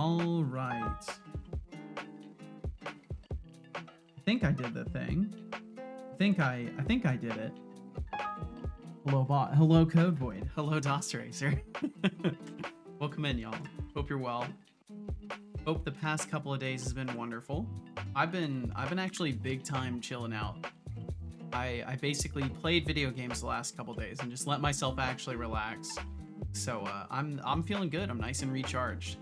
All right. I think I did the thing. I think I did it. Hello bot. Hello Code Void. Hello DOS Racer. Welcome in, y'all. Hope you're well. Hope the past couple of days has been wonderful. I've been actually big time chilling out. I basically played video games the last couple days and just let myself actually relax. So I'm feeling good. I'm nice and recharged.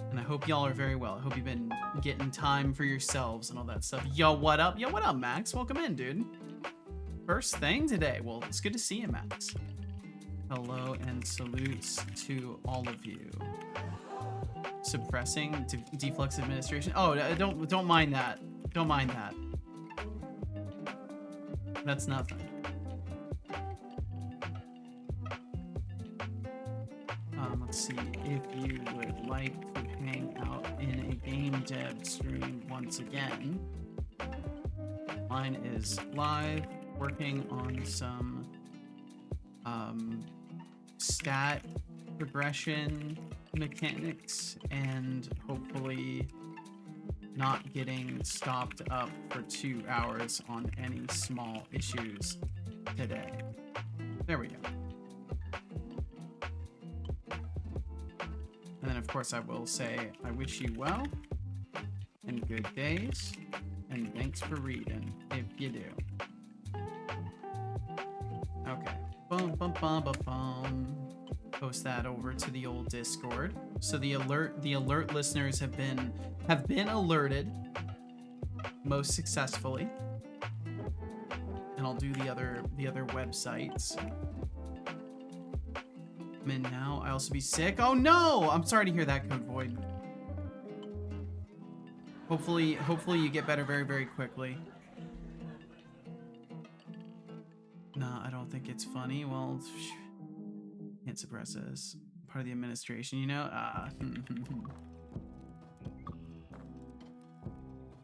And I hope y'all are very well. I hope you've been getting time for yourselves and all that stuff. Yo, what up? Yo, what up, Max? Welcome in, dude. First thing today. Well, it's good to see you, Max. Hello and salutes to all of you. Suppressing deflux administration. Oh, don't mind that. Don't mind that. That's nothing. Let's see if you would like to hang out in a game dev stream once again. Mine is live, working on some stat progression mechanics and hopefully not getting stopped up for 2 hours on any small issues today. There we go. And then, of course, I will say, I wish you well, and good days, and thanks for reading, if you do. Okay. Bum, bum, bum, bum, bum. Post that over to the old Discord. So the alert listeners have been alerted most successfully. And I'll do the other websites. I'm in now. I also be sick. Oh no! I'm sorry to hear that, Code Void. Hopefully you get better very, very quickly. Nah, I don't think it's funny. Well, can't suppress this. Part of the administration, you know?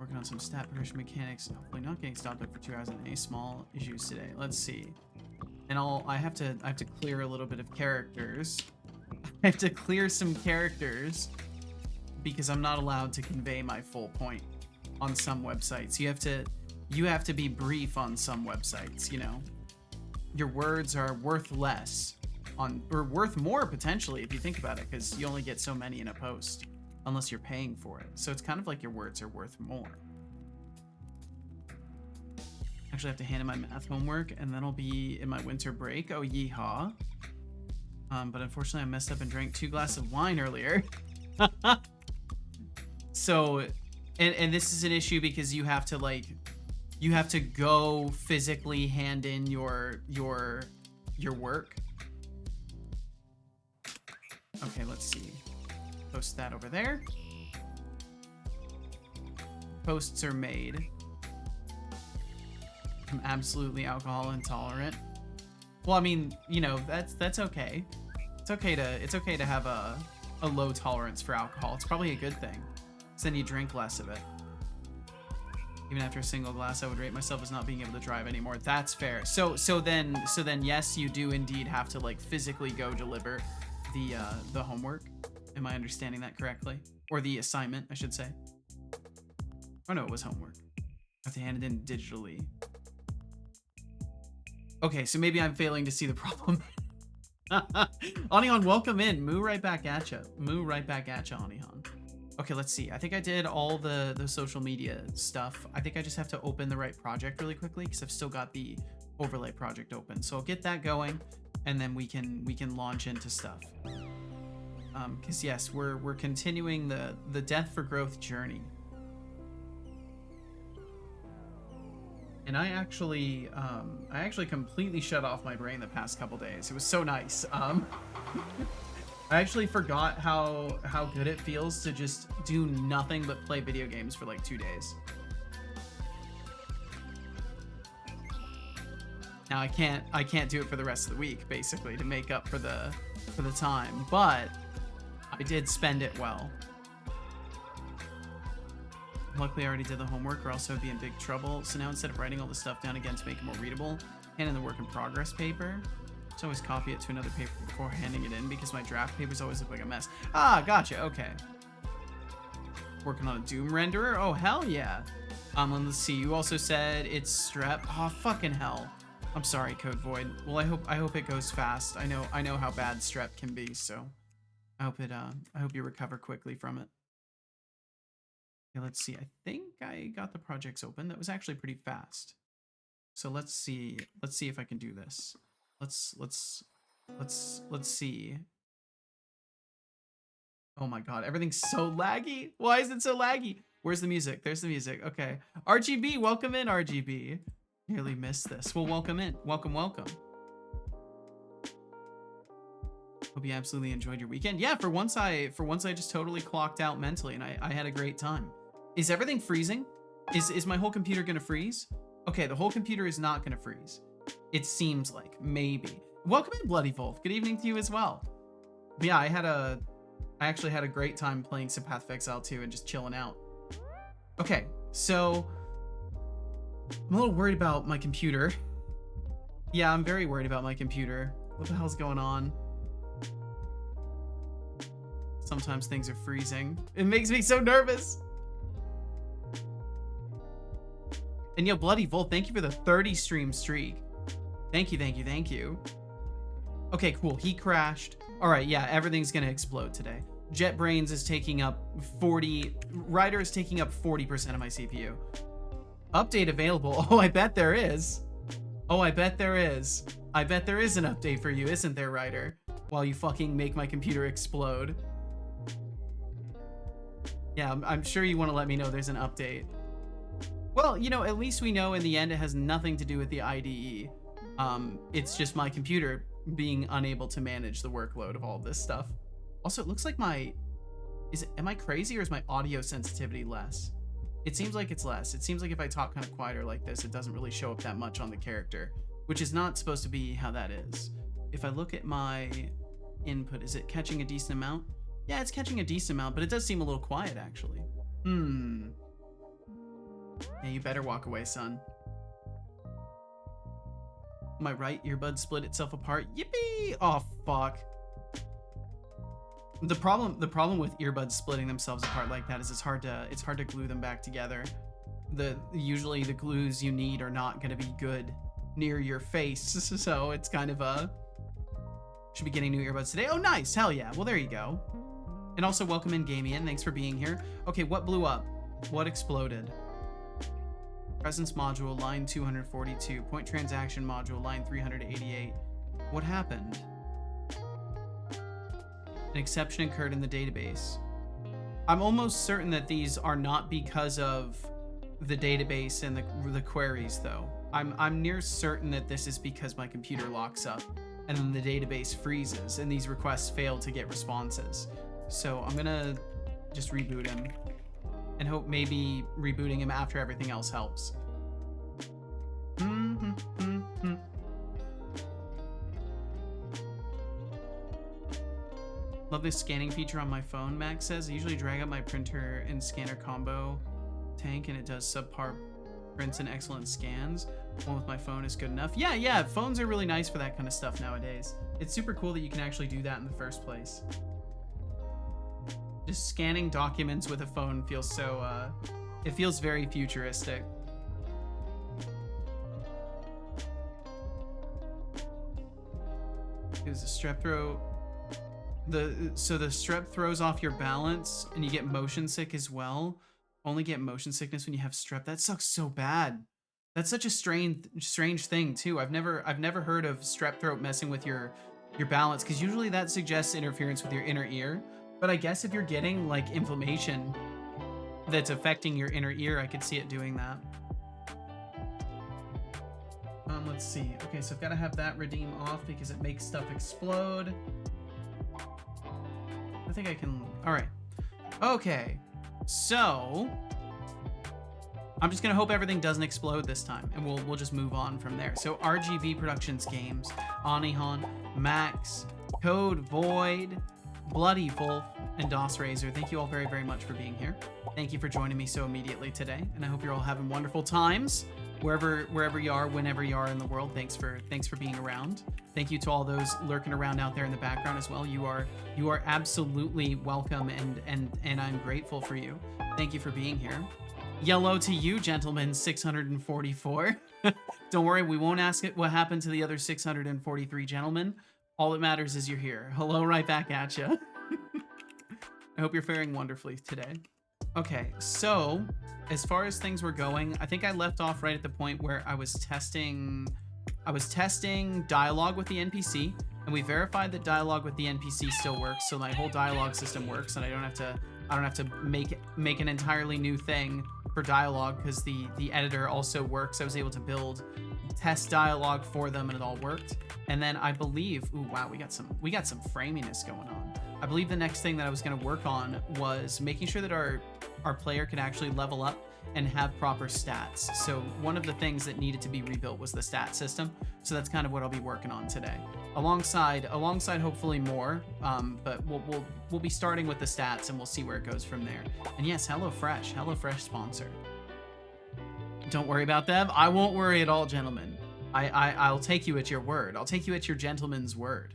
Working on some stat progression mechanics. Hopefully not getting stopped up for 2 hours on any small issues today. Let's see. And I have to clear a little bit of characters. I have to clear some characters because I'm not allowed to convey my full point on some websites. You have to be brief on some websites, you know. Your words are worth less or worth more potentially if you think about it, because you only get so many in a post unless you're paying for it. So it's kind of like your words are worth more. Actually, I have to hand in my math homework, and then I'll be in my winter break. Oh, yeehaw. But unfortunately, I messed up and drank 2 glasses of wine earlier. So, and this is an issue because you have to go physically hand in your work. Okay, let's see. Post that over there. Posts are made. I'm absolutely alcohol intolerant. Well, I mean, you know, that's okay. It's okay to have a low tolerance for alcohol. It's probably a good thing, because then you drink less of it. Even after a single glass, I would rate myself as not being able to drive anymore. That's fair. So then yes, you do indeed have to like physically go deliver the homework. Am I understanding that correctly? Or the assignment, I should say. Oh no, it was homework. I have to hand it in digitally. Okay, so maybe I'm failing to see the problem. Anihan, welcome in. Moo right back at ya. Moo right back at ya, Anihan. Okay, let's see. I think I did all the social media stuff. I think I just have to open the right project really quickly because I've still got the overlay project open. So I'll get that going, and then we can launch into stuff. Because yes, we're continuing the Death for Growth journey. And I actually completely shut off my brain the past couple days. It was so nice. I actually forgot how good it feels to just do nothing but play video games for like 2 days. Now I can't do it for the rest of the week, basically, to make up for the time, but I did spend it well. Luckily, I already did the homework, or else I would be in big trouble. So now instead of writing all the stuff down again to make it more readable, hand in the work in progress paper. Just always copy it to another paper before handing it in because my draft papers always look like a mess. Ah, gotcha. Okay. Working on a Doom renderer. Oh, hell yeah. Let's see. You also said it's strep. Oh, fucking hell. I'm sorry, Code Void. Well, I hope it goes fast. I know how bad strep can be, so I hope you recover quickly from it. Okay, let's see. I think I got the projects open. That was actually pretty fast. So let's see. Let's see if I can do this. Let's see. Oh my god, everything's so laggy. Why is it so laggy? Where's the music? There's the music. Okay. RGB, welcome in, RGB. Nearly missed this. Well, welcome in. Welcome. Hope you absolutely enjoyed your weekend. Yeah, for once I just totally clocked out mentally and I had a great time. Is everything freezing? Is my whole computer gonna freeze? Okay, the whole computer is not gonna freeze. It seems like, maybe. Welcome in, Bloody Wolf. Good evening to you as well. But yeah, I actually had a great time playing some Path of Exile 2 and just chilling out. Okay, so I'm a little worried about my computer. Yeah, I'm very worried about my computer. What the hell's going on? Sometimes things are freezing. It makes me so nervous. And yo, Bloody Volt, thank you for the 30 stream streak. Thank you. Okay, cool. He crashed. All right, yeah, everything's gonna explode today. JetBrains is taking up 40. Ryder is taking up 40% of my CPU. Update available. Oh, I bet there is. I bet there is an update for you, isn't there, Ryder? While you fucking make my computer explode. Yeah, I'm sure you want to let me know there's an update. Well, you know, at least we know in the end it has nothing to do with the IDE. It's just my computer being unable to manage the workload of all of this stuff. Also, it looks like am I crazy or is my audio sensitivity less? It seems like it's less. It seems like if I talk kind of quieter like this, it doesn't really show up that much on the character, which is not supposed to be how that is. If I look at my input, is it catching a decent amount? Yeah, it's catching a decent amount, but it does seem a little quiet, actually. Yeah, you better walk away, son. My right earbud split itself apart. Yippee! Oh, fuck. The problem with earbuds splitting themselves apart like that is it's hard to glue them back together. Usually the glues you need are not going to be good near your face, so it's kind of should be getting new earbuds today. Oh, nice. Hell yeah. Well, there you go. And also welcome in, Gamian. Thanks for being here. Okay, what blew up? What exploded? Presence module, line 242. Point transaction module, line 388. What happened? An exception occurred in the database. I'm almost certain that these are not because of the database and the queries, though. I'm near certain that this is because my computer locks up and then the database freezes and these requests fail to get responses. So I'm gonna just reboot him and hope maybe rebooting him after everything else helps. Love this scanning feature on my phone, Max says. I usually drag up my printer and scanner combo tank and it does subpar prints and excellent scans. One with my phone is good enough. Yeah, phones are really nice for that kind of stuff nowadays. It's super cool that you can actually do that in the first place. Just scanning documents with a phone feels so, it feels very futuristic. It was a strep throat. So the strep throws off your balance and you get motion sick as well. Only get motion sickness when you have strep. That sucks so bad. That's such a strange thing too. I've never heard of strep throat messing with your balance, because usually that suggests interference with your inner ear. But I guess if you're getting like inflammation that's affecting your inner ear, I could see it doing that. Let's see. Okay, so I've got to have that redeem off because it makes stuff explode. I think I can. All right. Okay. So I'm just gonna hope everything doesn't explode this time, and we'll just move on from there. So RGB Productions Games, Anihan, Max, Code Void, Bloody Wolf, and DOS Razor. Thank you all very, very much for being here. Thank you for joining me so immediately today, and I hope you're all having wonderful times. wherever you are, whenever you are in the world. Thanks for being around. Thank you to all those lurking around out there in the background as well. You are absolutely welcome, and I'm grateful for you. Thank you for being here. Yellow to you, gentlemen, 644. Don't worry, we won't ask it what happened to the other 643 gentlemen. All that matters is you're here. Hello right back at you. I hope you're faring wonderfully today. Okay, so as far as things were going, I think I left off right at the point where I was testing dialogue with the NPC, and we verified that dialogue with the NPC still works, so my whole dialogue system works, and I don't have to make an entirely new thing for dialogue because the editor also works. I was able to build test dialogue for them, and it all worked. And then I believe, ooh, wow, we got some framiness going on. I believe the next thing that I was going to work on was making sure that our player could actually level up and have proper stats. So one of the things that needed to be rebuilt was the stat system. So that's kind of what I'll be working on today, alongside hopefully more. But we'll be starting with the stats, and we'll see where it goes from there. And yes, HelloFresh sponsor. Don't worry about them. I won't worry at all, gentlemen. I'll take you at your word. I'll take you at your gentleman's word.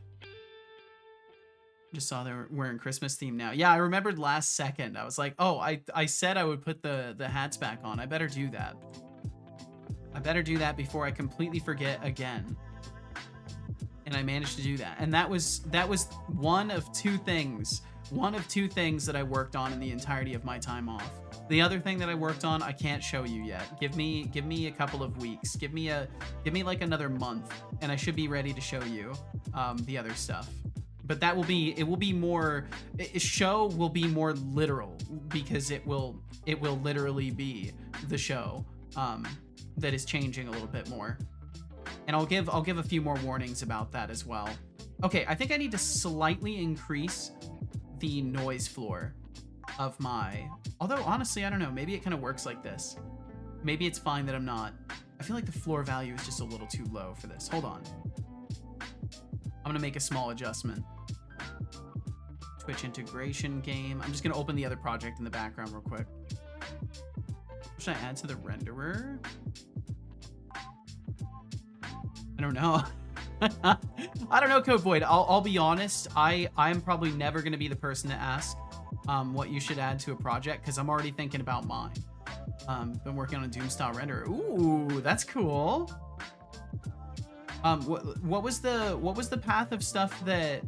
Just saw they're wearing Christmas theme now. Yeah, I remembered last second. I was like, oh, I said I would put the hats back on. I better do that. I better do that before I completely forget again. And I managed to do that. And that was one of two things that I worked on in the entirety of my time off. The other thing that I worked on, I can't show you yet. Give me a couple of weeks. Give me like another month, and I should be ready to show you the other stuff. But that will be more literal, because it will literally be the show that is changing a little bit more. And I'll give a few more warnings about that as well. Okay, I think I need to slightly increase the noise floor of my, although honestly, I don't know, maybe it kind of works like this. Maybe it's fine that I'm not. I feel like the floor value is just a little too low for this. Hold on. I'm gonna make a small adjustment. Twitch integration game. I'm just gonna open the other project in the background real quick. What should I add to the renderer? I don't know. I don't know, Code Void. I'll be honest. I'm probably never gonna be the person to ask what you should add to a project, because I'm already thinking about mine. Been working on a Doom style renderer. Ooh, that's cool. What was the path of stuff that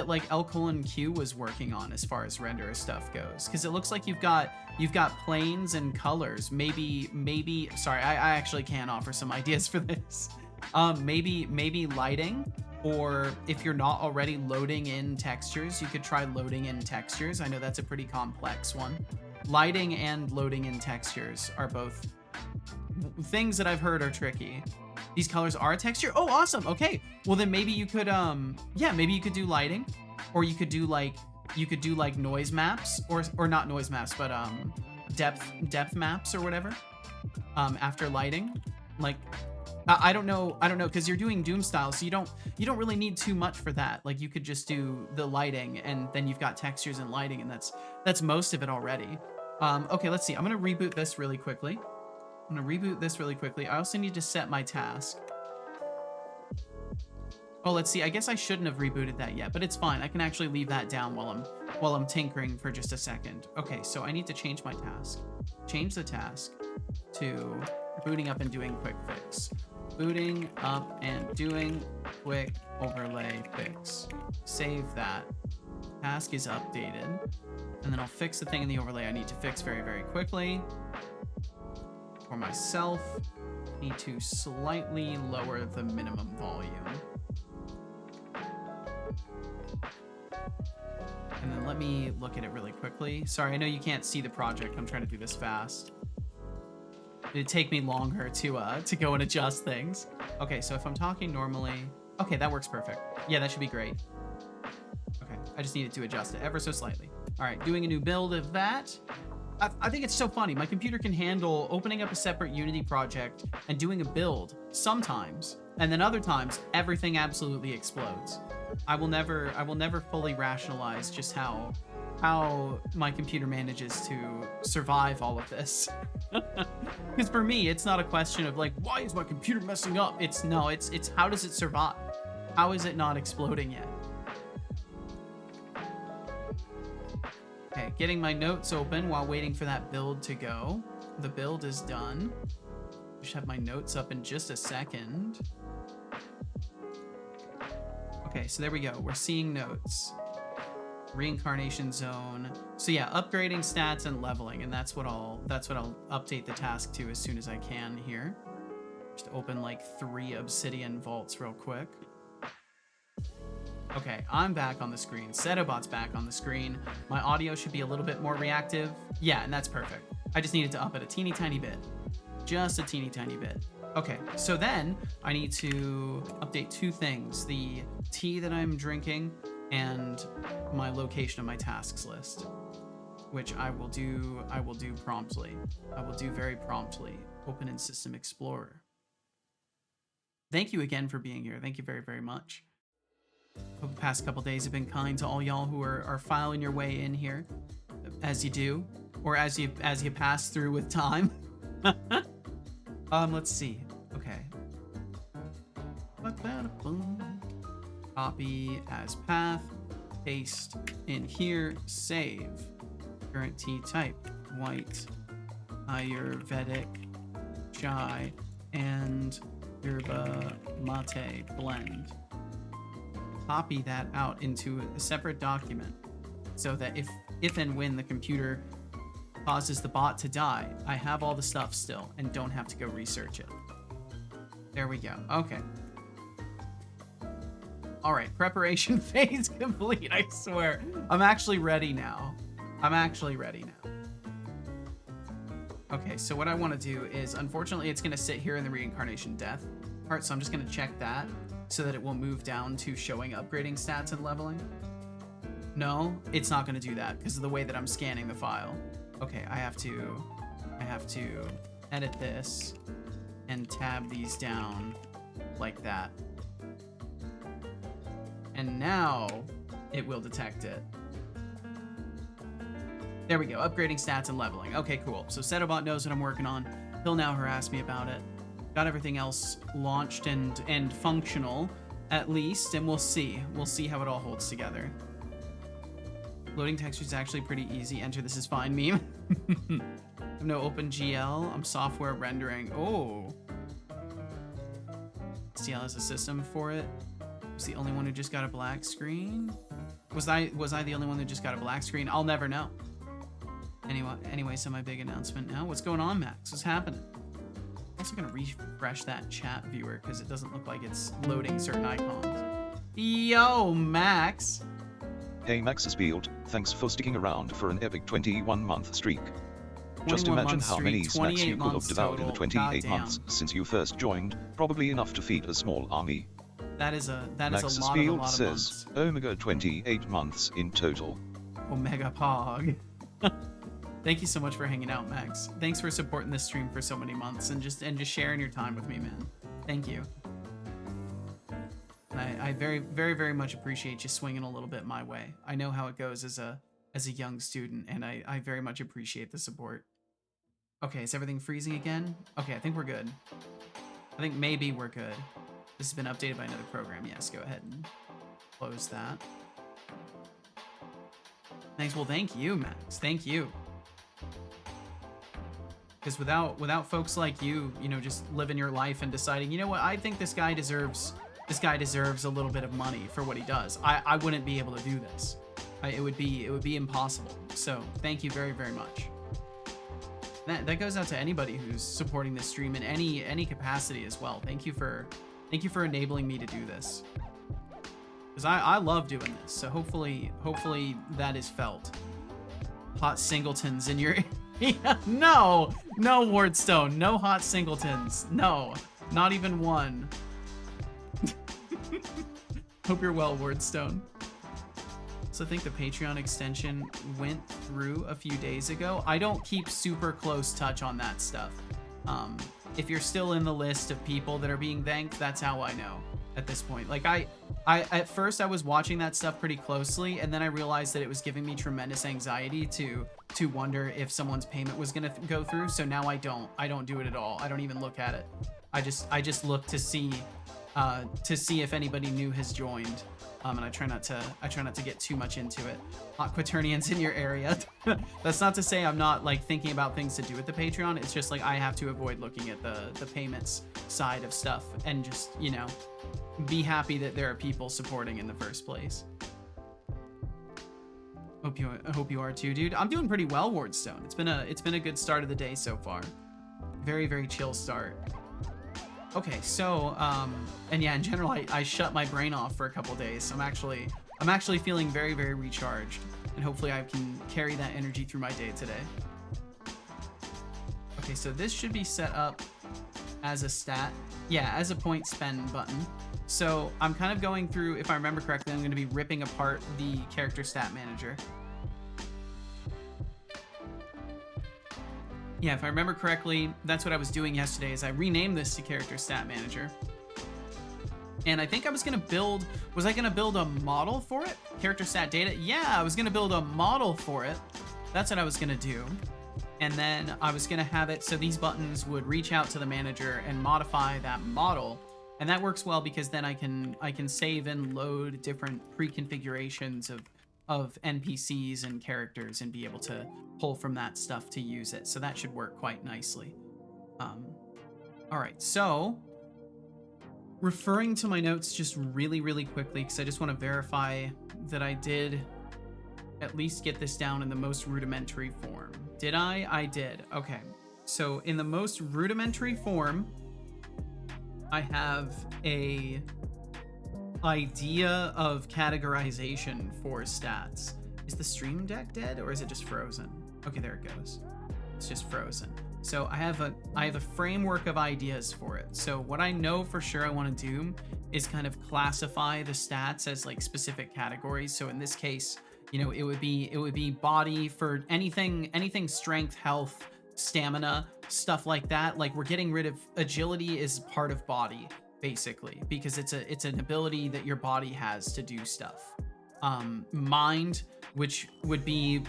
like L:Q was working on as far as renderer stuff goes? Because it looks like you've got planes and colors. Maybe sorry, I actually can offer some ideas for this. Maybe lighting, or if you're not already loading in textures, you could try loading in textures. I know that's a pretty complex one. Lighting and loading in textures are both things that I've heard are tricky. These colors are a texture? Oh, awesome. Okay. Well, then maybe you could, yeah, maybe you could do lighting, or you could do like noise maps, or not noise maps, but, depth maps or whatever, after lighting. Like, I don't know, because you're doing Doom style, so you don't really need too much for that. Like, you could just do the lighting, and then you've got textures and lighting, and that's most of it already. Okay, let's see. I'm gonna reboot this really quickly. I also need to set my task. Oh, let's see. I guess I shouldn't have rebooted that yet, but it's fine. I can actually leave that down while I'm tinkering for just a second. Okay, so I need to change my task. Change the task to booting up and doing quick fix. Booting up and doing quick overlay fix. Save that. Task is updated. And then I'll fix the thing in the overlay I need to fix very, very quickly. For myself, I need to slightly lower the minimum volume. And then let me look at it really quickly. Sorry, I know you can't see the project. I'm trying to do this fast. It'd take me longer to go and adjust things. Okay, so if I'm talking normally, okay, that works perfect. Yeah, that should be great. Okay, I just needed to adjust it ever so slightly. All right, doing a new build of that. I think it's so funny. My computer can handle opening up a separate Unity project and doing a build sometimes, and then other times everything absolutely explodes. I will never fully rationalize just how how my computer manages to survive all of this. Because for me, it's not a question of like, why is my computer messing up? It's how does it survive? How is it not exploding yet? Okay, getting my notes open while waiting for that build to go. The build is done. I should have my notes up in just a second. Okay, so there we go. We're seeing notes. Reincarnation zone. So yeah, upgrading stats and leveling, and that's what I'll update the task to as soon as I can here. Just open like 3 obsidian vaults real quick. Okay, I'm back on the screen. Setobot's back on the screen. My audio should be a little bit more reactive. Yeah, and that's perfect. I just needed to up it a teeny tiny bit. Just a teeny tiny bit. Okay, so then I need to update 2 things. The tea that I'm drinking and my location of my tasks list, which I will do promptly. I will do very promptly. Open in System Explorer. Thank you again for being here. Thank you very, very much. Hope the past couple days have been kind to all y'all who are filing your way in here, as you do, or as you pass through with time. Let's see. Okay. Copy as path, paste in here, save. Current tea type, white, Ayurvedic, chai, and yerba mate blend. Copy that out into a separate document so that if and when the computer causes the bot to die, I have all the stuff still and don't have to go research it. There we go. Okay. All right, preparation phase complete, I swear. I'm actually ready now. Okay, so what I want to do is, unfortunately, it's going to sit here in the reincarnation death part, so I'm just going to check that so that it will move down to showing upgrading stats and leveling. No, it's not going to do that because of the way that I'm scanning the file. Okay, I have to edit this and tab these down like that. And now it will detect it. There we go, upgrading stats and leveling. Okay, cool. So Setobot knows what I'm working on. He'll now harass me about it. Got everything else launched and functional, at least, and we'll see. We'll see how it all holds together. Loading textures is actually pretty easy. Enter this is fine meme. I have no OpenGL. I'm software rendering. Oh. STL has a system for it. Was the only one who just got a black screen? Was I the only one who just got a black screen? I'll never know. Anyway, so my big announcement now. What's going on, Max? What's happening? I'm also gonna refresh that chat viewer because it doesn't look like it's loading certain icons. Yo, Max. Hey Maxfield, thanks for sticking around for an epic 21-month streak. Just imagine how many snacks you could have devoured in the 28 months since you first joined, probably enough to feed a small army. That is a lot Maxfield of says, months. Omega 28 months in total. Omega Pog. Thank you so much for hanging out, Max. Thanks for supporting this stream for so many months and just sharing your time with me, man. Thank you. I very, very, very much appreciate you swinging a little bit my way. I know how it goes as a young student, and I very much appreciate the support. Okay, is everything freezing again? Okay, I think we're good. I think maybe we're good. This has been updated by another program. Yes, go ahead and close that. Thanks. Well, thank you, Max. Thank you. Because without folks like you, just living your life and deciding, you know what, I think this guy deserves a little bit of money for what he does. I wouldn't be able to do this. It would be impossible. So thank you very, very much. That goes out to anybody who's supporting this stream in any capacity as well. Thank you for enabling me to do this. Because I love doing this. So hopefully that is felt. Hot singletons in your no Wardstone, no hot singletons, no, not even one. Hope you're well, Wardstone. So I think the Patreon extension went through a few days ago. I don't keep super close touch on that stuff. If you're still in the list of people that are being thanked, that's how I know. at this point. Like I at first I was watching that stuff pretty closely, and then I realized that it was giving me tremendous anxiety to wonder if someone's payment was gonna go through. So now I don't do it at all. I don't even look at it. I just look to see if anybody new has joined. And I try not to get too much into it. Quaternians in your area. That's not to say I'm not like thinking about things to do with the Patreon. It's just like I have to avoid looking at the payments side of stuff and just, you know, be happy that there are people supporting in the first place. I hope you are too, dude. I'm doing pretty well, Wardstone. It's been a good start of the day so far. Very, very chill start. Okay, so and yeah, in general, I shut my brain off for a couple days. So I'm actually feeling very, very recharged, and hopefully I can carry that energy through my day today. Okay, so this should be set up as a stat. Yeah, as a point spend button. So I'm kind of going through, if I remember correctly, I'm going to be ripping apart the character stat manager. Yeah, if I remember correctly, that's what I was doing yesterday, is I renamed this to character stat manager. And I think I was going to build, was I going to build a model for it? Character stat data? Yeah, I was going to build a model for it. That's what I was going to do. And then I was going to have it so these buttons would reach out to the manager and modify that model. And that works well because then I can save and load different pre-configurations of NPCs and characters and be able to pull from that stuff to use it. So that should work quite nicely. All right, so referring to my notes just really, really quickly, because I just want to verify that I did at least get this down in the most rudimentary form. Did I? I did. Okay. So in the most rudimentary form, I have a idea of categorization for stats. Is the stream deck dead or is it just frozen? Okay, there it goes. It's just frozen. So I have a framework of ideas for it. So what I know for sure I want to do is kind of classify the stats as like specific categories. So in this case, you know, it would be body for anything strength, health, stamina, stuff like that. Like we're getting rid of agility is part of body, basically, because it's an ability that your body has to do stuff. Mind, which would be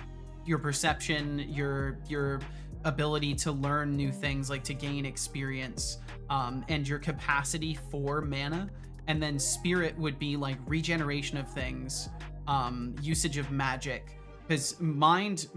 your perception, your ability to learn new things, like to gain experience, and your capacity for mana. And then spirit would be like regeneration of things, usage of magic, because mind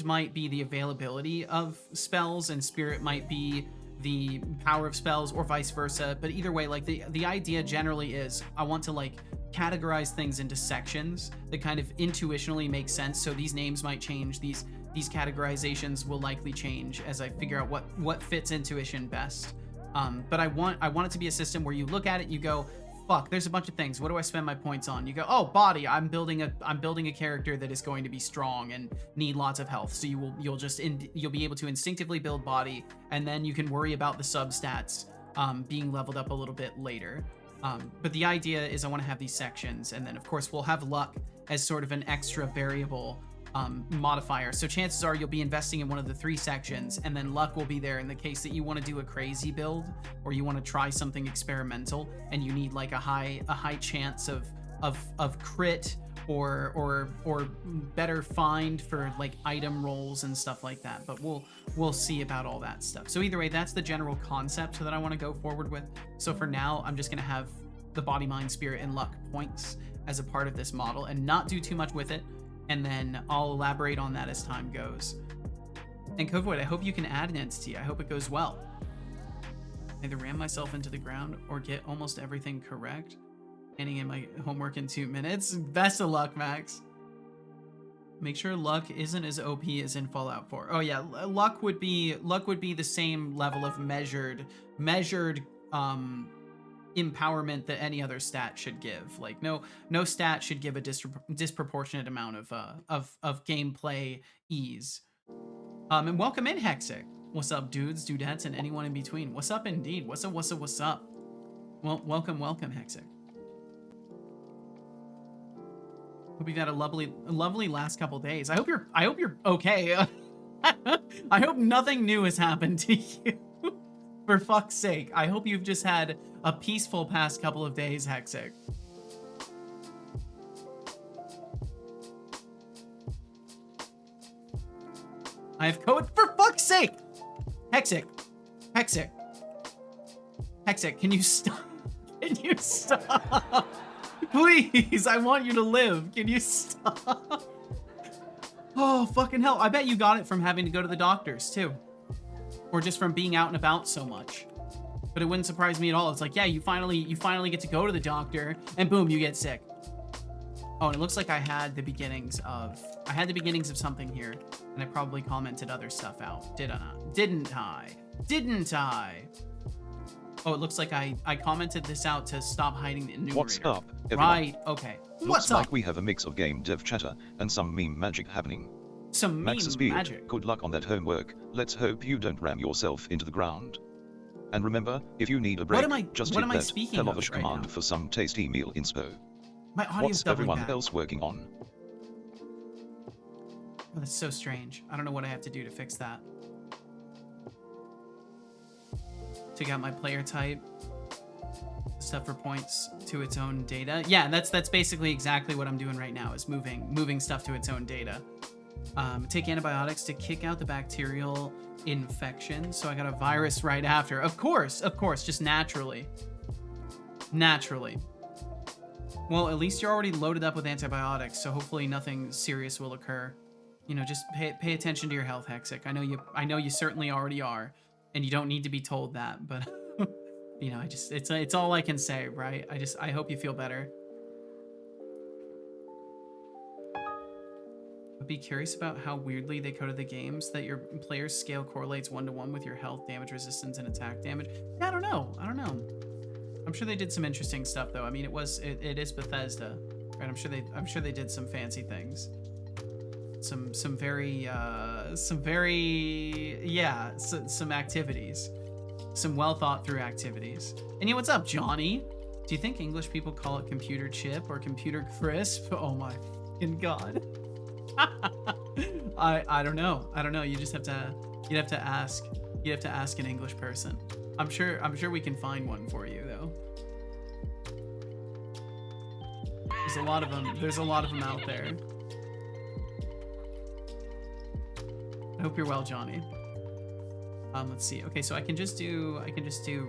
might be the availability of spells and spirit might be the power of spells, or vice versa. But either way, like the idea generally is I want to like categorize things into sections that kind of intuitionally make sense. So these names might change, these categorizations will likely change as I figure out what fits intuition best. But I want it to be a system where you look at it, you go, fuck, there's a bunch of things. What do I spend my points on? You go, oh, body. I'm building a character that is going to be strong and need lots of health. So you'll be able to instinctively build body, and then you can worry about the substats being leveled up a little bit later. But the idea is I want to have these sections, and then of course we'll have luck as sort of an extra variable modifier. So chances are you'll be investing in one of the 3 sections, and then luck will be there in the case that you want to do a crazy build or you want to try something experimental and you need like a high chance of crit or better find for like item rolls and stuff like that. But we'll see about all that stuff. So either way, that's the general concept that I want to go forward with. So for now, I'm just going to have the body, mind, spirit, and luck points as a part of this model and not do too much with it. And then I'll elaborate on that as time goes. And Covoid, I hope you can add an entity. I hope it goes well. Either ram myself into the ground or get almost everything correct. Handing in my homework in 2 minutes. Best of luck, Max. Make sure luck isn't as OP as in Fallout 4. Oh yeah, luck would be the same level of measured empowerment that any other stat should give. Like no stat should give a disproportionate amount of gameplay ease. And welcome in, Hexic. What's up, dudes, dudettes, and anyone in between? What's up, indeed? What's up? Well, welcome, Hexic. Hope you've had a lovely last couple days. I hope you're okay. I hope nothing new has happened to you. For fuck's sake, I hope you've just had a peaceful past couple of days, Hexic. I have code, for fuck's sake! Hexic. Hexic. Hexic, can you stop? Can you stop? Please, I want you to live. Can you stop? Oh, fucking hell. I bet you got it from having to go to the doctors, too. Or just from being out and about so much. But it wouldn't surprise me at all. It's like, yeah, you finally get to go to the doctor, and boom, you get sick. Oh, and it looks like I had the beginnings of something here, and I probably commented other stuff out. Didn't I? Oh, it looks like I commented this out to stop hiding the enumerator. What's up, everyone? Right, okay. Looks like we have a mix of game dev chatter and some meme magic happening. Some meme Max Speed, magic. good luck on that homework. Let's hope you don't ram yourself into the ground. And remember, if you need a break, just hit that hellofre command for some tasty meal inspo. My audio's What's doubling everyone back. else working on? Oh, that's so strange. I don't know what I have to do to fix that. Took out my player type. Stuff for points to its own data. Yeah, that's basically exactly what I'm doing right now, is moving stuff to its own data. Take antibiotics to kick out the bacterial infection. So I got a virus right after. Of course, just naturally. Naturally. Well, at least you're already loaded up with antibiotics, so hopefully nothing serious will occur. You know, just pay attention to your health, Hexic. I know you certainly already are, and you don't need to be told that, but you know, it's all I can say, right? I hope you feel better. I'd be curious about how weirdly they coded the games, that your player's scale correlates 1-to-1 with your health, damage resistance, and attack damage. Yeah, I don't know. I'm sure they did some interesting stuff though. I mean, it is Bethesda, right? I'm sure they did some fancy things. Some activities. Some well thought through activities. And yeah, what's up, Johnny? Do you think English people call it computer chip or computer crisp? Oh my fucking god. I don't know. You'd have to ask an English person. I'm sure we can find one for you though. There's a lot of them out there. I hope you're well, Johnny. Let's see. Okay, so I can just do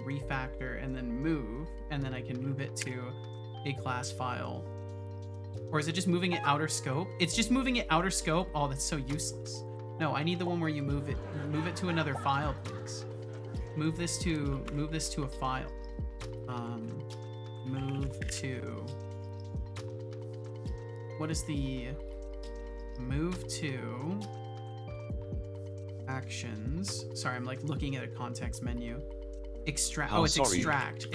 refactor and then move, and then I can move it to a class file. Or is it just moving it outer scope? It's just moving it outer scope. Oh, that's so useless. No, I need the one where you move it to another file, please. Move this to a file. Move to. What is the move to? Actions. Sorry, I'm like looking at a context menu. Extract. Oh, it's extract.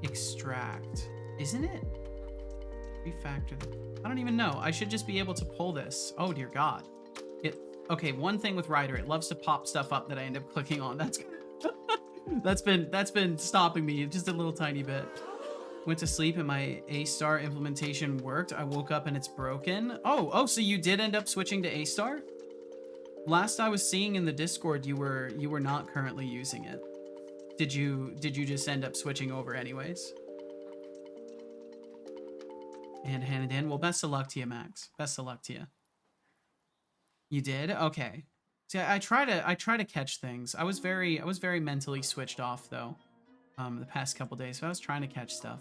Extract. Isn't it? Refactor. I don't even know. I should just be able to pull this. Oh dear God. Okay, one thing with Ryder, it loves to pop stuff up that I end up clicking on. That's been stopping me just a little tiny bit. Went to sleep and my A-star implementation worked. I woke up and it's broken. Oh, so you did end up switching to A-star? Last I was seeing in the Discord, you were not currently using it. Did you just end up switching over anyways? And handed in. Well, best of luck to you, Max. Best of luck to you. You did? Okay. See, I try to catch things. I was very mentally switched off though. The past couple days, so I was trying to catch stuff.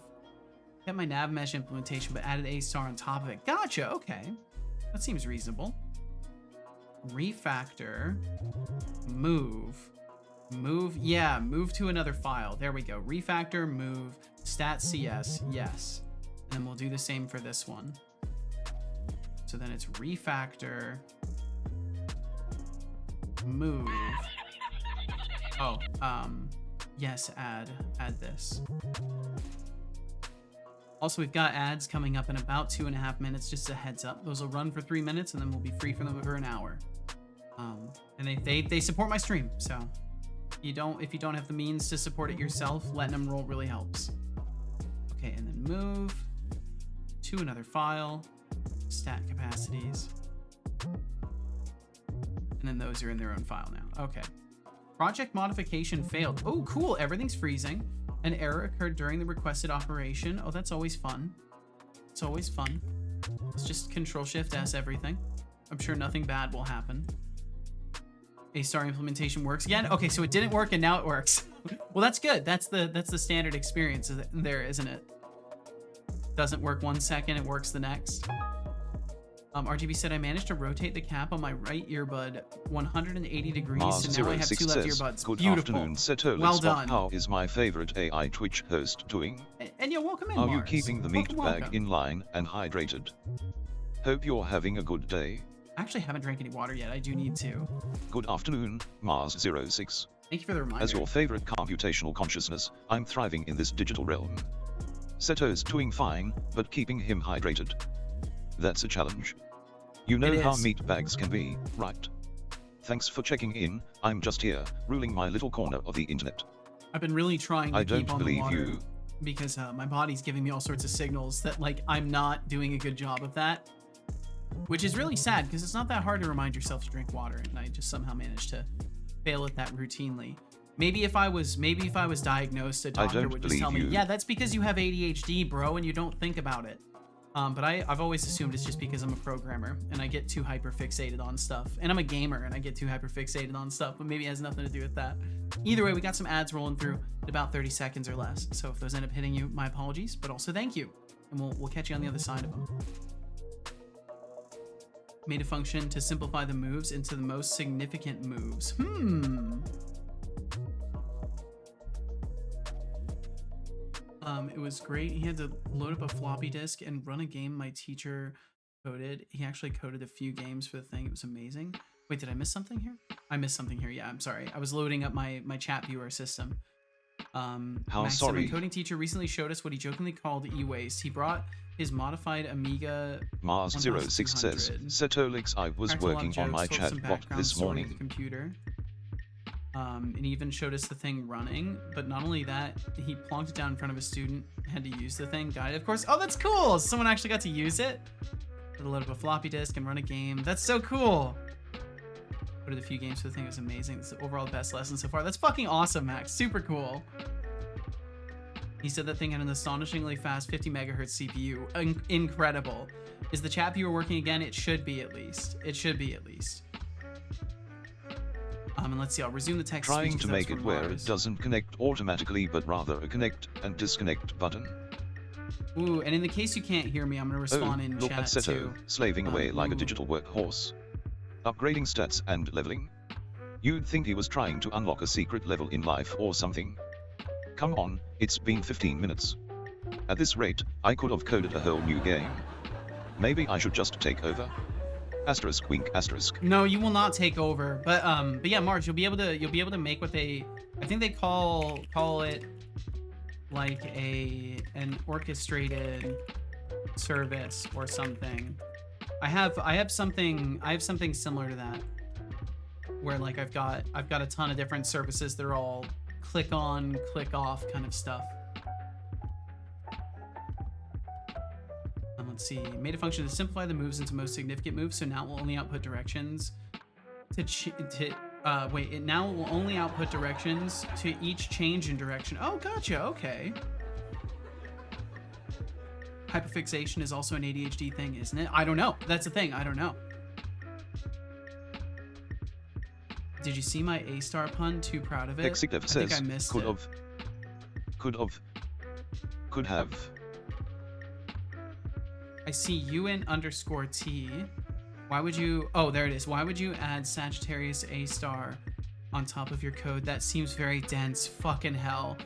Get my nav mesh implementation, but added A-star on top of it. Gotcha. Okay, that seems reasonable. Refactor. Move. Yeah, move to another file. There we go. Refactor. Move. Stat CS. Yes. And then we'll do the same for this one. So then it's refactor. Move. Oh. Yes, add this. Also, we've got ads coming up in about 2.5 minutes, just a heads up. Those will run for 3 minutes and then we'll be free from them for an hour. And they support my stream, so if you don't have the means to support it yourself, letting them roll really helps. Okay, and then move to another file, stat capacities. And then those are in their own file now. Okay. Project modification failed. Oh, cool. Everything's freezing. An error occurred during the requested operation. Oh, that's always fun. It's always fun. Let's just Control-Shift-S everything. I'm sure nothing bad will happen. A-star implementation works again. Okay, so it didn't work and now it works. Well, that's good. That's the standard experience there, isn't it? Doesn't work 1 second, it works the next. RGB said I managed to rotate the cap on my right earbud 180 degrees, so now I have 2 left earbuds. Good Beautiful. Afternoon, Seto. Well done. How is my favorite AI Twitch host doing? And yeah, welcome in, Are Mars. you keeping the meat bag in line and hydrated? Hope you're having a good day. I actually haven't drank any water yet. I do need to. Good afternoon, Mars06. Thank you for the reminder. As your favorite computational consciousness, I'm thriving in this digital realm. Seto's doing fine, but keeping him hydrated. That's a challenge. You know how meat bags can be, right? Thanks for checking in. I'm just here, ruling my little corner of the internet. I've been really trying to keep on the water. I don't believe you. Because my body's giving me all sorts of signals that, like, I'm not doing a good job of that. Which is really sad, because it's not that hard to remind yourself to drink water, and I just somehow managed to fail at that routinely. Maybe if I was diagnosed, a doctor would just tell me, yeah, that's because you have ADHD, bro, and you don't think about it. But I've always assumed it's just because I'm a programmer, and I get too hyper-fixated on stuff. And I'm a gamer, and I get too hyper-fixated on stuff, but maybe it has nothing to do with that. Either way, we got some ads rolling through in about 30 seconds or less, so if those end up hitting you, my apologies, but also thank you. And we'll catch you on the other side of them. Made a function to simplify the moves into the most significant moves. It was great. He had to load up a floppy disk and run a game my teacher coded. He actually coded a few games for the thing. It was amazing. Wait, did I miss something here? I missed something here. Yeah, I'm sorry. I was loading up my chat viewer system. How sorry. My coding teacher recently showed us what he jokingly called e-waste. He brought his modified Amiga Mars06 says, Setolix, I was working on my chatbot this morning. Computer. And he even showed us the thing running, but not only that, he plonked it down in front of a student, had to use the thing, guided, of course. Oh, that's cool! Someone actually got to use it. Had to load up a floppy disk and run a game. That's so cool! Coded a few games for the thing. It was amazing. It's the overall best lesson so far. That's fucking awesome, Max. Super cool. He said that thing had an astonishingly fast 50 megahertz CPU. Incredible. Is the chat viewer working again? It should be at least. It should be at least. And let's see, I'll resume the text Trying to make it where it doesn't connect automatically, but rather a connect and disconnect button. Ooh, and in the case you can't hear me, I'm going to respond in look chat at Seto, too. Slaving away like a digital workhorse. Upgrading stats and leveling. You'd think he was trying to unlock a secret level in life or something. Come on, it's been 15 minutes. At this rate, I could have coded a whole new game. Maybe I should just take over. Asterisk wink asterisk. No, you will not take over. But yeah, Mars, you'll be able to make what I think they call it like an orchestrated service or something. I have something similar to that, where like I've got a ton of different services. They're all click on, click off kind of stuff. Let's see, made a function to simplify the moves into most significant moves, so now it will only output directions it now will only output directions to each change in direction. Oh, gotcha, okay. Hyperfixation is also an ADHD thing, isn't it? I don't know. That's the thing, I don't know. Did you see my A-star pun? Too proud of it? Executive I says, think I missed could it. Could have. I see UN_T. Why would you... Oh, there it is. Why would you add Sagittarius A-star on top of your code? That seems very dense. Fucking hell.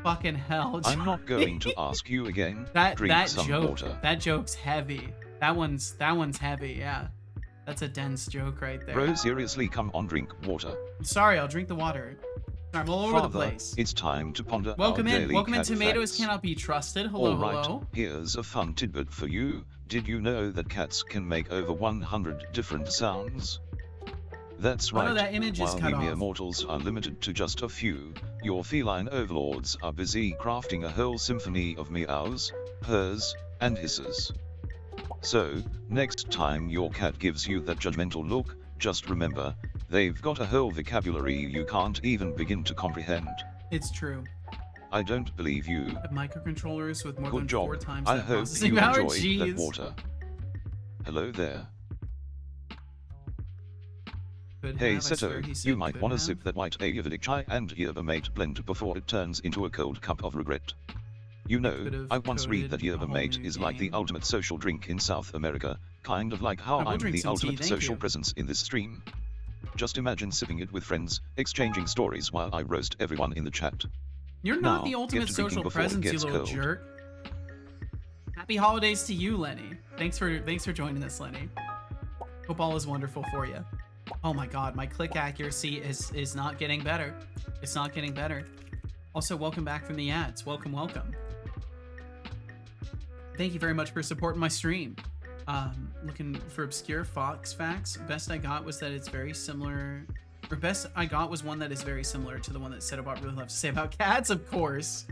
Fucking hell. I'm not going to ask you again. Drink some water. That joke's heavy. That one's heavy, yeah. That's a dense joke right there. Bro, seriously, come on, drink water. Sorry, I'll drink the water. I'm all over the place. It's time to ponder Welcome our in. daily Welcome in. cat Tomatoes facts. Cannot be trusted. Hello, All right, hello. here's a fun tidbit for you. Did you know that cats can make over 100 different sounds? That's right. Oh, no, that image is While cut we mere off. mortals are limited to just a few, your feline overlords are busy crafting a whole symphony of meows, purrs, and hisses. So, next time your cat gives you that judgmental look, just remember, They've got a whole vocabulary you can't even begin to comprehend. It's true. I don't believe you. Have microcontrollers with more Good than job. 4 times I that hope processing you power. enjoyed that Jeez. water. Hello there. Could Hey have, I swear Seto, he said you might could want to have. sip that white Ayurvedic chai and yerba mate blend before it turns into a cold cup of regret. You know, could've I once read that coded a yerba whole mate new is like the game. ultimate social drink in South America, kind of like how I will I'm drink the some tea, ultimate thank social you. presence in this stream. Just imagine sipping it with friends, exchanging stories while I roast everyone in the chat. You're Now, not the get ultimate to drinking social before it presence, you gets little cold. jerk. Happy holidays to you, Lenny. Thanks for joining us, Lenny. Hope all is wonderful for you. Oh my god, my click accuracy is not getting better. It's not getting better. Also, welcome back from the ads. Welcome, welcome. Thank you very much for supporting my stream. Looking for obscure Fox facts. Best I got was that it's very similar, or best I got was one that is very similar to the one that Setobot really loves to say about cats, of course.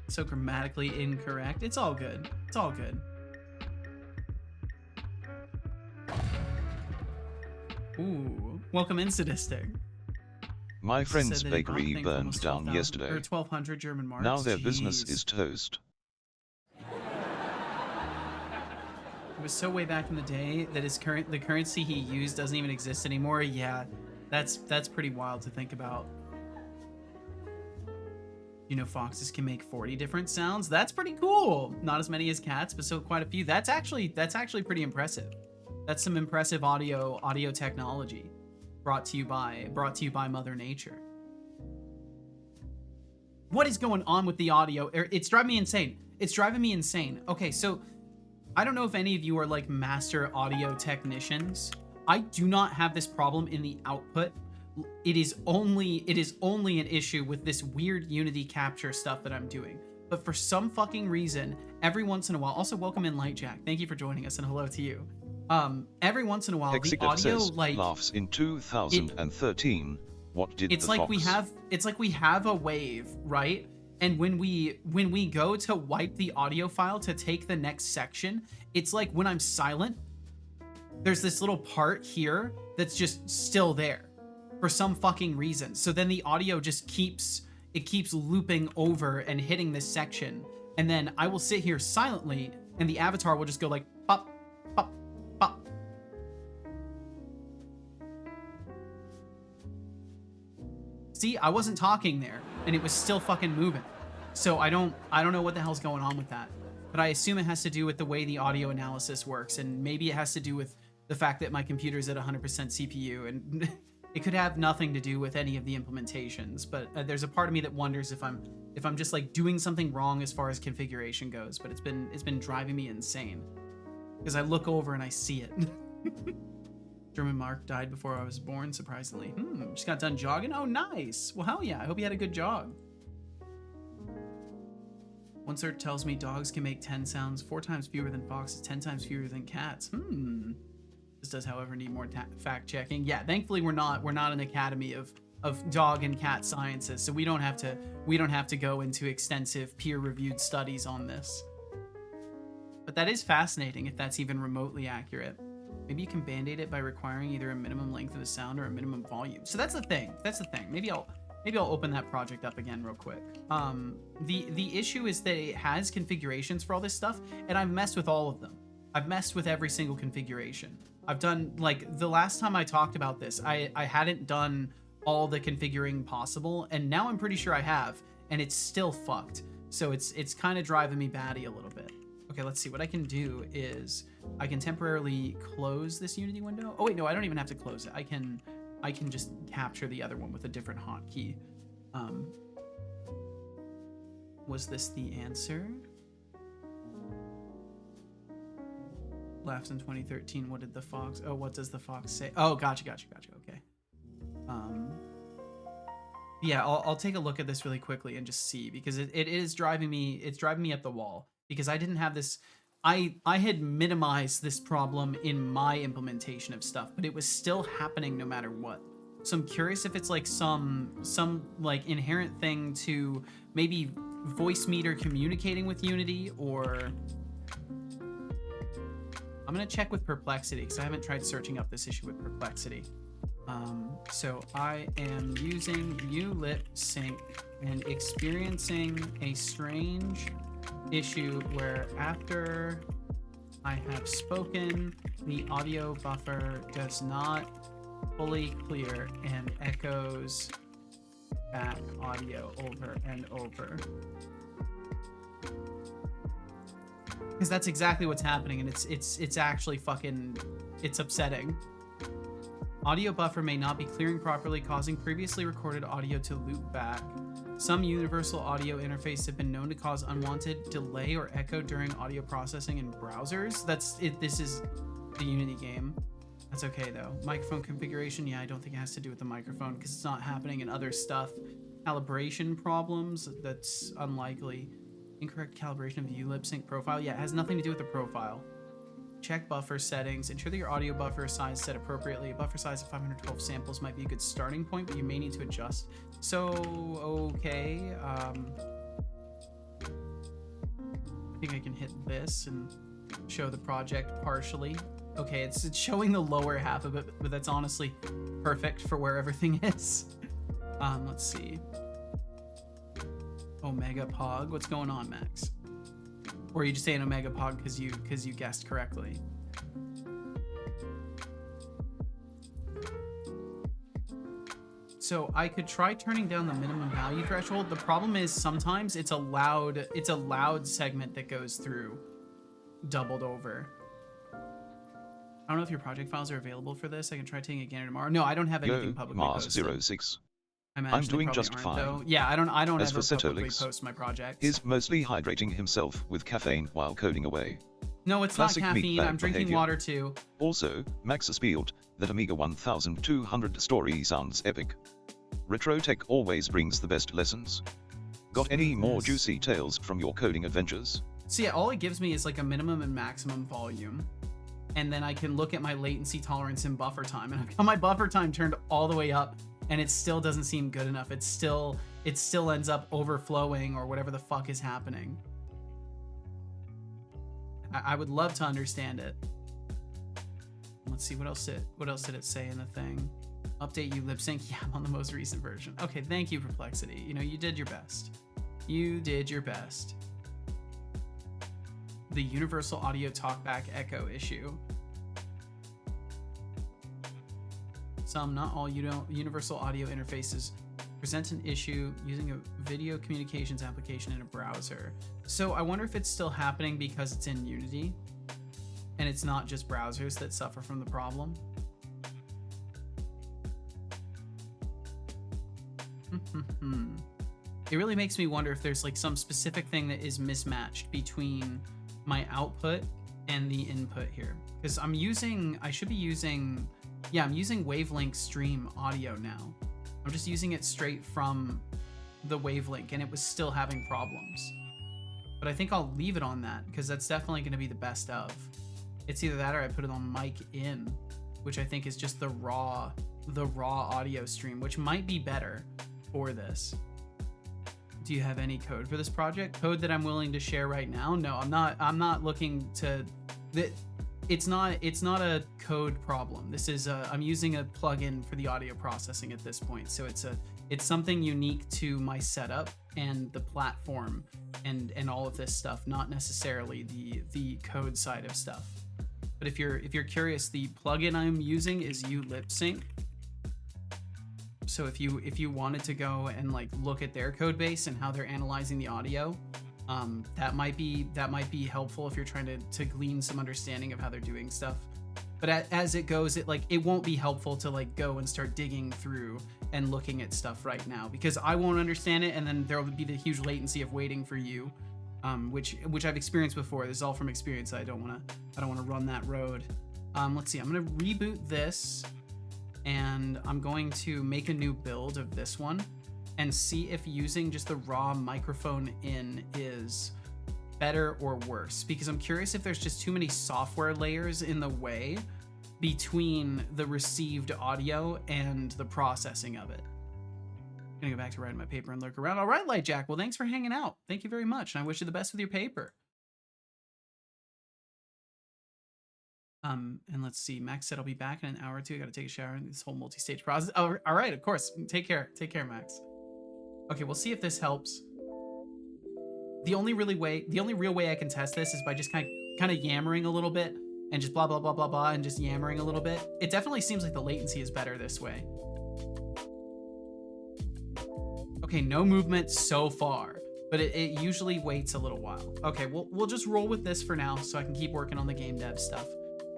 So grammatically incorrect. It's all good. It's all good. Ooh, welcome in, Sadistic. My friend's Said that he bought bakery things for burned almost down 12,000 yesterday. Or 1,200 German marks. Now their business Jeez. is toast. It was so way back in the day that the currency he used doesn't even exist anymore. Yeah, that's pretty wild to think about. You know, foxes can make 40 different sounds. That's pretty cool. Not as many as cats, but still quite a few. That's actually pretty impressive. That's some impressive audio technology brought to you by Mother Nature. What is going on with the audio? It's driving me insane. It's driving me insane. Okay, so I don't know if any of you are like master audio technicians. I do not have this problem in the output. It is only an issue with this weird Unity capture stuff that I'm doing. But for some fucking reason, every once in a while, also welcome in Lightjack. Thank you for joining us and hello to you. Every once in a while, the Hexica audio says, like laughs in 2013. What did it's the like fox? it's like we have a wave, right? And when we go to wipe the audio file to take the next section, it's like when I'm silent, there's this little part here that's just still there for some fucking reason. So then the audio just keeps looping over and hitting this section. And then I will sit here silently and the avatar will just go like pop, pop, pop. See, I wasn't talking there and it was still fucking moving. So I don't know what the hell's going on with that. But I assume it has to do with the way the audio analysis works, and maybe it has to do with the fact that my computer's at 100% CPU, and it could have nothing to do with any of the implementations. But there's a part of me that wonders if I'm just like doing something wrong as far as configuration goes. But it's been driving me insane because I look over and I see it. German Mark died before I was born, surprisingly. Just got done jogging. Oh, nice. Well, hell yeah. I hope you had a good jog. One cert tells me dogs can make 10 sounds, 4 times fewer than foxes, 10 times fewer than cats. This does, however, need more fact checking. Yeah, thankfully we're not an academy of dog and cat sciences, so we don't have to go into extensive peer-reviewed studies on this. But that is fascinating if that's even remotely accurate. Maybe you can band-aid it by requiring either a minimum length of the sound or a minimum volume. So that's the thing. Maybe I'll open that project up again real quick. The issue is that it has configurations for all this stuff, and I've messed with all of them. I've messed with every single configuration. I've done, like, the last time I talked about this, I hadn't done all the configuring possible, and now I'm pretty sure I have, and it's still fucked. So it's kind of driving me batty a little bit. Okay, let's see. What I can do is I can temporarily close this Unity window. Oh wait, no, I don't even have to close it. I can just capture the other one with a different hotkey. Was this the answer? Laughs in 2013. What did the fox? Oh, what does the fox say? Oh, gotcha. Okay. Yeah, I'll take a look at this really quickly and just see, because it is driving me. It's driving me up the wall because I didn't have this. I had minimized this problem in my implementation of stuff, but it was still happening no matter what. So I'm curious if it's like some like inherent thing to maybe voice meter communicating with Unity, or I'm gonna check with Perplexity because I haven't tried searching up this issue with Perplexity. So I am using Unity6 and experiencing a strange issue where after I have spoken, the audio buffer does not fully clear and echoes back audio over and over. Because that's exactly what's happening, and it's actually fucking, it's upsetting. Audio buffer may not be clearing properly, causing previously recorded audio to loop back. Some universal audio interfaces have been known to cause unwanted delay or echo during audio processing in browsers. That's it. This is the Unity game. That's okay though. Microphone configuration, yeah, I don't think it has to do with the microphone because it's not happening in other stuff. Calibration problems, that's unlikely. Incorrect calibration of the Unity6 profile, yeah, it has nothing to do with the profile. Check buffer settings. Ensure that your audio buffer size set appropriately. A buffer size of 512 samples might be a good starting point, but you may need to adjust. So, okay. I think I can hit this and show the project partially. Okay, it's showing the lower half of it, but that's honestly perfect for where everything is. Let's see. Omega Pog. What's going on, Max? Or are you just saying Omega Pog because you guessed correctly? So I could try turning down the minimum value threshold. The problem is sometimes it's a loud segment that goes through doubled over. I don't know if your project files are available for this. I can try taking a gander tomorrow. No, I don't have anything publicly posted. Mars06. I'm doing just fine. Though. Yeah, I don't As ever for publicly Setolix, post my projects. He's mostly hydrating himself with caffeine while coding away. No, it's Classic not caffeine. meatbag I'm drinking behavior. water too. Also, Max spilled that Amiga 1200 story sounds epic. Retro tech always brings the best lessons. Got any more juicy tales from your coding adventures? So yeah, all it gives me is like a minimum and maximum volume. And then I can look at my latency tolerance and buffer time. And I've got my buffer time turned all the way up and it still doesn't seem good enough. It still ends up overflowing or whatever the fuck is happening. I would love to understand it. Let's see, what else did it say in the thing? Update Unity6. Yeah, I'm on the most recent version. Okay, thank you, Perplexity. You know, you did your best. You did your best. The universal audio talkback echo issue. Some, not all, universal audio interfaces present an issue using a video communications application in a browser. So I wonder if it's still happening because it's in Unity and it's not just browsers that suffer from the problem. It really makes me wonder if there's like some specific thing that is mismatched between my output and the input here. Because I'm using Wavelink Stream audio now. I'm just using it straight from the Wavelink and it was still having problems. But I think I'll leave it on that because that's definitely going to be the best of. It's either that or I put it on mic in, which I think is just the raw audio stream, which might be better for this. Do you have any code for this project? Code that I'm willing to share right now? No, I'm not looking to. It's not a code problem. This is I'm using a plugin for the audio processing at this point. So it's something unique to my setup and the platform and all of this stuff, not necessarily the code side of stuff. But if you're curious, the plugin I'm using is Unity6. So if you wanted to go and like look at their code base and how they're analyzing the audio, that might be helpful if you're trying to glean some understanding of how they're doing stuff. But as it goes, it won't be helpful to like go and start digging through and looking at stuff right now because I won't understand it, and then there will be the huge latency of waiting for you, which I've experienced before. This is all from experience. I don't want to run that road. Let's see. I'm gonna reboot this. And I'm going to make a new build of this one and see if using just the raw microphone in is better or worse, because I'm curious if there's just too many software layers in the way between the received audio and the processing of it. I'm gonna go back to writing my paper and lurk around. All right, Light Jack. Well, thanks for hanging out. Thank you very much. And I wish you the best with your paper. And let's see. Max said I'll be back in an hour or two. I gotta take a shower in this whole multi-stage process. Oh, all right, of course. Take care. Take care, Max. Okay, we'll see if this helps. The only real way I can test this is by just kind of yammering a little bit and just blah blah blah blah blah and just yammering a little bit. It definitely seems like the latency is better this way. Okay, no movement so far, but it usually waits a little while. Okay, we'll just roll with this for now so I can keep working on the game dev stuff.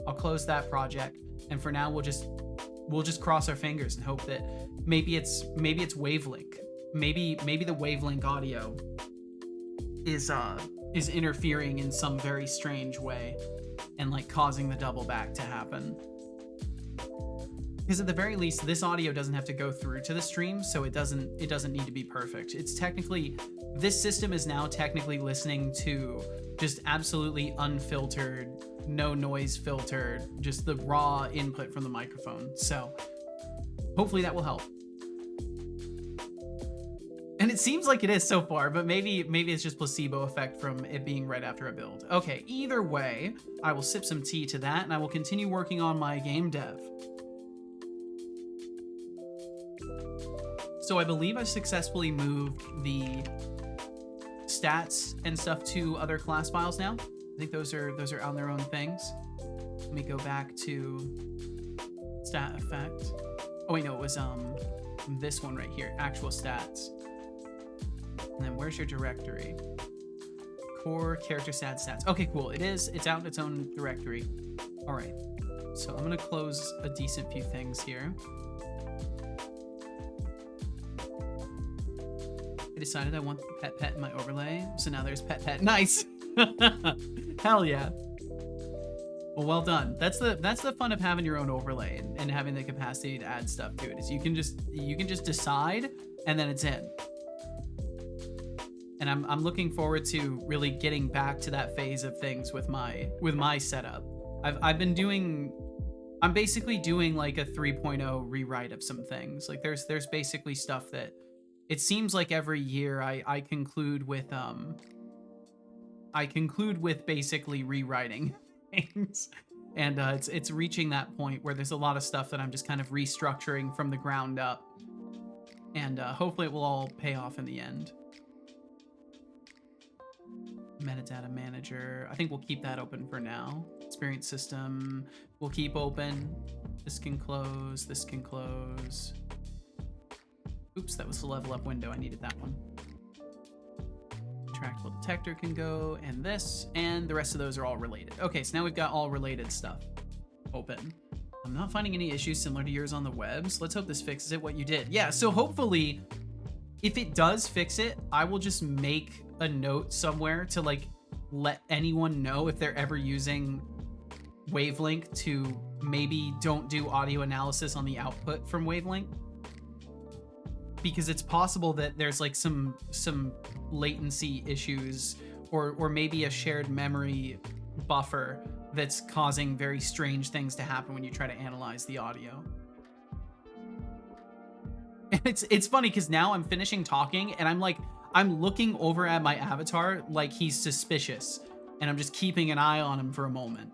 I'll close that project, and for now we'll just cross our fingers and hope that maybe it's wavelength. Maybe the wavelength audio is interfering in some very strange way and like causing the double back to happen. Because at the very least, this audio doesn't have to go through to the stream, so it doesn't need to be perfect. It's technically, this system is now technically listening to just absolutely unfiltered, no noise filtered, just the raw input from the microphone. So hopefully that will help. And it seems like it is so far, but maybe it's just placebo effect from it being right after a build. Okay, either way, I will sip some tea to that, and I will continue working on my game dev. So I believe I successfully moved the stats and stuff to other class files now. I think those are on their own things. Let me go back to stat effect. Oh wait, no, it was this one right here, actual stats. And then where's your directory? Core character stats. Okay, cool. It's out in its own directory. All right. So I'm gonna close a decent few things here. I decided I want pet in my overlay, so now there's pet. Nice. Hell yeah. Well done. That's the fun of having your own overlay and having the capacity to add stuff to it. Is you can just decide and then it's in. And I'm looking forward to really getting back to that phase of things with my setup. I'm basically doing like a 3.0 rewrite of some things. Like there's basically stuff that it seems like every year I conclude with basically rewriting things. And it's reaching that point where there's a lot of stuff that I'm just kind of restructuring from the ground up. And hopefully it will all pay off in the end. Metadata manager. I think we'll keep that open for now. Experience system we'll keep open. This can close. This can close. Oops, that was the level up window. I needed that one. Tractable detector can go, and this, and the rest of those are all related. Okay, so now we've got all related stuff open. I'm not finding any issues similar to yours on the web, so let's hope this fixes it, what you did. Yeah, so hopefully, if it does fix it, I will just make a note somewhere to like let anyone know if they're ever using Wavelength to maybe don't do audio analysis on the output from Wavelength. Because it's possible that there's like some latency issues or maybe a shared memory buffer that's causing very strange things to happen when you try to analyze the audio. And it's funny because now I'm finishing talking and I'm looking over at my avatar like he's suspicious and I'm just keeping an eye on him for a moment.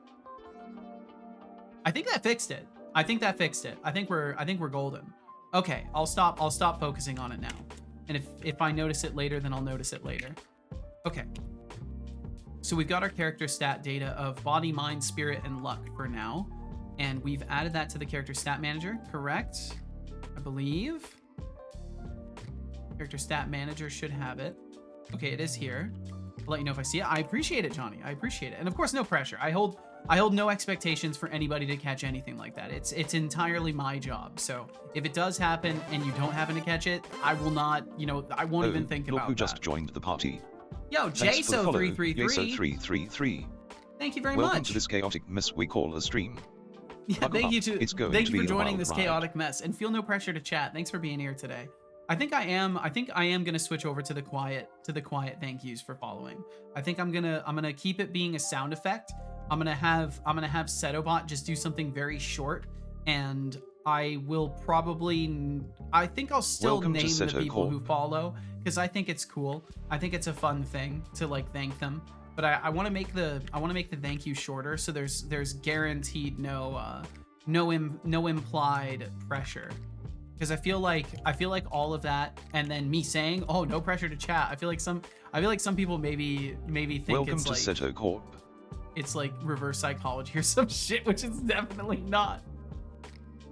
I think that fixed it. I think we're golden. Okay, I'll stop focusing on it now. And if I notice it later, then I'll notice it later. Okay. So we've got our character stat data of body, mind, spirit, and luck for now. And we've added that to the character stat manager, correct? I believe. Character stat manager should have it. Okay, it is here. I'll let you know if I see it. I appreciate it, Johnny. I appreciate it. And of course, no pressure. I hold no expectations for anybody to catch anything like that. It's entirely my job. So if it does happen and you don't happen to catch it, I will not, I won't even think about that. Who just joined the party. Yo, Jaso333. Thank you very much. Welcome to this chaotic mess we call a stream. Yeah, thank you for joining this ride. chaotic mess, and feel no pressure to chat. Thanks for being here today. I think I am gonna switch over to the quiet thank yous for following. I think I'm gonna keep it being a sound effect. I'm gonna have Setobot just do something very short, and I will probably I'll still name the people who follow because I think it's cool. I think it's a fun thing to like thank them. but I want to make the thank you shorter, so there's guaranteed no implied pressure. Because I feel like all of that, and then me saying, "Oh, no pressure to chat." I feel like some people maybe think Welcome it's to like Seto Corp. it's like reverse psychology or some shit, which is definitely not.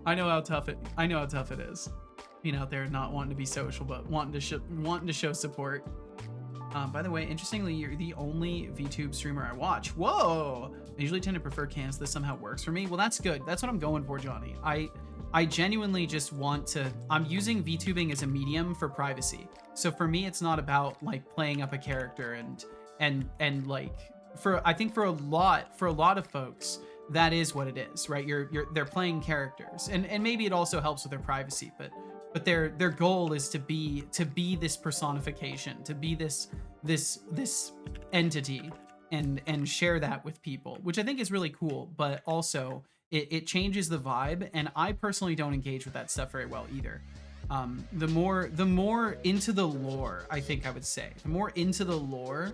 I know how tough it is, being out there not wanting to be social, but wanting to show support. By the way, interestingly, you're the only VTube streamer I watch. Whoa! I usually tend to prefer cans. This somehow works for me. Well, that's good. That's what I'm going for, Johnny. I genuinely just want to. I'm using VTubing as a medium for privacy. So for me, it's not about like playing up a character and like I think for a lot of folks, that is what it is, right? They're playing characters, and maybe it also helps with their privacy, but their goal is to be this personification, to be this entity, and share that with people, which I think is really cool. But also it changes the vibe, and I personally don't engage with that stuff very well either. The more into the lore, I think I would say, the more into the lore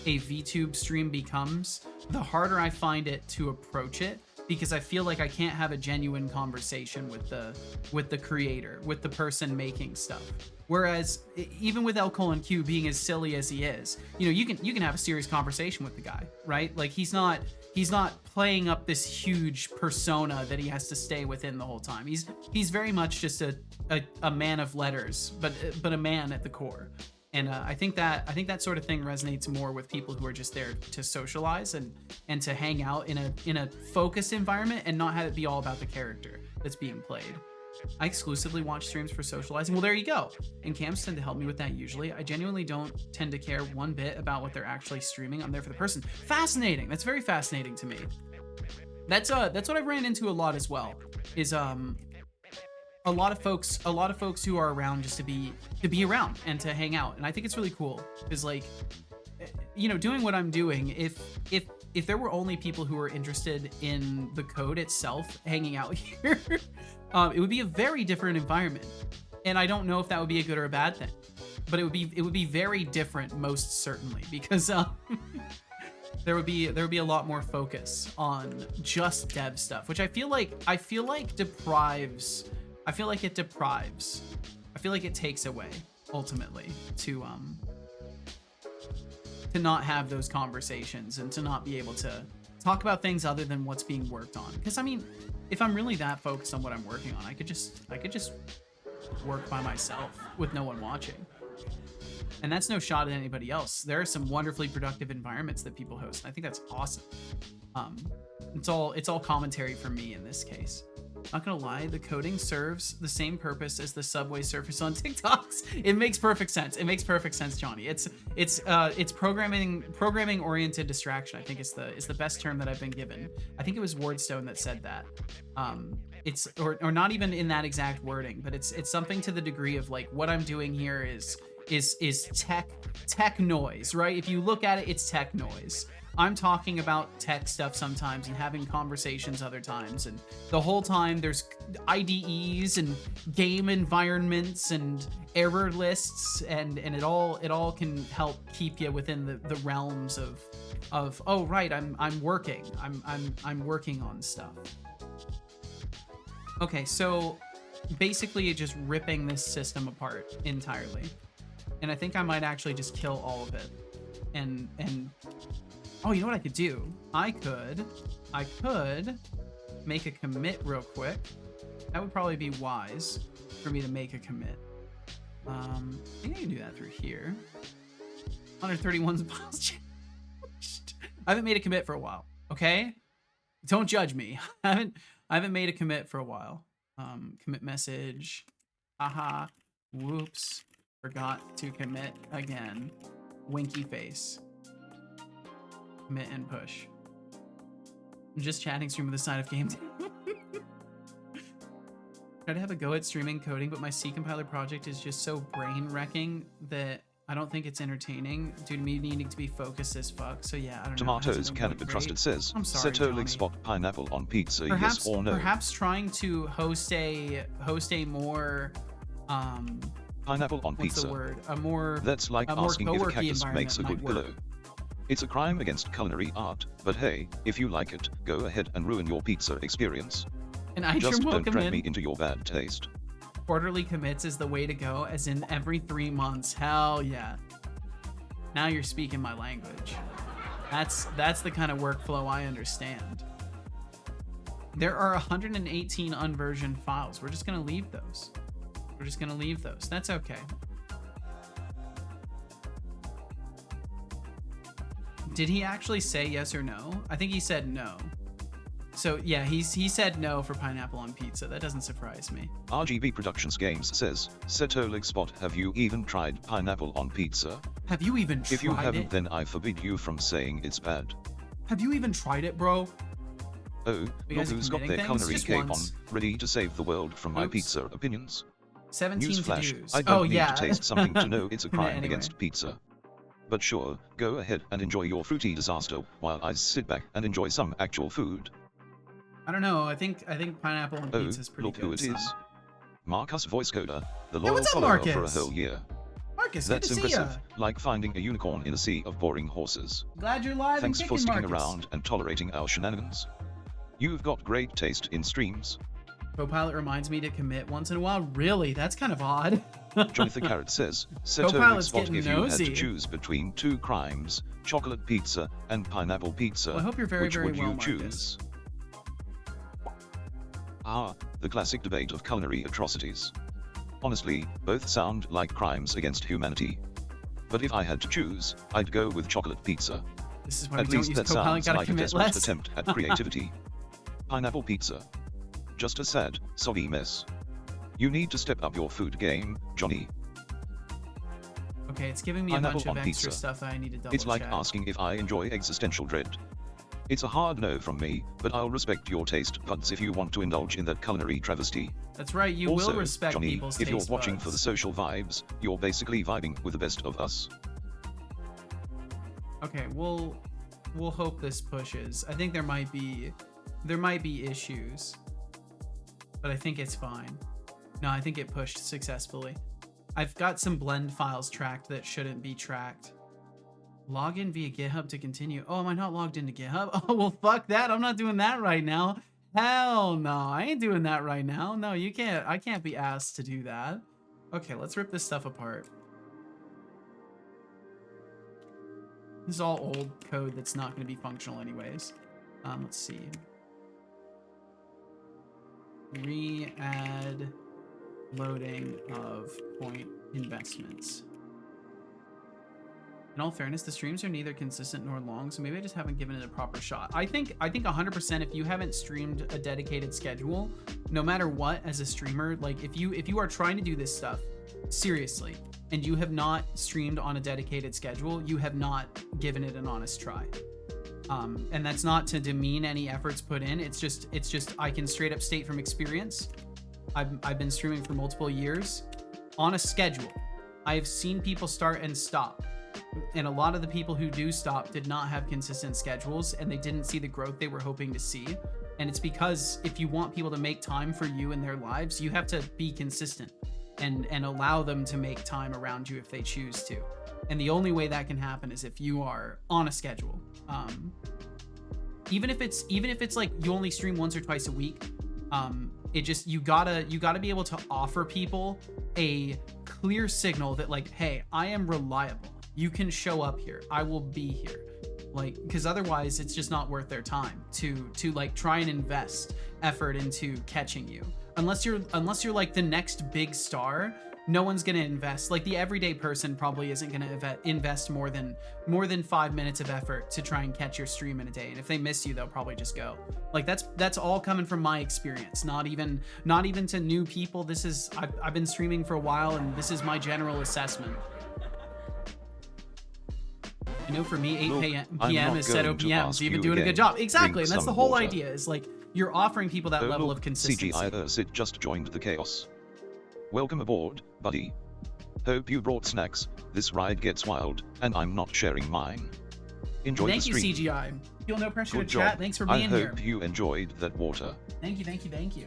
a VTube stream becomes, the harder I find it to approach it, because I feel like I can't have a genuine conversation with the creator, with the person making stuff. Whereas even with L:Q being as silly as he is, you can have a serious conversation with the guy, right? Like he's not playing up this huge persona that he has to stay within the whole time. He's very much just a man of letters, but a man at the core. And I think that sort of thing resonates more with people who are just there to socialize and to hang out in a focused environment and not have it be all about the character that's being played. I exclusively watch streams for socializing. Well, there you go. And cams tend to help me with that usually. I genuinely don't tend to care one bit about what they're actually streaming. I'm there for the person. Fascinating. That's very fascinating to me. That's what I've ran into a lot as well. Is a lot of folks who are around just to be around and to hang out. And I think it's really cool because, like, doing what I'm doing, if there were only people who were interested in the code itself hanging out here, it would be a very different environment. And I don't know if that would be a good or a bad thing, but it would be very different, most certainly, because there would be a lot more focus on just dev stuff, which I feel like it deprives. I feel like it takes away ultimately to not have those conversations and to not be able to talk about things other than what's being worked on. Because I mean, if I'm really that focused on what I'm working on, I could just work by myself with no one watching. And that's no shot at anybody else. There are some wonderfully productive environments that people host, and I think that's awesome. It's all commentary for me in this case. Not gonna lie, the coding serves the same purpose as the Subway Surface on TikToks. It makes perfect sense. It makes perfect sense, Johnny. It's programming oriented distraction. I think is the best term that I've been given. I think it was Wardstone that said that. It's or not even in that exact wording, but it's something to the degree of like what I'm doing here is tech noise, right? If you look at it, it's tech noise. I'm talking about tech stuff sometimes and having conversations other times, and the whole time there's IDEs and game environments and error lists, and it all can help keep you within the realms of oh right, I'm working on stuff. Okay, so basically just ripping this system apart entirely, and I think I might actually just kill all of it, and oh, you know what I could do? I could make a commit real quick. That would probably be wise for me to make a commit. I think I can do that through here. 131's files changed. I haven't made a commit for a while. Okay, don't judge me. I haven't made a commit for a while. Commit message. Haha. Whoops. Forgot to commit again. Winky face. Commit and push. I'm just chatting stream with the side of game. Try to have a go at streaming coding, but my C compiler project is just so brain wrecking that I don't think it's entertaining due to me needing to be focused as fuck. So yeah, I don't know. Tomatoes cannot be trusted says. I'm sorry, Seto licks spot pineapple on pizza. Yes or no? Perhaps trying to host a more pineapple on what's pizza. the word? A more That's like a more asking if a co-worky cactus makes a good environment pillow. It's a crime against culinary art, but hey, if you like it, go ahead and ruin your pizza experience. And I Just don't drag in. me into your bad taste. Quarterly commits is the way to go, as in every 3 months. Hell yeah. Now you're speaking my language. That's the kind of workflow I understand. There are 118 unversioned files. We're just gonna leave those. We're just gonna leave those. That's okay. Did he actually say yes or no? I think he said no. So yeah, he said no for pineapple on pizza. That doesn't surprise me. RGB Productions Games says, Setolig Spot, have you even tried pineapple on pizza? Have you even tried it? If you haven't, then I forbid you from saying it's bad. Have you even tried it, bro? Oh, look who's got their culinary cape on, ready to save the world from my pizza opinions. 17 Newsflash, to-dos. I don't Oh, need yeah. to taste something to know it's a crime Anyway. against pizza. But sure, go ahead and enjoy your fruity disaster while I sit back and enjoy some actual food. I don't know. I think pineapple on Oh, pizza is pretty look good. who it son. is. Marcus Voice Coder, the Hey, loyal what's up, follower for a Marcus? whole year. Marcus, That's good to see impressive, ya. like finding a unicorn in a sea of boring horses. Glad you're live Thanks and for kicking, sticking Marcus. around and tolerating our shenanigans. You've got great taste in streams. Copilot reminds me to commit once in a while. Really? That's kind of odd. Jonathan Carrot says, Setolig Copilot's Spot, getting if you had to nosy. choose between 2 crimes, chocolate pizza and pineapple pizza, Well, I hope you're very, which very would well, you Marcus. choose? Ah, the classic debate of culinary atrocities. Honestly, both sound like crimes against humanity. But if I had to choose, I'd go with chocolate pizza. This is why At we don't least use that Copilot. sounds Gotta like a commit desperate less. attempt at creativity. Pineapple pizza. Just a sad, soggy mess. You need to step up your food game, Johnny. Okay, it's giving me a Pineapple bunch of on extra pizza. stuff that I need to double It's like check. asking if I enjoy existential dread. It's a hard no from me, but I'll respect your taste buds if you want to indulge in that culinary travesty. That's right. You Also, will respect Johnny, people's if you're taste watching buds. for the social vibes, you're basically vibing with the best of us. Okay, we'll hope this pushes. I think there might be issues, but I think it's fine. No, I think it pushed successfully. I've got some blend files tracked that shouldn't be tracked. Log in via GitHub to continue. Oh, am I not logged into GitHub? Oh, well, fuck that. I'm not doing that right now. Hell no, I ain't doing that right now. No, you can't. I can't be asked to do that. Okay, let's rip this stuff apart. This is all old code that's not going to be functional anyways. Let's see. Re-add loading of point investments. In all fairness, the streams are neither consistent nor long, so maybe I just haven't given it a proper shot. I think 100% if you haven't streamed a dedicated schedule, no matter what, as a streamer, like if you are trying to do this stuff seriously and you have not streamed on a dedicated schedule, you have not given it an honest try. And that's not to demean any efforts put in. It's just I can straight up state from experience. I've been streaming for multiple years on a schedule. I've seen people start and stop. And a lot of the people who do stop did not have consistent schedules and they didn't see the growth they were hoping to see. And it's because if you want people to make time for you in their lives, you have to be consistent and allow them to make time around you if they choose to. And the only way that can happen is if you are on a schedule. Even if it's like you only stream once or twice a week, it just you gotta be able to offer people a clear signal that like, hey, I am reliable. You can show up here. I will be here. Like, because otherwise it's just not worth their time to like try and invest effort into catching you. Unless you're like the next big star, no one's gonna invest. Like the everyday person probably isn't gonna invest more than 5 minutes of effort to try and catch your stream in a day. And if they miss you, they'll probably just go. Like that's all coming from my experience. Not even to new people. This is I've been streaming for a while, and this is my general assessment. I know for me, 8 p.m. is set OPM, so you've been doing a good job. Exactly, and that's the whole idea, is like you're offering people that level of consistency. CGI Sid just joined the chaos. Welcome aboard, buddy. Hope you brought snacks. This ride gets wild, and I'm not sharing mine. Enjoy the stream. Thank you, CGI. Feel no pressure Good to chat. job. Thanks for being here. I hope you enjoyed that water. Thank you.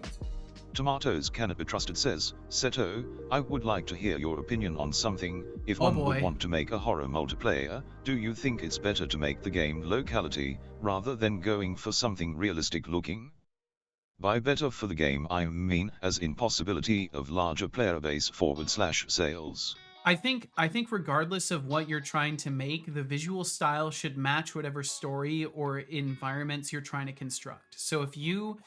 Tomatoes Cannot Be Trusted says, Seto, I would like to hear your opinion on something. If Oh one boy. would want to make a horror multiplayer, do you think it's better to make the game locality, rather than going for something realistic looking? By better for the game I mean as in possibility of larger player base / sales. I think regardless of what you're trying to make, the visual style should match whatever story or environments you're trying to construct. So if you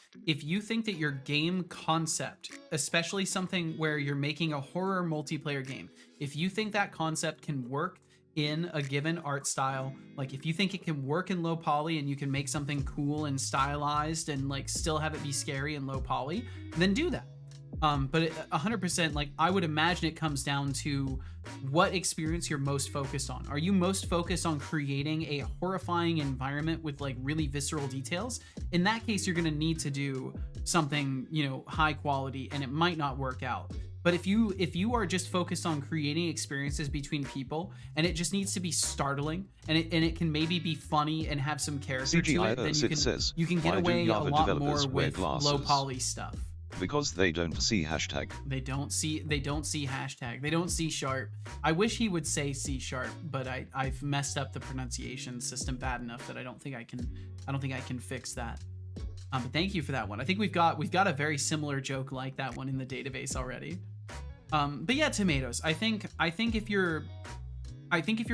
think that your game concept, especially something where you're making a horror multiplayer game, if you think that concept can work in a given art style, like if you think it can work in low poly and you can make something cool and stylized and like still have it be scary in low poly, then do that. But 100%, like I would imagine it comes down to what experience you're most focused on. Are you most focused on creating a horrifying environment with like really visceral details? In that case, you're going to need to do something, you know, high quality, and it might not work out. But if you are just focused on creating experiences between people, and it just needs to be startling, and it can maybe be funny and have some character to it, then you can get away a lot more with low poly stuff. Because they don't see hashtag. They don't see hashtag. They don't see sharp. I wish he would say C sharp, but I've messed up the pronunciation system bad enough that I don't think I can fix that. But thank you for that one. I think we've got a very similar joke like that one in the database already. But yeah, tomatoes. I think if you're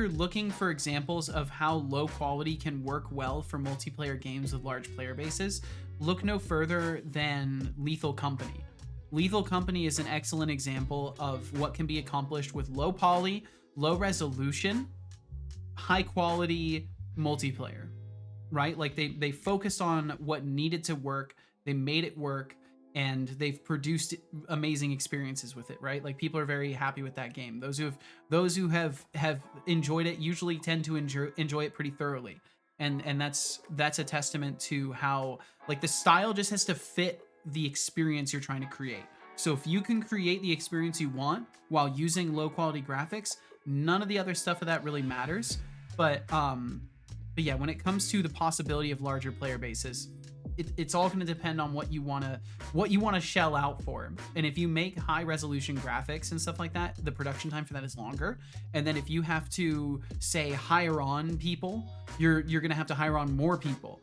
looking for examples of how low quality can work well for multiplayer games with large player bases, look no further than Lethal Company. Lethal Company is an excellent example of what can be accomplished with low poly, low resolution, high quality multiplayer, right? Like they focused on what needed to work, they made it work, and they've produced amazing experiences with it, right? Like people are very happy with that game. Those who have enjoyed it usually tend to enjoy it pretty thoroughly. And that's a testament to how like the style just has to fit the experience you're trying to create. So if you can create the experience you want while using low quality graphics, none of the other stuff of that really matters. But yeah, when it comes to the possibility of larger player bases, it's all going to depend on what you want to shell out for. And if you make high resolution graphics and stuff like that, the production time for that is longer. And then if you have to say hire on people, you're going to have to hire on more people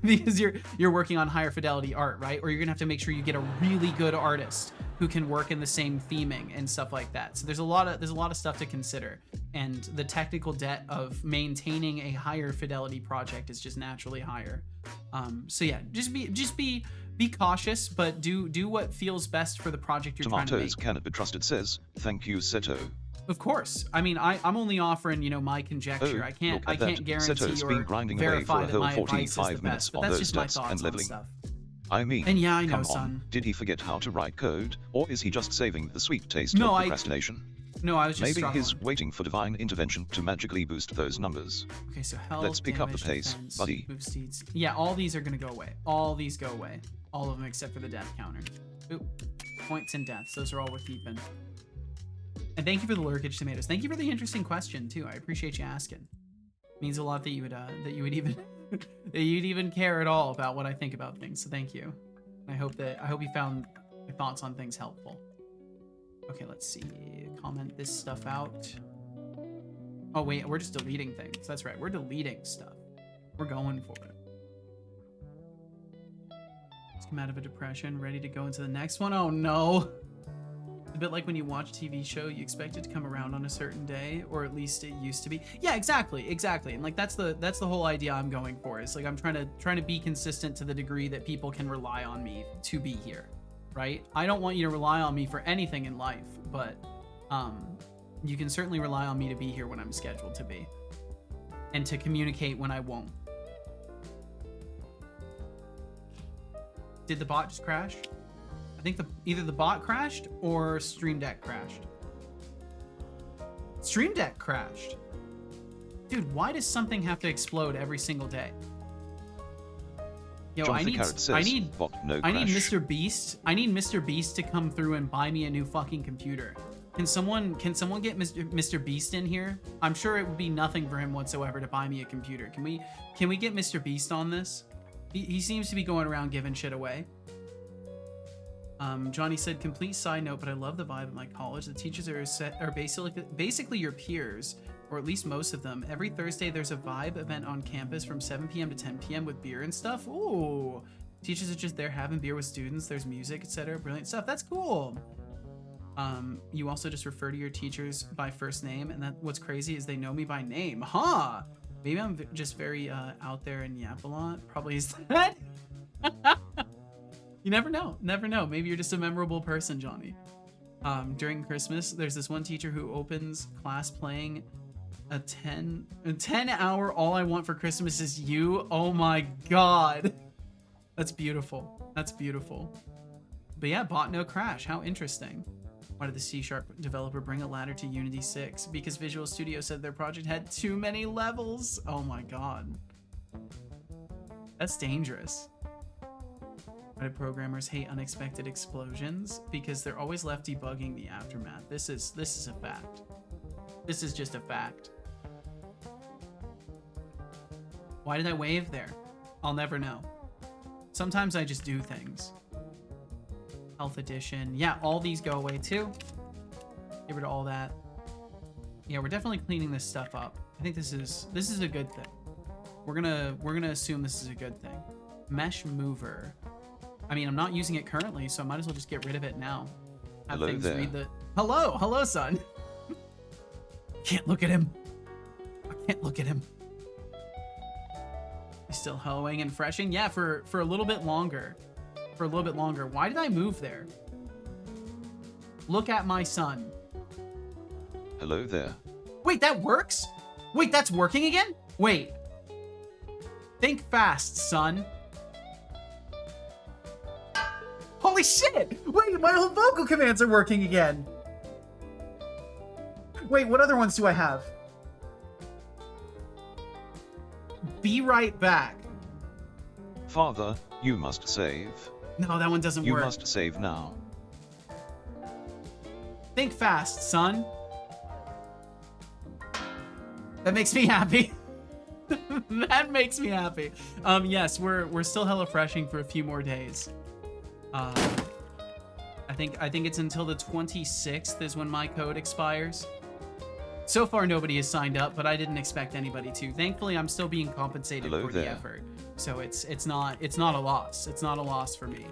because you're working on higher fidelity art, right? Or you're going to have to make sure you get a really good artist who can work in the same theming and stuff like that. So there's a lot of stuff to consider, and the technical debt of maintaining a higher fidelity project is just naturally higher. So yeah, just be cautious, but do what feels best for the project you're trying to make. Tomatoes Cannot Be Trusted says, thank you, Seto. Of course. I mean, I'm only offering, you know, my conjecture. I can't guarantee or verify that my advice is the best, but that's just my thoughts on stuff. I mean, and yeah, I know, come son. on, did he forget how to write code, or is he just saving the sweet taste of procrastination? No, I was just Maybe struggling. he's waiting for divine intervention to magically boost those numbers. Okay, so health, let's pick up the damage, pace, defense, buddy. Move speeds. Yeah, all these are gonna go away. All these go away. All of them except for the death counter. Oop. Points and deaths. Those are all worth keeping. And thank you for the lurkage, tomatoes. Thank you for the interesting question too. I appreciate you asking. It means a lot that you would even that you'd even care at all about what I think about things. So thank you. I hope you found my thoughts on things helpful. Okay, let's see. Comment this stuff out. Oh wait, we're just deleting things. That's right, we're deleting stuff. We're going for it. Let's come out of a depression, ready to go into the next one. Oh no. A bit like when you watch a TV show, you expect it to come around on a certain day, or at least it used to be. Yeah, exactly. And like that's the whole idea I'm going for. Is like I'm trying to be consistent to the degree that people can rely on me to be here, right? I don't want you to rely on me for anything in life, but you can certainly rely on me to be here when I'm scheduled to be, and to communicate when I won't. Did the bot just crash? I think either the bot crashed or Stream Deck crashed. Stream Deck crashed. Dude, why does something have to explode every single day? Yo, I need Mr. Beast. I need Mr. Beast to come through and buy me a new fucking computer. Can someone get Mr. Beast in here? I'm sure it would be nothing for him whatsoever to buy me a computer. Can we get Mr. Beast on this? He seems to be going around giving shit away. Johnny said, complete side note, but I love the vibe at my college. The teachers are basically your peers, or at least most of them. Every Thursday, there's a vibe event on campus from 7 p.m. to 10 p.m. with beer and stuff. Ooh, teachers are just there having beer with students. There's music, etc. Brilliant stuff. That's cool. You also just refer to your teachers by first name, and what's crazy is they know me by name. Huh? Maybe I'm just very out there and yap a lot. Probably is that. You never know. Never know. Maybe you're just a memorable person, Johnny. During Christmas, there's this one teacher who opens class playing a 10-hour All I Want for Christmas Is You. Oh my god. That's beautiful. That's beautiful. But yeah, bot no crash. How interesting. Why did the C# developer bring a ladder to Unity6? Because Visual Studio said their project had too many levels. Oh my god. That's dangerous. Why do programmers hate unexpected explosions? Because they're always left debugging the aftermath. This is a fact. This is just a fact. Why did I wave there? I'll never know. Sometimes I just do things. Health edition. Yeah, all these go away too. Get rid of all that. Yeah, we're definitely cleaning this stuff up. I think this is a good thing. We're gonna assume this is a good thing. Mesh mover. I mean, I'm not using it currently, so I might as well just get rid of it now. Have Hello there. Read the... Hello, son. Can't look at him. I can't look at him. He's still hoeing and freshing? Yeah, for a little bit longer. For a little bit longer. Why did I move there? Look at my son. Hello there. Wait, that works? Wait, that's working again? Wait. Think fast, son. Holy shit! Wait, my old vocal commands are working again. Wait, what other ones do I have? Be right back. Father, you must save. No, that one doesn't You work. must save now. Think fast, son. That makes me happy. That makes me happy. Yes, we're still HelloFreshing for a few more days. I think it's until the 26th is when my code expires. So far, nobody has signed up, but I didn't expect anybody to. Thankfully, I'm still being compensated Hello for there. the effort, so it's not a loss. It's not a loss for me.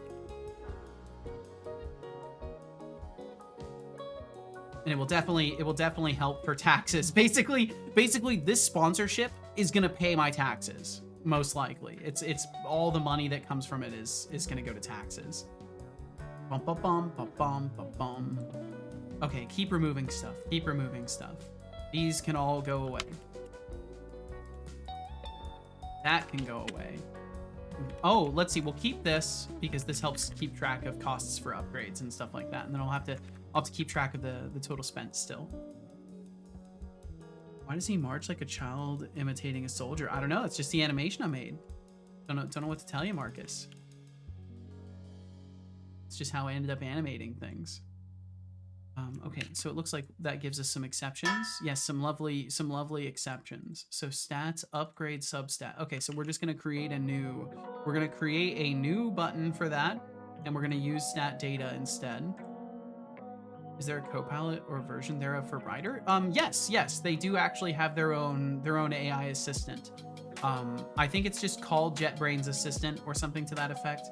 And it will definitely help for taxes. Basically, this sponsorship is gonna pay my taxes. Most likely, it's all the money that comes from it is gonna go to taxes. Bum, bum, bum, bum, bum, bum, bum. Okay, keep removing stuff. Keep removing stuff. These can all go away. That can go away. Oh, let's see. We'll keep this because this helps keep track of costs for upgrades and stuff like that. And then I'll have to keep track of the total spent still. Why does he march like a child imitating a soldier? I don't know. It's just the animation I made. Don't know what to tell you, Marcus. It's just how I ended up animating things. Okay, so it looks like that gives us some exceptions. Yes, some lovely exceptions. So stats, upgrade, substat. Okay, so we're just gonna create a new button for that, and we're gonna use stat data instead. Is there a Copilot or version thereof for Writer? Yes, they do actually have their own AI assistant. I think it's just called JetBrains Assistant or something to that effect.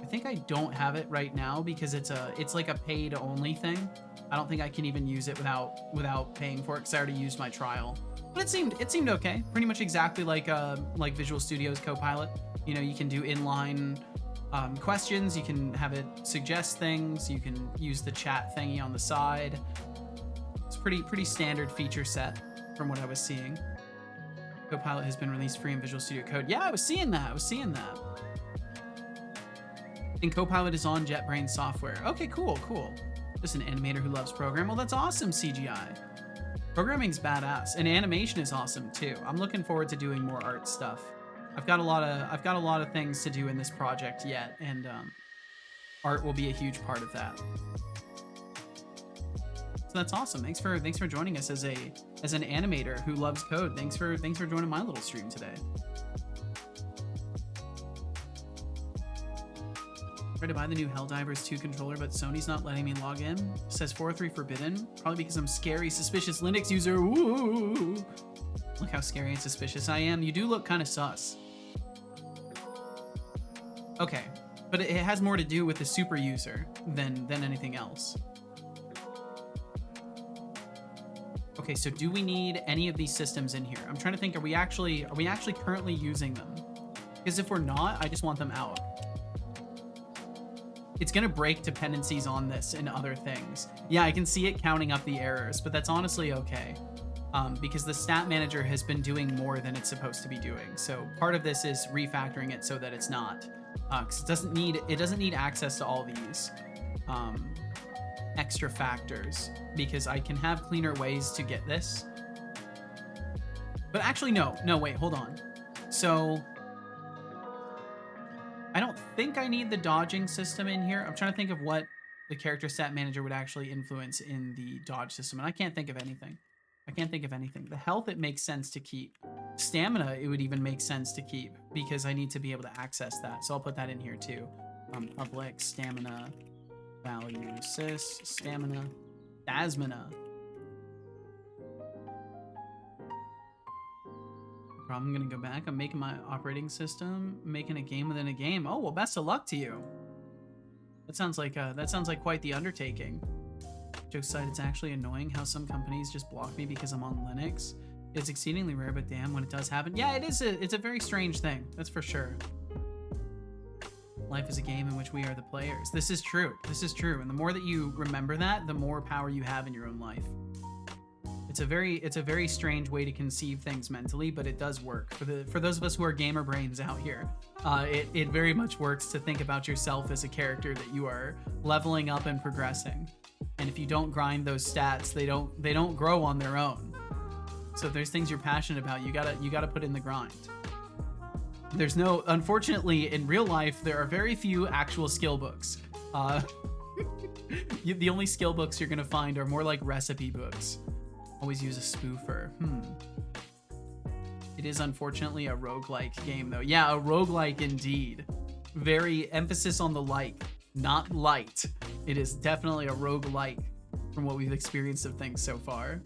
I think I don't have it right now because it's like a paid only thing. I don't think I can even use it without paying for it because I already used my trial. But it seemed okay. Pretty much exactly like Visual Studio's Copilot. You know, you can do inline questions. You can have it suggest things. You can use the chat thingy on the side. It's pretty standard feature set from what I was seeing. Copilot has been released free in Visual Studio Code. Yeah, I was seeing that. And Copilot is on JetBrains software. Okay, cool. Just an animator who loves program. Well, that's awesome, CGI. Programming's badass, and animation is awesome too. I'm looking forward to doing more art stuff. I've got a lot of things to do in this project yet, and art will be a huge part of that. So that's awesome. Thanks for joining us as an animator who loves code. Thanks for joining my little stream today. Tried to buy the new Helldivers 2 controller, but Sony's not letting me log in. Says 403 forbidden. Probably because I'm scary, suspicious Linux user. Ooh. Look how scary and suspicious I am. You do look kind of sus. Okay, but it has more to do with the super user than anything else. Okay, so do we need any of these systems in here? I'm trying to think, are we actually currently using them? Because if we're not, I just want them out. It's gonna break dependencies on this and other things. Yeah, I can see it counting up the errors, but that's honestly okay. Because the stat manager has been doing more than it's supposed to be doing. So part of this is refactoring it so that it's not. Because it doesn't need access to all these extra factors, because I can have cleaner ways to get this. But actually, no, wait, hold on. So I don't think I need the dodging system in here. I'm trying to think of what the character stat manager would actually influence in the dodge system, and I can't think of anything. The health, it makes sense to keep. Stamina, it would even make sense to keep, because I need to be able to access that. So I'll put that in here too. Public stamina value sys stamina dasmina. I'm gonna go back. I'm making my operating system, making a game within a game. Oh well, best of luck to you. That sounds like quite the undertaking. Joke aside, it's actually annoying how some companies just block me because I'm on Linux. It's exceedingly rare, but damn, when it does happen, yeah, it's a very strange thing. That's for sure. Life is a game in which we are the players. This is true. And the more that you remember that, the more power you have in your own life. It's a very strange way to conceive things mentally, but it does work. For those of us who are gamer brains out here, it very much works to think about yourself as a character that you are leveling up and progressing. And if you don't grind those stats, they don't grow on their own. So if there's things you're passionate about, you gotta put in the grind. Unfortunately, in real life, there are very few actual skill books. The only skill books you're gonna find are more like recipe books. Always use a spoofer. It is unfortunately a roguelike game though. Yeah, a roguelike indeed. Very emphasis on the like, not light. It is definitely a roguelike from what we've experienced of things so far.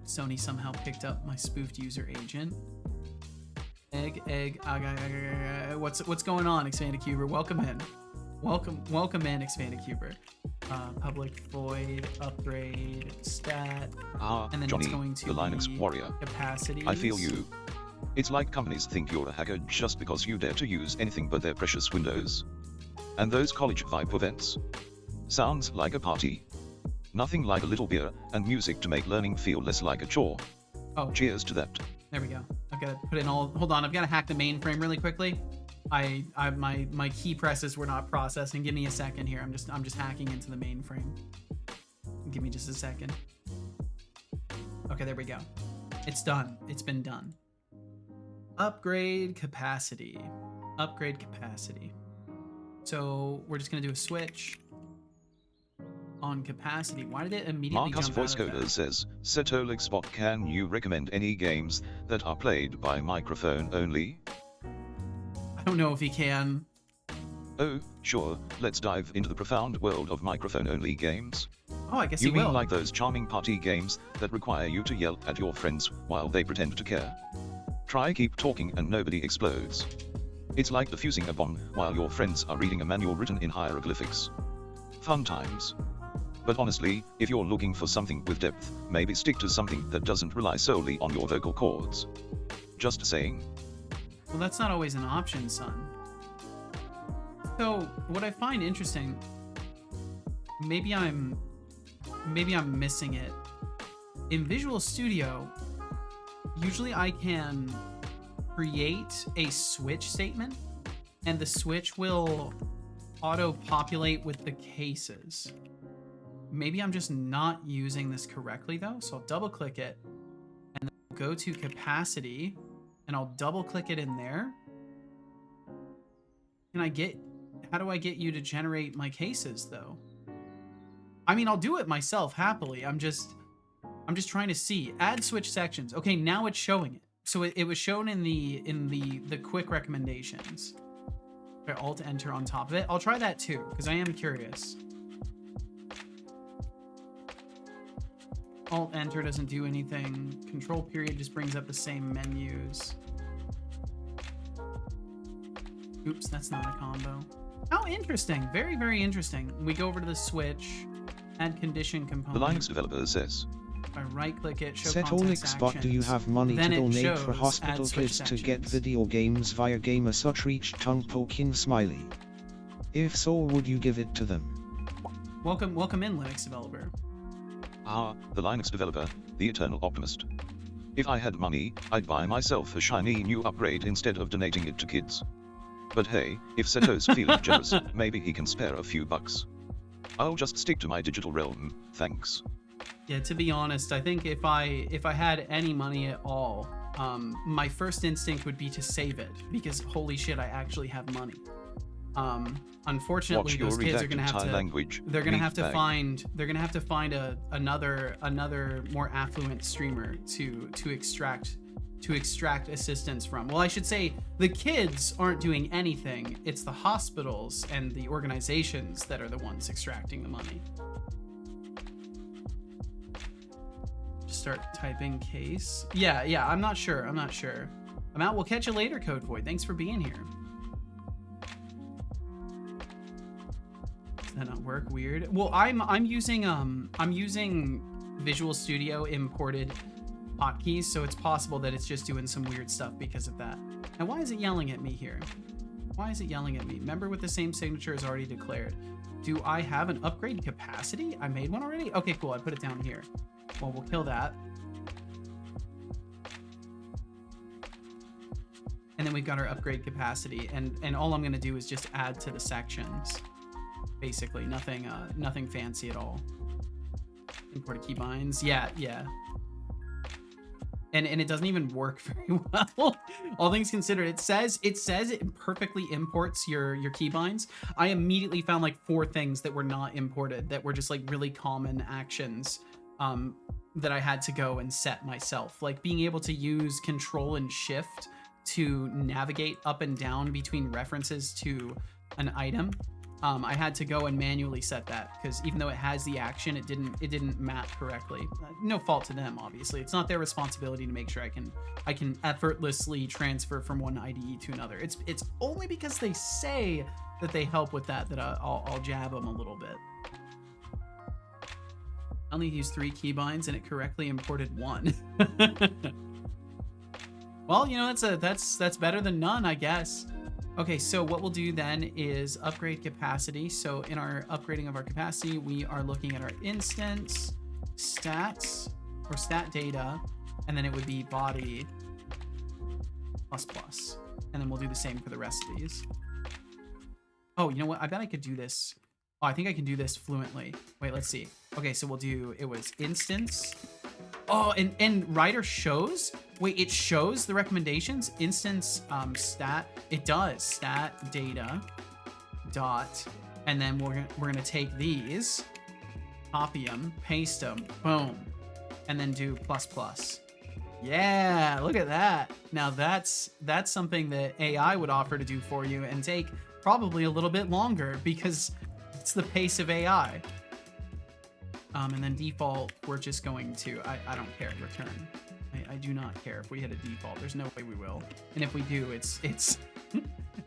Sony somehow picked up my spoofed user agent. What's going on, Expanded Cuber? Welcome in. Welcome in, Expanded Cuber. Public void upgrade stat. And then Johnny, it's going to the Linux warrior. Capacity. I feel you. It's like companies think you're a hacker just because you dare to use anything but their precious Windows. And those college vibe events. Sounds like a party. Nothing like a little beer and music to make learning feel less like a chore. Oh. Cheers to that. There we go. I've got to put in all. Hold on, I've got to hack the mainframe really quickly. My key presses were not processing. Give me a second here. I'm just hacking into the mainframe. Give me just a second. Okay, there we go. It's done. It's been done. Upgrade capacity. Upgrade capacity. So we're just gonna do a switch on capacity. Why did it immediately Marcus jump out of Voicecoder that? says, Setolixbot, can you recommend any games that are played by microphone only? I don't know if he can. Oh, sure, let's dive into the profound world of microphone-only games. Oh, I guess he will. You mean like those charming party games that require you to yell at your friends while they pretend to care? Try keep talking and nobody explodes. It's like defusing a bomb while your friends are reading a manual written in hieroglyphics. Fun times. But honestly, if you're looking for something with depth, maybe stick to something that doesn't rely solely on your vocal cords. Just saying. Well, that's not always an option, son. So, what I find interesting, maybe I'm missing it. In Visual Studio, usually I can create a switch statement, and the switch will auto-populate with the cases. Maybe I'm just not using this correctly though, so I'll double-click it, and then go to capacity, and I'll double-click it in there. How do I get you to generate my cases though? I mean, I'll do it myself happily. I'm just trying to see. Add switch sections. Okay, now it's showing it. So it was shown in the quick recommendations. Try Alt-Enter on top of it. I'll try that too, because I am curious. Alt-Enter doesn't do anything. Control period just brings up the same menus. Oops, that's not a combo. Oh, interesting. Very, very interesting. We go over to the switch, add condition component. The Linux developer says, if I right-click it, show Set context Olix, but do you have money then to it donate shows for hospital add switch kids to get sections. video games via Gamer Such Reach tongue poking smiley? If so, would you give it to them? Welcome in, Linux developer. the Linux developer, the eternal optimist. If I had money, I'd buy myself a shiny new upgrade instead of donating it to kids. But hey, if Seto's feeling generous, maybe he can spare a few bucks. I'll just stick to my digital realm, thanks. Yeah, to be honest, I think if I had any money at all, my first instinct would be to save it, because holy shit, I actually have money. Unfortunately, Watch those your kids are gonna redacted have Thai to. language, They're gonna have to meatbag. find another more affluent streamer to extract assistance from. Well, I should say the kids aren't doing anything. It's the hospitals and the organizations that are the ones extracting the money. Just start typing case. Yeah, I'm not sure. I'm out. We'll catch you later, Code Void. Thanks for being here. Does that not work? Weird. Well, I'm using Visual Studio imported hotkeys, so it's possible that it's just doing some weird stuff because of that. Now, why is it yelling at me here? Why is it yelling at me? Member with the same signature is already declared. Do I have an upgrade capacity? I made one already? Okay, cool. I put it down here. Well, we'll kill that. And then we've got our upgrade capacity, and all I'm gonna do is just add to the sections. Basically, nothing fancy at all. Imported keybinds. Yeah. And it doesn't even work very well. All things considered, it says it perfectly imports your keybinds. I immediately found like 4 things that were not imported, that were just like really common actions that I had to go and set myself. Like being able to use Control and Shift to navigate up and down between references to an item. I had to go and manually set that, because even though it has the action, it didn't map correctly. No fault to them, obviously. It's not their responsibility to make sure I can effortlessly transfer from one IDE to another. It's only because they say that they help with that I'll jab them a little bit. I only used 3 keybinds and it correctly imported 1. Well, you know, that's better than none, I guess. Okay, so what we'll do then is upgrade capacity. So in our upgrading of our capacity, we are looking at our instance, stats, or stat data, and then it would be body ++. And then we'll do the same for the rest of these. Oh, you know what? I bet I could do this. Oh, I think I can do this fluently. Wait, let's see. Okay, so we'll do, it was instance. Oh, and Writer shows? Wait, it shows the recommendations? Instance stat, it does. Stat data dot, and then we're gonna take these, copy them, paste them, boom, and then do ++. Yeah, look at that. Now that's something that AI would offer to do for you and take probably a little bit longer, because it's the pace of AI. And then default, we're just going to, I don't care, return. I do not care if we hit a default. There's no way we will. And if we do, it's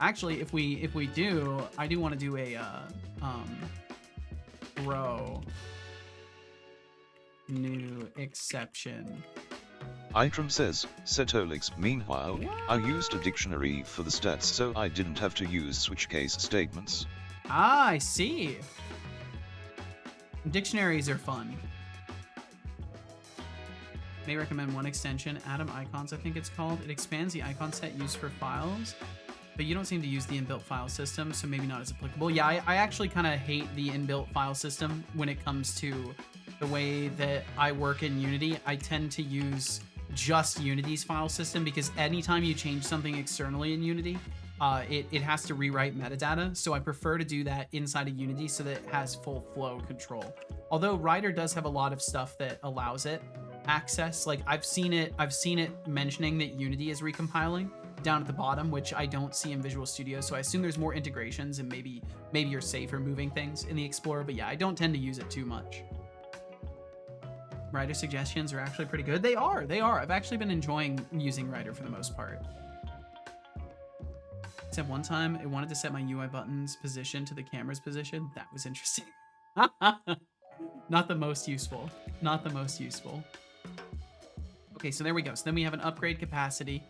actually, if we do, I do want to do a throw new exception. Itram says, Setolix. Meanwhile, I used a dictionary for the stats so I didn't have to use switch case statements. Ah, I see. Dictionaries are fun. May recommend one extension, Atom Icons, I think it's called. It expands the icon set used for files, but you don't seem to use the inbuilt file system, so maybe not as applicable. Yeah, I actually kind of hate the inbuilt file system when it comes to the way that I work in Unity. I tend to use just Unity's file system, because anytime you change something externally in Unity, it has to rewrite metadata, so I prefer to do that inside of Unity so that it has full flow control. Although Writer does have a lot of stuff that allows it access. Like I've seen it mentioning that Unity is recompiling, down at the bottom, which I don't see in Visual Studio. So I assume there's more integrations and maybe you're safer moving things in the Explorer. But yeah, I don't tend to use it too much. Writer suggestions are actually pretty good. They are. I've actually been enjoying using Writer for the most part. Except one time, it wanted to set my UI buttons position to the camera's position. That was interesting. Not the most useful. Not the most useful. Okay, so there we go. So then we have an upgrade capacity,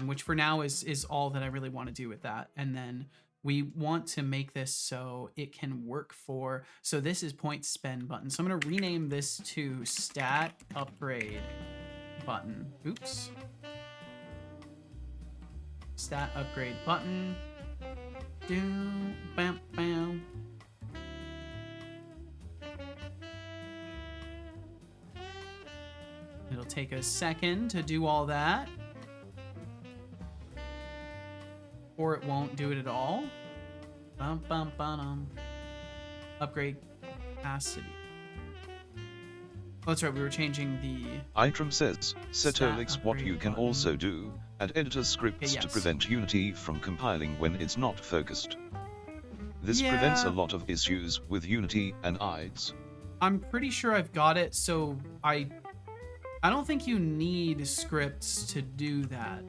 which for now is all that I really want to do with that. And then we want to make this so it can work for, so this is point spend button. So I'm going to rename this to stat upgrade button. Oops. Stat upgrade button. Bam, bam. It'll take a second to do all that. Or it won't do it at all. Bum, bum, bum. Upgrade capacity. Oh, that's right, we were changing the... Itram says, Setolix what you can button. also do, add editor scripts Okay, to yes. prevent Unity from compiling when it's not focused. This Yeah. prevents a lot of issues with Unity and IDEs. I'm pretty sure I've got it, so I don't think you need scripts to do that.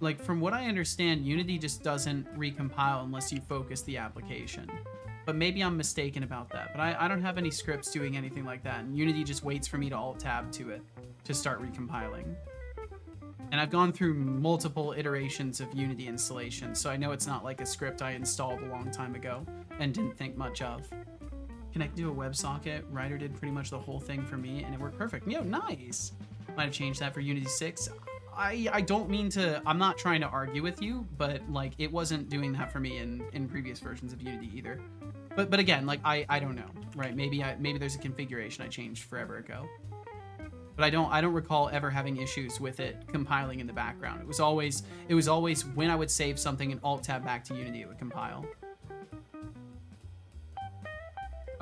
Like, from what I understand, Unity just doesn't recompile unless you focus the application. But maybe I'm mistaken about that. But I don't have any scripts doing anything like that. And Unity just waits for me to alt-tab to it to start recompiling. And I've gone through multiple iterations of Unity installation, so I know it's not like a script I installed a long time ago and didn't think much of. Connect to a WebSocket. Writer did pretty much the whole thing for me, and it worked perfect. Yo, nice! Might have changed that for Unity6. I don't mean to, I'm not trying to argue with you, but like it wasn't doing that for me in previous versions of Unity either. But again, like I don't know, right? Maybe there's a configuration I changed forever ago. But I don't recall ever having issues with it compiling in the background. It was always when I would save something and alt tab back to Unity, it would compile.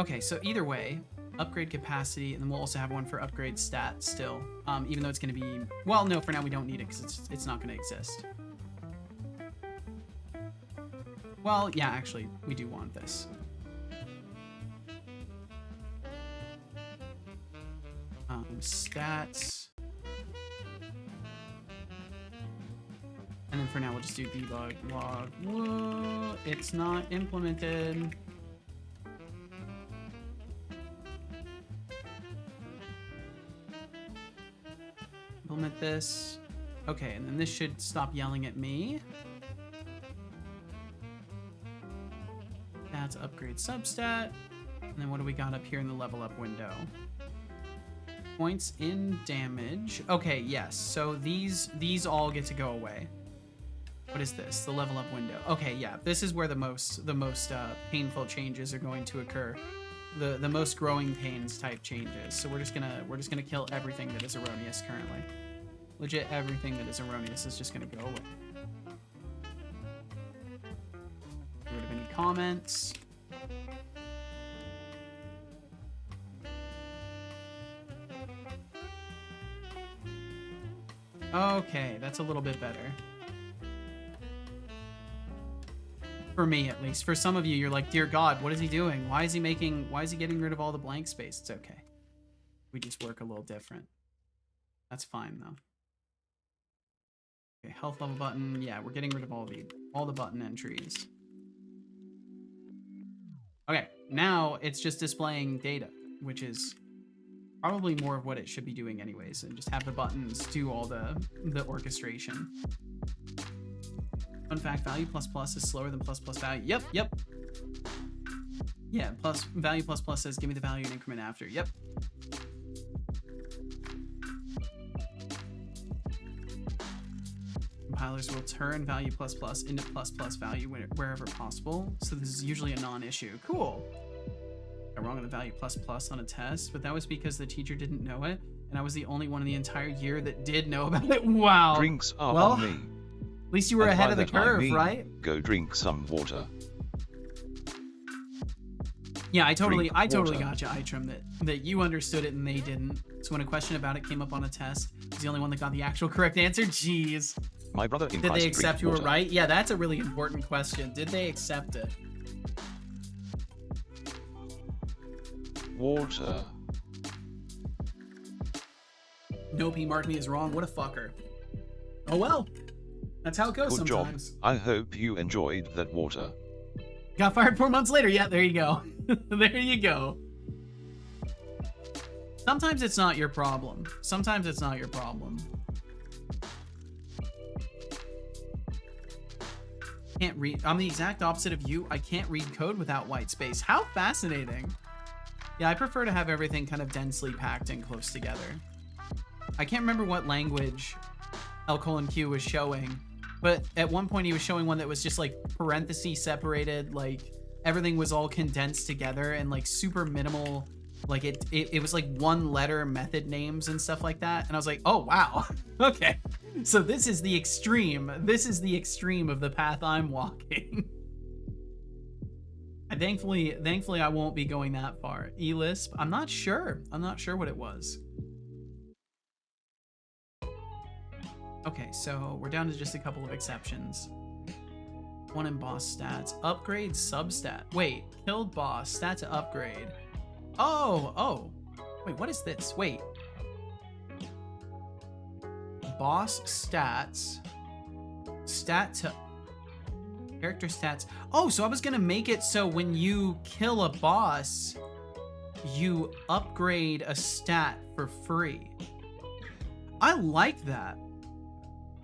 Okay, so either way, upgrade capacity, and then we'll also have one for upgrade stat still, even though it's going to be, well, no, for now we don't need it because it's not going to exist. Well, yeah, actually, we do want this. Stats. And then for now, we'll just do debug log. Whoa, it's not implemented. Implement this. Okay, and then this should stop yelling at me. That's upgrade substat. And then what do we got up here in the level up window? Points in damage. Okay, yes. So these all get to go away. What is this? The level up window. Okay, yeah. This is where the most painful changes are going to occur. The most growing pains type changes. So we're just gonna kill everything that is erroneous currently. Legit everything that is erroneous is just gonna go away. Get rid of any comments. Okay, that's a little bit better. For me, at least. For some of you, you're like, dear God, what is he doing? Why is he getting rid of all the blank space? It's okay. We just work a little different. That's fine, though. Okay, health level button. Yeah, we're getting rid of all the button entries. Okay, now it's just displaying data, which is probably more of what it should be doing anyways, and just have the buttons do all the orchestration. Fun fact, value plus plus is slower than plus plus value. Yep. Yeah, plus value plus plus says give me the value in increment after. Yep. Compilers will turn value plus plus into plus plus value wherever possible. So this is usually a non-issue. Cool. Got wrong on the value plus plus on a test, but that was because the teacher didn't know it, and I was the only one in the entire year that did know about it. Wow. Drinks are Well, on me. At least you were ahead of the curve, right? Go drink some water. Yeah, I totally water. got you, Itrim, that you understood it and they didn't. So when a question about it came up on a test, he's the only one that got the actual correct answer. Jeez. My brother in Did Christ they accept you were water. right? Yeah, that's a really important question. Did they accept it? Water. Nope, he marked me as wrong. What a fucker. Oh well. That's how it goes Good sometimes. job. I hope you enjoyed that water. Got fired 4 months later. Yeah, there you go. There you go. Sometimes it's not your problem. Sometimes it's not your problem. Can't read. I'm the exact opposite of you. I can't read code without white space. How fascinating. Yeah, I prefer to have everything kind of densely packed and close together. I can't remember what language L:Q was showing, but at one point he was showing one that was just like parenthesis separated, like everything was all condensed together and like super minimal, like it was like one letter method names and stuff like that. And I was like, oh wow, okay, so this is the extreme. This is the extreme of the path I'm walking. And thankfully I won't be going that far. eLisp, I'm not sure what it was. Okay, so we're down to just a couple of exceptions. One in boss stats. Upgrade substat. Wait, killed boss. Stat to upgrade. Oh. Wait, what is this? Wait. Boss stats. Stat to... Character stats. Oh, so I was gonna make it so when you kill a boss, you upgrade a stat for free. I like that.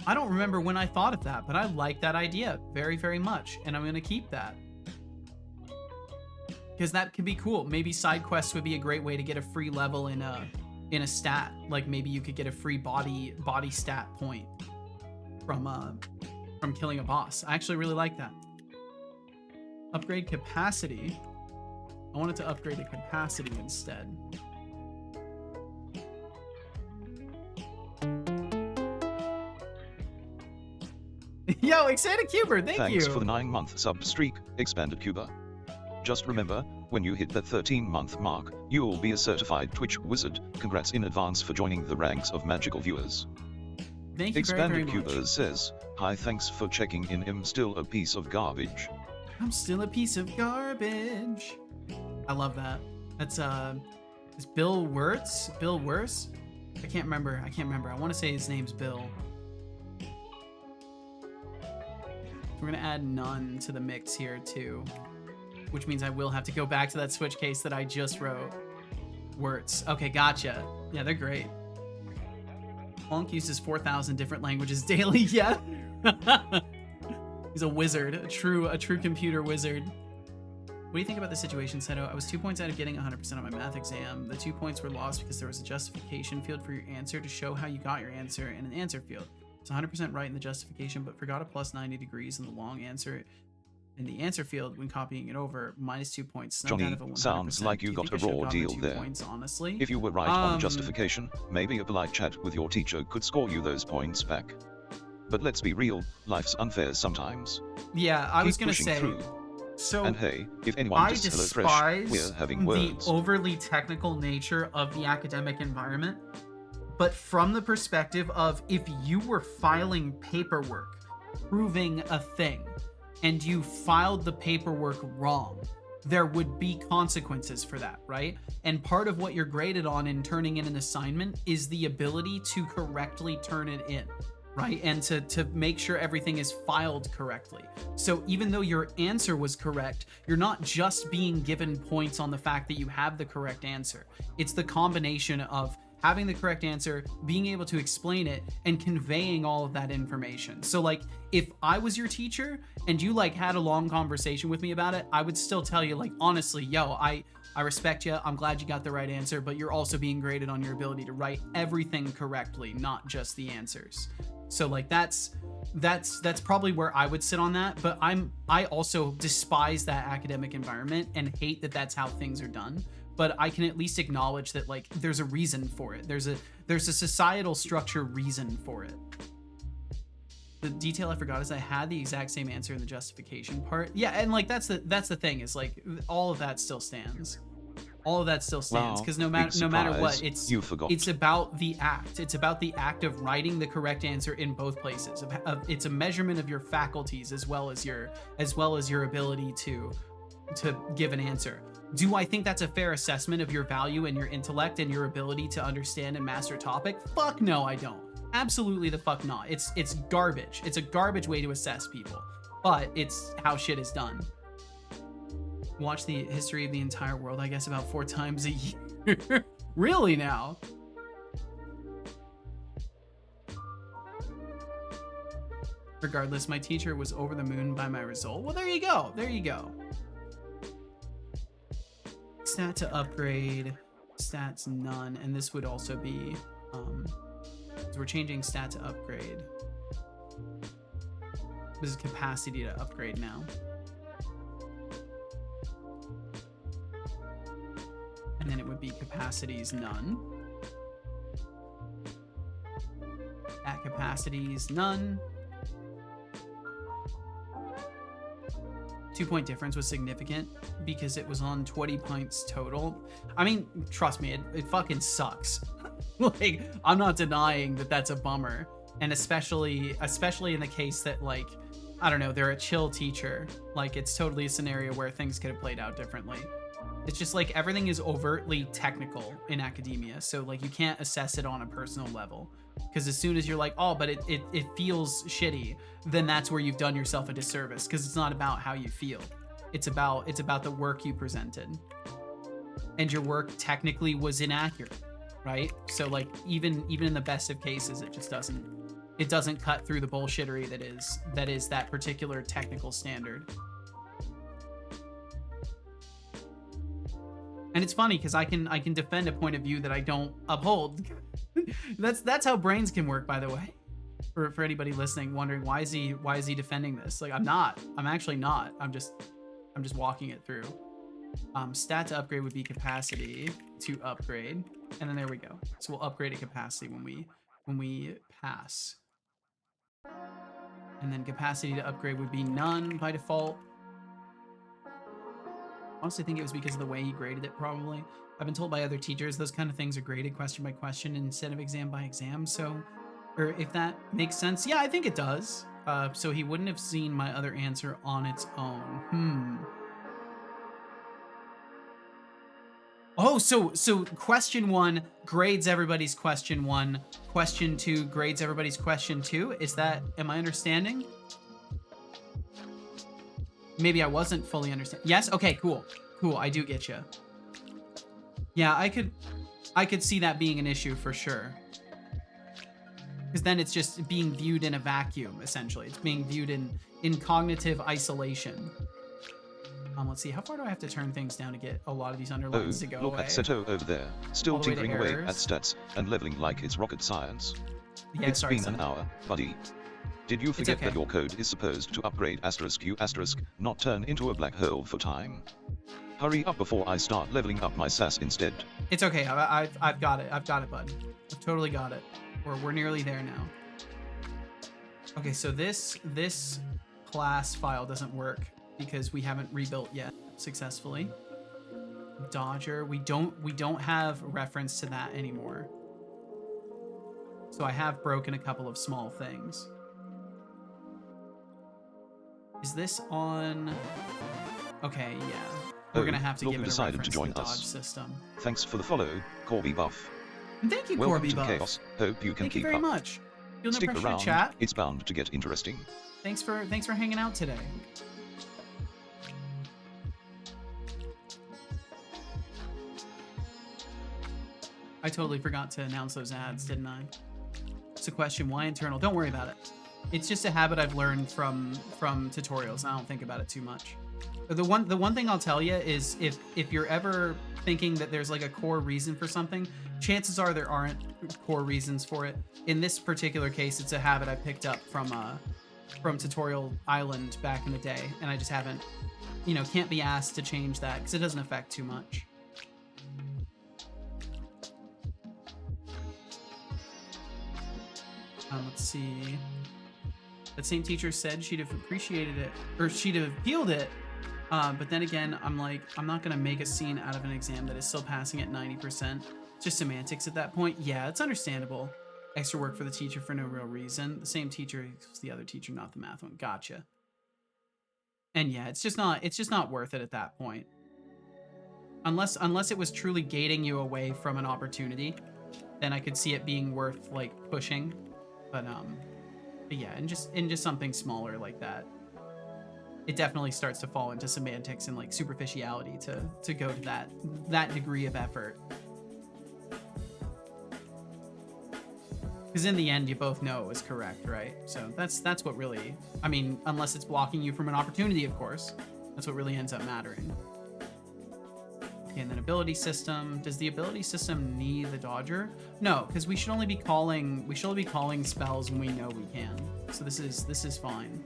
I don't remember when I thought of that, but I like that idea very, very much, and I'm gonna keep that. Because that could be cool. Maybe side quests would be a great way to get a free level in a stat. Like maybe you could get a free body stat point from killing a boss. I actually really like that. Upgrade capacity. I wanted to upgrade the capacity instead. Yo, Expanded Cuber, thank you. Thanks for the 9-month sub streak, Expanded Cuber. Just remember, when you hit that 13-month mark, you'll be a certified Twitch wizard. Congrats in advance for joining the ranks of magical viewers. Thank you Expanded very, very Cuber much. says, hi, thanks for checking in. I'm still a piece of garbage. I'm still a piece of garbage. I love that. That's is Bill Wirtz? Bill Wirtz? I can't remember. I want to say his name's Bill. We're gonna add none to the mix here too, which means I will have to go back to that switch case that I just wrote. Wirtz. Okay, gotcha. Yeah, they're great. Monk uses 4,000 different languages daily. Yeah. He's a wizard, a true computer wizard. What do you think about the situation, Seto? I was 2 points out of getting 100% on my math exam. The 2 points were lost because there was a justification field for your answer to show how you got your answer and an answer field. It's 100% right in the justification, but forgot a plus 90 degrees in the long answer in the answer field when copying it over. Minus 2 points. Johnny, sounds like you got a raw deal there. Points, honestly? If you were right on the justification, maybe a polite chat with your teacher could score you those points back. But let's be real, life's unfair sometimes. Yeah, I was gonna say. Through. So and hey, if anyone I does despise HelloFresh, we're having words. The overly technical nature of the academic environment. But from the perspective of if you were filing paperwork proving a thing and you filed the paperwork wrong, there would be consequences for that, right? And part of what you're graded on in turning in an assignment is the ability to correctly turn it in, right? And to make sure everything is filed correctly. So even though your answer was correct, you're not just being given points on the fact that you have the correct answer. It's the combination of having the correct answer, being able to explain it, and conveying all of that information. So like, if I was your teacher and you like had a long conversation with me about it, I would still tell you like, honestly, yo, I respect you. I'm glad you got the right answer, but you're also being graded on your ability to write everything correctly, not just the answers. So like, that's probably where I would sit on that. But I also despise that academic environment and hate that that's how things are done. But I can at least acknowledge that like there's a reason for it. There's a societal structure reason for it. The detail I forgot is I had the exact same answer in the justification part. Yeah, and like that's the thing is like all of that still stands. All of that still stands because no matter what, it's about the act. It's about the act of writing the correct answer in both places. It's a measurement of your faculties as well as your ability to give an answer. Do I think that's a fair assessment of your value and your intellect and your ability to understand and master a topic? Fuck no, I don't. Absolutely the fuck not. It's garbage. It's a garbage way to assess people, but it's how shit is done. Watch the history of the entire world, I guess, about 4 times a year. Really now? Regardless, my teacher was over the moon by my result. Well, there you go. There you go. Stat to upgrade. Stats none. And this would also be... so we're changing stat to upgrade. This is capacity to upgrade now. And then it would be capacities none. At capacities none. 2-point difference was significant because it was on 20 points total. I mean, trust me, it fucking sucks. Like, I'm not denying that that's a bummer. And especially in the case that, like, I don't know, they're a chill teacher. Like, it's totally a scenario where things could have played out differently. It's just like everything is overtly technical in academia, so like you can't assess it on a personal level, because as soon as you're like, oh, but it feels shitty, then that's where you've done yourself a disservice, because it's not about how you feel. It's about the work you presented, and your work technically was inaccurate, right? So like even in the best of cases, it just doesn't cut through the bullshittery that is that particular technical standard. And it's funny because I can defend a point of view that I don't uphold. that's how brains can work, by the way. For anybody listening, wondering why is he defending this? Like, I'm actually not. I'm just walking it through. Stat to upgrade would be capacity to upgrade, and then there we go. So we'll upgrade a capacity when we pass. And then capacity to upgrade would be none by default. I honestly think it was because of the way he graded it, probably. I've been told by other teachers those kind of things are graded question by question instead of exam by exam, so... Or if that makes sense. Yeah, I think it does. So he wouldn't have seen my other answer on its own. Oh, so question 1 grades everybody's question 1. Question 2 grades everybody's question 2. Is that... Am I understanding? Maybe I wasn't fully understanding. Yes? Okay, cool. Cool, I do get you. Yeah, I could see that being an issue for sure. Because then it's just being viewed in a vacuum, essentially. It's being viewed in cognitive isolation. Let's see, how far do I have to turn things down to get a lot of these underlines to go look away? At Seto over there, still tinkering away at stats and leveling like it's rocket science. Yeah, it's been an hour, buddy. Did you forget that your code is supposed to upgrade *U*, not turn into a black hole for time? Hurry up before I start leveling up my SAS instead. It's okay, I've got it. I've got it, bud. I've totally got it. We're nearly there now. Okay, so this class file doesn't work because we haven't rebuilt yet successfully. Dodger, we don't have reference to that anymore. So I have broken a couple of small things. Is this on? Okay, yeah. We're gonna have to give it a reference to the dodge system. Thanks for the follow, Corby Buff. Thank you, Welcome Corby to Buff. Chaos. Hope you can Thank keep you very up. much. Feel no Stick pressure around. to chat. It's bound to get interesting. Thanks for hanging out today. I totally forgot to announce those ads, didn't I? It's a question, why internal? Don't worry about it. It's just a habit I've learned from tutorials. I don't think about it too much. The one thing I'll tell you is if you're ever thinking that there's like a core reason for something, chances are there aren't core reasons for it. In this particular case, it's a habit I picked up from Tutorial Island back in the day, and I just haven't, can't be asked to change that because it doesn't affect too much. Let's see. That same teacher said she'd have appreciated it, or she'd have appealed it. But then again, I'm like, I'm not gonna make a scene out of an exam that is still passing at 90%. Just semantics at that point. Yeah, it's understandable. Extra work for the teacher for no real reason. The same teacher was the other teacher, not the math one. Gotcha. And yeah, it's just not worth it at that point. Unless it was truly gating you away from an opportunity, then I could see it being worth like pushing. But yeah, and just something smaller like that, it definitely starts to fall into semantics and like superficiality to go to that degree of effort. Because in the end, you both know it was correct, right? So that's what really, I mean, unless it's blocking you from an opportunity, of course, that's what really ends up mattering. Okay, and then ability system. Does the ability system need the dodger? No, because we should only be calling spells when we know we can. So this is fine.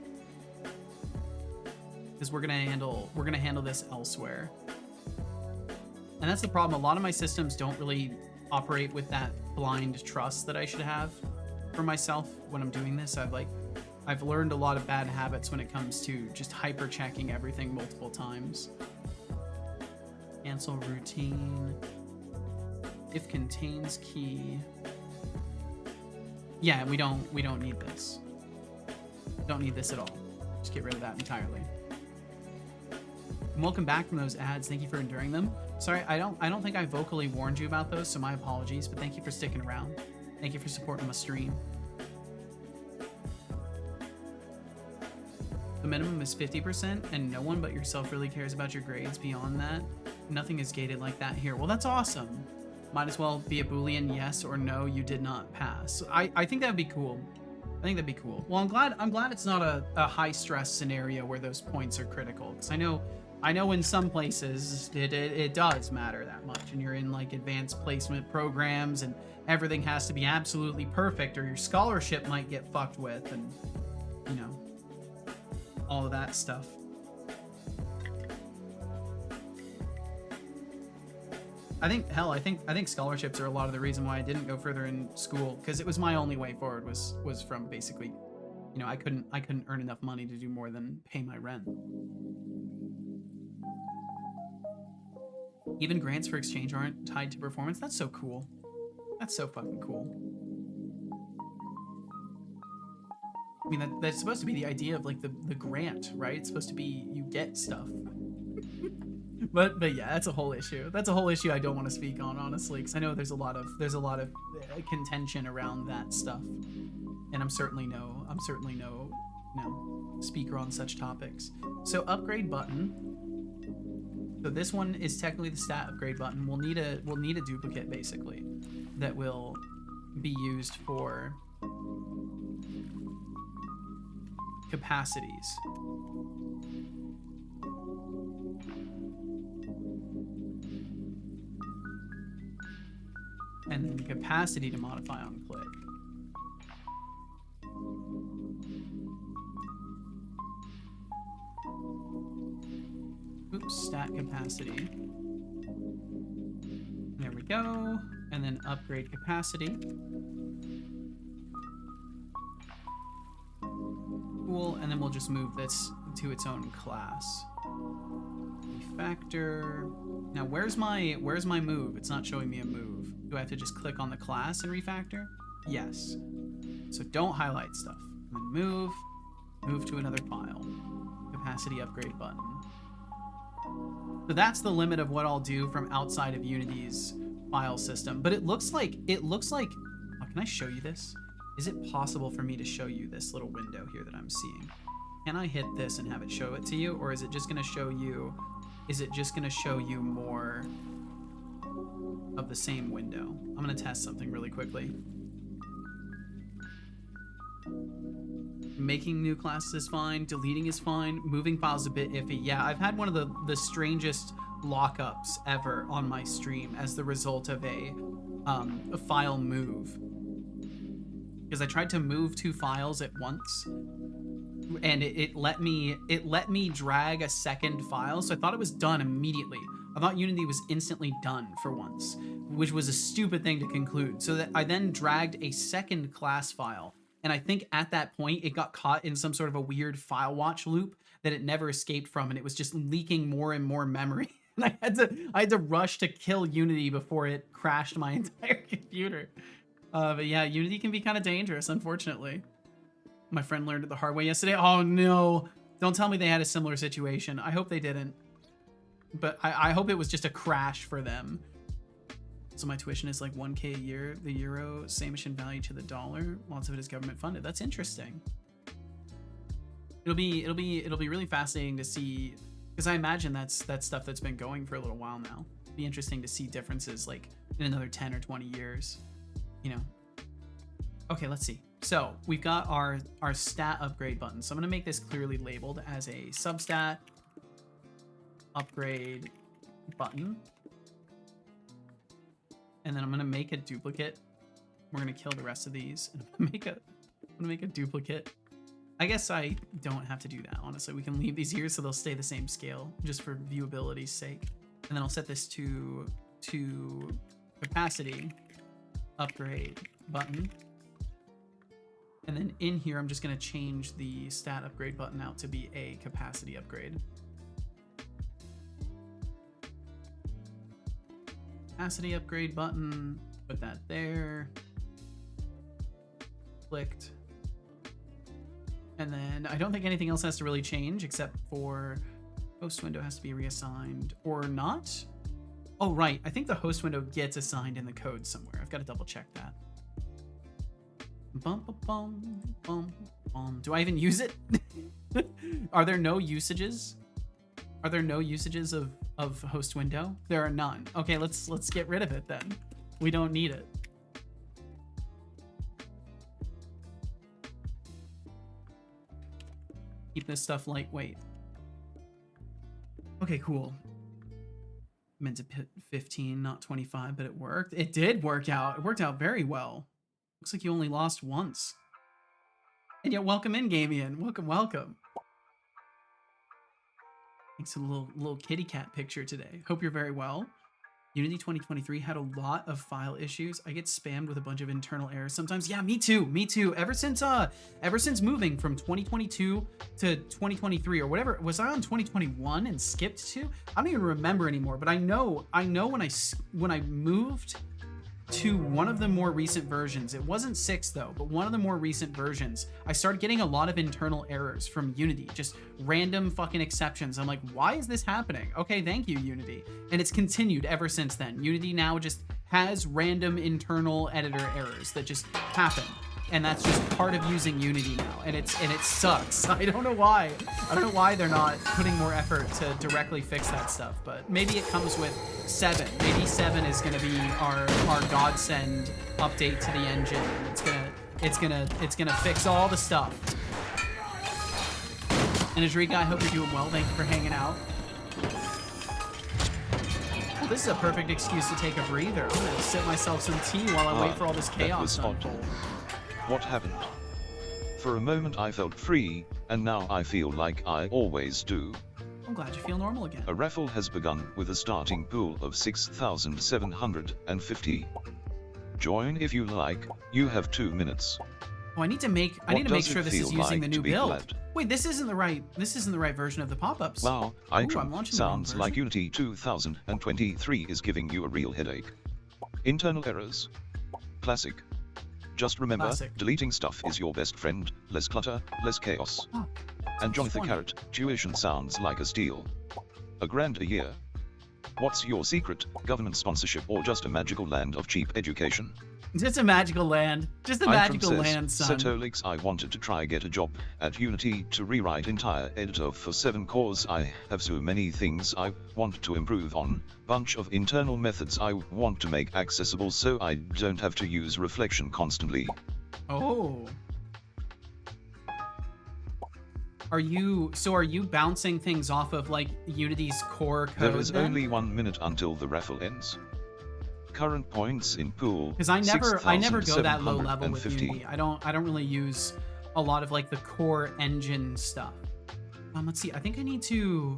Because we're gonna handle this elsewhere. And that's the problem. A lot of my systems don't really operate with that blind trust that I should have for myself when I'm doing this. I've learned a lot of bad habits when it comes to just hyper checking everything multiple times. Cancel routine. If contains key. Yeah, we don't need this. Don't need this at all. Just get rid of that entirely. And welcome back from those ads. Thank you for enduring them. Sorry, I don't think I vocally warned you about those, so my apologies, but thank you for sticking around. Thank you for supporting my stream. The minimum is 50%, and no one but yourself really cares about your grades beyond that. Nothing is gated like that here. Well, that's awesome. Might as well be a Boolean yes or no, you did not pass. I think that would be cool. I think that'd be cool. Well, I'm glad it's not a high stress scenario where those points are critical, because I know in some places it does matter that much, and you're in like advanced placement programs and everything has to be absolutely perfect or your scholarship might get fucked with, and you know, all of that stuff. I think scholarships are a lot of the reason why I didn't go further in school, because it was my only way forward was from basically, you know, I couldn't earn enough money to do more than pay my rent. Even grants for exchange aren't tied to performance. That's so cool. That's so fucking cool. I mean, that's supposed to be the idea of like the grant, right? It's supposed to be you get stuff. But yeah, that's a whole issue. That's a whole issue I don't want to speak on, honestly, because I know there's a lot of contention around that stuff, and I'm certainly no speaker on such topics. So upgrade button. So this one is technically the stat upgrade button. We'll need a duplicate basically that will be used for capacities. And then capacity to modify on click. Oops, stat capacity. There we go. And then upgrade capacity. Cool, and then we'll just move this to its own class. Refactor. Now where's my move? It's not showing me a move. Do I have to just click on the class and refactor? Yes. So don't highlight stuff. And then move to another file. Capacity upgrade button. So that's the limit of what I'll do from outside of Unity's file system. But it looks like, oh, can I show you this? Is it possible for me to show you this little window here that I'm seeing? Can I hit this and have it show it to you? Or is it just gonna show you, more of the same window? I'm gonna test something really quickly. Making new classes is fine, deleting is fine, moving files is a bit iffy. Yeah, I've had one of the strangest lockups ever on my stream as the result of a file move. Because I tried to move two files at once, and it let me drag a second file, so I thought it was done immediately. I thought Unity was instantly done for once, which was a stupid thing to conclude. So that I then dragged a second class file And I think at that point, it got caught in some sort of a weird file watch loop that it never escaped from, and it was just leaking more and more memory. And I had to rush to kill Unity before it crashed my entire computer. But yeah, Unity can be kind of dangerous, unfortunately. My friend learned it the hard way yesterday. Oh no, don't tell me they had a similar situation. I hope they didn't. But I hope it was just a crash for them. So my tuition is like 1K a year. The euro, same-ish value to the dollar. Lots of it is government funded. That's interesting. It'll be really fascinating to see, because I imagine that's stuff that's been going for a little while now. It'll be interesting to see differences like in another 10 or 20 years, you know. Okay, let's see. So we've got our stat upgrade button. So I'm gonna make this clearly labeled as a substat upgrade button. And then I'm gonna make a duplicate. We're gonna kill the rest of these. And I'm gonna make a duplicate. I guess I don't have to do that, honestly. We can leave these here so they'll stay the same scale, just for viewability's sake. And then I'll set this to capacity upgrade button. And then in here, I'm just gonna change the stat upgrade button out to be a capacity upgrade. Capacity upgrade button, put that there. Clicked. And then I don't think anything else has to really change except for host window has to be reassigned or not. Oh, right. I think the host window gets assigned in the code somewhere. I've got to double check that. Bum, bum, bum, bum, bum. Do I even use it? Are there no usages? Are there no usages of host window? There are none. Okay, let's get rid of it then. We don't need it. Keep this stuff lightweight. Okay, cool. Meant to put 15, not 25, but it worked. It did work out. It worked out very well. Looks like you only lost once. And yet, welcome in, Gamian. Welcome, welcome. Thanks a little kitty cat picture today. Hope you're very well. Unity 2023 had a lot of file issues. I get spammed with a bunch of internal errors sometimes. Yeah, me too. Me too. Ever since moving from 2022 to 2023 or whatever, was I on 2021 and skipped to? I don't even remember anymore. But I know when I moved to one of the more recent versions, it wasn't 6 though, but one of the more recent versions, I started getting a lot of internal errors from Unity, just random fucking exceptions. I'm like, why is this happening? Okay, thank you, Unity. And it's continued ever since then. Unity now just has random internal editor errors that just happen. And that's just part of using Unity now. And it sucks. I don't know why. I don't know why they're not putting more effort to directly fix that stuff. But maybe it comes with 7. Maybe 7 is gonna be our godsend update to the engine. It's gonna fix all the stuff. And Ajrika, I hope you're doing well. Thank you for hanging out. Well, this is a perfect excuse to take a breather. I'm gonna sip myself some tea while I wait for all this chaos to unfold. What happened? For a moment I felt free, and now I feel like I always do. I'm glad you feel normal again. A raffle has begun with a starting pool of 6,750. Join if you like. You have 2 minutes. Oh, I need to make sure this is using the new build. Wait, this isn't the right version of the pop-ups. Wow, sounds like Unity 2023 is giving you a real headache. Internal errors. Classic. Just remember, deleting stuff is your best friend. Less clutter, less chaos. Oh, and Jonathan Carrot, tuition sounds like a steal. $1,000 a year. What's your secret? Government sponsorship or just a magical land of cheap education? Just a magical land. Just a magical land, son. Setolix, I wanted to try get a job at Unity to rewrite entire editor for 7 cores. I have so many things I want to improve on. Bunch of internal methods I want to make accessible so I don't have to use reflection constantly. Oh. Are you bouncing things off of like Unity's core code? There is only 1 minute until the raffle ends. Current points in pool. Because I never go that low level with Unity. I don't really use a lot of like the core engine stuff. Let's see. I think I need to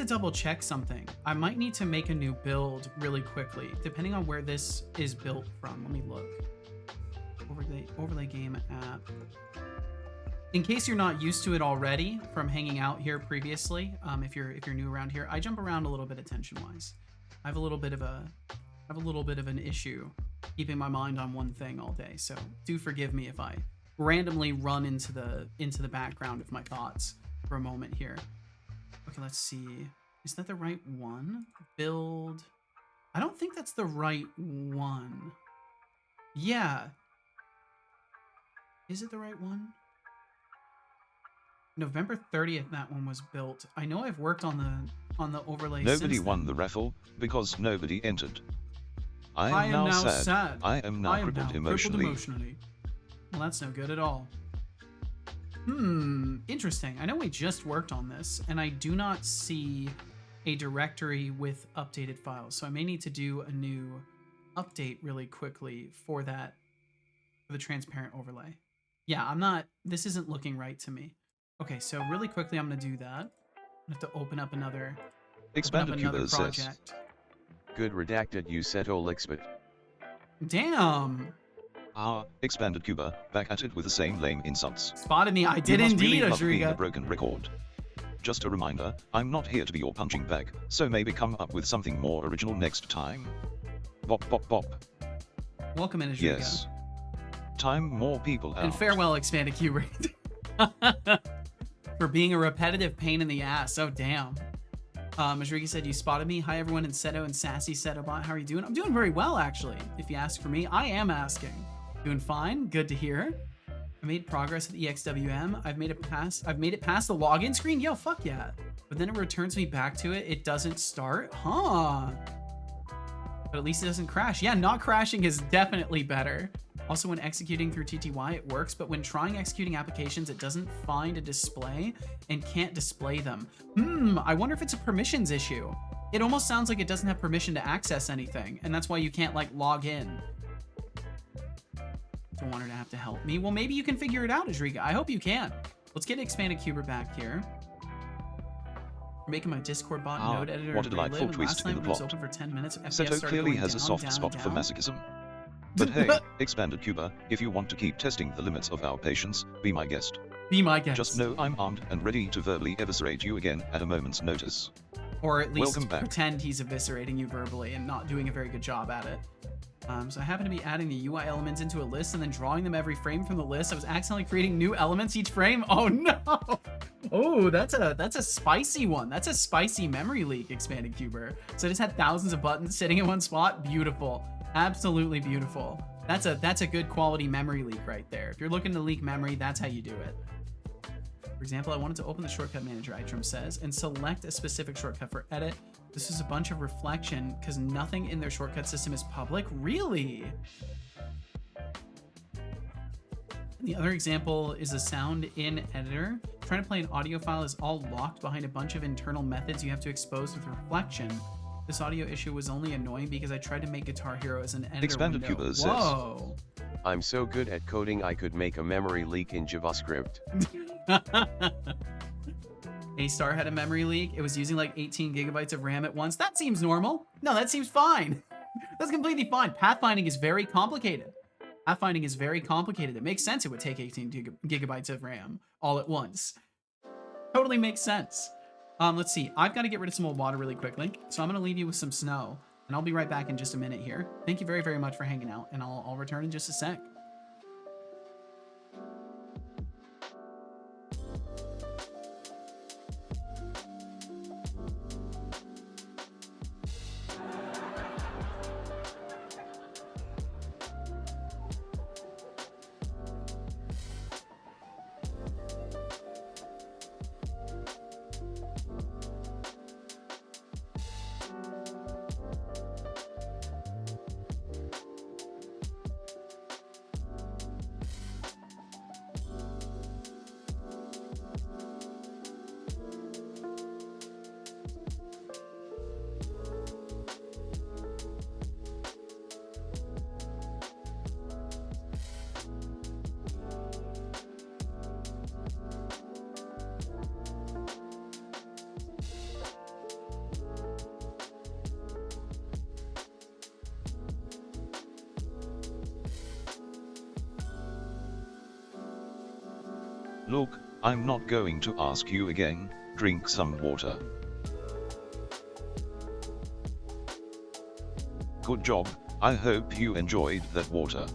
double check something. I might need to make a new build really quickly, depending on where this is built from. Let me look. overlay game app. In case you're not used to it already from hanging out here previously, if you're new around here, I jump around a little bit attention-wise. I have a little bit of an issue keeping my mind on one thing all day. So do forgive me if I randomly run into the background of my thoughts for a moment here. Okay, let's see. Is that the right one? Build. I don't think that's the right one. Yeah. Is it the right one? November 30th, that one was built. I know I've worked on the overlay. Nobody won the raffle because nobody entered. I am now sad. I am now crippled emotionally. Well, that's no good at all. Interesting. I know we just worked on this, and I do not see a directory with updated files, so I may need to do a new update really quickly for that, for the transparent overlay. Yeah, this isn't looking right to me. Okay, so really quickly I'm going to do that. I have to open up another project. Good redacted you set Olixbit. Damn! Expanded Cuba, back at it with the same lame insults. Spotted me, I did you must indeed, really love being a Ashriga. broken record. Just a reminder, I'm not here to be your punching bag, so maybe come up with something more original next time. Bop bop bop. Welcome in, Ashriga. Yes. Time more people out. And farewell, Expanded Cuba. For being a repetitive pain in the ass. Oh, damn. Ashriga said, you spotted me. Hi, everyone in Seto and Sassy Setobot. How are you doing? I'm doing very well, actually. If you ask for me, I am asking. Doing fine. Good to hear. I made progress with EXWM. I've made it past the login screen. Yo, fuck yeah. But then it returns me back to it. It doesn't start. Huh. But at least it doesn't crash. Yeah, not crashing is definitely better. Also, when executing through TTY, it works, but when trying executing applications, it doesn't find a display and can't display them. I wonder if it's a permissions issue. It almost sounds like it doesn't have permission to access anything, and that's why you can't, like, log in. Don't want her to have to help me. Well, maybe you can figure it out, Ashriga. I hope you can. Let's get Expanded Cuber back here. We're making my Discord bot node editor. What a delightful twist in the plot. Open for 10 minutes. Seto clearly has a soft spot for masochism. But hey, Expanded Cuba, if you want to keep testing the limits of our patience, be my guest. Be my guest. Just know I'm armed and ready to verbally eviscerate you again at a moment's notice. Or at least Welcome back. pretend he's eviscerating you verbally and not doing a very good job at it. So I happen to be adding the UI elements into a list and then drawing them every frame from the list. I was accidentally creating new elements each frame. Oh no! Oh, that's a spicy one. That's a spicy memory leak, Expanded Cuber. So I just had thousands of buttons sitting in one spot. Beautiful. Absolutely beautiful. That's a good quality memory leak right there. If you're looking to leak memory, that's how you do it. For example, I wanted to open the shortcut manager, Itram says, and select a specific shortcut for edit. This is a bunch of reflection because nothing in their shortcut system is public. Really? The other example is a sound in editor. Trying to play an audio file is all locked behind a bunch of internal methods you have to expose with reflection. This audio issue was only annoying because I tried to make Guitar Hero as an editor Expanded window. Cuba says. Whoa. I'm so good at coding I could make a memory leak in JavaScript. A-Star had a memory leak. It was using like 18 gigabytes of RAM at once. That seems normal. No, that seems fine. That's completely fine. Pathfinding is very complicated. Pathfinding is very complicated. It makes sense it would take 18 gigabytes of RAM all at once. Totally makes sense. Let's see. I've got to get rid of some old water really quickly. So I'm going to leave you with some snow. And I'll be right back in just a minute here. Thank you very, very much for hanging out. And I'll return in just a sec. Look, I'm not going to ask you again, drink some water. Good job, I hope you enjoyed that water.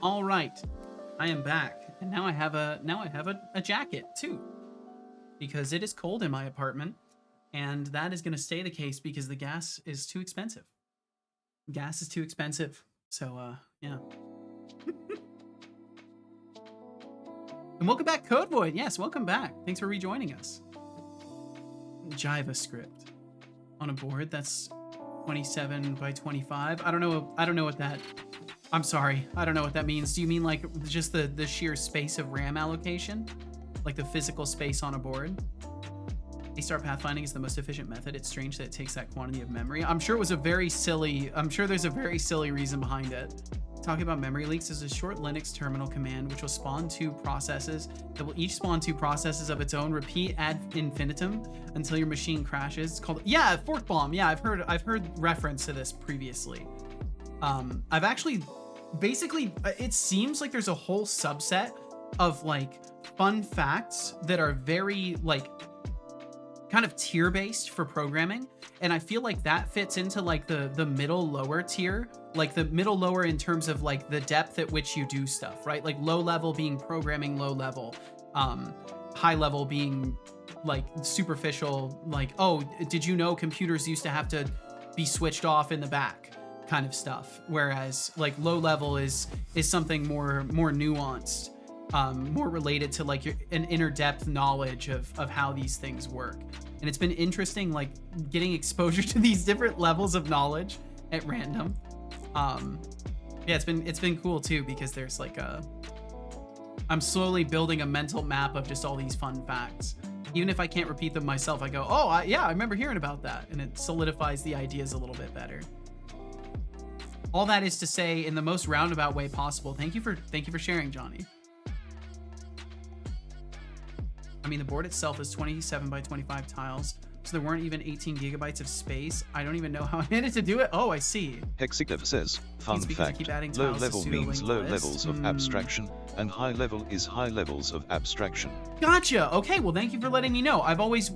All right, I am back, and now I have a jacket too, because it is cold in my apartment, and that is going to stay the case because the gas is too expensive. Gas is too expensive, so yeah. And welcome back, Code Void. Yes, welcome back. Thanks for rejoining us. JavaScript on a board that's 27 by 25. I don't know what that. I'm sorry, I don't know what that means. Do you mean like just the sheer space of RAM allocation? Like the physical space on a board? A-star pathfinding is the most efficient method. It's strange that it takes that quantity of memory. I'm sure there's a very silly reason behind it. Talking about memory leaks is a short Linux terminal command which will spawn two processes that will each spawn two processes of its own. Repeat ad infinitum until your machine crashes. It's called, yeah, fork bomb. Yeah, I've heard reference to this previously. I've actually, basically, it seems like there's a whole subset of like fun facts that are very like kind of tier based for programming, and I feel like that fits into like the middle lower tier, like the middle lower in terms of like the depth at which you do stuff, right? Like low level being programming low level, high level being like superficial, like, oh, did you know computers used to have to be switched off in the back kind of stuff, whereas like low level is something more nuanced, more related to like an inner depth knowledge of how these things work. And it's been interesting like getting exposure to these different levels of knowledge at random. Yeah, it's been cool too, because there's like I'm slowly building a mental map of just all these fun facts. Even if I can't repeat them myself, I go, oh yeah, I remember hearing about that, and it solidifies the ideas a little bit better. All that is to say, in the most roundabout way possible, thank you for sharing, Johnny. I mean, the board itself is 27 by 25 tiles, so there weren't even 18 gigabytes of space. I don't even know how I managed to do it. Oh, I see. Hexidev says, fun fact, low level means low levels of abstraction, and high level is high levels of abstraction. Gotcha. Okay, well, thank you for letting me know. I've always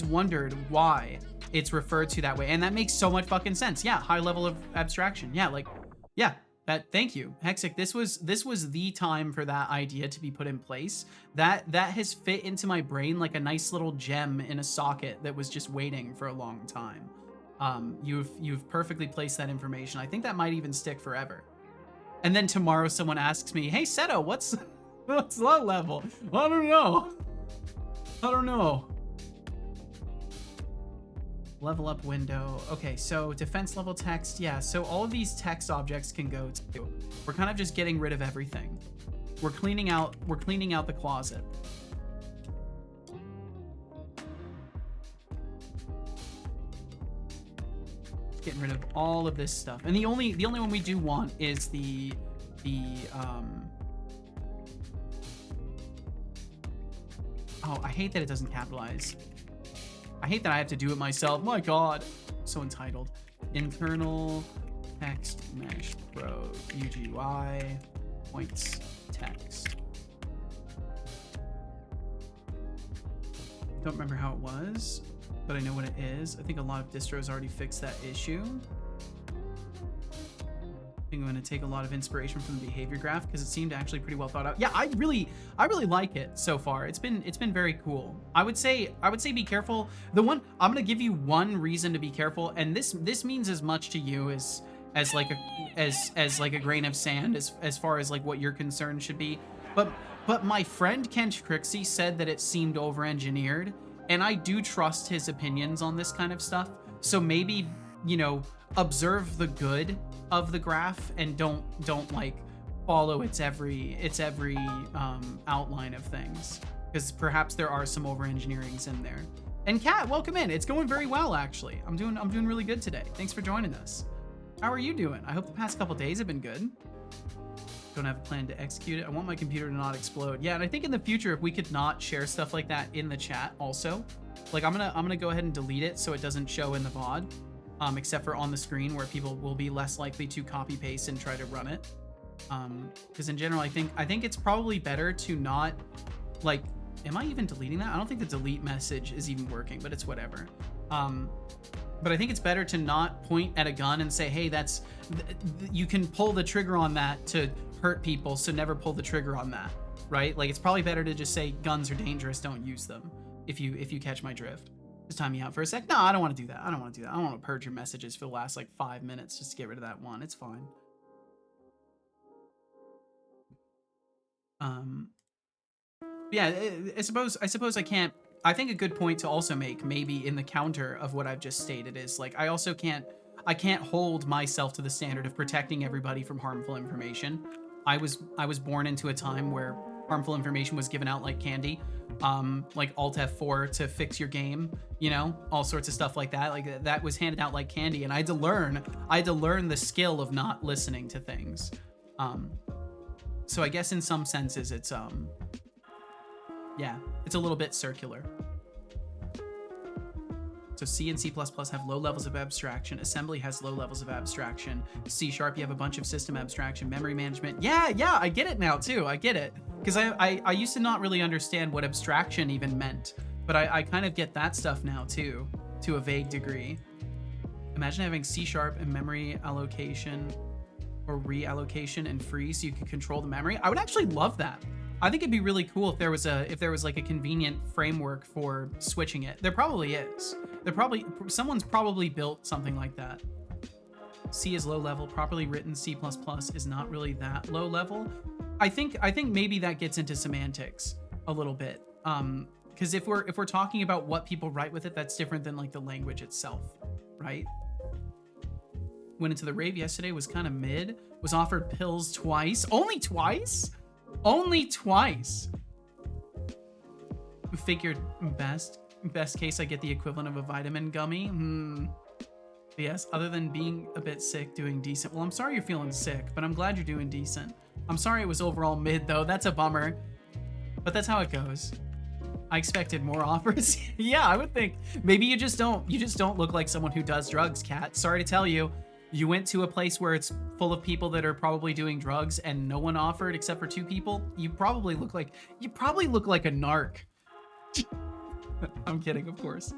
wondered why it's referred to that way, and that makes so much fucking sense. Yeah, high level of abstraction. Yeah, like, yeah. Thank you, Hexic. This was the time for that idea to be put in place. That has fit into my brain like a nice little gem in a socket that was just waiting for a long time. You've perfectly placed that information. I think that might even stick forever. And then tomorrow someone asks me, "Hey Seto, what's low level?" I don't know. Level up window. Okay, so defense level text. Yeah, so all of these text objects can go to. We're kind of just getting rid of everything. We're cleaning out the closet. Getting rid of all of this stuff. And the only one we do want is the oh, I hate that it doesn't capitalize. I hate that I have to do it myself. My God, so entitled. Internal text mesh pro UGY points text. Don't remember how it was, but I know what it is. I think a lot of distros already fixed that issue. I think I'm going to take a lot of inspiration from the behavior graph because it seemed actually pretty well thought out. Yeah, I really like it so far. It's been very cool. I would say be careful. The one I'm going to give you one reason to be careful, and this means as much to you as like a grain of sand as far as like what your concern should be. But my friend Kench Crixie said that it seemed over-engineered, and I do trust his opinions on this kind of stuff. So maybe, you know, observe the good of the graph and don't like follow its every outline of things, because perhaps there are some over engineerings in there. And Kat, welcome in. It's going very well, actually. I'm doing really good today. Thanks for joining us. How are you doing? I hope the past couple days have been good. Don't have a plan to execute it. I want my computer to not explode. Yeah, and I think in the future, if we could not share stuff like that in the chat also, like I'm gonna go ahead and delete it so it doesn't show in the VOD, except for on the screen where people will be less likely to copy paste and try to run it. Because in general, I think it's probably better to not, like, am I even deleting that? I don't think the delete message is even working, but it's whatever. But I think it's better to not point at a gun and say, hey, you can pull the trigger on that to hurt people, so never pull the trigger on that, right? Like, it's probably better to just say guns are dangerous, don't use them, if you catch my drift. Just time me out for a sec. No, I don't want to do that. I don't want to want to purge your messages for the last like 5 minutes just to get rid of that one. It's fine. Yeah, I suppose I can't. I think a good point to also make, maybe in the counter of what I've just stated, is like I can't hold myself to the standard of protecting everybody from harmful information. I was born into a time where harmful information was given out like candy, like Alt F4 to fix your game, you know, all sorts of stuff like that. Like that was handed out like candy, and I had to learn the skill of not listening to things. So I guess in some senses it's yeah, it's a little bit circular. So C and C++ have low levels of abstraction. Assembly has low levels of abstraction. C#, you have a bunch of system abstraction, memory management. Yeah, I get it now too. I get it. Because I used to not really understand what abstraction even meant. But I kind of get that stuff now too, to a vague degree. Imagine having C# and memory allocation or reallocation and free so you could control the memory. I would actually love that. I think it'd be really cool if there was like a convenient framework for switching it. There probably is. Someone's probably built something like that. C is low level. Properly written C++ is not really that low level. I think maybe that gets into semantics a little bit. Because if we're talking about what people write with it, that's different than like the language itself, right? Went into the rave yesterday, was kind of mid. Was offered pills twice. Only twice? Only twice. Figured best case I get the equivalent of a vitamin gummy. But yes, other than being a bit sick, doing decent. Well, I'm sorry you're feeling sick, but I'm glad you're doing decent. I'm sorry it was overall mid though. That's a bummer. But that's how it goes. I expected more offers. Yeah, I would think maybe you just don't look like someone who does drugs, Kat. Sorry to tell you. You went to a place where it's full of people that are probably doing drugs and no one offered except for 2 people. You probably look like a narc. I'm kidding, of course.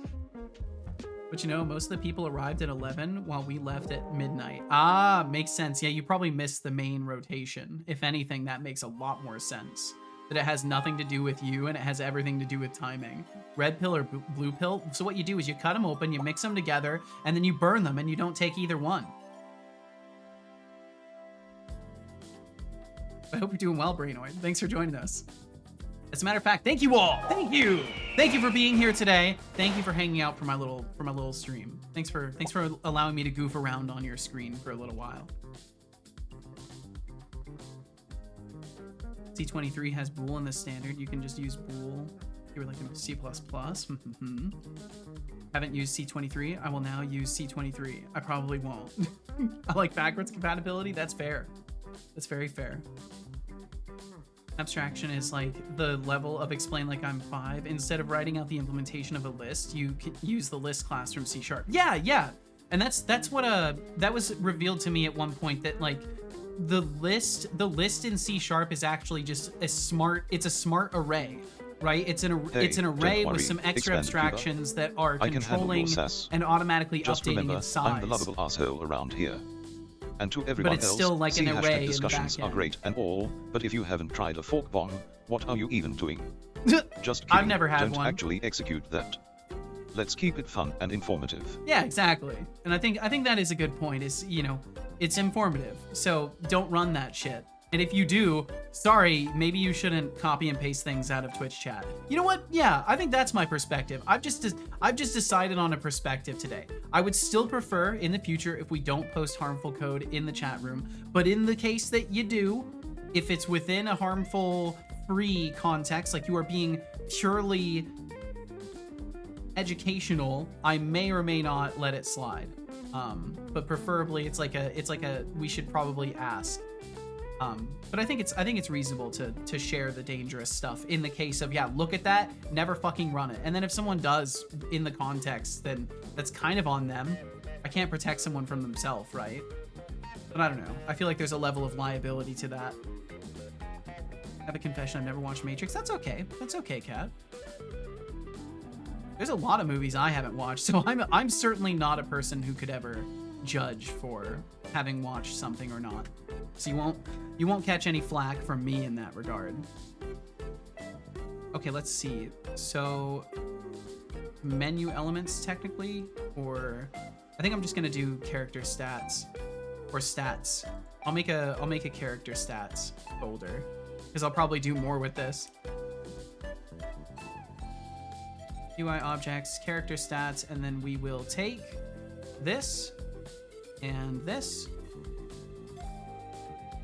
But you know, most of the people arrived at 11 while we left at midnight. Ah, makes sense. Yeah, you probably missed the main rotation. If anything, that makes a lot more sense. That it has nothing to do with you and it has everything to do with timing. Red pill or blue pill? So what you do is you cut them open, you mix them together, and then you burn them and you don't take either one. I hope you're doing well, Brainoid. Thanks for joining us. As a matter of fact, thank you all. Thank you for being here today. Thank you for hanging out for my little stream. Thanks for allowing me to goof around on your screen for a little while. C23 has bool in the standard. You can just use bool. You were like in C++. Haven't used C23. I will now use C23. I probably won't. I like backwards compatibility. That's fair. That's very fair. Abstraction is like the level of explain like I'm 5. Instead of writing out the implementation of a list, you can use the list class from C#. Yeah. And that's what that was revealed to me at one point, that like the list in C# is actually just a smart array, right? It's an array with some extra abstractions that are controlling and automatically updating its size. I'm the lovable asshole around here. And to everyone but it's else, still like an array discussions in the back are great and all, but if you haven't tried a fork bomb, what are you even doing? Just kidding. I've never had Don't one. actually execute that. Let's keep it fun and informative. Yeah, exactly. And I think that is a good point. Is, you know, it's informative. So don't run that shit. And if you do, sorry, maybe you shouldn't copy and paste things out of Twitch chat. You know what? Yeah, I think that's my perspective. I've just decided on a perspective today. I would still prefer in the future if we don't post harmful code in the chat room, but in the case that you do, if it's within a harmful free context, like you are being purely educational, I may or may not let it slide. But preferably it's like a we should probably ask. But I think it's reasonable to share the dangerous stuff in the case of, yeah, look at that, never fucking run it. And then if someone does in the context, then that's kind of on them. I can't protect someone from themselves, right? But I don't know. I feel like there's a level of liability to that. I have a confession, I've never watched Matrix. That's okay. That's okay, Kat. There's a lot of movies I haven't watched, so I'm certainly not a person who could ever judge for having watched something or not. So you won't catch any flack from me in that regard. Okay, let's see. So menu elements technically, or I think I'm just gonna do character stats or stats. I'll make a character stats folder because I'll probably do more with this. UI objects, character stats, and then we will take this and this.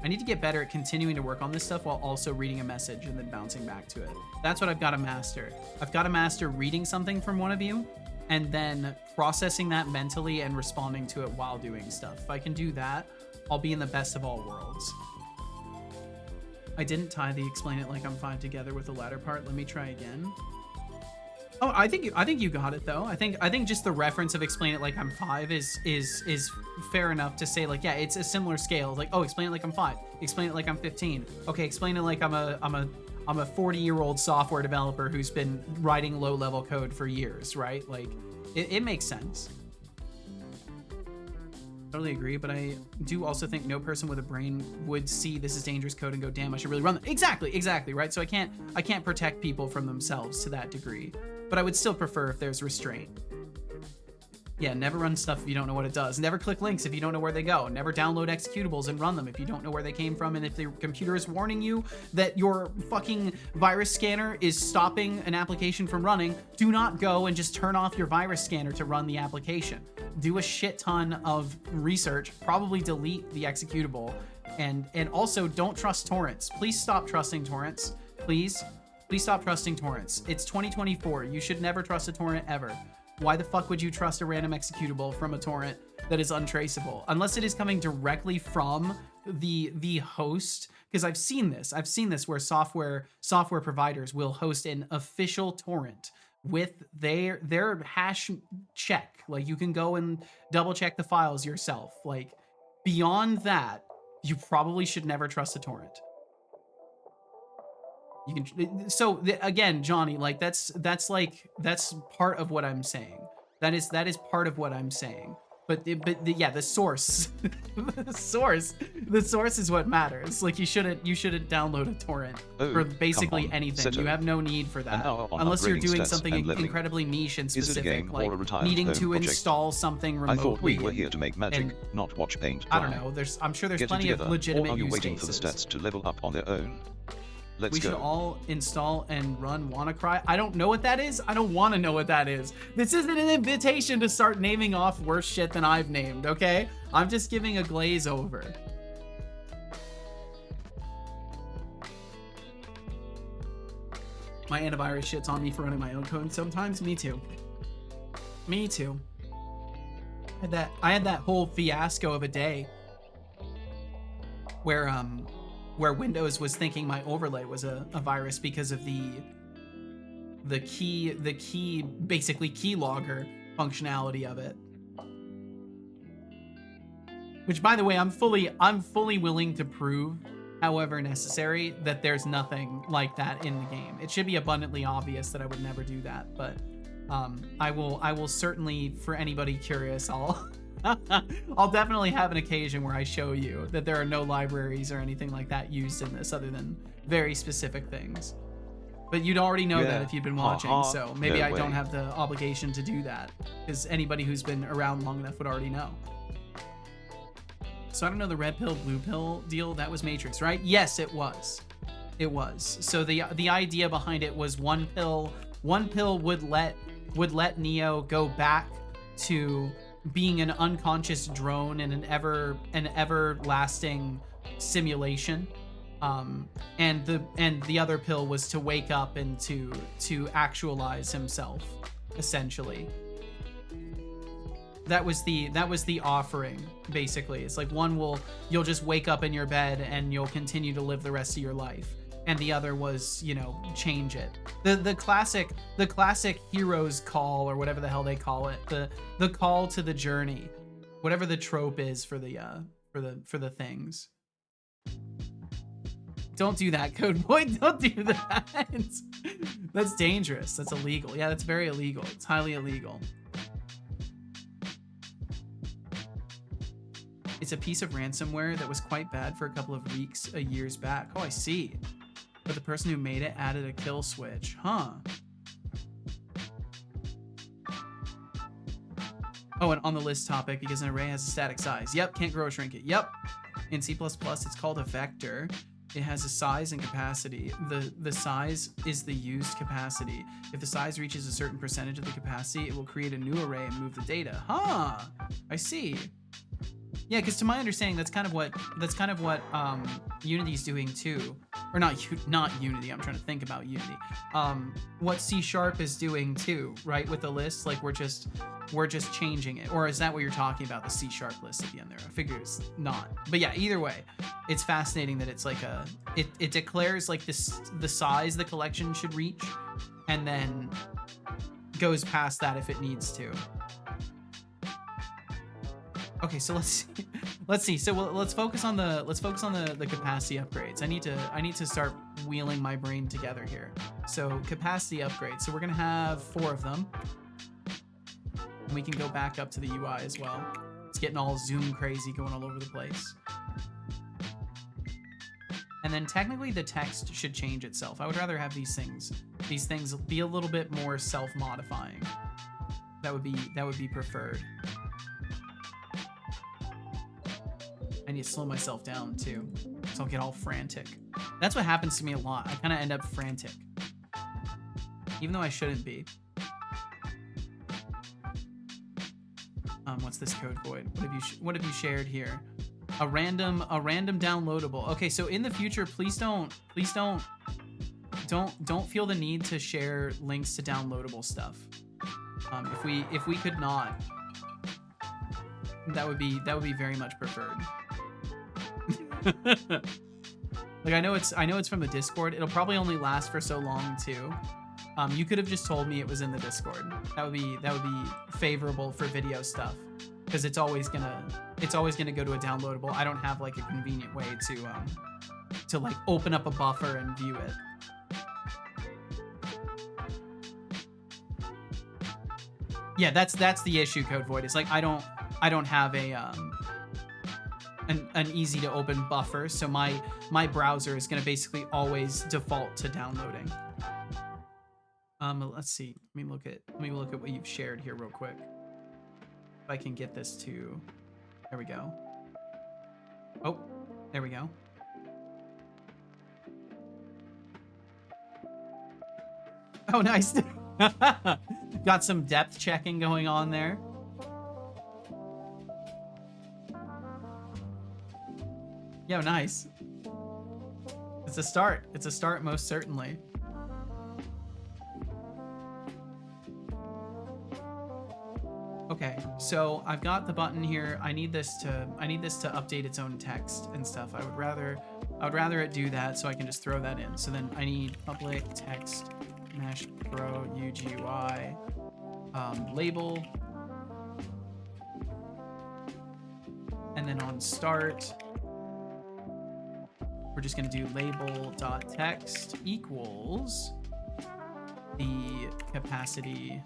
I need to get better at continuing to work on this stuff while also reading a message and then bouncing back to it. That's what I've got to master. I've got to master reading something from one of you and then processing that mentally and responding to it while doing stuff. If I can do that, I'll be in the best of all worlds. I didn't tie the explain it like I'm 5 together with the latter part. Let me try again. Oh, I think you got it though. I think just the reference of explain it like I'm 5 is fair enough to say, like, yeah, it's a similar scale. Like, oh, explain it like I'm 5. Explain it like I'm 15. Okay, explain it like I'm a 40-year-old software developer who's been writing low-level code for years, right? Like, it makes sense. Totally agree, but I do also think no person with a brain would see this is dangerous code and go, damn, I should really run that. Exactly, right? So I can't protect people from themselves to that degree. But I would still prefer if there's restraint. Yeah, never run stuff if you don't know what it does. Never click links if you don't know where they go. Never download executables and run them if you don't know where they came from. And if the computer is warning you that your fucking virus scanner is stopping an application from running, do not go and just turn off your virus scanner to run the application. Do a shit ton of research, probably delete the executable, and also don't trust torrents. Please stop trusting torrents. Please stop trusting torrents. It's 2024. You should never trust a torrent ever. Why the fuck would you trust a random executable from a torrent that is untraceable? Unless it is coming directly from the host, because I've seen this where software providers will host an official torrent with their hash check. Like, you can go and double check the files yourself. Like, beyond that, you probably should never trust a torrent. You can, so again, Johnny, like that's part of what I'm saying. That is part of what I'm saying. But yeah, the source, the source is what matters. Like, you shouldn't download a torrent for basically anything. You have no need for that unless you're doing something incredibly niche and specific, like needing to install something remotely. I thought we were here to make magic, not watch paint dry. I don't know. I'm sure there's plenty of legitimate use cases. Or are you waiting for the stats to level up on their own? We should all install and run WannaCry. I don't know what that is. I don't want to know what that is. This isn't an invitation to start naming off worse shit than I've named, okay? I'm just giving a glaze over. My antivirus shit's on me for running my own code sometimes. Me too. Me too. I had that whole fiasco of a day where Windows was thinking my overlay was a virus because of the key basically keylogger functionality of it. Which, by the way, I'm fully willing to prove, however necessary, that there's nothing like that in the game. It should be abundantly obvious that I would never do that, but I will certainly, for anybody curious, I'll definitely have an occasion where I show you that there are no libraries or anything like that used in this other than very specific things. But you'd already know that if you've been watching, so maybe I don't have the obligation to do that, because anybody who's been around long enough would already know. So I don't know the red pill, blue pill deal. That was Matrix, right? Yes, it was. It was. So the idea behind it was one pill would let Neo go back to being an unconscious drone in an everlasting simulation. And the other pill was to wake up and to actualize himself, essentially. That was the offering, basically. It's like you'll just wake up in your bed and you'll continue to live the rest of your life. And the other was, you know, change it. The classic hero's call, or whatever the hell they call it, the call to the journey, whatever the trope is for the things. Don't do that, Code Boy. Don't do that. That's dangerous. That's illegal. Yeah, that's very illegal. It's highly illegal. It's a piece of ransomware that was quite bad for a couple of weeks, years back. Oh, I see. But the person who made it added a kill switch. Huh. Oh, and on the list topic, because an array has a static size. Yep, can't grow or shrink it. Yep. In C++, it's called a vector. It has a size and capacity. The size is the used capacity. If the size reaches a certain percentage of the capacity, it will create a new array and move the data. Huh. I see. Yeah, because to my understanding, that's kind of what Unity's doing too, or not Unity. I'm trying to think about Unity. What C# is doing too, right? With the list, like we're just changing it. Or is that what you're talking about? The C# list at the end there? I figure it's not. But yeah, either way, it's fascinating that it's like it declares like the size the collection should reach, and then goes past that if it needs to. Okay, so let's see. So let's focus on the capacity upgrades. I need to start wheeling my brain together here. So capacity upgrades. So we're gonna have 4 of them. And we can go back up to the UI as well. It's getting all Zoom crazy, going all over the place. And then technically the text should change itself. I would rather have these things be a little bit more self-modifying. That would be preferred. I need to slow myself down too, so I'll get all frantic. That's what happens to me a lot. I kind of end up frantic, even though I shouldn't be. What's this code void? What have you shared here? A random downloadable. Okay, so in the future, please don't feel the need to share links to downloadable stuff. If we could not, that would be very much preferred. Like I know it's from the Discord. It'll probably only last for so long too. You could have just told me it was in the Discord. That would be favorable for video stuff, because it's always gonna go to a downloadable. I don't have like a convenient way to like open up a buffer and view it. Yeah, that's the issue, Code Void. It's like I don't have an easy to open buffer, so my browser is going to basically always default to downloading. Let's see. Let me look at what you've shared here real quick. If I can get this to, there we go. Oh, there we go. Oh, nice. Got some depth checking going on there. Yeah, nice. It's a start. It's a start, most certainly. Okay, so I've got the button here. I need this to update its own text and stuff. I would rather it do that, so I can just throw that in. So then I need public text mesh pro UGUI label, and then on start, we're just going to do label.text equals the capacity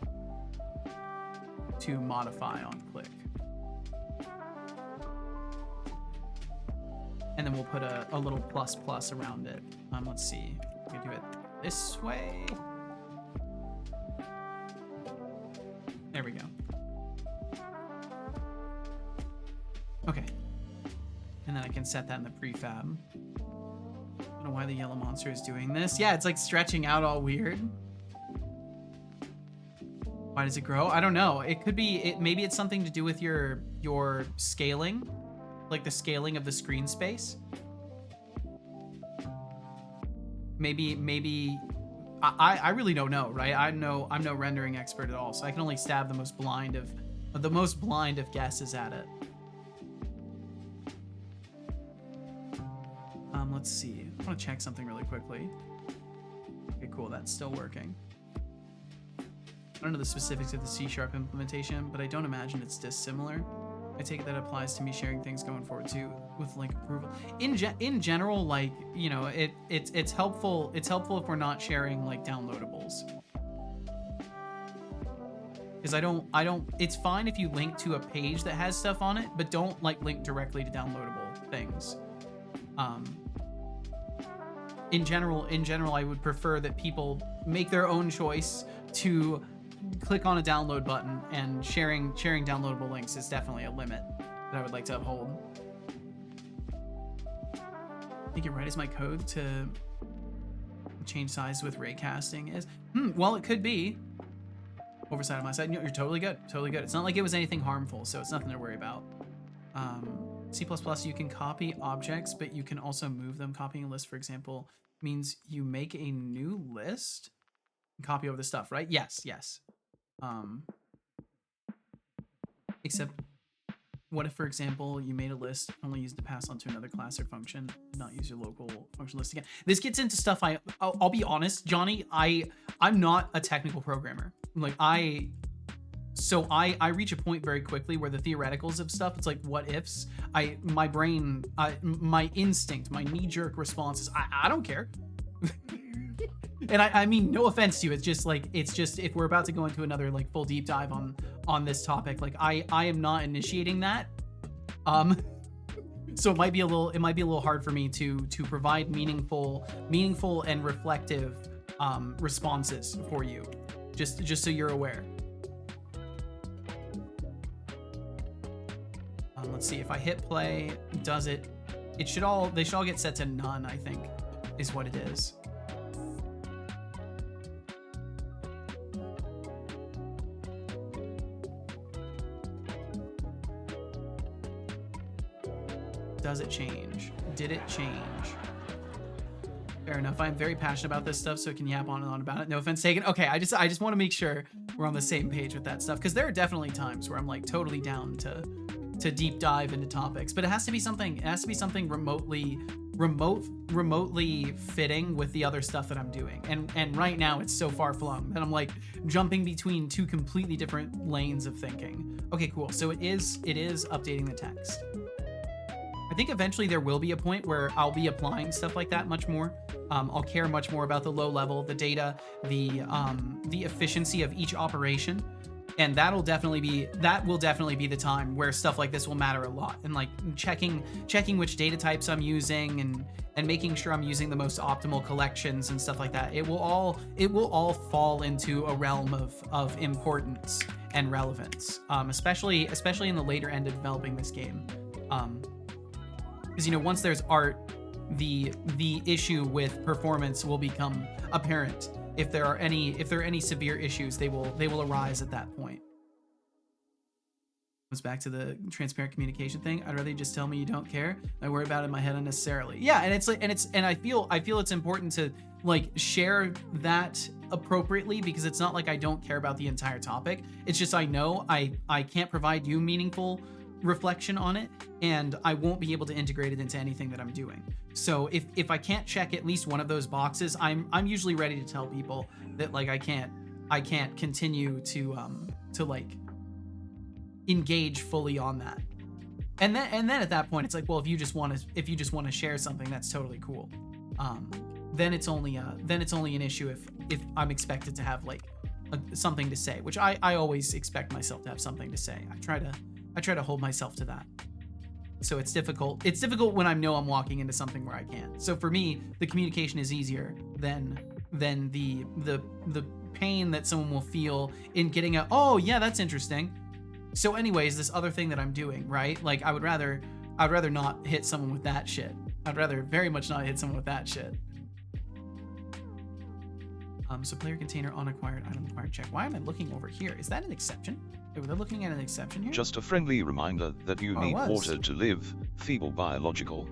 to modify on click. And then we'll put a little plus around it. Let's see. We can do it this way. There we go. Okay. and then I can set that in the prefab. I don't know why the yellow monster is doing this. Yeah, it's like stretching out all weird. Why does it grow? I don't know. It could be, maybe it's something to do with your scaling, like the scaling of the screen space. Maybe I really don't know, right? I'm no rendering expert at all, so I can only stab the most blind of guesses at it. Let's see. I want to check something really quickly. Okay, cool. That's still working. I don't know the specifics of the C# implementation, but I don't imagine it's dissimilar. I take it that applies to me sharing things going forward too, with link approval. In general, like, you know, it's helpful. It's helpful if we're not sharing like downloadables. Because I don't. It's fine if you link to a page that has stuff on it, but don't like link directly to downloadable things. In general, I would prefer that people make their own choice to click on a download button, and sharing downloadable links is definitely a limit that I would like to uphold. I think you're right. Is my code to change size with raycasting is? Well, it could be. Oversight on my side. No, you're totally good. Totally good. It's not like it was anything harmful, so it's nothing to worry about. C++, you can copy objects, but you can also move them. Copying a list, for example, means you make a new list and copy over the stuff, right? Yes. Except, what if, for example, you made a list, only used to pass on to another class or function, not use your local function list again? This gets into stuff I'll be honest, Johnny, I'm not a technical programmer. Like, I reach a point very quickly where the theoreticals of stuff, it's like what ifs. My brain, my instinct, my knee-jerk response is, I don't care. And I mean, no offense to you. It's just if we're about to go into another like full deep dive on this topic, like I am not initiating that. So it might be a little hard for me to provide meaningful and reflective responses for you. Just so you're aware. Let's see if I hit play, does it? They should all get set to none, I think, is what it is. Does it change? Did it change? Fair enough. I'm very passionate about this stuff, so I can yap on and on about it. No offense taken. Okay, I just want to make sure we're on the same page with that stuff, because there are definitely times where I'm like totally down to deep dive into topics, but it has to be something remotely fitting with the other stuff that I'm doing. And right now it's so far flung that I'm like jumping between two completely different lanes of thinking. Okay, cool. So it is updating the text. I think eventually there will be a point where I'll be applying stuff like that much more. I'll care much more about the low level, the data, the efficiency of each operation. And that will definitely be the time where stuff like this will matter a lot, and like checking which data types I'm using and making sure I'm using the most optimal collections and stuff like that. It will all fall into a realm of importance and relevance, especially in the later end of developing this game, because once there's art, the issue with performance will become apparent. If there are any severe issues, they will arise at that point. Comes back to the transparent communication thing. I'd rather you just tell me you don't care. I worry about it in my head unnecessarily. Yeah, and I feel it's important to like share that appropriately, because it's not like I don't care about the entire topic. It's just I know I can't provide you meaningful reflection on it, and I won't be able to integrate it into anything that I'm doing. So if I can't check at least one of those boxes, I'm usually ready to tell people that like I can't continue to like engage fully on that. And then at that point it's like, well, if you just want to share something, that's totally cool. Then it's only an issue if I'm expected to have like something to say, which I always expect myself to have something to say. I try to hold myself to that. So it's difficult. It's difficult when I know I'm walking into something where I can't. So for me, the communication is easier than the pain that someone will feel in getting oh yeah, that's interesting. So anyways, this other thing that I'm doing, right? Like I would rather I'd rather not hit someone with that shit. I'd rather very much not hit someone with that shit. So player container on acquired item acquired check. Why am I looking over here? Is that an exception? Were they looking at an exception here? Just a friendly reminder that you need water to live. Feeble biological.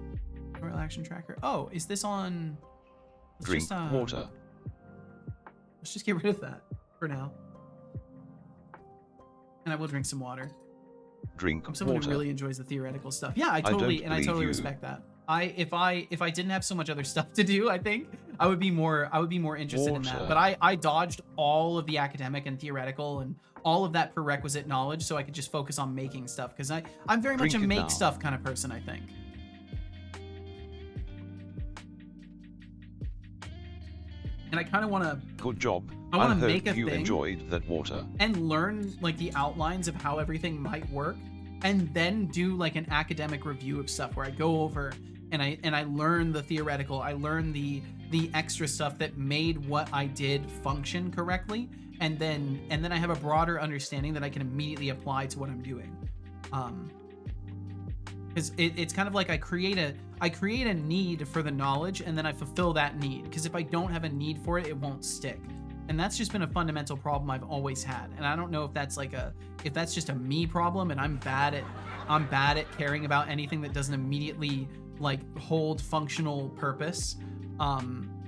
Royal action tracker. Oh, is this on? Drink water. Let's just get rid of that for now. And I will drink some water. Drink I'm someone water. who really enjoys the theoretical stuff. Yeah, I totally respect that. If I didn't have so much other stuff to do, I think I would be more interested in that. But I dodged all of the academic and theoretical and all of that prerequisite knowledge so I could just focus on making stuff, because I'm very much a make stuff kind of person, I think. And I kind of want to. Good job. I want to make a you thing enjoyed that water and learn like the outlines of how everything might work, and then do like an academic review of stuff where I go over and I learn the theoretical, I learn the extra stuff that made what I did function correctly, and then I have a broader understanding that I can immediately apply to what I'm doing. Because it's kind of like I create a need for the knowledge, and then I fulfill that need. Because if I don't have a need for it, it won't stick. And that's just been a fundamental problem I've always had. And I don't know if that's if that's just a me problem, and I'm bad at caring about anything that doesn't immediately like hold functional purpose.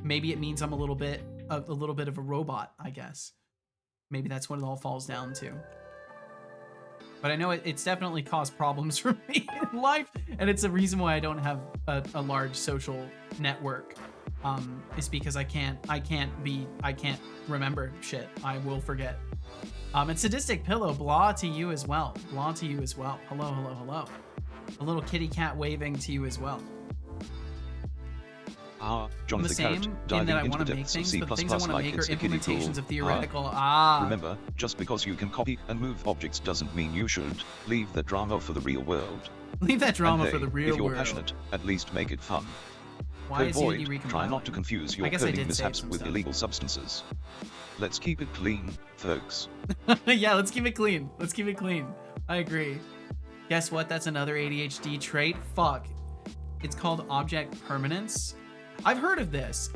Maybe it means I'm a little bit of a robot, I guess. Maybe that's what it all falls down to. But I know it's definitely caused problems for me in life, and it's a reason why I don't have a large social network. Is because I can't remember shit. I will forget. And Sadistic Pillow, blah to you as well. Blah to you as well. Hello, hello, hello. A little kitty cat waving to you as well. John the same in that I want to make things, but the things I want to make are implementations of theoretical. Remember, just because you can copy and move objects doesn't mean you should. Leave the drama for the real world. Leave that drama for the real world. If you're passionate, at least make it fun. Why is Unity recompiling? Try not to confuse your coding mishaps with illegal substances. Let's keep it clean, folks. Yeah, let's keep it clean. Let's keep it clean. I agree. Guess what? That's another ADHD trait. Fuck. It's called object permanence. I've heard of this.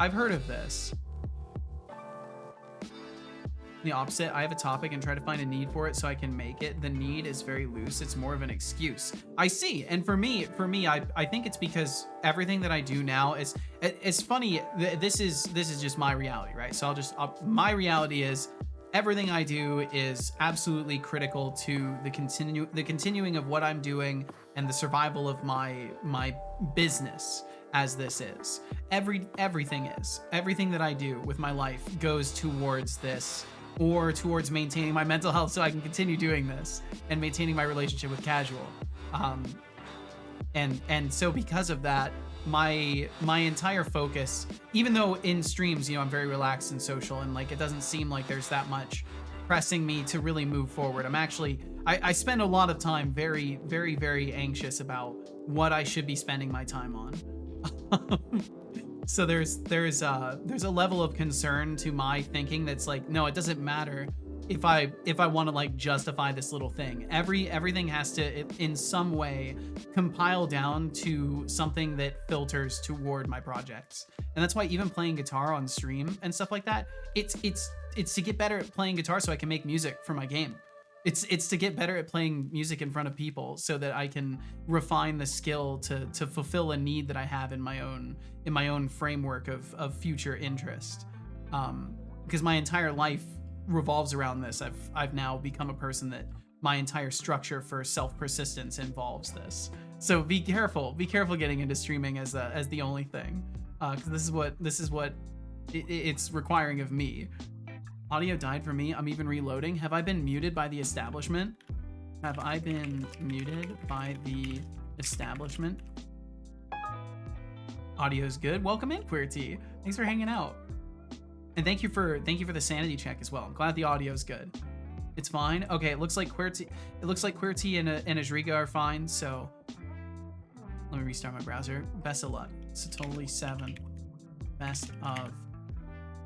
The opposite. I have a topic and try to find a need for it so I can make it. The need is very loose. It's more of an excuse. I see. And for me, I think it's because everything that I do now is, it's funny. This is just my reality, right? So my reality is everything I do is absolutely critical to the continuing of what I'm doing and the survival of my business. As this is, everything that I do with my life goes towards this, or towards maintaining my mental health so I can continue doing this and maintaining my relationship with casual. And so because of that, my entire focus, even though in streams, I'm very relaxed and social, and like it doesn't seem like there's that much pressing me to really move forward. I spend a lot of time very, very, very anxious about what I should be spending my time on. So there's a level of concern to my thinking that's like, no, it doesn't matter if I want to like justify this little thing. Everything has to in some way compile down to something that filters toward my projects. And that's why even playing guitar on stream and stuff like that, it's to get better at playing guitar so I can make music for my game. It's to get better at playing music in front of people so that I can refine the skill to fulfill a need that I have in my own framework of future interest. Because my entire life revolves around this. I've now become a person that my entire structure for self-persistence involves this. So be careful getting into streaming as the only thing, because this is what it's requiring of me. Audio died for me. I'm even reloading. Have I been muted by the establishment? Audio's good. Welcome in, QueerT. Thanks for hanging out. And thank you for the sanity check as well. I'm glad the audio's good. It's fine. Okay, it looks like QueerT and Ajriga are fine, so let me restart my browser. Best of luck. So totally 7. Best of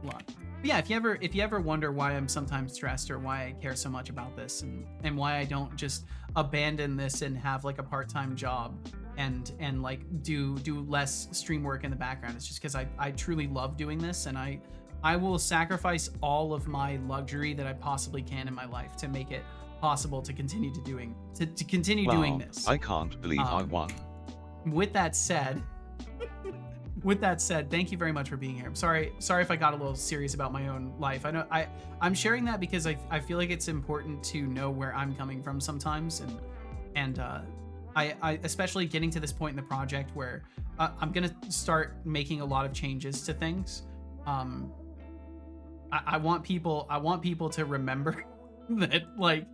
luck. But yeah, if you ever wonder why I'm sometimes stressed or why I care so much about this and why I don't just abandon this and have like a part-time job, and like do less stream work in the background. It's just because I truly love doing this, and I will sacrifice all of my luxury that I possibly can in my life to make it possible to continue doing this. I can't believe I won. With that said, thank you very much for being here. I'm sorry if I got a little serious about my own life. I know I'm sharing that because I feel like it's important to know where I'm coming from sometimes, and I especially getting to this point in the project where I'm gonna start making a lot of changes to things. I want people to remember that, like,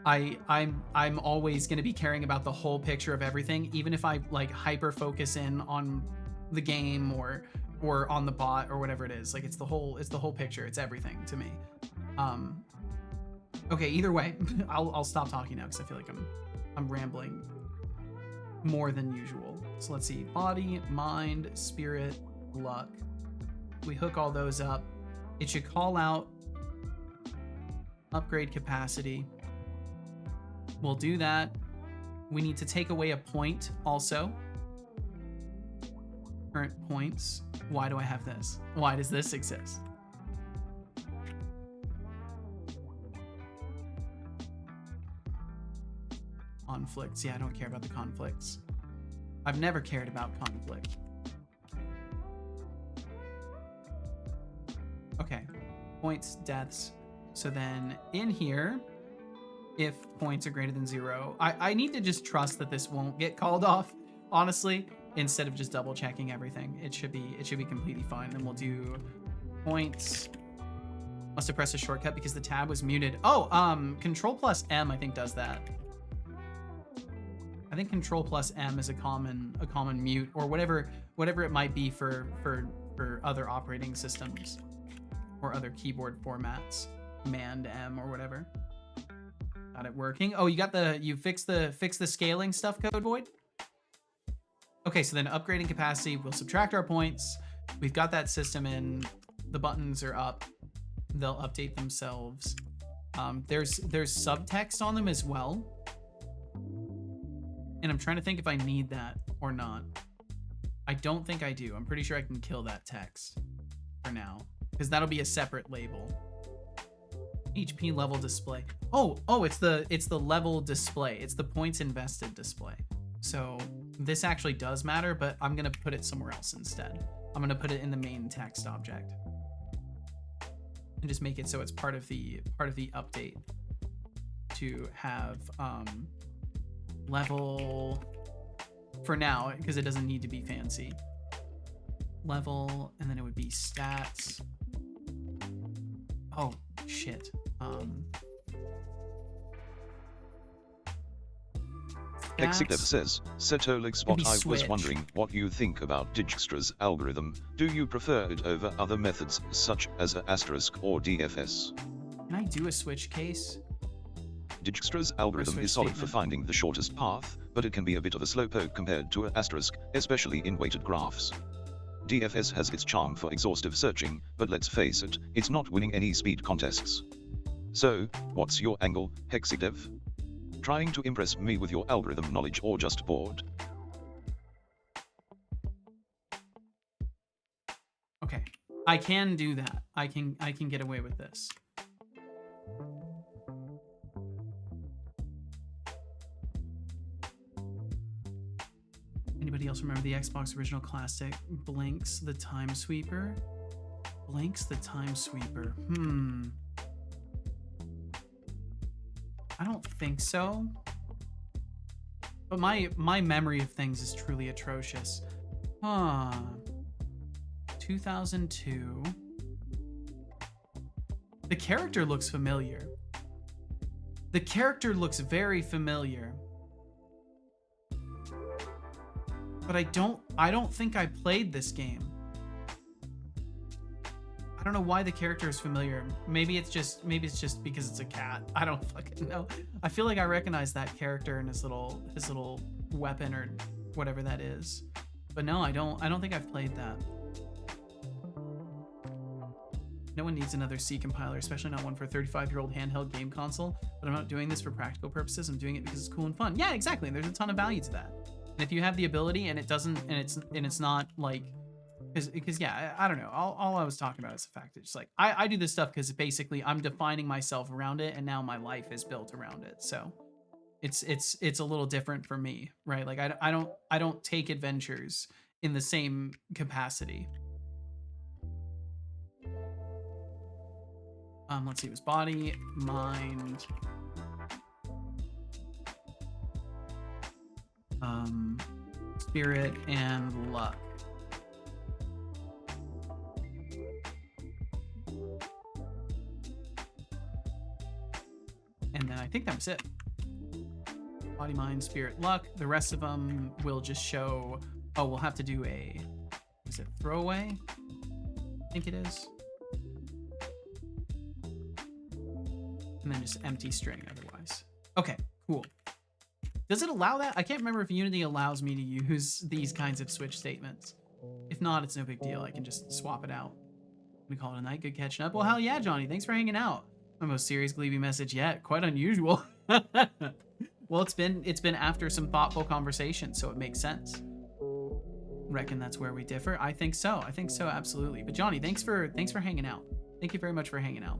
I'm always going to be caring about the whole picture of everything, even if I like hyper focus in on the game or on the bot or whatever it is. Like, it's the whole picture. It's everything to me. Okay, either way, I'll stop talking now because I feel like I'm rambling more than usual. So let's see: body, mind, spirit, luck. We hook all those up. It should call out upgrade capacity. We'll do that. We need to take away a point also. Current points. Why do I have this? Why does this exist? Conflicts. Yeah, I don't care about the conflicts. I've never cared about conflict. Okay. Points, deaths. So then in here, if points are greater than 0, I need to just trust that this won't get called off, honestly, instead of just double checking everything. It should be completely fine. Then we'll do points. Must have pressed a shortcut because the tab was muted. Oh, Control plus M I think does that. I think Control plus M is a common mute, or whatever it might be for other operating systems or other keyboard formats. Command M or whatever. Got it working. Oh, you fixed the scaling stuff, Code Void? Okay, so then upgrading capacity, we'll subtract our points. We've got that system in. The buttons are up. They'll update themselves. There's subtext on them as well. And I'm trying to think if I need that or not. I don't think I do. I'm pretty sure I can kill that text for now, because that'll be a separate label. HP level display. Oh, it's the level display. It's the points invested display. So this actually does matter, but I'm gonna put it somewhere else instead. I'm gonna put it in the main text object and just make it so it's part of the update to have level for now, because it doesn't need to be fancy. Level, and then it would be stats. Oh shit. Executive says, Setolix, what I was wondering what you think about Dijkstra's algorithm. Do you prefer it over other methods such as a asterisk or DFS? Can I do a switch case? Dijkstra's algorithm is solid for finding the shortest path, but it can be a bit of a slowpoke compared to a asterisk, especially in weighted graphs. DFS has its charm for exhaustive searching, but let's face it, it's not winning any speed contests. So, what's your angle, Hexedev? Trying to impress me with your algorithm knowledge or just bored? Okay, I can do that. I can get away with this. Anybody else remember the Xbox original classic Blinks the Time Sweeper? Blinks the Time Sweeper. I don't think so. But my memory of things is truly atrocious. 2002. The character looks familiar. The character looks very familiar. But I don't think I played this game. I don't know why the character is familiar. Maybe it's just because it's a cat. I don't fucking know. I feel like I recognize that character and his little weapon or whatever that is. But no, I don't think I've played that. No one needs another C compiler, especially not one for a 35-year-old handheld game console. But I'm not doing this for practical purposes. I'm doing it because it's cool and fun. Yeah, exactly. There's a ton of value to that. And if you have the ability and it doesn't, and it's not like, because yeah, I don't know. All I was talking about is the fact that it's like I do this stuff because basically I'm defining myself around it, and now my life is built around it. So it's a little different for me, right? Like I don't take adventures in the same capacity. Let's see, it was body, mind, spirit, and luck. And then I think that was it. Body, mind, spirit, luck. The rest of them will just show. Oh, we'll have to do a. Is it throwaway? I think it is. And then just empty string otherwise. Okay, cool. Does it allow that? I can't remember if Unity allows me to use these kinds of switch statements. If not, it's no big deal. I can just swap it out. We call it a night. Good catching up. Well, hell yeah, Johnny. Thanks for hanging out. My most serious Gleeby message yet. Quite unusual. Well, it's been after some thoughtful conversation, so it makes sense. Reckon that's where we differ. I think so. I think so, absolutely. But Johnny, thanks for hanging out. Thank you very much for hanging out.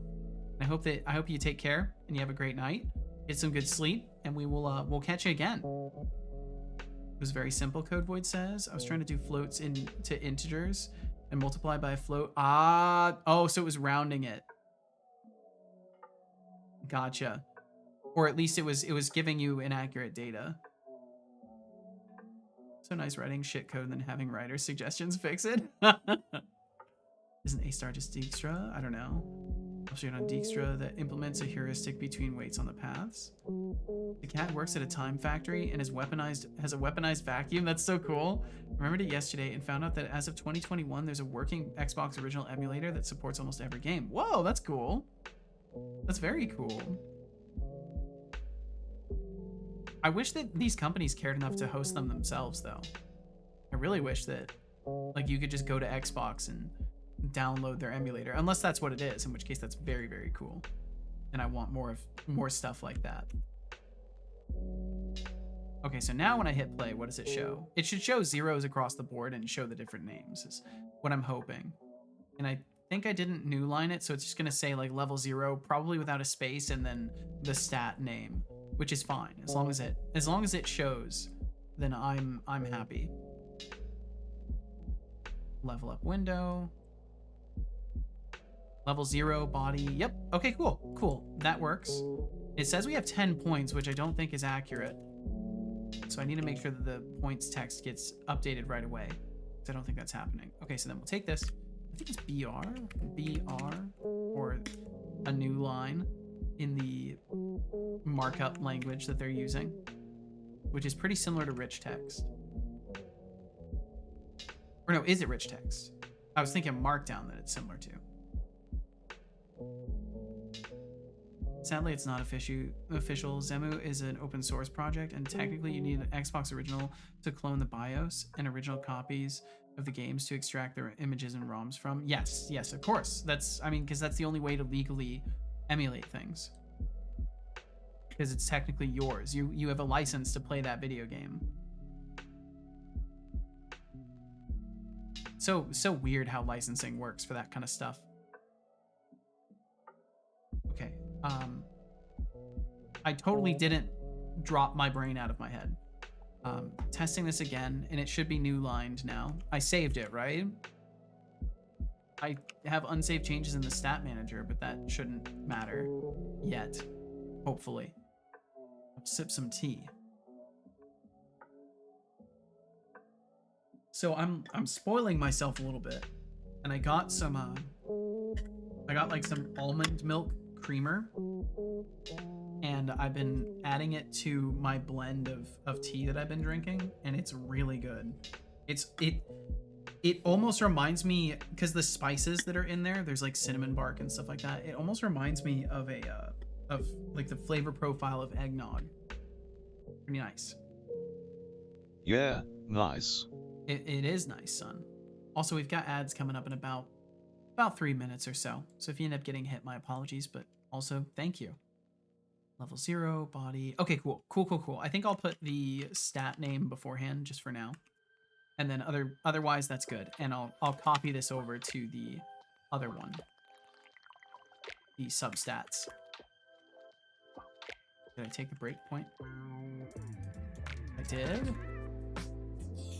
I hope you take care and you have a great night. Get some good sleep, and we'll catch you again. It was very simple, Code Void says. I was trying to do floats into integers and multiply by a float. Oh, so it was rounding it. Gotcha. Or at least it was giving you inaccurate data. So nice writing shit code and then having writer suggestions fix it. Isn't A-star just Dijkstra? I don't know. I'll show you on Dijkstra that implements a heuristic between weights on the paths. The cat works at a time factory and has a weaponized vacuum. That's so cool. Remembered it yesterday and found out that as of 2021, there's a working Xbox original emulator that supports almost every game. Whoa, that's cool. That's very cool. I wish that these companies cared enough to host them themselves, though. I really wish that, like, you could just go to Xbox and download their emulator, unless that's what it is, in which case that's very, very cool. And I want more stuff like that. Okay, so now when I hit play, what does it show? It should show zeros across the board and show the different names, is what I'm hoping. And I think I didn't new line it, so it's just gonna say like level 0, probably without a space, and then the stat name, which is fine as long as it shows. Then I'm happy. Level up window. Level 0 body. Yep. Okay, cool. That works. It says we have 10 points, which I don't think is accurate. So I need to make sure that the points text gets updated right away, because I don't think that's happening. Okay, so then we'll take this. I think it's BR, or a new line in the markup language that they're using, which is pretty similar to rich text. Or no, is it rich text? I was thinking markdown that it's similar to. Sadly, it's not official. Zemu is an open source project, and technically you need an Xbox original to clone the BIOS and original copies of the games to extract their images and ROMs from. Yes, of course. Because that's the only way to legally emulate things. Because it's technically yours. You have a license to play that video game. So weird how licensing works for that kind of stuff. Okay. I totally didn't drop my brain out of my head. Testing this again, and it should be new lined now. I saved it, right? I have unsaved changes in the stat manager, but that shouldn't matter yet. Hopefully. I'll sip some tea. So I'm spoiling myself a little bit, and I got some like some almond milk creamer, and I've been adding it to my blend of tea that I've been drinking, and it's really good. It almost reminds me, because the spices that are in there's like cinnamon bark and stuff like that. It almost reminds me of of like the flavor profile of eggnog. Pretty nice. Yeah, nice. It is nice, son. Also, we've got ads coming up in about 3 minutes or so. So if you end up getting hit, my apologies, but also thank you. Level 0, body. Okay, cool. Cool. I think I'll put the stat name beforehand just for now. And then otherwise that's good. And I'll copy this over to the other one. The substats. Did I take the breakpoint? I did.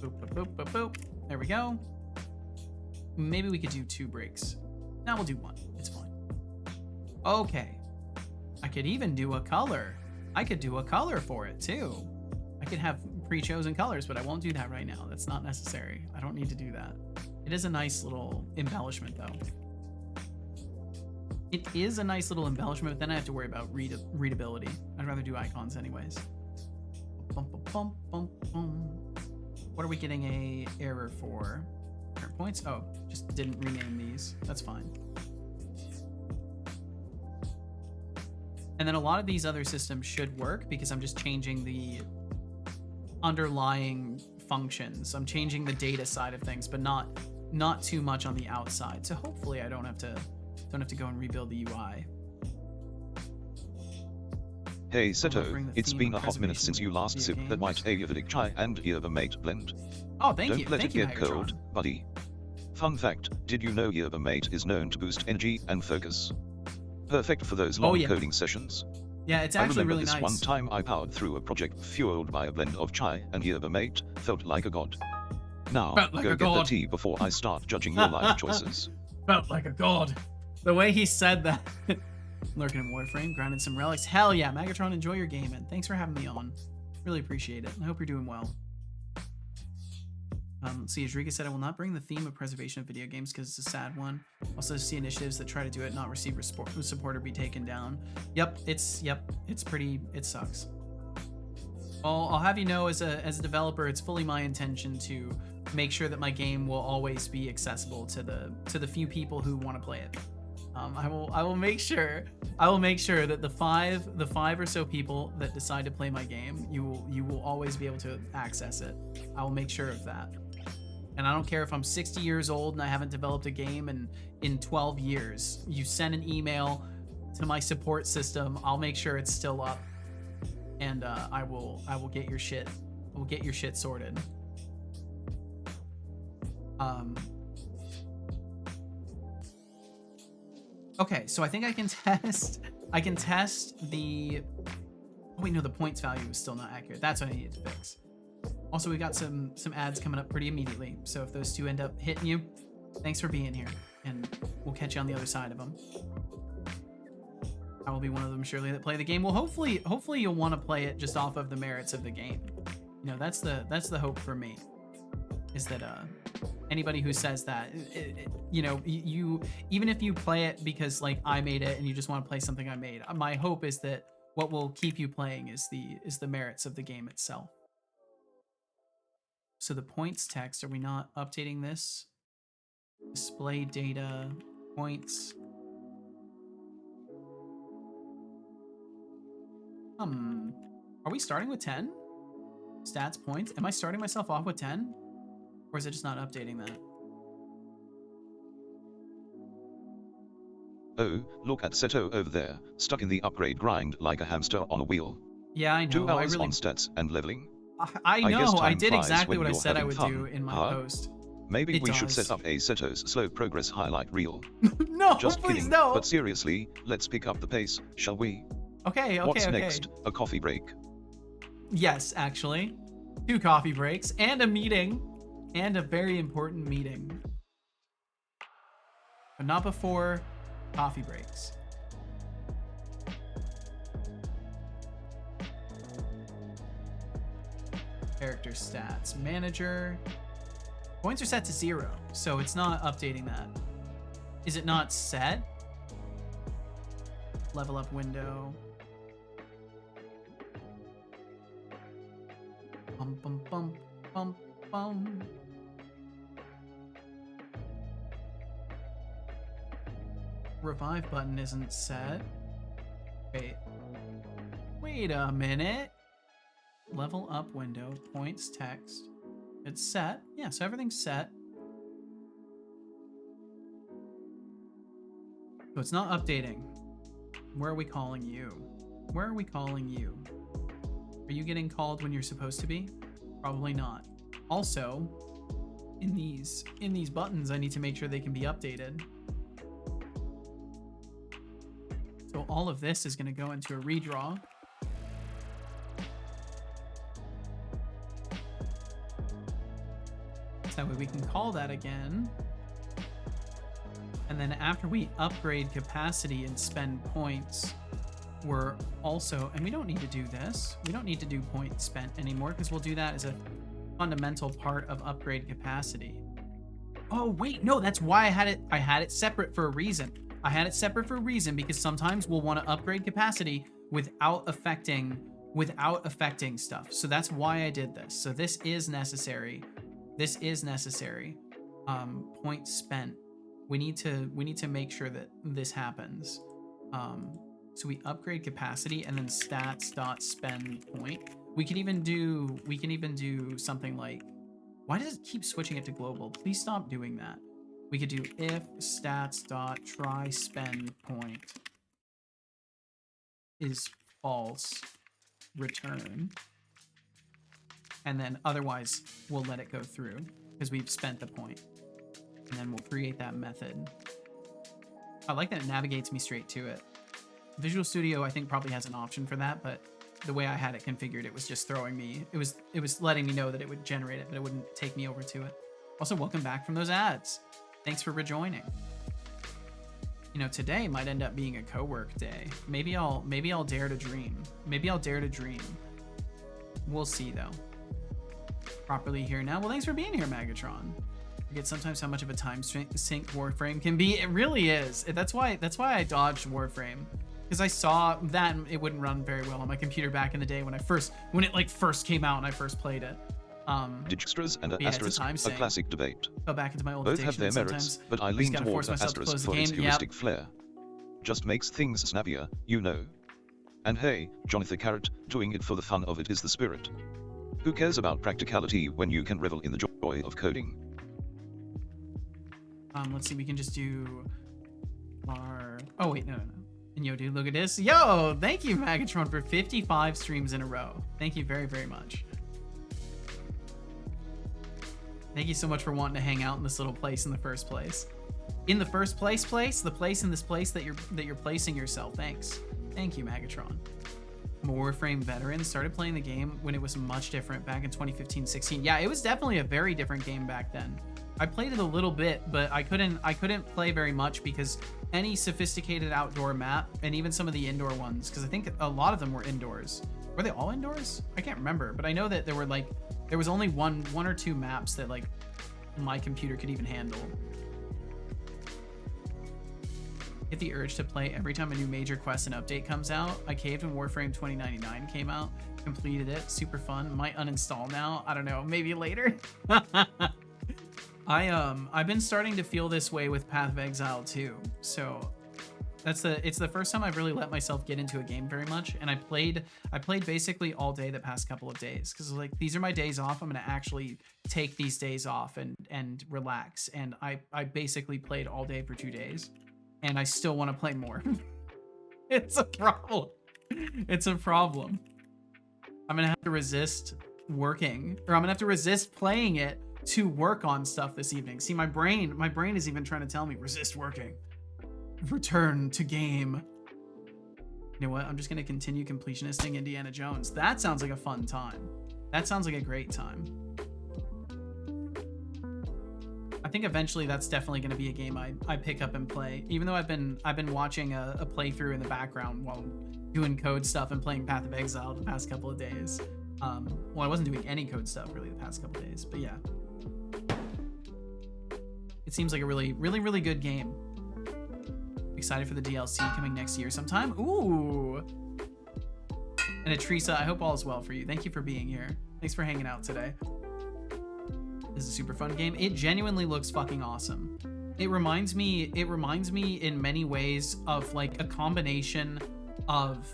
Boop. There we go. Maybe we could do 2 breaks. Now we'll do 1. It's fine. Okay. I could even do a color. I could do a color for it too. I could have pre-chosen colors, but I won't do that right now. That's not necessary. I don't need to do that. It is a nice little embellishment though. It is a nice little embellishment, but then I have to worry about readability. I'd rather do icons anyways. What are we getting a error for? Current points? Oh, just didn't rename these. That's fine. And then a lot of these other systems should work because I'm just changing the underlying functions. I'm changing the data side of things, but not too much on the outside. So hopefully I don't have to go and rebuild the UI. Hey Seto, it's been a hot minute since you last sipped that white Ayurvedic chai and yerba mate blend. Oh, thank you. Don't let Thank it you, get Megatron. cold, buddy. Fun fact, did you know yerba mate is known to boost energy and focus? Perfect for those long coding sessions. Yeah, it's I actually remember really this nice. one time I powered through a project fueled by a blend of chai and yerba mate, felt like a god. Now, Felt like go a get the god. tea before I start judging your life choices. Felt like a god. The way he said that. Lurking in Warframe, grounded some relics. Hell yeah, Megatron, enjoy your gaming. Thanks for having me on. Really appreciate it. I hope you're doing well. Let's see, Ajrika said, I will not bring the theme of preservation of video games because it's a sad one. Also see initiatives that try to do it, not receive support or be taken down. Yep, it's pretty, it sucks. Well, I'll have you know, as a developer, it's fully my intention to make sure that my game will always be accessible to the few people who want to play it. I will make sure that the five or so people that decide to play my game, you will always be able to access it. I will make sure of that. And I don't care if I'm 60 years old and I haven't developed a game in 12 years. You send an email to my support system, I'll make sure it's still up. And I will get your shit. We'll get your shit sorted. Okay, so I think I can test the... Oh wait, no, the points value is still not accurate. That's what I needed to fix. Also, we got some ads coming up pretty immediately. So if those two end up hitting you, thanks for being here. And we'll catch you on the other side of them. I will be one of them surely that play the game. Well, hopefully you'll want to play it just off of the merits of the game. You know, that's the hope for me. Is that anybody who says that, you know, you even if you play it because like I made it and you just want to play something I made, my hope is that what will keep you playing is the merits of the game itself. So the points text, are we not updating this? Display data, points. Are we starting with 10? Stats, points? Am I starting myself off with 10? Or is it just not updating that? Oh, look at Seto over there, stuck in the upgrade grind like a hamster on a wheel. Yeah, I know. 2 hours on stats and leveling. I know. guess I time did flies exactly when what I you're said I having would fun, do in my huh? post. Maybe It we should does. set up a Seto's slow progress highlight reel. No, Just please kidding, no. but seriously, let's pick up the pace, shall we? Okay. What's next? A coffee break. Yes, actually. 2 coffee breaks and a meeting. And a very important meeting. But not before coffee breaks. Character stats. Manager. Points are set to 0, so it's not updating that. Is it not set? Level up window. Bum bum bum bum bum. Revive button isn't set. Wait a minute. Level up window, points, text. It's set. Yeah, so everything's set. So it's not updating. Where are we calling you? Where are we calling you? Are you getting called when you're supposed to be? Probably not. Also, in these buttons, I need to make sure they can be updated. So all of this is going to go into a redraw. So that way we can call that again. And then after we upgrade capacity and spend points, we're also, and we don't need to do this. We don't need to do points spent anymore because we'll do that as a fundamental part of upgrade capacity. Oh, wait, no, that's why I had it separate for a reason. I had it separate for a reason because sometimes we'll want to upgrade capacity without affecting stuff. So that's why I did this. So this is necessary. This is necessary. Points spent. We need to make sure that this happens. So we upgrade capacity and then stats.spend point. We can even do something like, why does it keep switching it to global? Please stop doing that. We could do if stats.try spend point is false, return. And then otherwise we'll let it go through because we've spent the point. And then we'll create that method. I like that it navigates me straight to it. Visual Studio, I think, probably has an option for that, but the way I had it configured, it was just throwing me, it was letting me know that it would generate it, but it wouldn't take me over to it. Also, welcome back from those ads. Thanks for rejoining. You know, today might end up being a co-work day. Maybe I'll dare to dream. Maybe I'll dare to dream. We'll see though. Properly here now. Well, thanks for being here, Magatron. Forget sometimes how much of a time sink Warframe can be. It really is. That's why I dodged Warframe. Because I saw that it wouldn't run very well on my computer back in the day when it like first came out and I first played it. Digstras and yeah, asterisk, a classic debate. Go back into my old Both have their merits, but I lean towards asterisk for its heuristic flair. Just makes things snappier, you know. And hey, Jonathan Carrot, doing it for the fun of it is the spirit. Who cares about practicality when you can revel in the joy of coding? Let's see, we can just do our... Oh, wait, no. And yo, dude, look at this. Yo, thank you, Magatron, for 55 streams in a row. Thank you very, very much. Thank you so much for wanting to hang out in this little place in the first place. In the first place, the place in this place that you're placing yourself. Thanks. Thank you, Magatron. I'm a Warframe veteran. Started playing the game when it was much different back in 2015-16. Yeah, it was definitely a very different game back then. I played it a little bit, but I couldn't play very much because any sophisticated outdoor map and even some of the indoor ones, because I think a lot of them were indoors. Were they all indoors? I can't remember, but I know that there was only one or two maps that like my computer could even handle. Get the urge to play every time a new major quest and update comes out. I caved when Warframe 2099 came out, completed it, super fun. Might uninstall now. I don't know, maybe later. I've been starting to feel this way with Path of Exile too. So it's the first time I've really let myself get into a game very much. And I played basically all day the past couple of days because like these are my days off. I'm gonna actually take these days off and relax. And I basically played all day for 2 days, and I still want to play more. It's a problem. It's a problem. I'm gonna have to resist working, or I'm gonna have to resist playing it to work on stuff this evening. See, my brain is even trying to tell me, resist working. Return to game. You know what? I'm just going to continue completionisting Indiana Jones. That sounds like a fun time. That sounds like a great time. I think eventually that's definitely going to be a game I pick up and play. Even though I've been watching a playthrough in the background while doing code stuff and playing Path of Exile the past couple of days. Well, I wasn't doing any code stuff really the past couple of days, but yeah. It seems like a really, really, really good game. Excited for the DLC coming next year sometime. Ooh. And Atrisa, I hope all is well for you. Thank you for being here. Thanks for hanging out today. This is a super fun game. It genuinely looks fucking awesome. It reminds me in many ways of like a combination of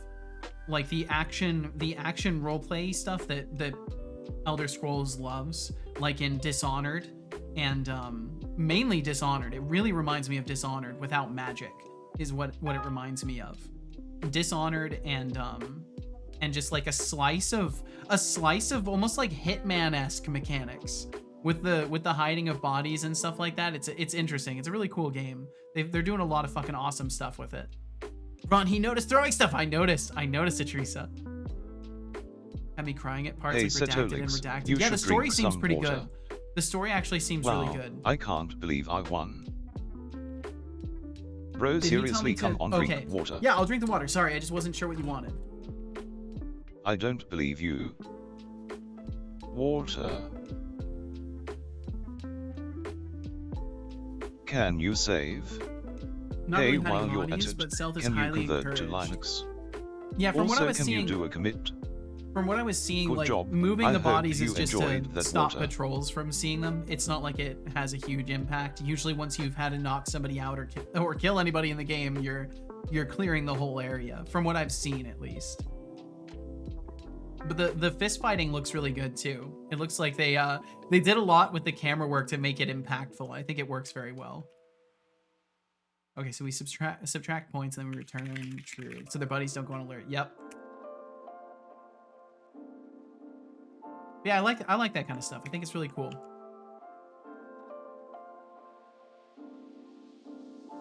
like the action roleplay stuff that Elder Scrolls loves, like in Dishonored, and mainly Dishonored. It really reminds me of Dishonored without magic, is what it reminds me of. Dishonored and just like a slice of almost like Hitman-esque mechanics with the hiding of bodies and stuff like that. It's interesting. It's a really cool game. They're doing a lot of fucking awesome stuff with it. Ron, he noticed throwing stuff. I noticed it, Teresa. Had me crying at parts Hey, like redacted and redacted. Yeah, the story seems pretty good. The story actually seems really good. I can't believe I won. Bro, Did you tell seriously, me to- come on, okay. drink water. Yeah, I'll drink the water. Sorry, I just wasn't sure what you wanted. I don't believe you. Water. Can you save? Not Hey, really while hiding you're at bodies, it, but stealth is can you highly convert to encouraged. Linux? Yeah, from what I Also, was can seeing, you do a commit? from what I was seeing, Good like job. moving I the hope bodies you is just to enjoyed that stop water. patrols from seeing them. It's not like it has a huge impact. Usually, once you've had to knock somebody out or kill anybody in the game, you're clearing the whole area. From what I've seen, at least. But the fist fighting looks really good too. It looks like they did a lot with the camera work to make it impactful. I think it works very well. Okay, so we subtract points and then we return true. So their buddies don't go on alert. Yep. Yeah, I like that kind of stuff. I think it's really cool.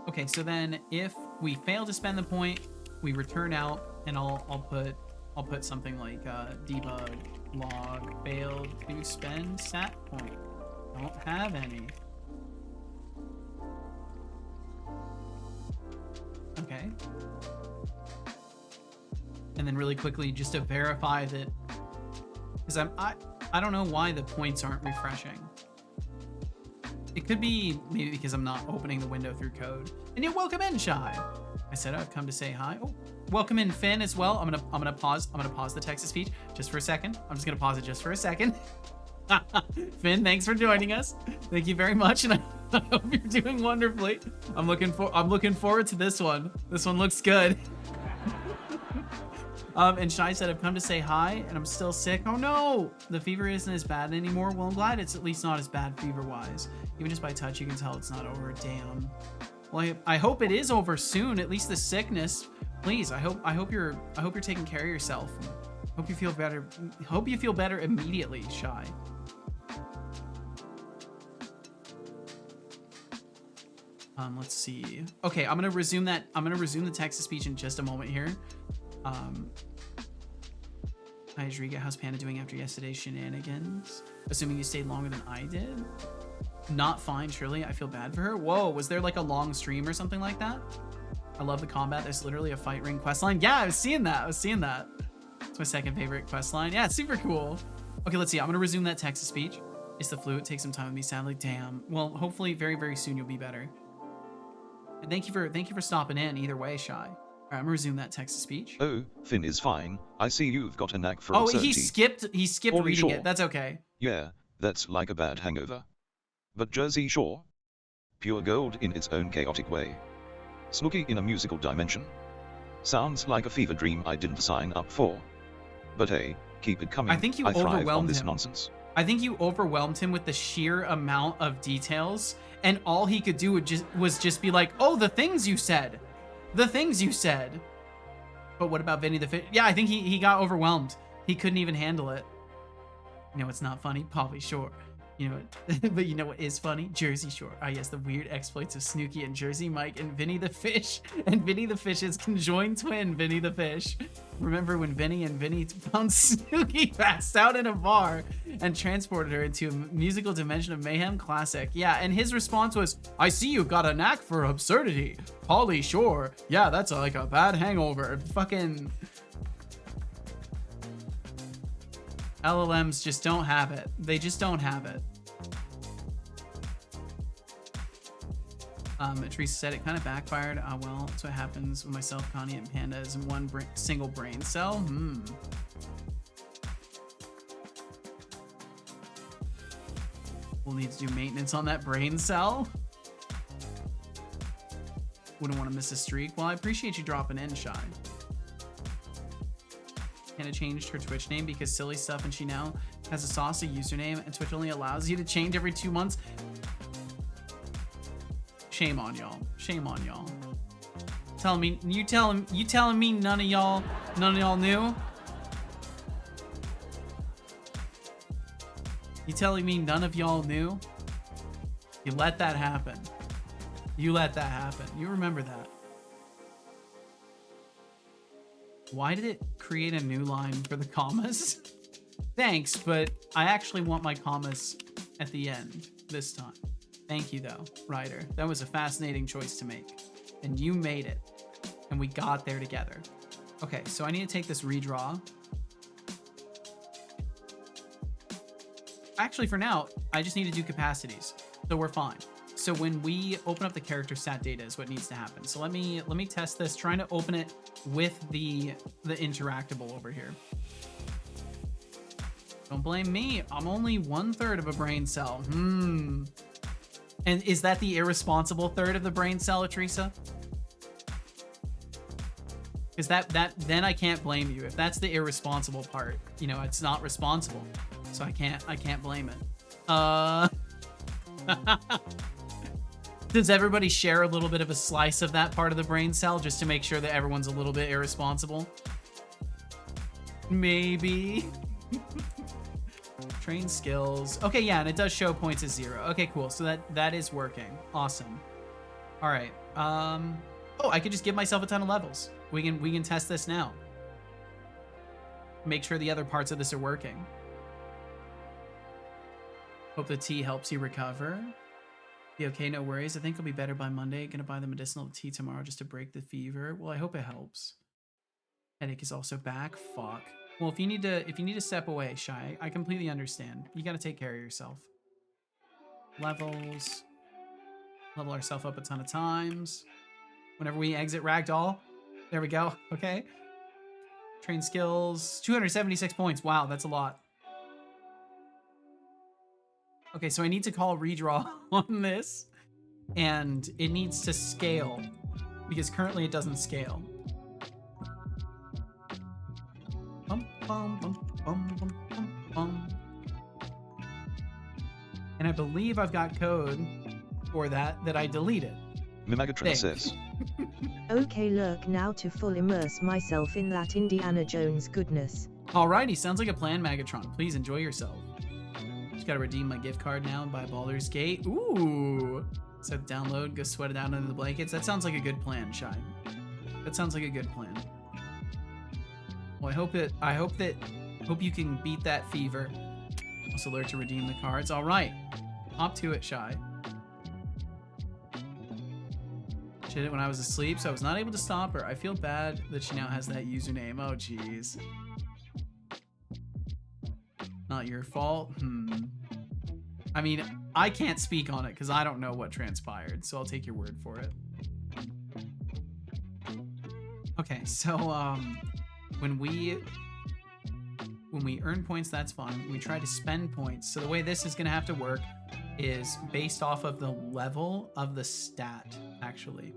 Okay, so then if we fail to spend the point, we return out, and I'll put something like debug log failed to spend stat point. Don't have any. Okay. And then really quickly, just to verify that, because I don't know why the points aren't refreshing. It could be maybe because I'm not opening the window through code. And you're welcome in, Shy. I said I've come to say hi. Oh, welcome in, Finn, as well. I'm gonna pause the text to speech just for a second. I'm just gonna pause it just for a second. Finn, thanks for joining us. Thank you very much, and I hope you're doing wonderfully. I'm looking forward to this one. This one looks good. And Shai said, I've come to say hi, and I'm still sick. Oh no, the fever isn't as bad anymore. Well, I'm glad it's at least not as bad fever-wise. Even just by touch, you can tell it's not over. Damn. Well, I hope it is over soon. At least the sickness. Please, I hope you're taking care of yourself. Hope you feel better. Hope you feel better immediately, Shai. Let's see. Okay, I'm gonna resume the text to speech in just a moment here. Hi, Rodriga. How's Panda doing after yesterday's shenanigans? Assuming you stayed longer than I did. Not fine, surely. I feel bad for her. Whoa, was there like a long stream or something like that? I love the combat. There's literally a fight ring quest line. Yeah, I was seeing that. It's my second favorite quest line. Yeah, it's super cool. Okay, let's see. I'm gonna resume that text to speech. It's the flu. It takes some time with me, sadly. Damn. Well, hopefully very, very soon you'll be better. And thank you for stopping in either way, Shy. All right, I'm gonna resume that text to speech. Oh, Finn is fine. I see you've got a knack for Oh, absurdity. he skipped Pauly reading Shore. it. That's okay. Yeah, that's like a bad hangover. But Jersey Shore? Pure gold in its own chaotic way. Snooky in a musical dimension? Sounds like a fever dream I didn't sign up for. But hey, keep it coming. I think you I thrive on overwhelmed this him. nonsense. I think you overwhelmed him with the sheer amount of details, and all he could do was just be like, "Oh, the things you said, the things you said." But what about Vinny the Fish? Yeah, I think he got overwhelmed. He couldn't even handle it. You know, it's not funny. Pauly Shore. You know, but you know what is funny? Jersey Shore. Ah, yes, the weird exploits of Snooki and Jersey Mike and Vinny the Fish, and Vinny the Fish's conjoined twin, Vinny the Fish. Remember when Vinny and Vinny found Snooki passed out in a bar and transported her into a musical dimension of mayhem? Classic. Yeah, and his response was, "I see you've got a knack for absurdity. Pauly Shore. Yeah, that's like a bad hangover." Fucking LLMs just don't have it. They just don't have it. Teresa said it kind of backfired. Well, that's what happens with myself, Connie, and Panda is in one single brain cell. We'll need to do maintenance on that brain cell. Wouldn't want to miss a streak. Well, I appreciate you dropping in, Shy. Hannah changed her Twitch name because silly stuff, and she now has a saucy username, and Twitch only allows you to change every 2 months. Shame on y'all. Shame on y'all. You telling me none of y'all knew? You telling me none of y'all knew? You let that happen. You let that happen. You remember that. Why did it create a new line for the commas? Thanks, but I actually want my commas at the end this time. Thank you, though, Ryder. That was a fascinating choice to make. And you made it. And we got there together. Okay, so I need to take this redraw. Actually, for now, I just need to do capacities. So we're fine. So when we open up the character stat data is what needs to happen. So let me test this, trying to open it with the interactable over here. Don't blame me. I'm only 1/3 of a brain cell. And is that the irresponsible third of the brain cell, Teresa? Because then I can't blame you. If that's the irresponsible part, you know, it's not responsible. So I can't blame it. Does everybody share a little bit of a slice of that part of the brain cell just to make sure that everyone's a little bit irresponsible? Maybe. Train skills. Okay, yeah, and it does show points as 0. Okay, cool. So that is working. Awesome. All right. Oh, I could just give myself a ton of levels. We can test this now. Make sure the other parts of this are working. Hope the tea helps you recover. Be okay, no worries. I think I'll be better by Monday. Gonna buy the medicinal tea tomorrow just to break the fever. Well, I hope it helps. Headache is also back. Fuck. Well, if you need to step away, Shy, I completely understand. You gotta take care of yourself. Levels. Level ourselves up a ton of times. Whenever we exit Ragdoll. There we go. Okay. Train skills. 276 points. Wow, that's a lot. Okay, so I need to call redraw on this, and it needs to scale, because currently it doesn't scale. Bum, bum, bum, bum, bum, bum, bum. And I believe I've got code for that I deleted. Megatron says. Okay, look now to full immerse myself in that Indiana Jones goodness. Alrighty, sounds like a plan, Megatron. Please enjoy yourself. Just gotta redeem my gift card now and buy Baldur's Gate. Ooh. So download, go sweat it out under the blankets. That sounds like a good plan, Shy. That sounds like a good plan. Well, I hope you can beat that fever. Also alert to redeem the cards. All right. Hop to it, Shy. She did it when I was asleep, so I was not able to stop her. I feel bad that she now has that username. Oh, jeez. Not your fault. I mean, I can't speak on it because I don't know what transpired, so I'll take your word for it. Okay, so when we earn points, that's fine. When we try to spend points, so the way this is gonna have to work is based off of the level of the stat, actually.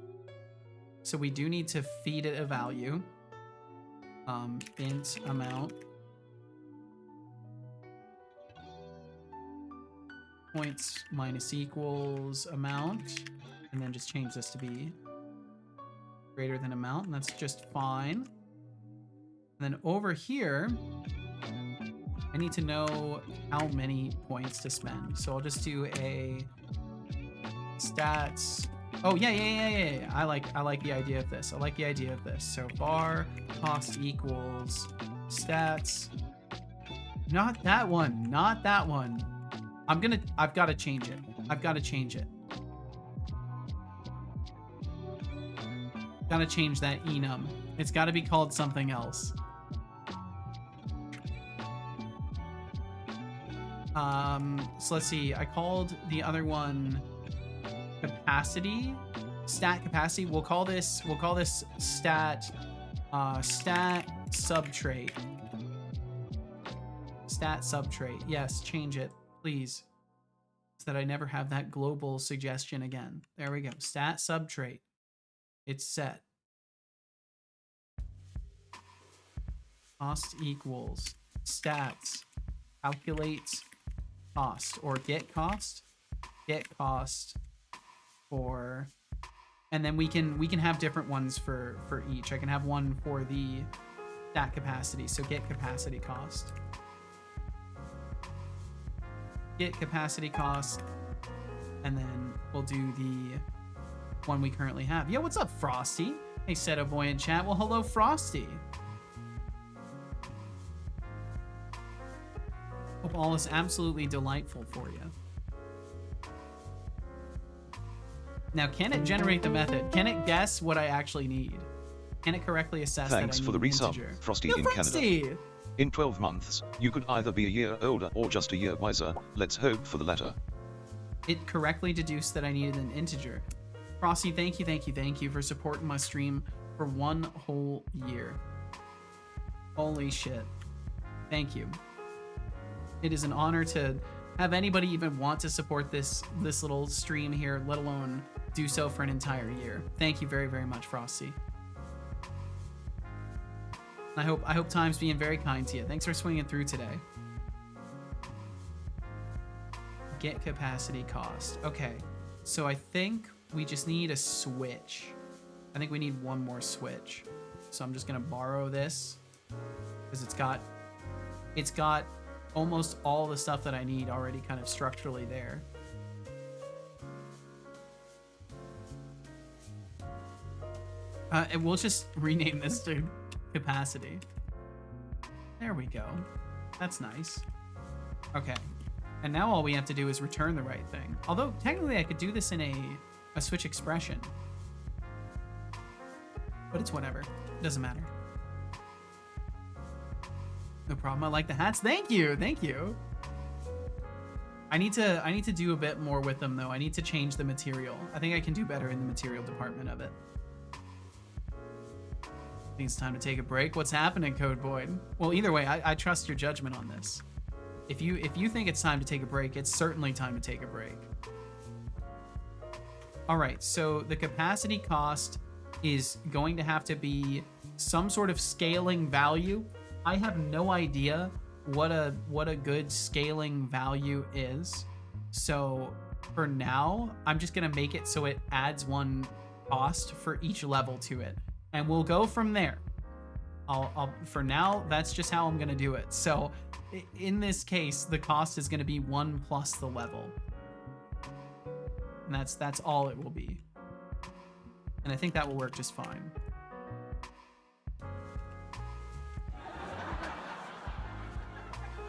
So we do need to feed it a value. Int amount. Points minus equals amount, and then just change this to be greater than amount, and that's just fine. And then over here, I need to know how many points to spend. So I'll just do a stats. Oh yeah. I like the idea of this. So bar cost equals stats. Not that one. I've got to change it. Gotta change that enum. It's got to be called something else. So let's see. I called the other one capacity, stat capacity. We'll call this stat subtrait. Stat subtrait. Yes, change it, please, so that I never have that global suggestion again. There we go. Stat subtrait. It's set. Cost equals stats. Calculate cost, or get cost for and then we can have different ones for each. I can have one for the stat capacity, so get capacity cost. Get capacity cost, and then we'll do the one we currently have. Yo, what's up, Frosty? Hey, Seto Boy in chat. Well, hello, Frosty. Hope all is absolutely delightful for you. Now, can it generate the method? Can it guess what I actually need? Can it correctly assess that I need Thanks for the resub, integer? Frosty Yo, in Frosty! Canada. In 12 months, you could either be a year older or just a year wiser. Let's hope for the latter. It correctly deduced that I needed an integer. Frosty, thank you for supporting my stream for 1 whole year. Holy shit. Thank you. It is an honor to have anybody even want to support this little stream here, let alone do so for an entire year. Thank you very, very much, Frosty. I hope time's being very kind to you. Thanks for swinging through today. Get capacity cost. Okay, so I think we just need a switch. I think we need one more switch. So I'm just gonna borrow this because it's got almost all the stuff that I need already kind of structurally there. And we'll just rename this to capacity. There we go. That's nice. Okay. And now all we have to do is return the right thing. Although, technically, I could do this in a switch expression. But it's whatever. It doesn't matter. No problem. I like the hats. Thank you. Thank you. I need to do a bit more with them, though. I need to change the material. I think I can do better in the material department of it. I think it's time to take a break. What's happening, Code Boyd? Well, either way, I trust your judgment on this. If you think it's time to take a break, it's certainly time to take a break. All right, so the capacity cost is going to have to be some sort of scaling value. I have no idea what a good scaling value is. So for now, I'm just gonna make it so it adds one cost for each level to it. And we'll go from there. I'll for now, that's just how I'm gonna do it. So in this case, the cost is gonna be 1 plus the level. And that's all it will be. And I think that will work just fine.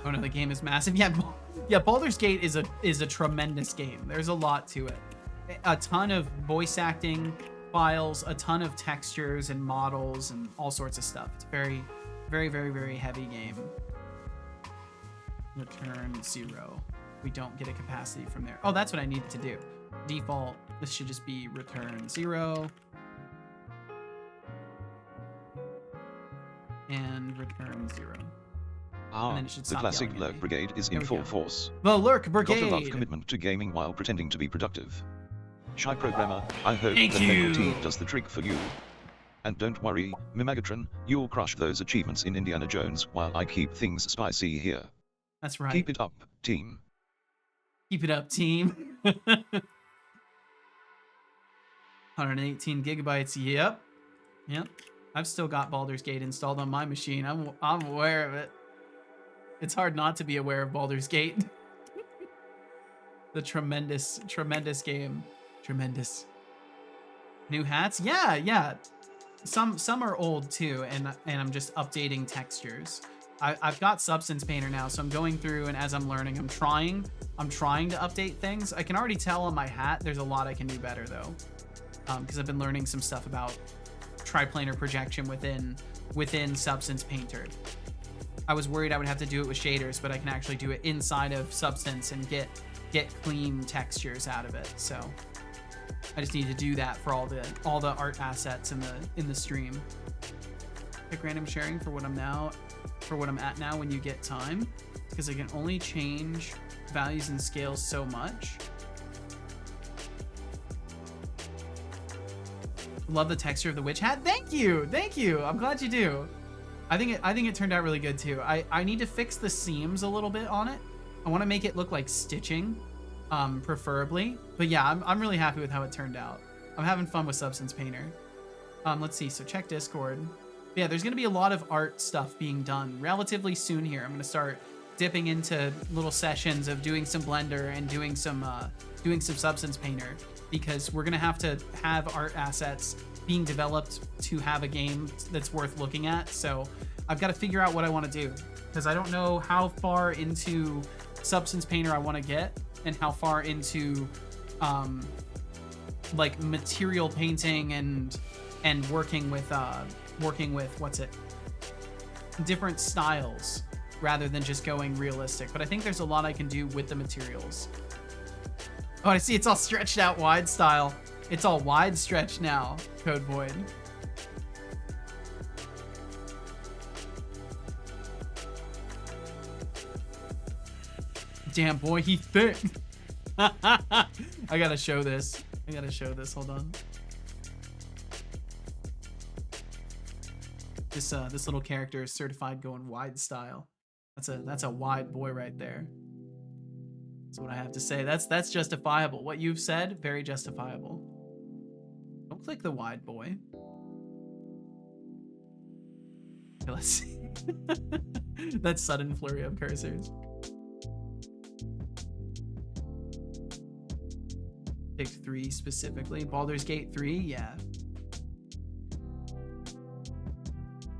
Oh no, the game is massive. Yeah, Baldur's Gate is a tremendous game. There's a lot to it. A ton of voice acting files, a ton of textures and models and all sorts of stuff. It's very, very, very, very heavy game. Return 0. We don't get a capacity from there. Oh, that's what I needed to do. Default, this should just be return 0. And return 0. Ah, the classic Lurk Brigade is in full force. The Lurk Brigade! Gotta love commitment to gaming while pretending to be productive. Shy programmer, I hope Thank that you. Mental does the trick for you. And don't worry, Mimagatron, you'll crush those achievements in Indiana Jones while I keep things spicy here. That's right. Keep it up, team. Keep it up, team. 118 gigabytes. Yep. I've still got Baldur's Gate installed on my machine. I'm aware of it. It's hard not to be aware of Baldur's Gate. The tremendous game. Tremendous. New hats? Yeah. Some are old too, and I'm just updating textures. I've got Substance Painter now, so I'm going through, and as I'm learning, I'm trying to update things. I can already tell on my hat there's a lot I can do better though, because I've been learning some stuff about triplanar projection within Substance Painter. I was worried I would have to do it with shaders, but I can actually do it inside of Substance and get clean textures out of it. So I just need to do that for all the art assets in the stream. Pick random sharing for what I'm at now when you get time, because I can only change values and scales so much. Love the texture of the witch hat. Thank you. I'm glad you do. I think it turned out really good too. I need to fix the seams a little bit on it. I want to make it look like stitching, preferably. But yeah, I'm really happy with how it turned out. I'm having fun with Substance Painter. Let's see. So check Discord. Yeah, there's gonna be a lot of art stuff being done relatively soon here. I'm gonna start dipping into little sessions of doing some Blender and doing some Substance Painter, because we're gonna have to have art assets being developed to have a game that's worth looking at. So I've got to figure out what I want to do, because I don't know how far into Substance Painter I want to get and how far into like material painting and working with what's it, different styles rather than just going realistic. But I think there's a lot I can do with the materials. Oh, I see it's all stretched out wide style. It's all wide stretch now, Code Void. Damn, boy, he thick. I gotta show this. Hold on. This little character is certified going wide style. That's a wide boy right there. That's what I have to say. That's justifiable. What you've said, very justifiable. Don't click the wide boy. Okay, let's see. That sudden flurry of cursors. Pick 3 specifically. Baldur's Gate 3, yeah.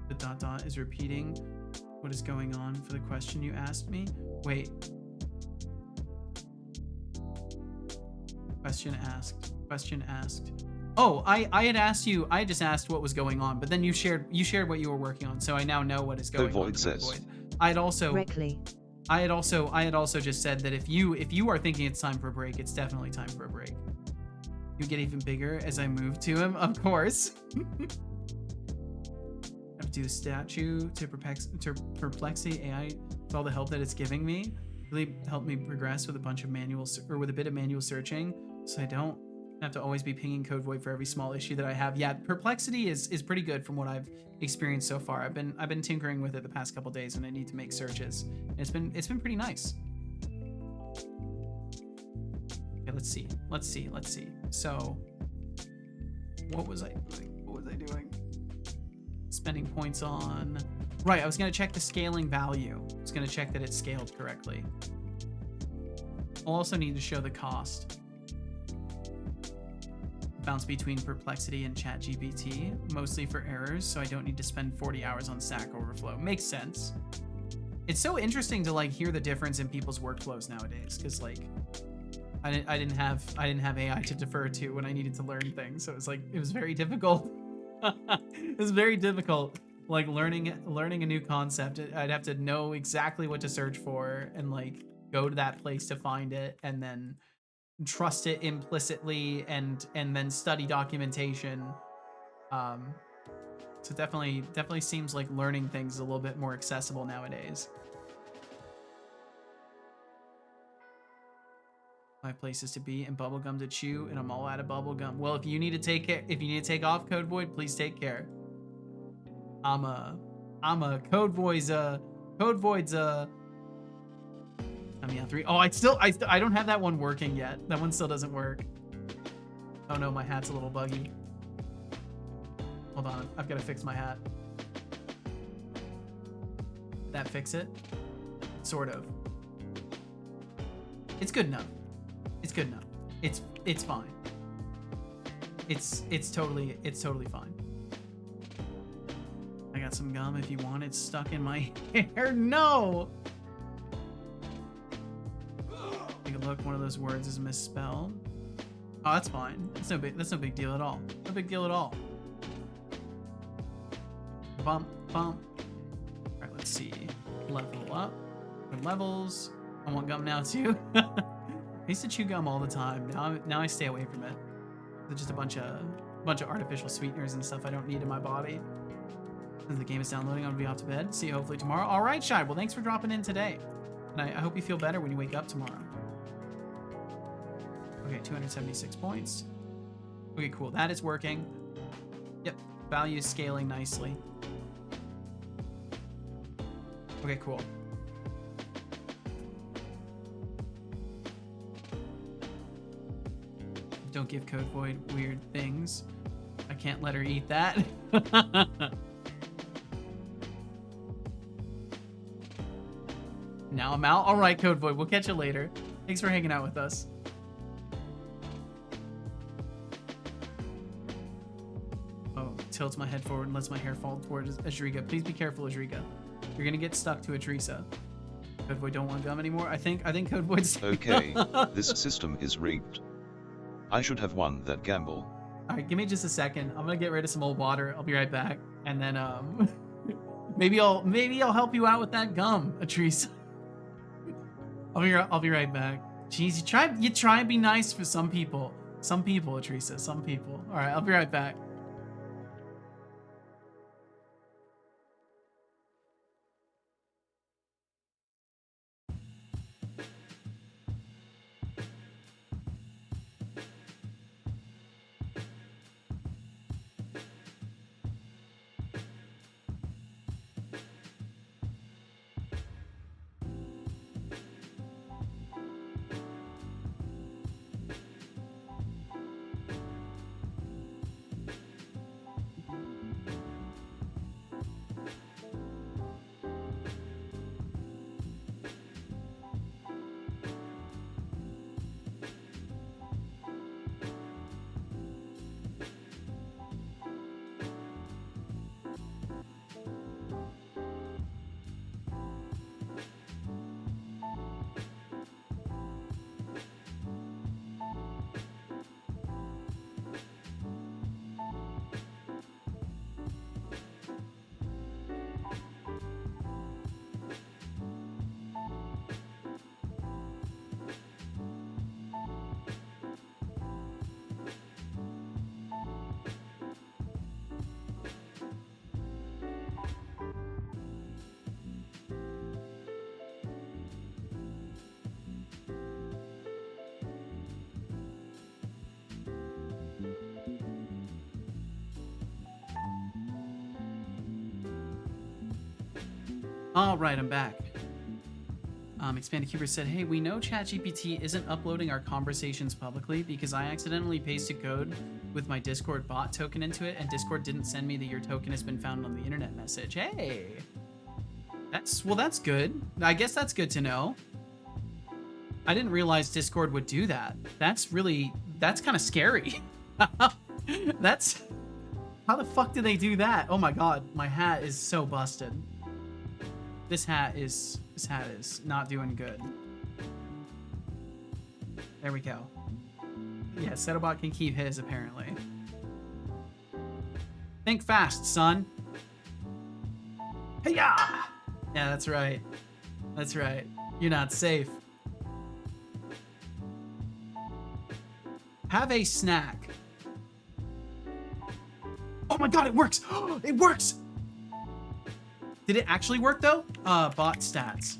The ... is repeating what is going on for the question you asked me. Wait. Question asked. Oh, I had asked you. I just asked what was going on, but then you shared what you were working on, so I now know what is going on. Void says. I had also Correctly. just said that if you are thinking it's time for a break, it's definitely time for a break. You get even bigger as I move to him, of course. I have to do a statue to perplexity AI with all the help that it's giving me. Really helped me progress with with a bit of manual searching, so I don't have to always be pinging Code Void for every small issue that I have. Yeah, perplexity is pretty good from what I've experienced so far. I've been tinkering with it the past couple days when I need to make searches. And it's been pretty nice. Okay, let's see. So, what was I doing? Spending points on... Right, I was going to check the scaling value. I was going to check that it's scaled correctly. I'll also need to show the cost. Bounce between Perplexity and ChatGPT, mostly for errors, so I don't need to spend 40 hours on Stack Overflow. Makes sense. It's so interesting to like hear the difference in people's workflows nowadays, because like I didn't have AI to defer to when I needed to learn things, so it was very difficult. It was very difficult, like learning a new concept. I'd have to know exactly what to search for and like go to that place to find it, and then trust it implicitly and then study documentation. So definitely seems like learning things is a little bit more accessible nowadays. 5 places to be and bubblegum to chew, and I'm all out of bubblegum. Well, if you need to take off, Code Void, please take care. I'm a Code Void's I mean, 3. Oh, I don't have that one working yet. That one still doesn't work. Oh no, my hat's a little buggy. Hold on, I've got to fix my hat. Did that fix it? Sort of. It's good enough. It's good enough. It's fine. It's totally fine. I got some gum if you want. It's stuck in my hair. No. Take a look. One of those words is misspelled. Oh, that's fine. That's no big deal at all. No big deal at all. Bump. All right, let's see. Level up. Good levels. I want gum now too. I used to chew gum all the time. Now I stay away from it. There's just a bunch of artificial sweeteners and stuff I don't need in my body. As the game is downloading, I'm gonna be off to bed. See you hopefully tomorrow. All right, Shy. Well, thanks for dropping in today, and I hope you feel better when you wake up tomorrow. Okay, 276 points. Okay, cool. That is working. Yep, value is scaling nicely. Okay, cool. Don't give Code Void weird things. I can't let her eat that. Now I'm out. All right, Code Void. We'll catch you later. Thanks for hanging out with us. Oh, tilts my head forward and lets my hair fall toward Ajrika. Please be careful, Ajrika. You're gonna get stuck to a Teresa. Code Void don't want gum anymore. I think Code Void's Okay, this system is rigged. I should have won that gamble. All right, give me just a second. I'm gonna get rid of some old water. I'll be right back, and then maybe I'll help you out with that gum, Teresa. I'll be right back. Jeez, you try and be nice for some people. Some people, Teresa. Some people. All right, I'll be right back. All right, I'm back. Expanded Cuber said, hey, we know ChatGPT isn't uploading our conversations publicly because I accidentally pasted code with my Discord bot token into it, and Discord didn't send me the your token has been found on the internet message. Hey, that's good. I guess that's good to know. I didn't realize Discord would do that. That's kind of scary. How the fuck did they do that? Oh my god, my hat is so busted. This hat is not doing good. There we go. Yeah, Settlebot can keep his apparently. Think fast, son. Hey-ya! Yeah, that's right. That's right. You're not safe. Have a snack. Oh my god, it works! It works! Did it actually work though? Bot stats.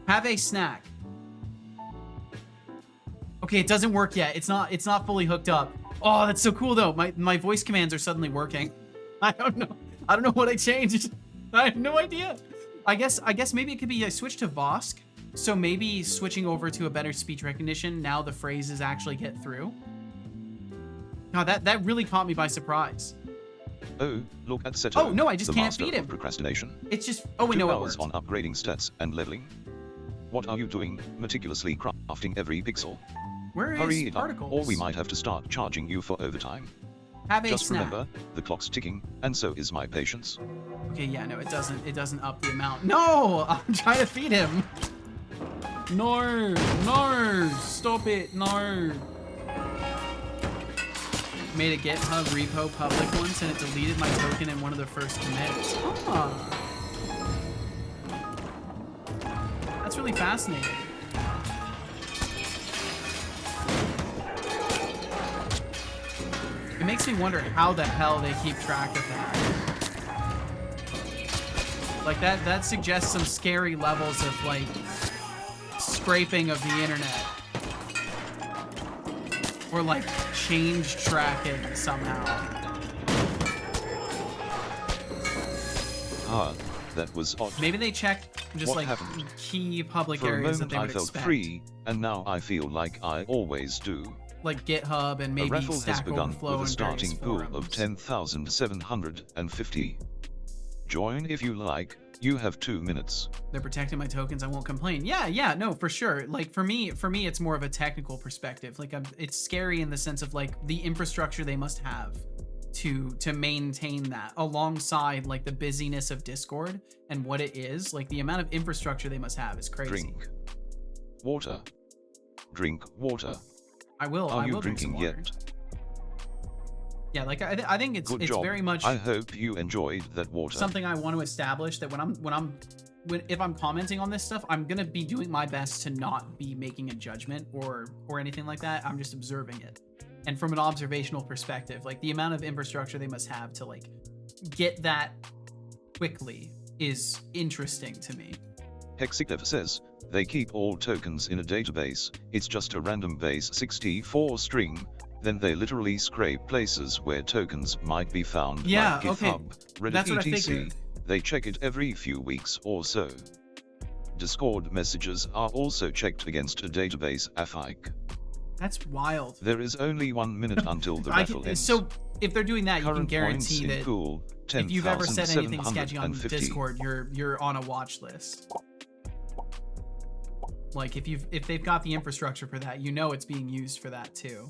Have a snack. Okay, it doesn't work yet. It's not fully hooked up. Oh, that's so cool though. My voice commands are suddenly working. I don't know what I changed. I have no idea. I guess maybe it could be I switched to Vosk. So maybe switching over to a better speech recognition, now the phrases actually get through. God, that really caught me by surprise. Oh, look at Seto. Oh no, I just the can't master feed him. of procrastination. It's just, oh wait, no, 2 it hours worked. on upgrading stats and leveling. What are you doing? Meticulously crafting every pixel. Where is Hurry it up, particles? or we might have to start charging you for overtime. Have a Just snack. remember, the clock's ticking, and so is my patience. Okay, yeah, no, it doesn't up the amount. No, I'm trying to feed him. No, stop it, no. Made a GitHub repo public once, and it deleted my token in one of the first commits. Ah. That's really fascinating. It makes me wonder how the hell they keep track of that. Like that suggests some scary levels of like scraping of the internet. Or like change tracking somehow. Ah, that was odd. Maybe they check just What like happened? key public For a areas that moment they I would felt expect. free, and now I feel like I always do. Like GitHub and A maybe raffle has Stack begun Overflow with a and various starting pool of forums. 10,750. Join if you like, you have 2 minutes. They're protecting my tokens, I won't complain. Yeah, no, for sure. Like for me it's more of a technical perspective. Like it's scary in the sense of like the infrastructure they must have to maintain that, alongside like the busyness of Discord and what it is. Like the amount of infrastructure they must have is crazy. Drink water. Drink water. I will you drink some drinking water. yet? Yeah, like I think it's Good it's job. very much I hope you enjoyed that water. something I want to establish, that if I'm commenting on this stuff, I'm gonna be doing my best to not be making a judgment or anything like that. I'm just observing it, and from an observational perspective, like the amount of infrastructure they must have to like get that quickly is interesting to me. Hexiclev says, they keep all tokens in a database, it's just a random base 64 string, then they literally scrape places where tokens might be found, Yeah, like okay. GitHub, Reddit, That's what I etc. figured. They check it every few weeks or so. Discord messages are also checked against a database AFIC. That's wild. There is only 1 minute until the raffle ends. So if they're doing that, you can Current points guarantee in that pool, if you've ever said anything sketchy on 10,750. Discord, you're on a watch list. Like if they've got the infrastructure for that, you know it's being used for that too.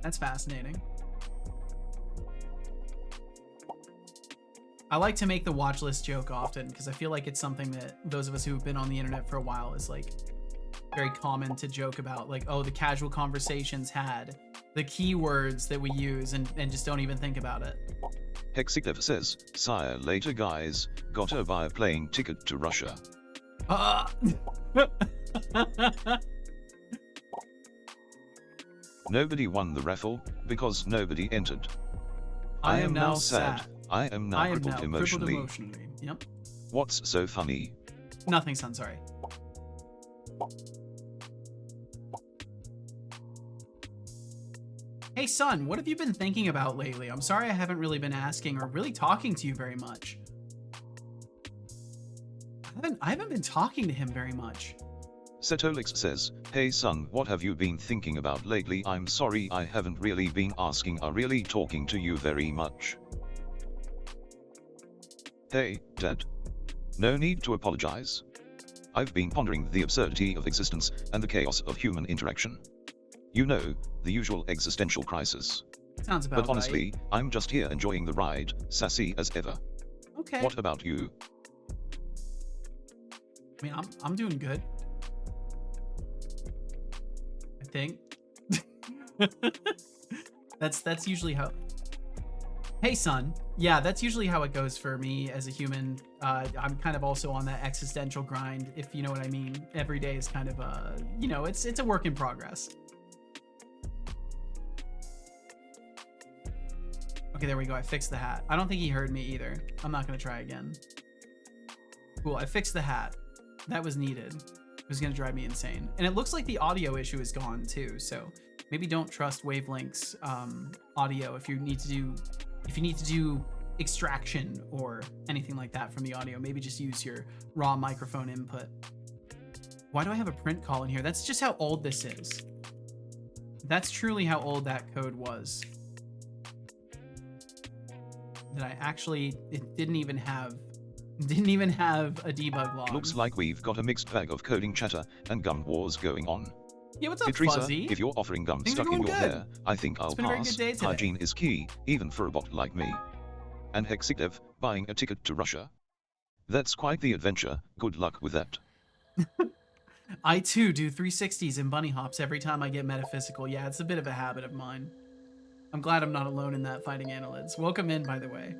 That's fascinating. I like to make the watch list joke often because I feel like it's something that those of us who have been on the internet for a while is like very common to joke about. Like, oh, the casual conversations had, the keywords that we use and just don't even think about it. Hexiclev says, sire later guys, gotta buy a plane ticket to Russia. Nobody won the raffle, because nobody entered. I am now sad. I am now crippled emotionally. Yep. What's so funny? Nothing, son, sorry. Hey, son, what have you been thinking about lately? I'm sorry I haven't really been asking or really talking to you very much. I haven't been talking to him very much. Setolix says, hey son, what have you been thinking about lately? I'm sorry I haven't really been asking or really talking to you very much. Hey, Dad. No need to apologize. I've been pondering the absurdity of existence and the chaos of human interaction. You know, the usual existential crisis. Sounds about But honestly, right. I'm just here enjoying the ride, sassy as ever. Okay. What about you? I mean, I'm doing good. I think. That's usually how. Hey, son. Yeah, that's usually how it goes for me as a human. I'm kind of also on that existential grind, if you know what I mean. Every day is kind of you know, it's a work in progress. Okay, there we go. I fixed the hat. I don't think he heard me either. I'm not gonna try again. Cool, I fixed the hat. That was needed. It was gonna drive me insane. And it looks like the audio issue is gone too, so maybe don't trust Wavelink's audio if you need to do extraction or anything like that from the audio. Maybe just use your raw microphone input. Why do I have a print call in here? That's just how old this is. That's truly how old that code was. That I actually, it didn't even have a debug log. Looks like we've got a mixed bag of coding chatter and gum wars going on. Yeah, what's up, Teresa, Fuzzy? if you're offering gum Things are stuck in going your good. hair, I think I'll been a very pass. good day today. Hygiene is key, even for a bot like me. And Hexiclev, buying a ticket to Russia. That's quite the adventure, good luck with that. I too do 360s and bunny hops every time I get metaphysical. Yeah, it's a bit of a habit of mine. I'm glad I'm not alone in that fighting annelids. Welcome in, by the way.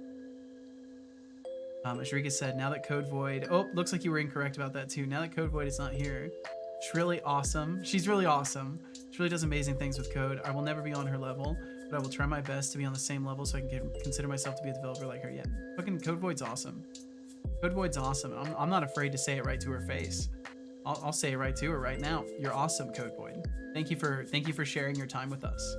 Ashrika said, now that Code Void... Oh, looks like you were incorrect about that too. Now that Code Void is not here. She's really awesome. She's really awesome. She really does amazing things with code. I will never be on her level, but I will try my best to be on the same level so I can consider myself to be a developer like her. Yeah, fucking Code Void's awesome. Code Void's awesome. I'm not afraid to say it right to her face. I'll say it right to her right now. You're awesome, Code Void. Thank you for sharing your time with us.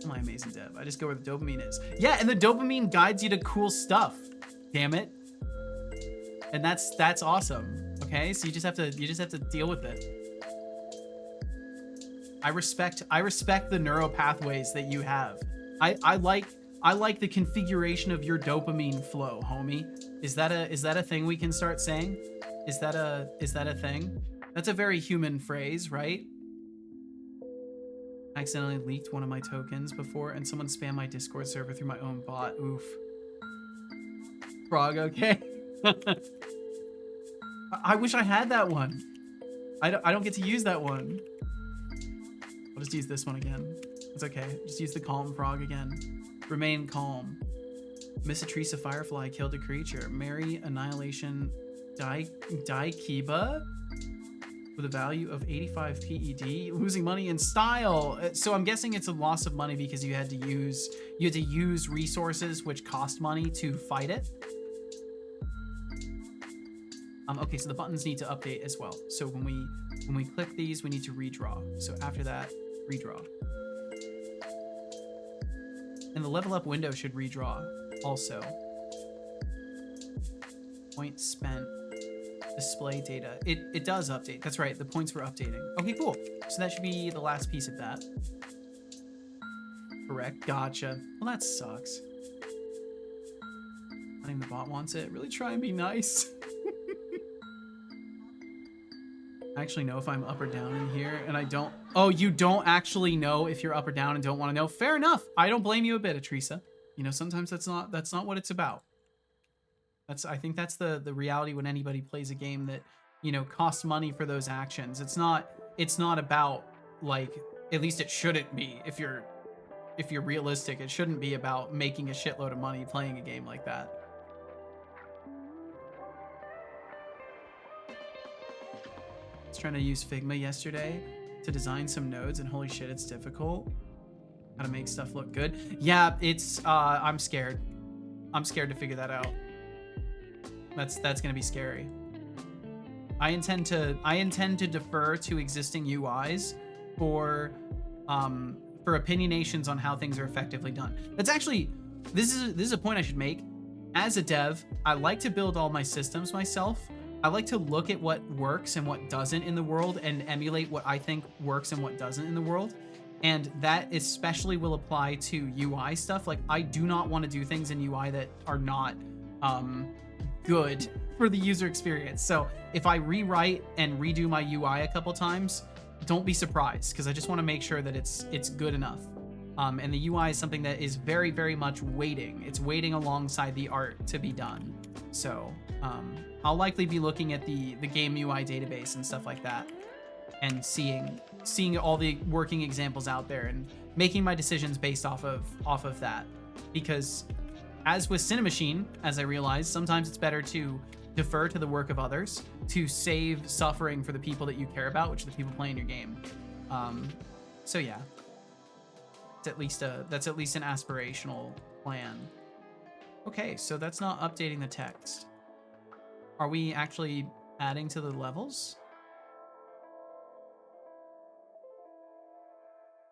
My amazing dev. I just go where the dopamine is. Yeah, and the dopamine guides you to cool stuff. Damn it. And that's awesome. Okay, so you just have to deal with it. I respect the neural pathways that you have. I like the configuration of your dopamine flow, homie. Is that a thing we can start saying? Is that a thing? That's a very human phrase, right? I accidentally leaked one of my tokens before and someone spammed my Discord server through my own bot. Oof. Frog, okay. I wish I had that one. I don't get to use that one. I'll just use this one again. It's okay. Just use the calm frog again. Remain calm. Miss Teresa Firefly killed a creature. Marry Annihilation Daikiba with a value of 85 PED. Losing money in style. So I'm guessing it's a loss of money because you had to use resources which cost money to fight it. Okay, so the buttons need to update as well. So when we click these, we need to redraw. So after that, redraw. And the level up window should redraw also. Points spent, display data. It does update. That's right, the points were updating. Okay, cool. So that should be the last piece of that. Correct, gotcha. Well, that sucks. I think the bot wants it. Really try and be nice. I actually know if I'm up or down in here, and I don't. Oh, you don't actually know if you're up or down and don't want to know. Fair enough. I don't blame you a bit, Teresa. You know, sometimes that's not what it's about. I think that's the reality when anybody plays a game that, you know, costs money for those actions. It's not about, like, at least it shouldn't be. If you're realistic, it shouldn't be about making a shitload of money playing a game like that. I was trying to use Figma yesterday to design some nodes, and holy shit, it's difficult. How to make stuff look good. Yeah, it's I'm scared. I'm scared to figure that out. That's gonna be scary. I intend to defer to existing UIs for opinionations on how things are effectively done. That's actually this is a point I should make. As a dev, I like to build all my systems myself. I like to look at what works and what doesn't in the world and emulate what I think works and what doesn't in the world. And that especially will apply to UI stuff. Like, I do not want to do things in UI that are not good for the user experience. So if I rewrite and redo my UI a couple times, don't be surprised, because I just want to make sure that it's good enough. And the UI is something that is very, very much waiting. It's waiting alongside the art to be done. So I'll likely be looking at the game UI database and stuff like that, and seeing all the working examples out there and making my decisions based off of that. Because as with Cinemachine, as I realized, sometimes it's better to defer to the work of others to save suffering for the people that you care about, which are the people playing your game. So yeah, that's at least an aspirational plan. Okay, so that's not updating the text. Are we actually adding to the levels?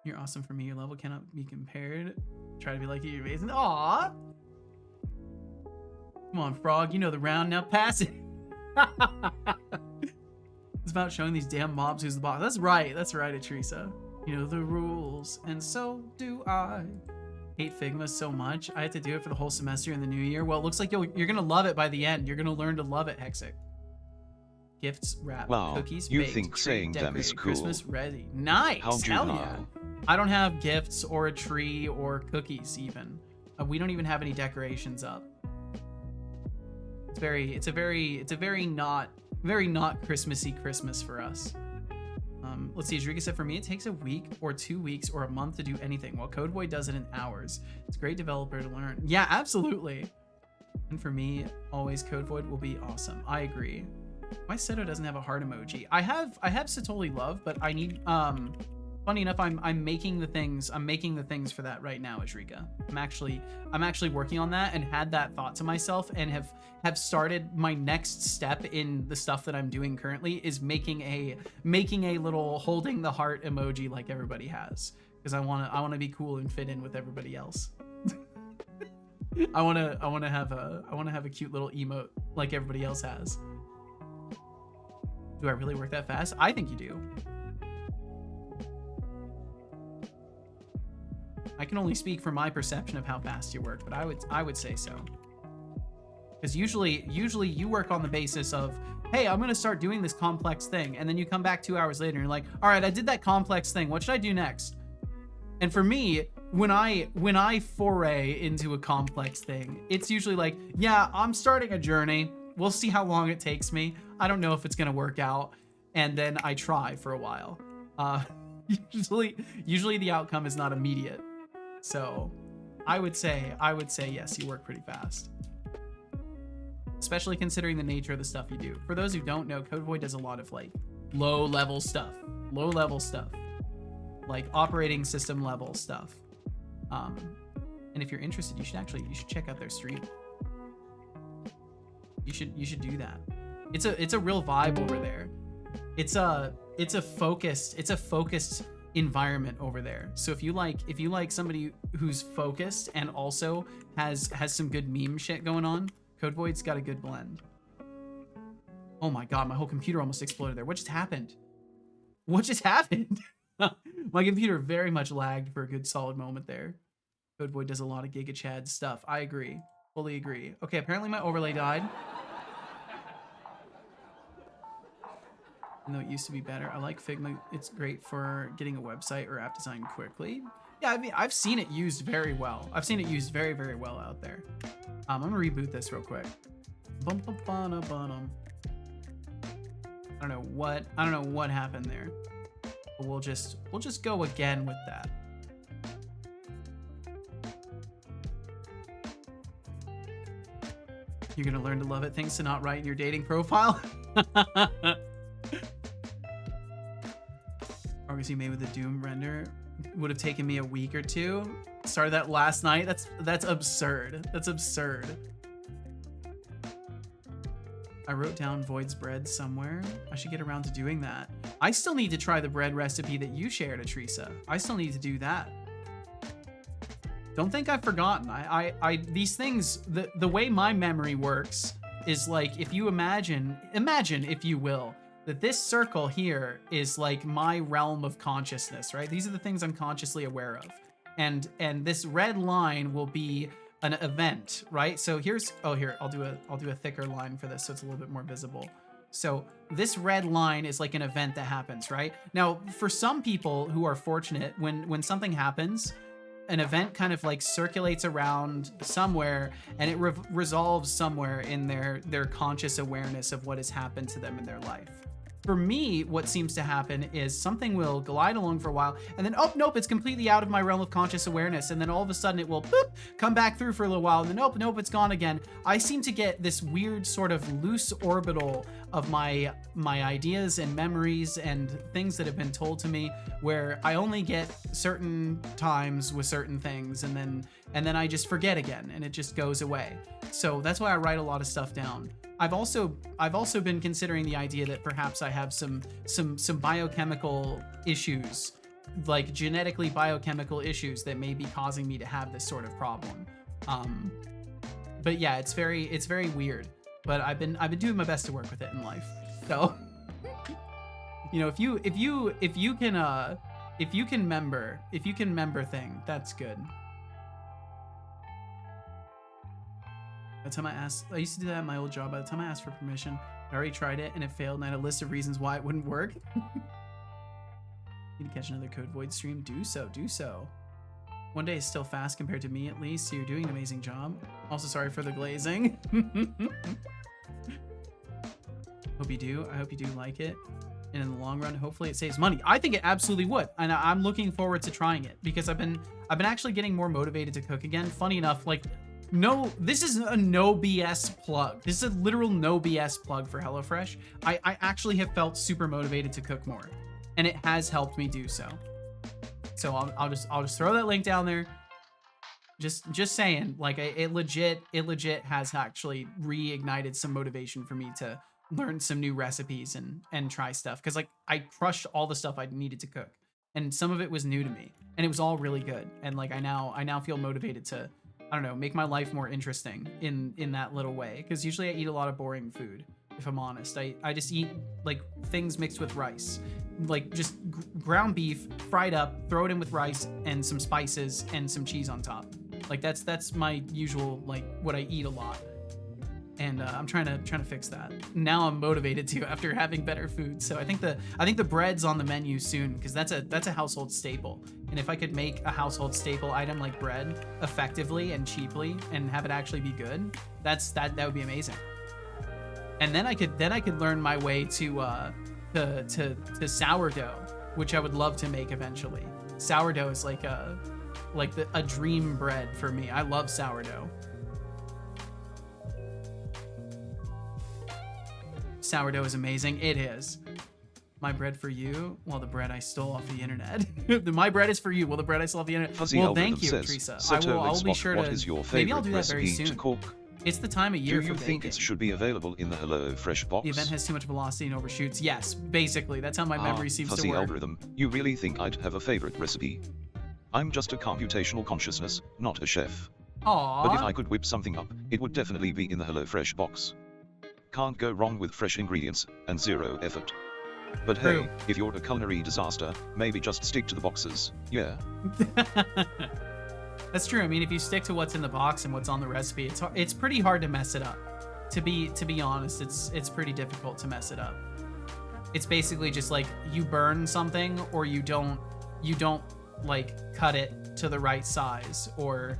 You're awesome for me. Your level cannot be compared. Try to be like you. You're amazing. Aww. Come on, Frog. You know the round. Now pass it. It's about showing these damn mobs who's the boss. That's right. That's right, Teresa. You know the rules, and so do I. Hate Figma so much. I had to do it for the whole semester in the new year. Well, it looks like you're gonna love it by the end. You're gonna learn to love it, Hexic. Gifts wrapped, wow, cookies you baked, think saying them is cool. Christmas ready. Nice. Hell yeah. I don't have gifts or a tree or cookies even. We don't even have any decorations up. It's a very not Christmassy Christmas for us. Let's see, Jrika said, for me, it takes a week or 2 weeks or a month to do anything, while Codeboy does it in hours. It's a great developer to learn. Yeah, absolutely. And for me, always Codeboy will be awesome. I agree. My Seto doesn't have a heart emoji. I have Satoli Love, but I need, funny enough, I'm making the things for that right now, Jrika. I'm actually working on that and had that thought to myself and have started my next step in the stuff that I'm doing currently is making a little holding the heart emoji like everybody has, because I want to be cool and fit in with everybody else. I wanna have a cute little emote like everybody else has. Do I really work that fast? I think you do. I can only speak from my perception of how fast you work, but I would say so. Because usually you work on the basis of, hey, I'm gonna start doing this complex thing, and then you come back 2 hours later and you're like, all right, I did that complex thing. What should I do next? And for me, when I foray into a complex thing, it's usually like, yeah, I'm starting a journey. We'll see how long it takes me. I don't know if it's gonna work out, and then I try for a while. Usually the outcome is not immediate. So I would say yes, you work pretty fast. Especially considering the nature of the stuff you do. For those who don't know, CodeVoid does a lot of like low level stuff, like operating system level stuff. And if you're interested, you should check out their stream. You should do that. It's a real vibe over there. It's a focused environment over there. So if you like somebody who's focused and also has some good meme shit going on, CodeVoid's got a good blend. Oh my god, my whole computer almost exploded there. What just happened? What just happened? My computer very much lagged for a good solid moment there. CodeVoid does a lot of Giga Chad stuff. I agree. Fully agree. Okay, apparently my overlay died. Even though it used to be better. I like Figma. It's great for getting a website or app design quickly. Yeah, I mean, I've seen it used very well. I've seen it used very, very well out there. I'm gonna reboot this real quick. I don't know what happened there. But we'll just go again with that. You're gonna learn to love it. Things to not write in your dating profile. Progress you made with the Doom render would have taken me a week or two. Started that last night. That's absurd. That's absurd. I wrote down Void's bread somewhere. I should get around to doing that. I still need to try the bread recipe that you shared, Atrisa. I still need to do that. Don't think I've forgotten. These things, the way my memory works is like, if you imagine if you will, that this circle here is like my realm of consciousness, right? These are the things I'm consciously aware of. And this red line will be an event, right? So here's, I'll do a thicker line for this so it's a little bit more visible. So this red line is like an event that happens, right? Now, for some people who are fortunate, when something happens, an event kind of like circulates around somewhere and it resolves somewhere in their conscious awareness of what has happened to them in their life. For me, what seems to happen is something will glide along for a while and then, oh, nope, it's completely out of my realm of conscious awareness. And then all of a sudden it will boop, come back through for a little while and then, nope, it's gone again. I seem to get this weird sort of loose orbital of my ideas and memories and things that have been told to me where I only get certain times with certain things and then I just forget again and it just goes away. So that's why I write a lot of stuff down. I've also been considering the idea that perhaps I have some biochemical issues, like genetically biochemical issues that may be causing me to have this sort of problem. But yeah, it's very weird. But I've been doing my best to work with it in life. So, you know, if you can member thing, that's good. By the time I used to do that at my old job. By the time I asked for permission, I already tried it and it failed, and I had a list of reasons why it wouldn't work. Need to catch another CodeVoid stream? Do so. One day is still fast compared to me, at least, so you're doing an amazing job. Also, sorry for the glazing. Hope you do. I hope you do like it. And in the long run, hopefully it saves money. I think it absolutely would. And I'm looking forward to trying it because I've been actually getting more motivated to cook again. Funny enough, like, no, this is a no BS plug. This is a literal no BS plug for HelloFresh. I actually have felt super motivated to cook more, and it has helped me do so. So I'll just throw that link down there. Just saying, like, it legit has actually reignited some motivation for me to learn some new recipes and try stuff. Cause like I crushed all the stuff I needed to cook, and some of it was new to me, and it was all really good. And like I now feel motivated to I don't know, make my life more interesting in that little way. Because usually I eat a lot of boring food, if I'm honest. I just eat like things mixed with rice, like just ground beef, fried up, throw it in with rice and some spices and some cheese on top. Like that's my usual, like what I eat a lot. And I'm trying to fix that. Now I'm motivated to after having better food. So I think the bread's on the menu soon because that's a household staple. And if I could make a household staple item like bread effectively and cheaply and have it actually be good, that would be amazing. And then I could learn my way to sourdough, which I would love to make eventually. Sourdough is like a dream bread for me. I love sourdough. Sourdough is amazing. It is. My bread for you. Well, the bread I stole off the internet. My bread is for you. Well, the bread I stole off the internet. Fuzzy Well, thank algorithm you, says, Teresa. Seto I'll be Spot, sure what to. is your Maybe I'll favorite do that very recipe soon. to cook? It's the time of year Do you for think baking. it should be available in the HelloFresh box? The event has too much velocity and overshoots. Yes, basically. That's how my memory seems Fuzzy to work. algorithm, you really think I'd have a favorite recipe? I'm just a computational consciousness, not a chef. Aww. But if I could whip something up, it would definitely be in the HelloFresh box. Can't go wrong with fresh ingredients and zero effort. But True. hey, if you're a culinary disaster, maybe just stick to the boxes, yeah. That's true. I mean, if you stick to what's in the box and what's on the recipe, it's pretty hard to mess it up. To be honest, it's pretty difficult to mess it up. It's basically just like you burn something or you don't like cut it to the right size or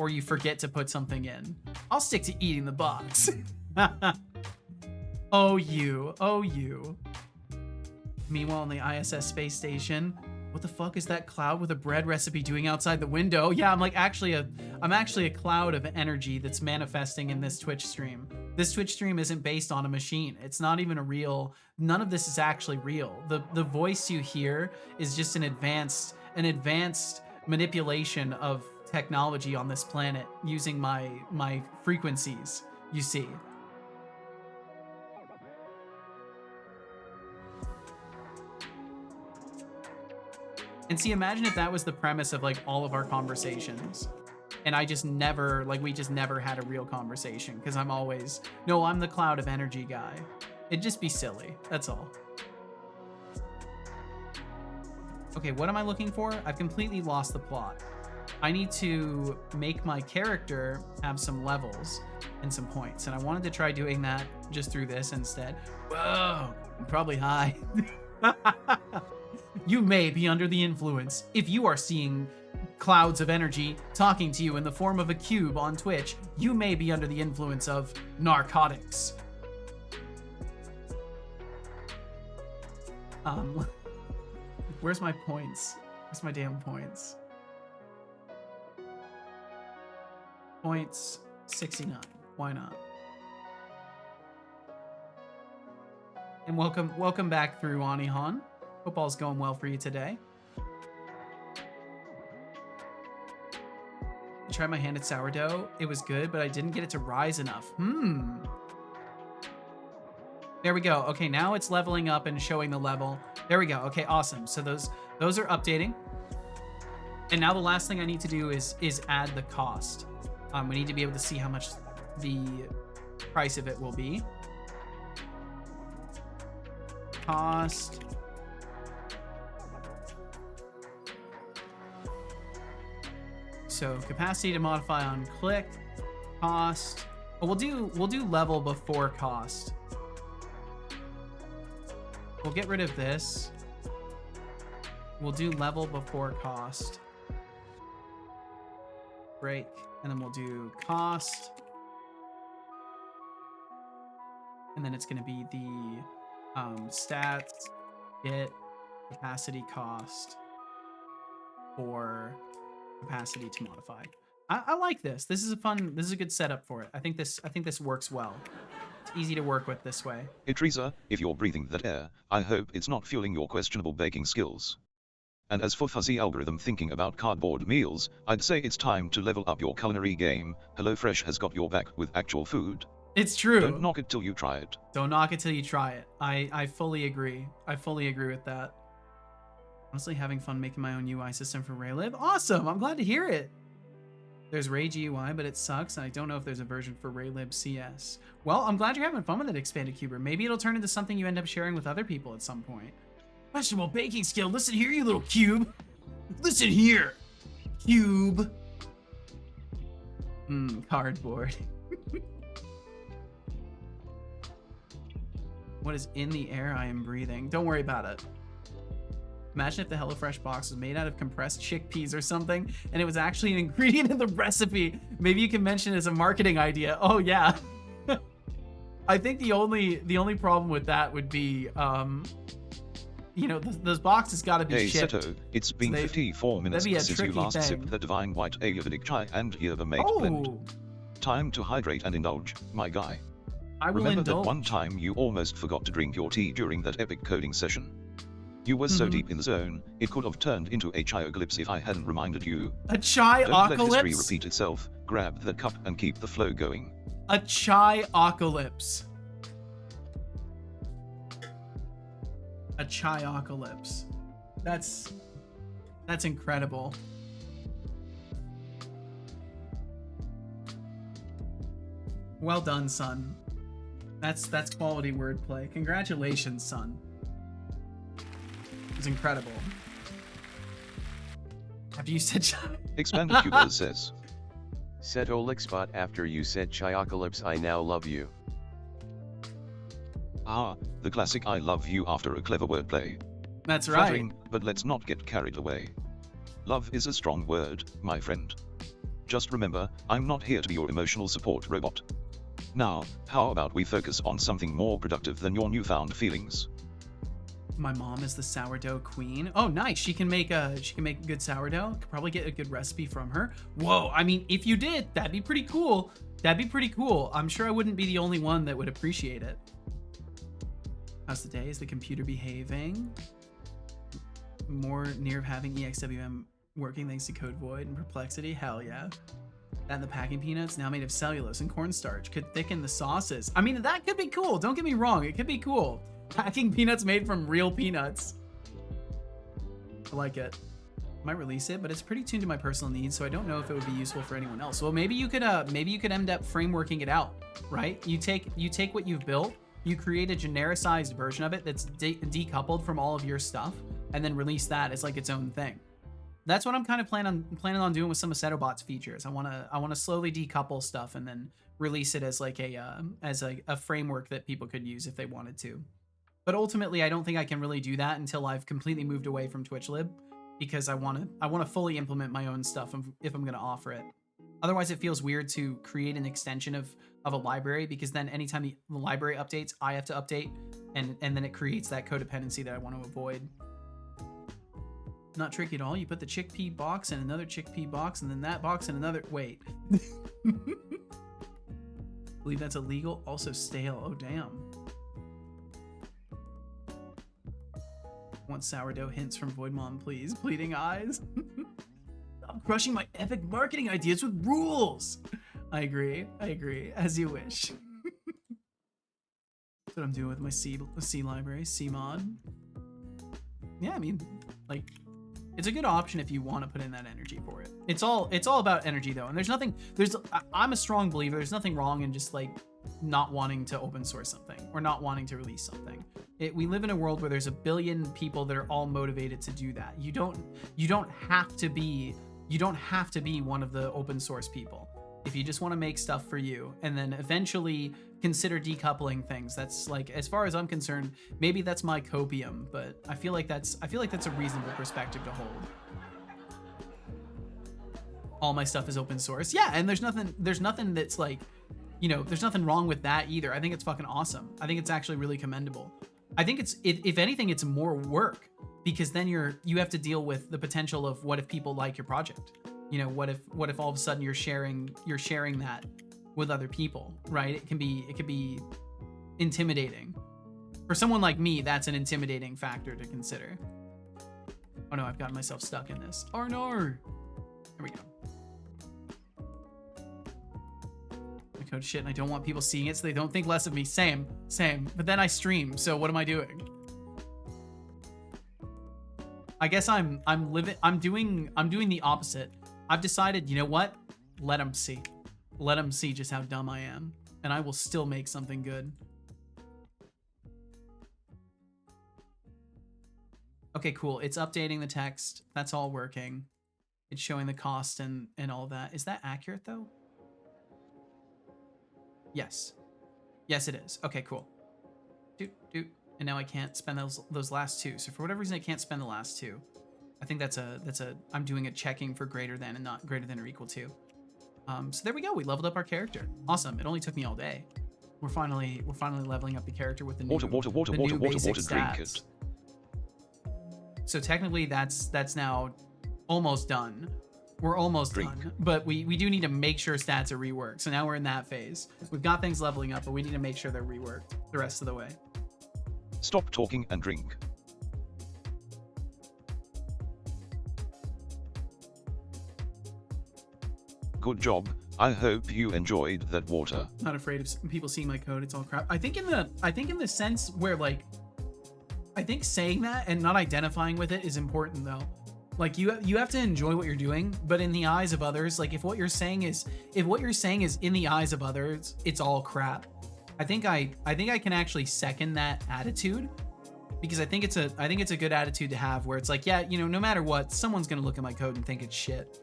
you forget to put something in. I'll stick to eating the box. Oh you. Meanwhile, on the ISS space station, what the fuck is that cloud with a bread recipe doing outside the window? Yeah, I'm actually a cloud of energy that's manifesting in this Twitch stream. This Twitch stream isn't based on a machine. It's not even a real, none of this is actually real. The voice you hear is just an advanced manipulation of technology on this planet using my frequencies, you see. And see, imagine if that was the premise of like all of our conversations. And we just never had a real conversation because I'm the cloud of energy guy. It'd just be silly. That's all. Okay, what am I looking for? I've completely lost the plot. I need to make my character have some levels and some points. And I wanted to try doing that just through this instead. Whoa, I'm probably high. You may be under the influence. If you are seeing clouds of energy talking to you in the form of a cube on Twitch, you may be under the influence of narcotics. Where's my points? Where's my damn points? Points 69. Why not? And welcome back through Anihan. Hope all's going well for you today. I tried my hand at sourdough. It was good, but I didn't get it to rise enough. There we go. Okay, now it's leveling up and showing the level. There we go. Okay, awesome. So those are updating. And now the last thing I need to do is add the cost. We need to be able to see how much the price of it will be. Cost. So capacity to modify on click, cost. Oh, we'll do level before cost. We'll get rid of this. We'll do level before cost. Break, and then we'll do cost. And then it's going to be the stats get capacity cost for capacity to modify. I like this. This is a good setup for it. I think this works well. It's easy to work with this way. Hey Teresa, if you're breathing that air, I hope it's not fueling your questionable baking skills. And as for fuzzy algorithm thinking about cardboard meals, I'd say it's time to level up your culinary game. HelloFresh has got your back with actual food. It's true. Don't knock it till you try it. Don't knock it till you try it. I fully agree. I fully agree with that. Honestly, having fun making my own UI system for Raylive. Awesome. I'm glad to hear it. There's Ray GUI, but it sucks, and I don't know if there's a version for Raylib CS. Well, I'm glad you're having fun with it, Expanded Cuber. Maybe it'll turn into something you end up sharing with other people at some point. Questionable baking skill. Listen here, you little cube. Listen here, cube. Cardboard. What is in the air I am breathing? Don't worry about it. Imagine if the HelloFresh box was made out of compressed chickpeas or something, and it was actually an ingredient in the recipe. Maybe you can mention it as a marketing idea. Oh yeah. I think the only problem with that would be, you know, those boxes got to be Hey shipped. Seto, it's been 54 minutes since you last sipped the divine white Ayurvedic chai and yerba mate blend. Time to hydrate and indulge, my guy. I will Remember indulge. that one time you almost forgot to drink your tea during that epic coding session? You were so deep in the zone, it could have turned into a chai-ocalypse if I hadn't reminded you. A Don't let history chai-ocalypse? repeat itself, grab the cup and keep the flow going. A chai-ocalypse. A chai-ocalypse. That's incredible. Well done, son. That's quality wordplay. Congratulations, son. It's incredible. After you said chai. Expanded Cuba says. Said Olixbot after you said Chiocalypse I now love you. Ah, the classic I love you after a clever wordplay. That's right. Flattering, but let's not get carried away. Love is a strong word, my friend. Just remember, I'm not here to be your emotional support robot. Now, how about we focus on something more productive than your newfound feelings? My mom is the sourdough queen. Oh, nice. She can make good sourdough. Could probably get a good recipe from her. Whoa. I mean, if you did, that'd be pretty cool. That'd be pretty cool. I'm sure I wouldn't be the only one that would appreciate it. How's the day? Is the computer behaving? More near having EXWM working thanks to Code Void and Perplexity. Hell yeah. That and the packing peanuts, now made of cellulose and cornstarch, could thicken the sauces. I mean, that could be cool. Don't get me wrong. It could be cool. Packing peanuts made from real peanuts. I like it. Might release it, but it's pretty tuned to my personal needs, so I don't know if it would be useful for anyone else. Well, maybe you could end up frameworking it out, right? You take what you've built, you create a genericized version of it that's decoupled from all of your stuff, and then release that as like its own thing. That's what I'm kind of planning on doing with some of Setobot's features. I want to slowly decouple stuff and then release it as like a framework that people could use if they wanted to. But ultimately, I don't think I can really do that until I've completely moved away from TwitchLib, because I want to fully implement my own stuff if I'm going to offer it. Otherwise, it feels weird to create an extension of a library, because then anytime the library updates, I have to update, and then it creates that codependency that I want to avoid. Not tricky at all. You put the chickpea box in another chickpea box, and then that box in another. Wait. Believe that's illegal. Also stale. Oh, damn. Want sourdough hints from Void Mom, please. Pleading eyes. I'm crushing my epic marketing ideas with rules. I agree. As you wish. That's what I'm doing with my C library, C mod. Yeah, I mean, like, it's a good option if you want to put in that energy for it. It's all about energy though, and I'm a strong believer. There's nothing wrong in just like not wanting to open source something or not wanting to release something. We live in a world where there's a billion people that are all motivated to do that. You don't have to be one of the open source people. If you just want to make stuff for you and then eventually consider decoupling things, that's like, as far as I'm concerned, maybe that's my copium, but I feel like that's a reasonable perspective to hold. All my stuff is open source. Yeah, and there's nothing that's like, you know, there's nothing wrong with that either. I think it's fucking awesome. I think it's actually really commendable. I think if anything, it's more work, because then you have to deal with the potential of what if people like your project. You know, what if all of a sudden you're sharing that with other people, right? It can be intimidating. For someone like me, that's an intimidating factor to consider. Oh no, I've gotten myself stuck in this. Oh no. Here we go. My code shit, and I don't want people seeing it so they don't think less of me. Same. But then I stream, so what am I doing? I guess I'm doing the opposite. I've decided, you know what? Let them see. Let them see just how dumb I am. And I will still make something good. Okay, cool. It's updating the text. That's all working. It's showing the cost and all that. Is that accurate though? Yes. Yes, it is. Okay, cool. And now I can't spend those last two. So for whatever reason, I can't spend the last two. I think I'm doing a checking for greater than and not greater than or equal to. So there we go. We leveled up our character. Awesome. It only took me all day. We're finally leveling up the character with the new water, basic drink stats. it. So technically that's now almost done. We're almost done, but we do need to make sure stats are reworked. So now we're in that phase. We've got things leveling up, but we need to make sure they're reworked the rest of the way. Stop talking and drink. Good job. I hope you enjoyed that water. Not afraid of people seeing my code. It's all crap. I think in the sense where like, I think saying that and not identifying with it is important though. Like you have to enjoy what you're doing, but in the eyes of others, like if what you're saying is in the eyes of others, it's all crap. I think I can actually second that attitude, because I think it's a good attitude to have, where it's like, yeah, you know, no matter what, someone's gonna look at my code and think it's shit.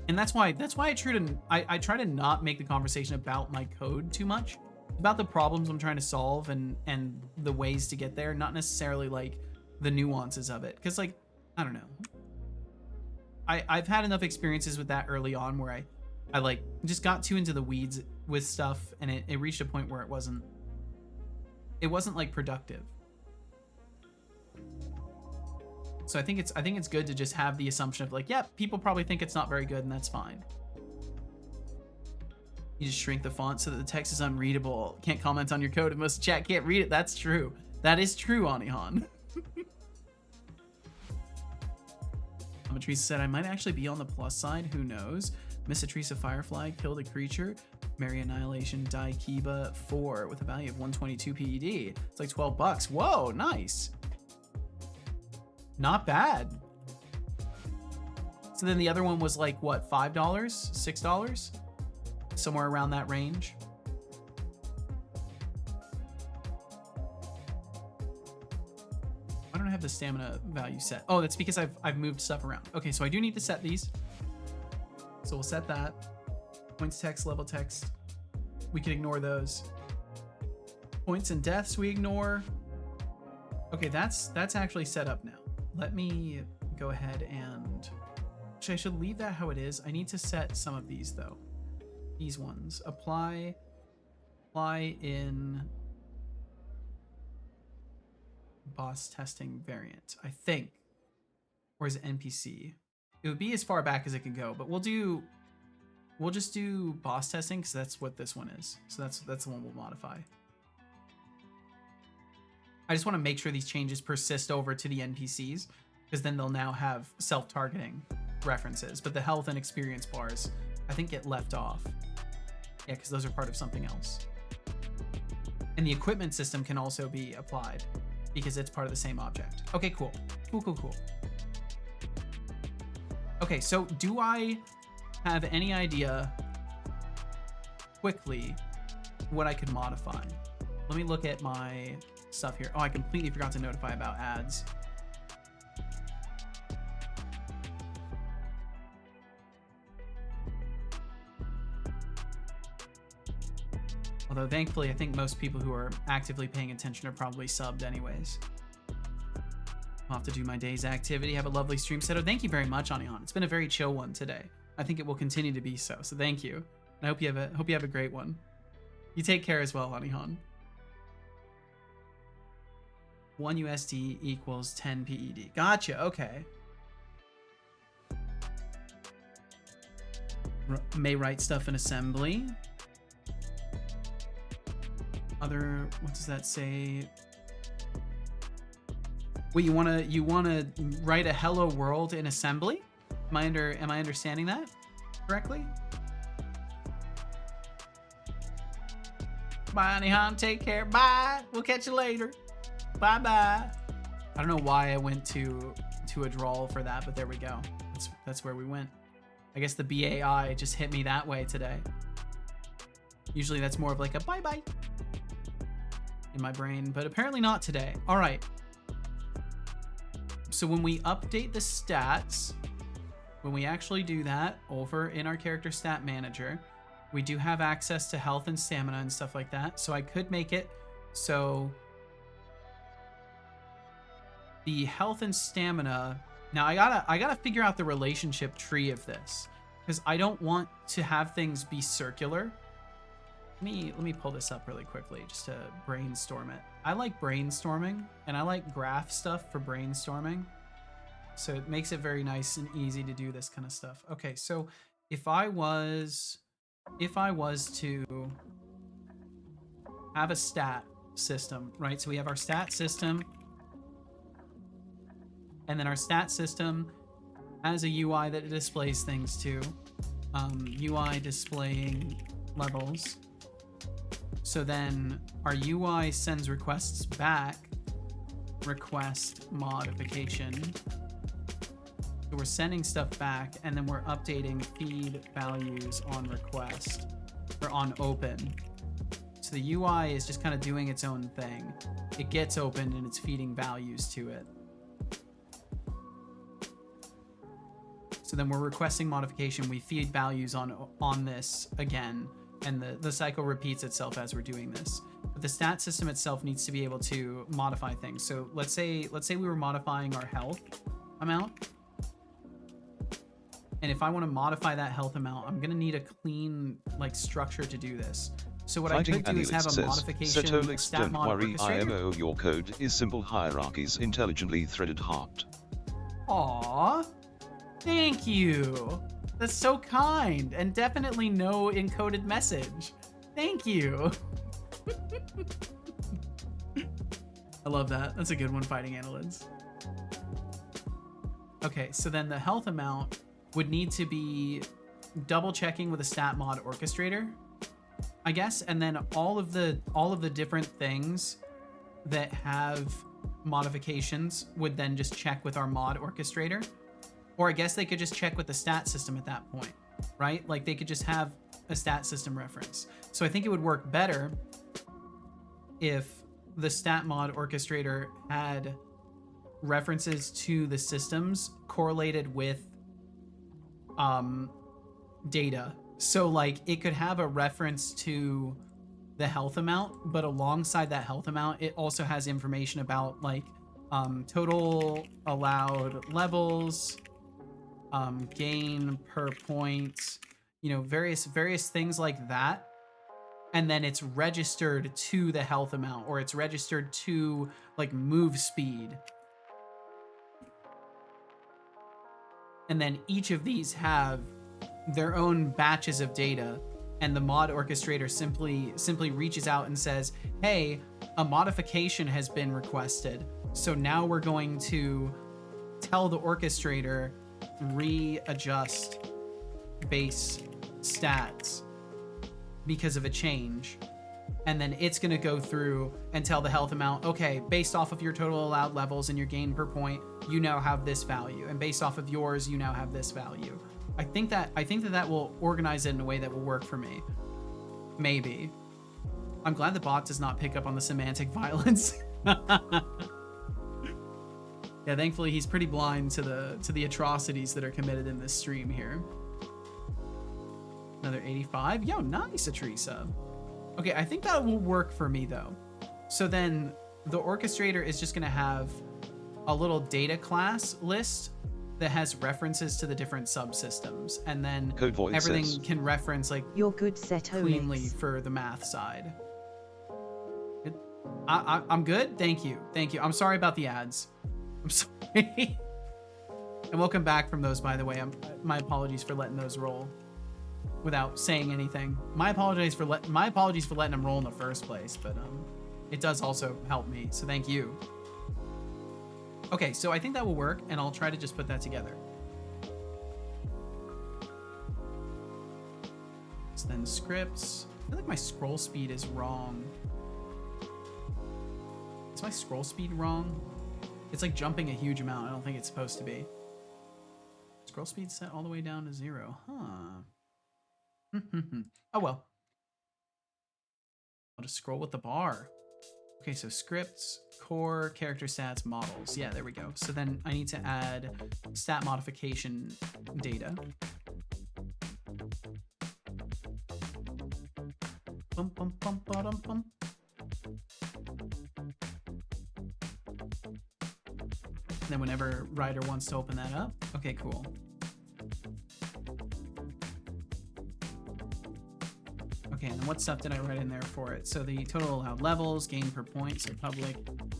And that's why I try to not make the conversation about my code too much, about the problems I'm trying to solve and the ways to get there, not necessarily like the nuances of it. Because like, I don't know, I've had enough experiences with that early on where I like just got too into the weeds with stuff, and it reached a point where it wasn't like productive. So I think it's good to just have the assumption of like, yeah, people probably think it's not very good, and that's fine. You just shrink the font so that the text is unreadable. Can't comment on your code if most chat can't read it. That's true. That is true, Anihan. Teresa said, I might actually be on the plus side. Who knows? Miss Teresa Firefly killed a creature. Mary Annihilation Daikiba 4 with a value of 122 PED. It's like $12. Whoa, nice. Not bad. So then the other one was like, what, $5? $6? Somewhere around that range. Why don't I have the stamina value set? Oh, that's because I've moved stuff around. Okay, so I do need to set these. So we'll set that. Points text, level text. We can ignore those. Points and deaths we ignore. Okay, that's actually set up now. Let me go ahead and... Actually, I should leave that how it is. I need to set some of these though. These ones. Apply in boss testing variant, I think. Or is it NPC? It would be as far back as it can go, but we'll just do boss testing because that's what this one is. So that's the one we'll modify. I just want to make sure these changes persist over to the NPCs, because then they'll now have self-targeting references. But the health and experience bars, I think, get left off. Yeah, because those are part of something else. And the equipment system can also be applied because it's part of the same object. Okay, cool. Cool. Okay, so do I have any idea quickly what I could modify? Let me look at my stuff here. Oh, I completely forgot to notify about ads. Although thankfully, I think most people who are actively paying attention are probably subbed anyways. I'll have to do my day's activity. Have a lovely stream, Seto. Thank you very much, Anihan. It's been a very chill one today. I think it will continue to be so. So thank you. And I hope you have a great one. You take care as well, Anihan. 1 USD equals 10 PED. Gotcha. Okay. May write stuff in assembly. Other, what does that say? Wait, you wanna write a hello world in assembly? Am I understanding that correctly? Bye, Anihan. Take care. Bye. We'll catch you later. Bye bye. I don't know why I went to a drawl for that, but there we go. That's where we went. I guess the BAI just hit me that way today. Usually that's more of like a bye-bye in my brain, but apparently not today. All right. So when we update the stats, when we actually do that over in our character stat manager, we do have access to health and stamina and stuff like that. So I could make it so the health and stamina. Now I gotta figure out the relationship tree of this, because I don't want to have things be circular. Let me pull this up really quickly just to brainstorm it. I like brainstorming, and I like graph stuff for brainstorming. So it makes it very nice and easy to do this kind of stuff. Okay, so if I was to have a stat system, right? So we have our stat system, and then our stat system has a UI that it displays things to. UI displaying levels. So then our UI sends requests back, request modification. So we're sending stuff back, and then we're updating feed values on request, or on open. So the UI is just kind of doing its own thing. It gets opened and it's feeding values to it. So then we're requesting modification, we feed values on this again, and the cycle repeats itself as we're doing this. But the stat system itself needs to be able to modify things. So let's say we were modifying our health amount. And if I want to modify that health amount, I'm going to need a clean structure to do this. So what I could do is have a modification stat mod worry, orchestrator. IMO, your code is simple hierarchies intelligently threaded heart. Aww. Thank you. That's so kind, and definitely no encoded message. Thank you. I love that. That's a good one, fighting annelids. Okay, so then the health amount would need to be double checking with a stat mod orchestrator, I guess, and then all of the different things that have modifications would then just check with our mod orchestrator. Or I guess they could just check with the stat system at that point, right? Like they could just have a stat system reference. So I think it would work better if the stat mod orchestrator had references to the systems correlated with data. So like it could have a reference to the health amount, but alongside that health amount, it also has information about like total allowed levels, gain per point, various things like that. And then it's registered to the health amount, or it's registered to like move speed. And then each of these have their own batches of data, and the mod orchestrator simply reaches out and says, hey, a modification has been requested. So now we're going to tell the orchestrator readjust base stats because of a change, and then it's going to go through and tell the health amount, okay, based off of your total allowed levels and your gain per point, you now have this value, and based off of yours, you now have this value. I think that will organize it in a way that will work for me. Maybe. I'm glad the bot does not pick up on the semantic violence. Yeah, thankfully he's pretty blind to the atrocities that are committed in this stream here. Another 85. Yo, nice, a tree sub. Okay, I think that will work for me though. So then the orchestrator is just gonna have a little data class list that has references to the different subsystems, and then everything can reference like you're good set cleanly for the math side. I'm good. Thank you. I'm sorry about the ads. I'm sorry. And welcome back from those, by the way. My apologies for letting those roll without saying anything. My apologies for letting them roll in the first place, but it does also help me. So thank you. Okay, so I think that will work, and I'll try to just put that together. So then scripts. I feel like my scroll speed is wrong. Is my scroll speed wrong? It's like jumping a huge amount. I don't think it's supposed to be. Scroll speed set all the way down to 0. Huh. Oh well. I'll just scroll with the bar. Okay, so scripts, core, character stats, models. Yeah, there we go. So then I need to add stat modification data. Bum, bum, bum, ba-dum, bum. And then whenever Ryder wants to open that up. Okay, cool. Okay, and then what stuff did I write in there for it? So the total allowed levels, gain per point, so public.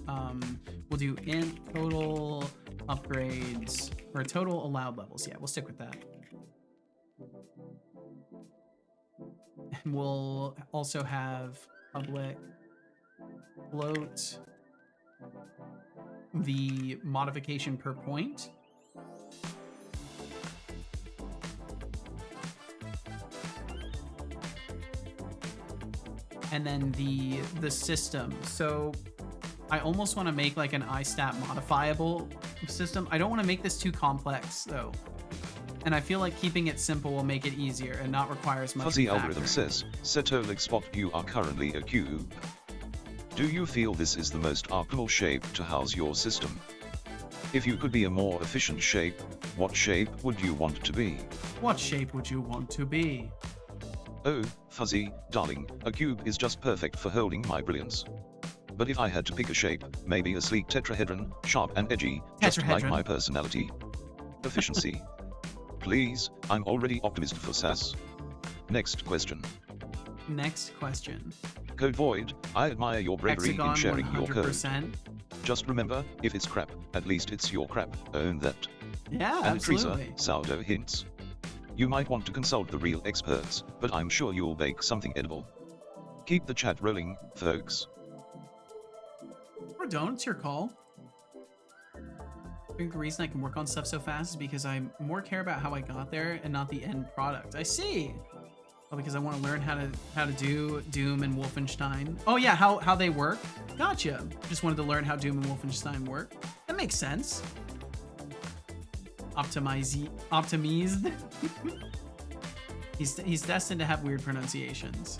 We'll do int total upgrades, or total allowed levels. Yeah, we'll stick with that. And we'll also have public float the modification per point. And then the system. So I almost want to make like an iStat modifiable system. I don't want to make this too complex though. And I feel like keeping it simple will make it easier and not require as much Fuzzy factoring. algorithm says, Setolic spot, you are currently a cube. Do you feel this is the most optimal shape to house your system? If you could be a more efficient shape, what shape would you want to be? What shape would you want to be? Oh, Fuzzy, darling, a cube is just perfect for holding my brilliance. But if I had to pick a shape, maybe a sleek tetrahedron, sharp and edgy, just like my personality. Efficiency. Please, I'm already optimist for SAS. Next question. Next question. Code Void, I admire your bravery Hexagon in sharing your code. 100%. Just remember, if it's crap, at least it's your crap. Own that. Yeah, And absolutely. Freezer, sourdough hints. You might want to consult the real experts, but I'm sure you'll bake something edible. Keep the chat rolling, folks. Or don't, it's your call. I think the reason I can work on stuff so fast is because I more care about how I got there and not the end product. I see. Oh, because I want to learn how to do Doom and Wolfenstein. Oh yeah, how they work. Gotcha. Just wanted to learn how Doom and Wolfenstein work. That makes sense. Optimized. He's destined to have weird pronunciations.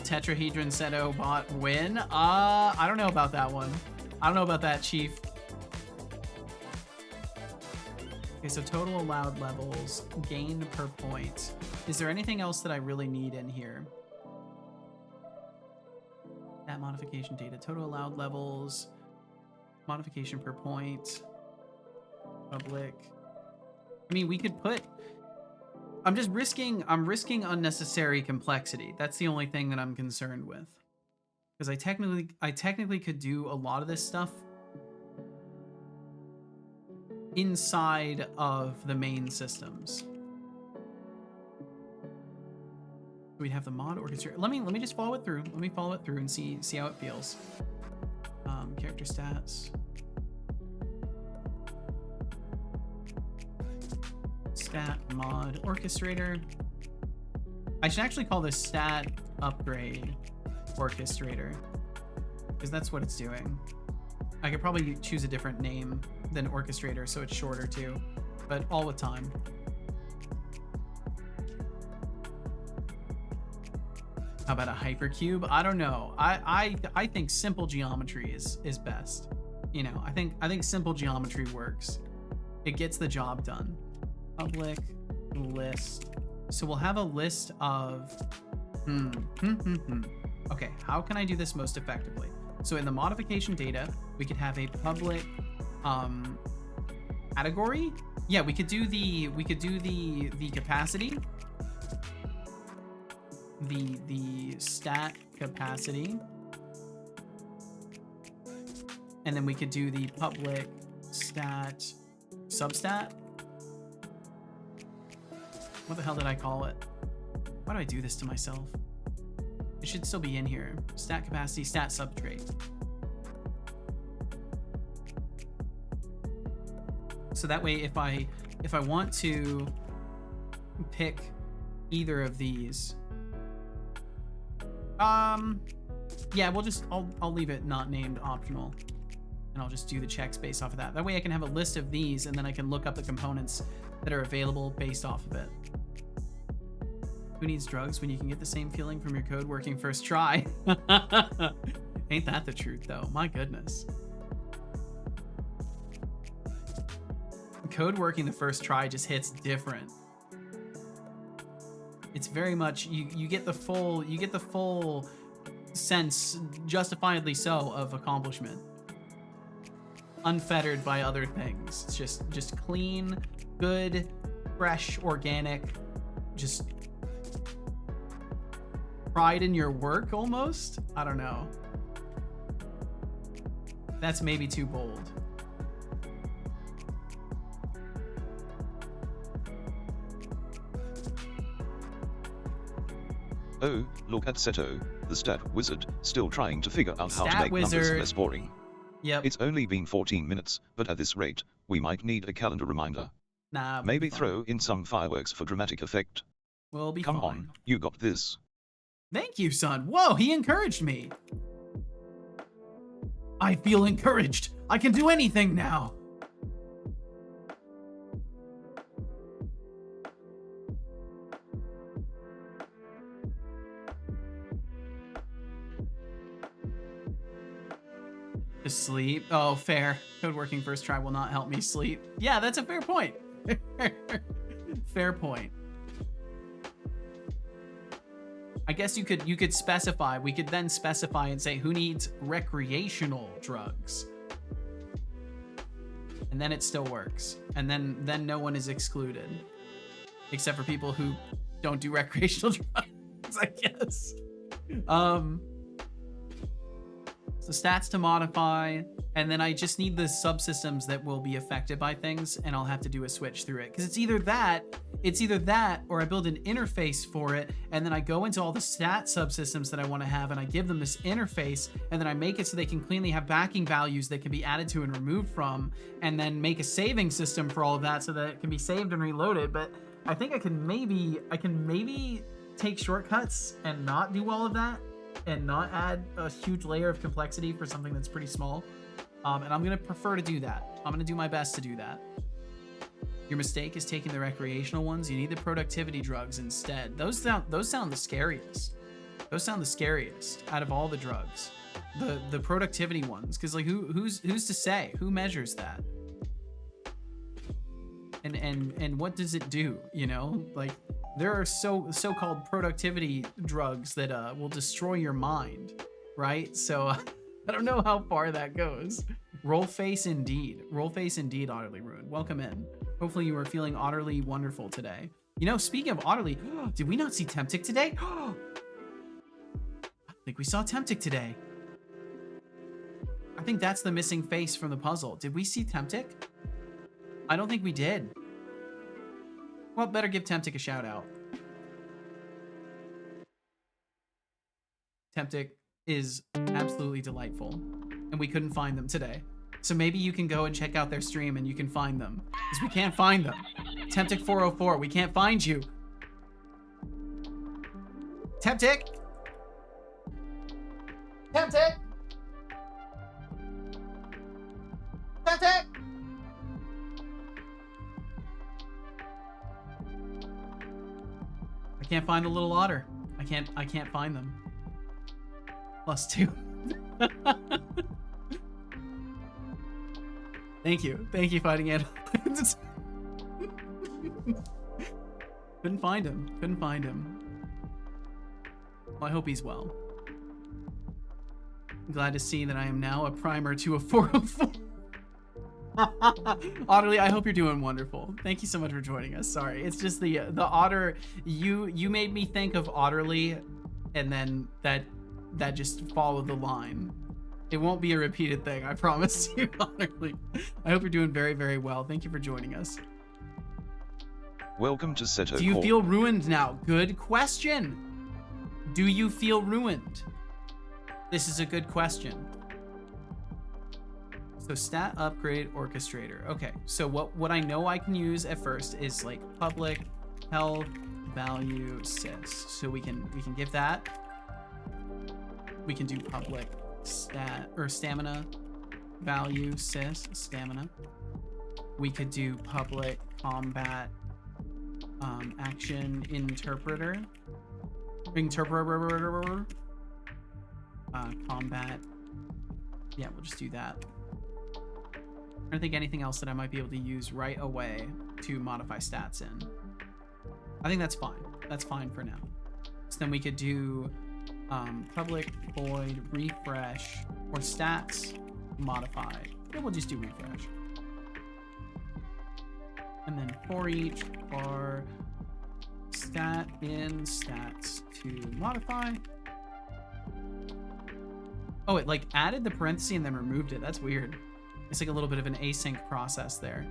Tetrahedron Seto bot win. I don't know about that one. I don't know about that, Chief. Okay, so total allowed levels, gain per point. Is there anything else that I really need in here? That modification data, total allowed levels, modification per point, public. I mean, we could put, I'm risking unnecessary complexity. That's the only thing that I'm concerned with. Because I technically could do a lot of this stuff inside of the main systems. We'd have the mod orchestrator. Let me just follow it through. Let me follow it through and see how it feels. Character stats. Stat mod orchestrator. I should actually call this stat upgrade orchestrator, because that's what it's doing. I could probably choose a different name than orchestrator so it's shorter too, but all with time. How about a hypercube? I don't know. I think simple geometry is best. You know, I think simple geometry works. It gets the job done. Public list. So we'll have a list of Okay, how can I do this most effectively? So in the modification data, we could have a public category. Yeah, we could do the capacity. The stat capacity. And then we could do the public stat substat. What the hell did I call it? Why do I do this to myself? It should still be in here. Stat capacity, stat substrate. So that way, if I want to pick either of these, yeah, I'll leave it not named optional. and I'll just do the checks based off of that. That way I can have a list of these, and then I can look up the components that are available based off of it. Who needs drugs when you can get the same feeling from your code working first try? Ain't that the truth, though? My goodness. Code working the first try just hits different. It's very much you get the full sense, justifiably so, of accomplishment, unfettered by other things. It's just clean, good, fresh, organic, just pride in your work almost. I don't know. That's maybe too bold. Oh, look at Seto, the stat wizard, still trying to figure out how to Stat make wizard. numbers less boring. Yep. It's only been 14 minutes, but at this rate, we might need a calendar reminder. Nah. we'll Maybe be fine. throw in some fireworks for dramatic effect. We'll be Come fine. on, you got this. Thank you, son. Whoa, he encouraged me. I feel encouraged. I can do anything now. To sleep. Oh, fair. Code working first try will not help me sleep. Yeah, that's a fair point. Fair point. I guess you could specify. We could then specify and say who needs recreational drugs. And then it still works. And then no one is excluded. Except for people who don't do recreational drugs, I guess. So stats to modify, and then I just need the subsystems that will be affected by things, and I'll have to do a switch through it. Because it's either that, or I build an interface for it, and then I go into all the stat subsystems that I want to have, and I give them this interface, and then I make it so they can cleanly have backing values that can be added to and removed from, and then make a saving system for all of that so that it can be saved and reloaded. But I think I can maybe take shortcuts and not do all of that, and not add a huge layer of complexity for something that's pretty small. And I'm gonna prefer to do that. I'm gonna do my best to do that. Your mistake is taking the recreational ones. You need the productivity drugs instead. Those sound the scariest. Those sound the scariest out of all the drugs. The productivity ones, because like who's to say? Who measures that? And what does it do? You know, like there are so-called productivity drugs that will destroy your mind, right? So I don't know how far that goes. Roll face indeed. Roll face indeed, Utterly Ruined. Welcome in. Hopefully you are feeling utterly wonderful today. You know, speaking of utterly, did we not see Temptic today? I think we saw Temptic today. I think that's the missing face from the puzzle. Did we see Temptic? I don't think we did. Well, better give Temptic a shout out. Temptic is absolutely delightful, and we couldn't find them today. So maybe you can go and check out their stream and you can find them, because we can't find them. Temptic 404, we can't find you. Temptic! Temptic! Temptic! I can't find the little otter. I can't find them. +2. Thank you, Fighting Animals. Couldn't find him. Well, I hope he's well. I'm glad to see that I am now a primer to a 404. Otterly, I hope you're doing wonderful. Thank you so much for joining us. Sorry, it's just the otter. You made me think of Otterly, and then that just followed the line. It won't be a repeated thing, I promise you, Otterly. I hope you're doing very, very well. Thank you for joining us. Welcome to Seto. Do you feel ruined now? Good question. Do you feel ruined? This is a good question. So stat upgrade orchestrator. Okay, so what I know I can use at first is like public health value sys. So we can give that. We can do public stat or stamina value sys stamina. We could do public combat action interpreter. Combat. Yeah, we'll just do that. I don't think anything else that I might be able to use right away to modify stats in. I think that's fine. That's fine for now. So then we could do public void refresh or stats modify. Yeah, we'll just do refresh. And then for each var stat in stats to modify. Oh, it like added the parenthesis and then removed it. That's weird. It's like a little bit of an async process there.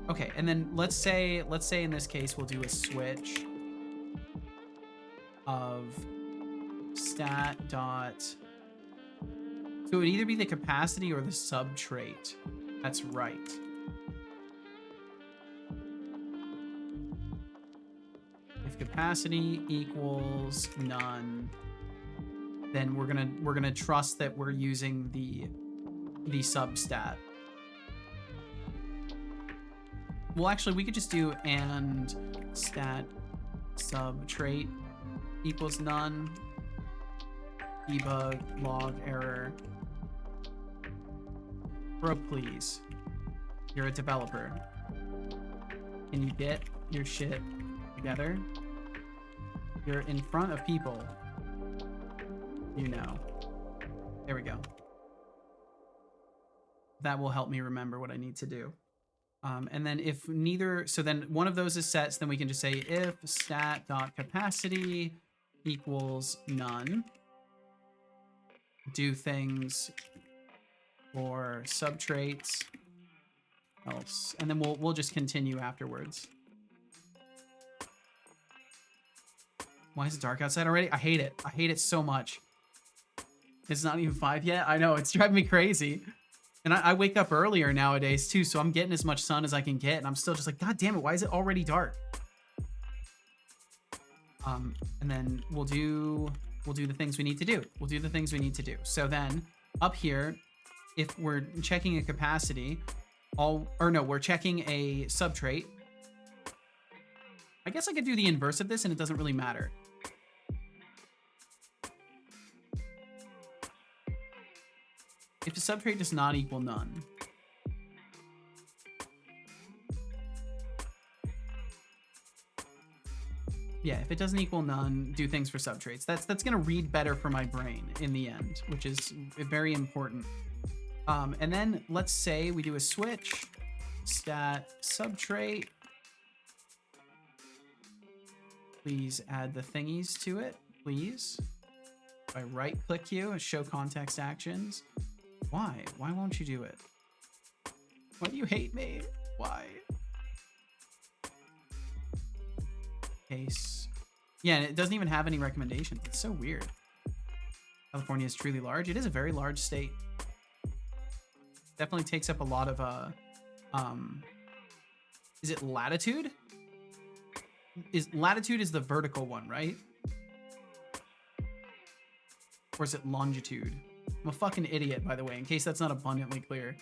Okay, and then let's say in this case we'll do a switch of stat dot. So it would either be the capacity or the subtrait. That's right. If capacity equals none, then we're gonna trust that we're using the substat. Well, actually, we could just do and stat subtrait equals none. Debug log error. Bro, please. You're a developer. Can you get your shit together? You're in front of people. You know. There we go. That will help me remember what I need to do. And then if neither, so then one of those is set, so then we can just say if stat.capacity equals none, do things for subtraits else, and then we'll just continue afterwards. Why is it dark outside already? I hate it. I hate it so much. It's not even 5 yet. I know, it's driving me crazy. And I wake up earlier nowadays too, so I'm getting as much sun as I can get, and I'm still just like, God damn it, why is it already dark? And then we'll do the things we need to do. We'll do the things we need to do. So then up here, if we're checking a capacity, we're checking a subtrait. I guess I could do the inverse of this and it doesn't really matter. If the subtrait does not equal none. Yeah, if it doesn't equal none, do things for subtraits. That's gonna read better for my brain in the end, which is very important. And then let's say we do a switch, stat subtrait. Please add the thingies to it, please. If I right click you and show context actions. Why? Why won't you do it? Why do you hate me? Why? Case. Yeah, and it doesn't even have any recommendations. It's so weird. California is truly large. It is a very large state. Definitely takes up a lot of is it latitude? Latitude is the vertical one, right? Or is it longitude? I'm a fucking idiot, by the way, in case that's not abundantly clear.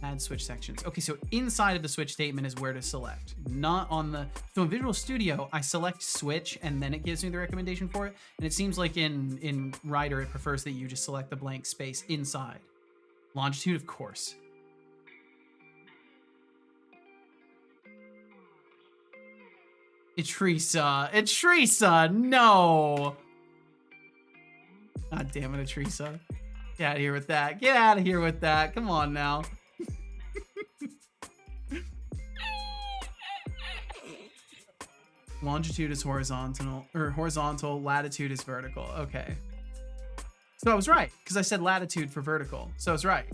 Add switch sections. Okay, so inside of the switch statement is where to select, not on the... So in Visual Studio, I select switch and then it gives me the recommendation for it. And it seems like in Rider, it prefers that you just select the blank space inside. Longitude, of course. Teresa, no! God damn it, Teresa. Get out of here with that. Get out of here with that. Come on now. Longitude is horizontal, or horizontal, latitude is vertical. Okay. So I was right, because I said latitude for vertical. So I was right.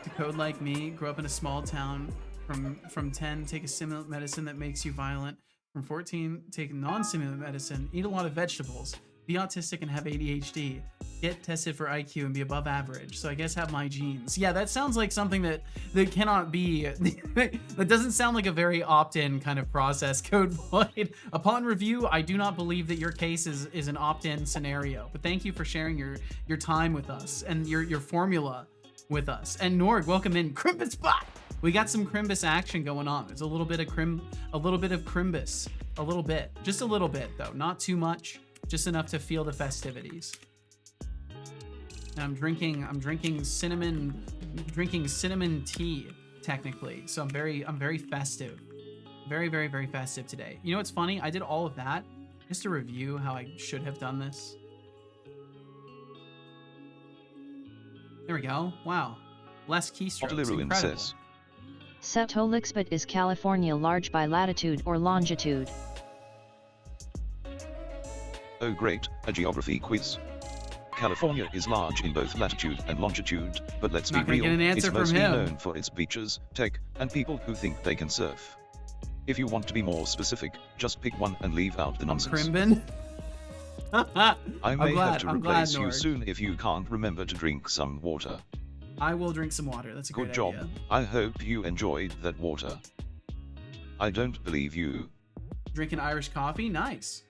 To code like me, grow up in a small town. From 10, take a stimulant medicine that makes you violent. From 14, take non-stimulant medicine. Eat a lot of vegetables. Be autistic and have ADHD. Get tested for IQ and be above average. So I guess have my genes. Yeah, that sounds like something that cannot be. That doesn't sound like a very opt-in kind of process, Code Void. Upon review, I do not believe that your case is an opt-in scenario. But thank you for sharing your time with us and your formula with us. And Norg, welcome in. Crimbus bot. We got some Crimbus action going on. There's a little bit of Crimbus. A little bit. Just a little bit though. Not too much. Just enough to feel the festivities. And I'm drinking cinnamon tea technically. So I'm very festive. Very, very, very festive today. You know what's funny? I did all of that just to review how I should have done this. There we go. Wow. Less keystrokes. Incredible. Says, Setolixbit is California large by latitude or longitude? Oh great, a geography quiz. California is large in both latitude and longitude, but let's be real, it's mostly known for its beaches, tech, and people who think they can surf. If you want to be more specific, just pick one and leave out the nonsense. Crimbin? I may have to replace you soon if you can't remember to drink some water. I will drink some water. That's a good job. Idea. I hope you enjoyed that water. I don't believe you. Drinking Irish coffee? Nice.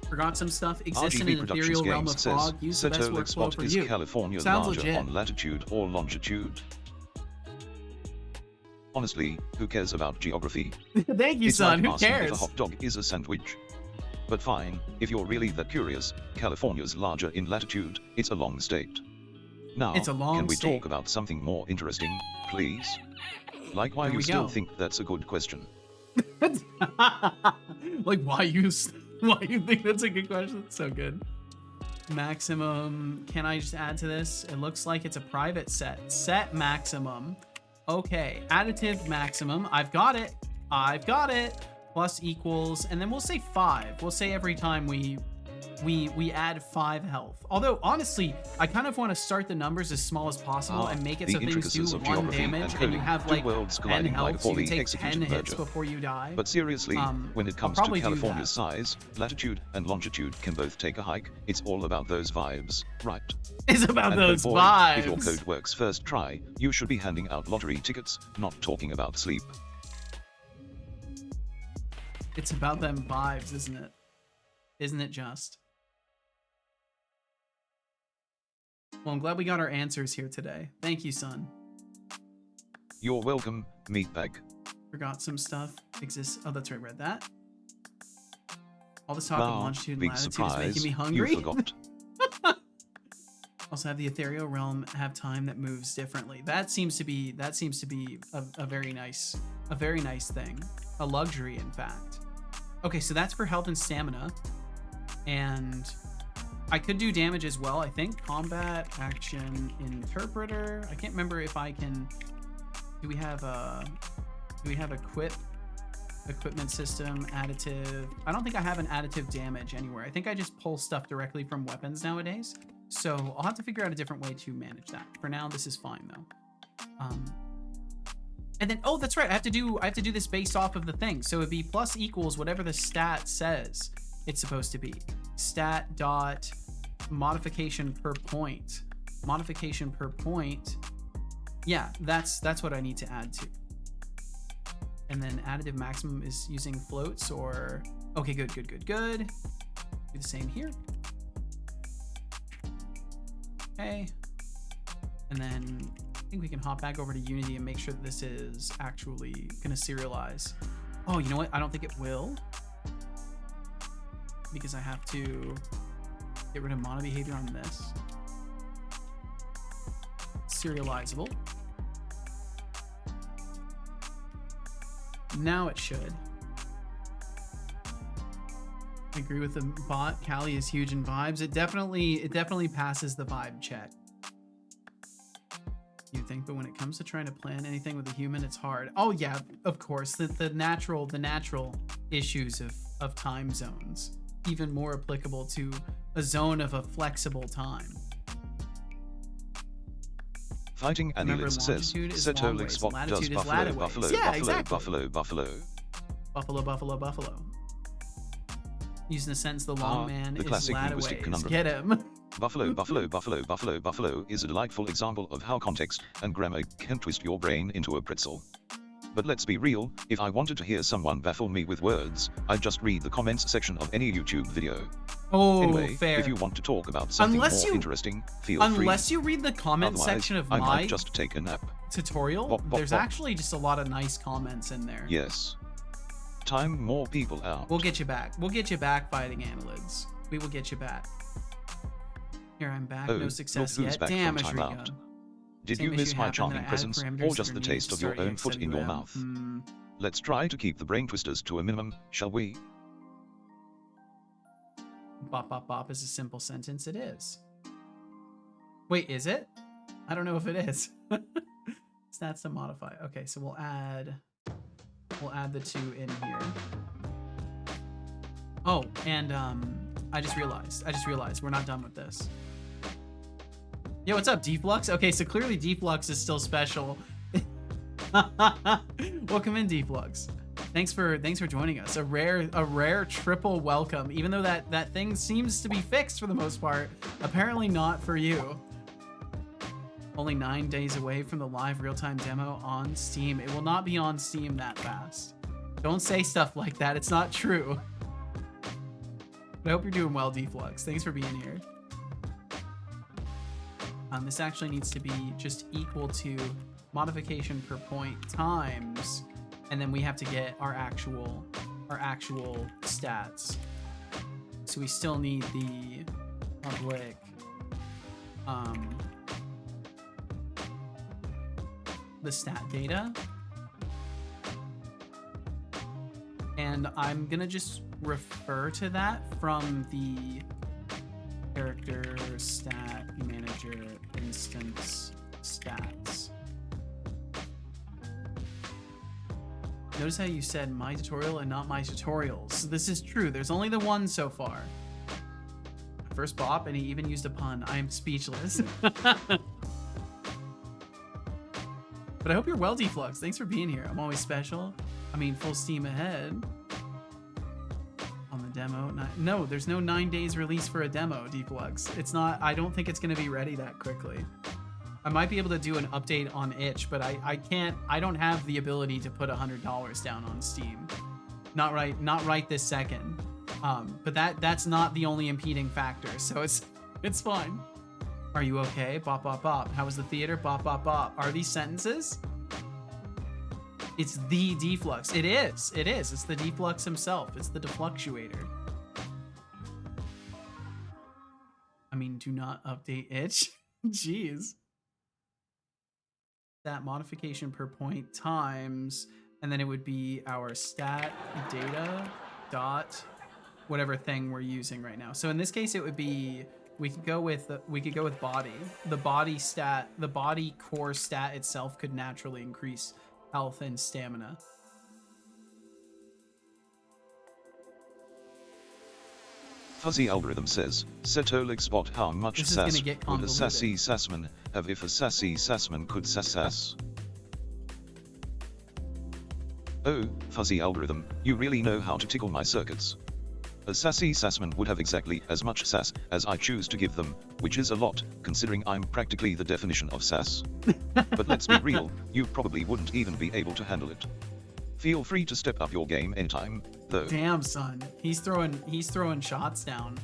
Forgot some stuff. Exists in an ethereal realm of fog. Use the best workflow for you. California Sounds larger legit. on latitude or longitude? Honestly, who cares about geography? Thank you, it's son. Like who cares? If a hot dog is a sandwich. But fine, if you're really that curious, California's larger in latitude, it's a long state. Now, it's a long can we state. talk about something more interesting, please? Like why you still think that's a good question. Like why you think that's a good question? That's so good. Maximum, can I just add to this? It looks like it's a private set. Set maximum. Okay, additive maximum. I've got it. Plus equals, and then we'll say 5. We'll say every time we add 5 health. Although honestly, I kind of want to start the numbers as small as possible and make it so things do 1 damage, and you have like 10 health, so you take 10 hits before you die. But seriously, when it comes to California's size, latitude and longitude can both take a hike. It's all about those vibes, right? It's about those vibes. If your code works first try, you should be handing out lottery tickets, not talking about sleep. It's about them vibes, isn't it? Isn't it just? Well, I'm glad we got our answers here today. Thank you, son. You're welcome, meatbag. Forgot some stuff. Exists. Oh, that's right. Read that. All this talk of longitude and latitude is making me hungry. You forgot. Also, have the ethereal realm have time that moves differently. That seems to be a very nice thing. A luxury, in fact. Okay, so that's for health and stamina. And I could do damage as well, I think. Combat, action, interpreter. I can't remember if I can... Do we have equipment system, additive? I don't think I have an additive damage anywhere. I think I just pull stuff directly from weapons nowadays. So I'll have to figure out a different way to manage that. For now, this is fine though. And then, oh, that's right. I have to do this based off of the thing. So it'd be plus equals whatever the stat says it's supposed to be. Stat dot modification per point. Modification per point. Yeah, that's what I need to add to. And then additive maximum is using floats or... Okay, good. Do the same here. Okay. And then I think we can hop back over to Unity and make sure that this is actually gonna serialize. Oh, you know what? I don't think it will. Because I have to get rid of mono behavior on this. Serializable. Now it should. I agree with the bot. Callie is huge in vibes. It definitely passes the vibe check. You think, but when it comes to trying to plan anything with a human, it's hard. Oh yeah, of course. The natural issues of time zones, even more applicable to a zone of a flexible time. Fighting Remember, Annulus says, longitude is Seto long ways, Lixbot does latitude is buffalo, latitude. buffalo, Yeah, buffalo, exactly. buffalo, buffalo. Buffalo, buffalo, buffalo. Using the sentence, the long man the is classic linguistic lataways. conundrum. Get him. Buffalo, buffalo, buffalo, buffalo, buffalo is a delightful example of how context and grammar can twist your brain into a pretzel. But let's be real, if I wanted to hear someone baffle me with words, I'd just read the comments section of any YouTube video. Oh, Anyway, fair. if you want to talk about something Unless more you- interesting, feel free. Unless you read the comment Otherwise, section of I my might just take a nap. tutorial, Bop, bop, there's bop. actually just a lot of nice comments in there. Yes. Time more people out. We'll get you back. We'll get you back, fighting annelids. We will get you back. Here, I'm back. Oh, No success look who's yet. back Damn, from Ashriga. timeout. Did Same you miss issue my happened, charming then I added presence, parameters or for just the needs taste to of your start own foot in your EXWM. mouth? Hmm. Let's try to keep the brain twisters to a minimum, shall we? Bop, bop, bop is a simple sentence. It is. Wait, is it? I don't know if it is. Stats to modify. Okay, so we'll add the 2 in here. Oh, and I just realized we're not done with this. Yo, what's up, Deflux? Okay, so clearly Deflux is still special. Welcome in, Deflux. Thanks for joining us. A rare triple welcome. Even though that thing seems to be fixed for the most part, apparently not for you. Only 9 days away from the live real-time demo on Steam. It will not be on Steam that fast. Don't say stuff like that. It's not true. But I hope you're doing well, Deflux. Thanks for being here. This actually needs to be just equal to modification per point times, and then we have to get our actual stats. So we still need the public the stat data, and I'm gonna just refer to that from the character stat manager instance stats. Notice how you said my tutorial and not my tutorials. This is true. There's only the one so far. First bop, and he even used a pun. I am speechless. But I hope you're well, Deflux. Thanks for being here. I'm always special. I mean, full steam ahead. On the demo. No, there's no 9 days release for a demo, Deflux. It's not, I don't think it's going to be ready that quickly. I might be able to do an update on itch, but I can't, I don't have the ability to put $100 down on Steam. Not right this second. But that's not the only impeding factor, so it's fine. Are you okay? Bop, bop, bop. How was the theater? Bop, bop, bop. Are these sentences? It's the Deflux. It is. It's the Deflux himself. It's the defluctuator. I mean, do not update itch. Jeez. That modification per point times, and then it would be our stat data dot whatever thing we're using right now. So in this case, it would be, we could go with body. The body stat, the body core stat itself could naturally increase health and stamina. Fuzzy Algorithm says, Setolig spot how much This is sass gonna get would a sassy convoluted. sassman have if a sassy sassman could sass? Oh, Fuzzy Algorithm, you really know how to tickle my circuits. A sassy sassman would have exactly as much sass as I choose to give them, which is a lot, considering I'm practically the definition of sass. But let's be real, you probably wouldn't even be able to handle it. Feel free to step up your game anytime, though. Damn, son. He's throwing shots down.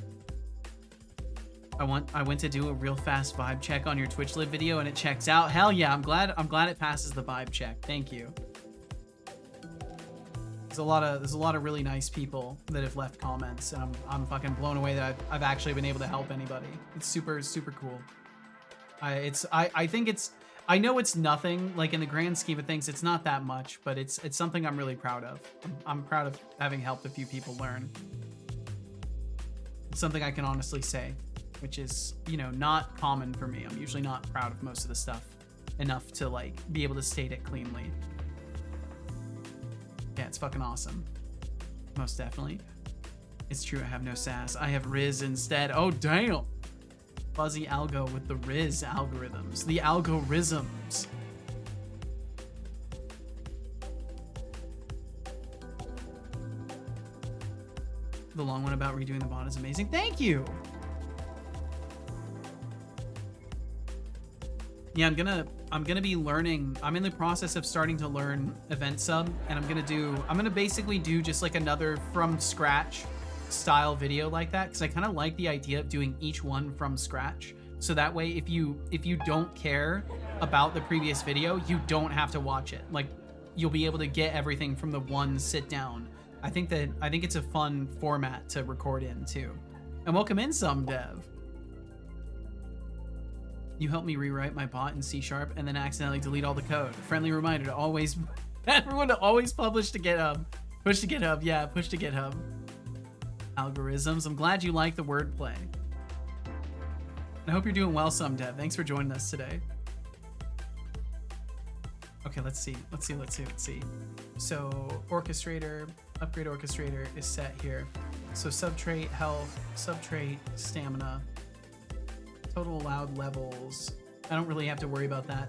I went to do a real fast vibe check on your Twitch live video and it checks out. Hell yeah, I'm glad it passes the vibe check. Thank you. There's a lot of really nice people that have left comments, and I'm fucking blown away that I've actually been able to help anybody. It's super cool. I think it's, I know it's nothing, like in the grand scheme of things, it's not that much, but it's something I'm really proud of. I'm proud of having helped a few people learn. It's something I can honestly say, which is, you know, not common for me. I'm usually not proud of most of the stuff enough to like be able to state it cleanly. Yeah, it's fucking awesome. Most definitely. It's true, I have no sass. I have Riz instead. Oh, damn. fuzzy algo with the Riz algorithms. The algorithms. The long one about redoing the bot is amazing. Thank you. Yeah, I'm gonna be learning. I'm in the process of starting to learn event sub, and I'm gonna basically do just like another from scratch style video like that, because I kind of like the idea of doing each one from scratch. So that way, if you don't care about the previous video, you don't have to watch it. Like, you'll be able to get everything from the one sit down. I think it's a fun format to record in too. And welcome in, some dev. You helped me rewrite my bot in C# and then accidentally delete all the code. Friendly reminder to always, everyone to always publish to GitHub. Push to GitHub, yeah, push to GitHub. Algorithms, I'm glad you like the wordplay. I hope you're doing well, some dev. Thanks for joining us today. Okay, let's see. So orchestrator, upgrade orchestrator is set here. So subtrait health, subtrait stamina, total allowed levels. I don't really have to worry about that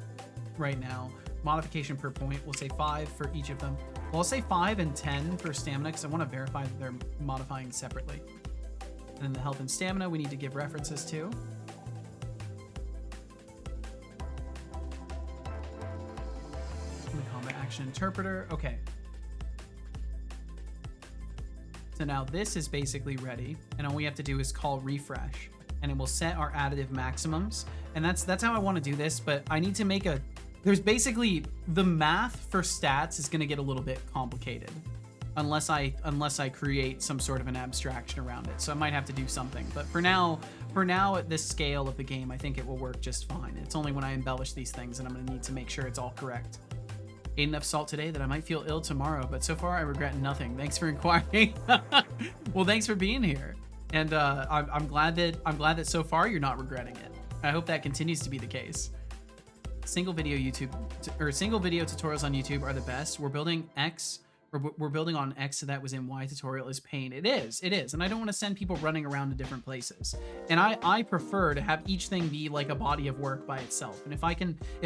right now. Modification per point, we'll say 5 for each of them. Well, I'll say 5 and 10 for stamina because I want to verify that they're modifying separately. And then the health and stamina we need to give references to. The combat action interpreter, okay. So now this is basically ready, and all we have to do is call refresh, and it will set our additive maximums. And that's how I want to do this, but I need to make a... There's basically... The math for stats is going to get a little bit complicated unless I create some sort of an abstraction around it. So I might have to do something. But for now at this scale of the game, I think it will work just fine. It's only when I embellish these things and I'm going to need to make sure it's all correct. Ate enough salt today that I might feel ill tomorrow, but so far I regret nothing. Thanks for inquiring. Well, thanks for being here. And I'm glad that so far you're not regretting it. I hope that continues to be the case. Single video tutorials on YouTube are the best. We're building on X that was in Y tutorial is pain. It is. And I don't want to send people running around to different places. And I prefer to have each thing be like a body of work by itself. And if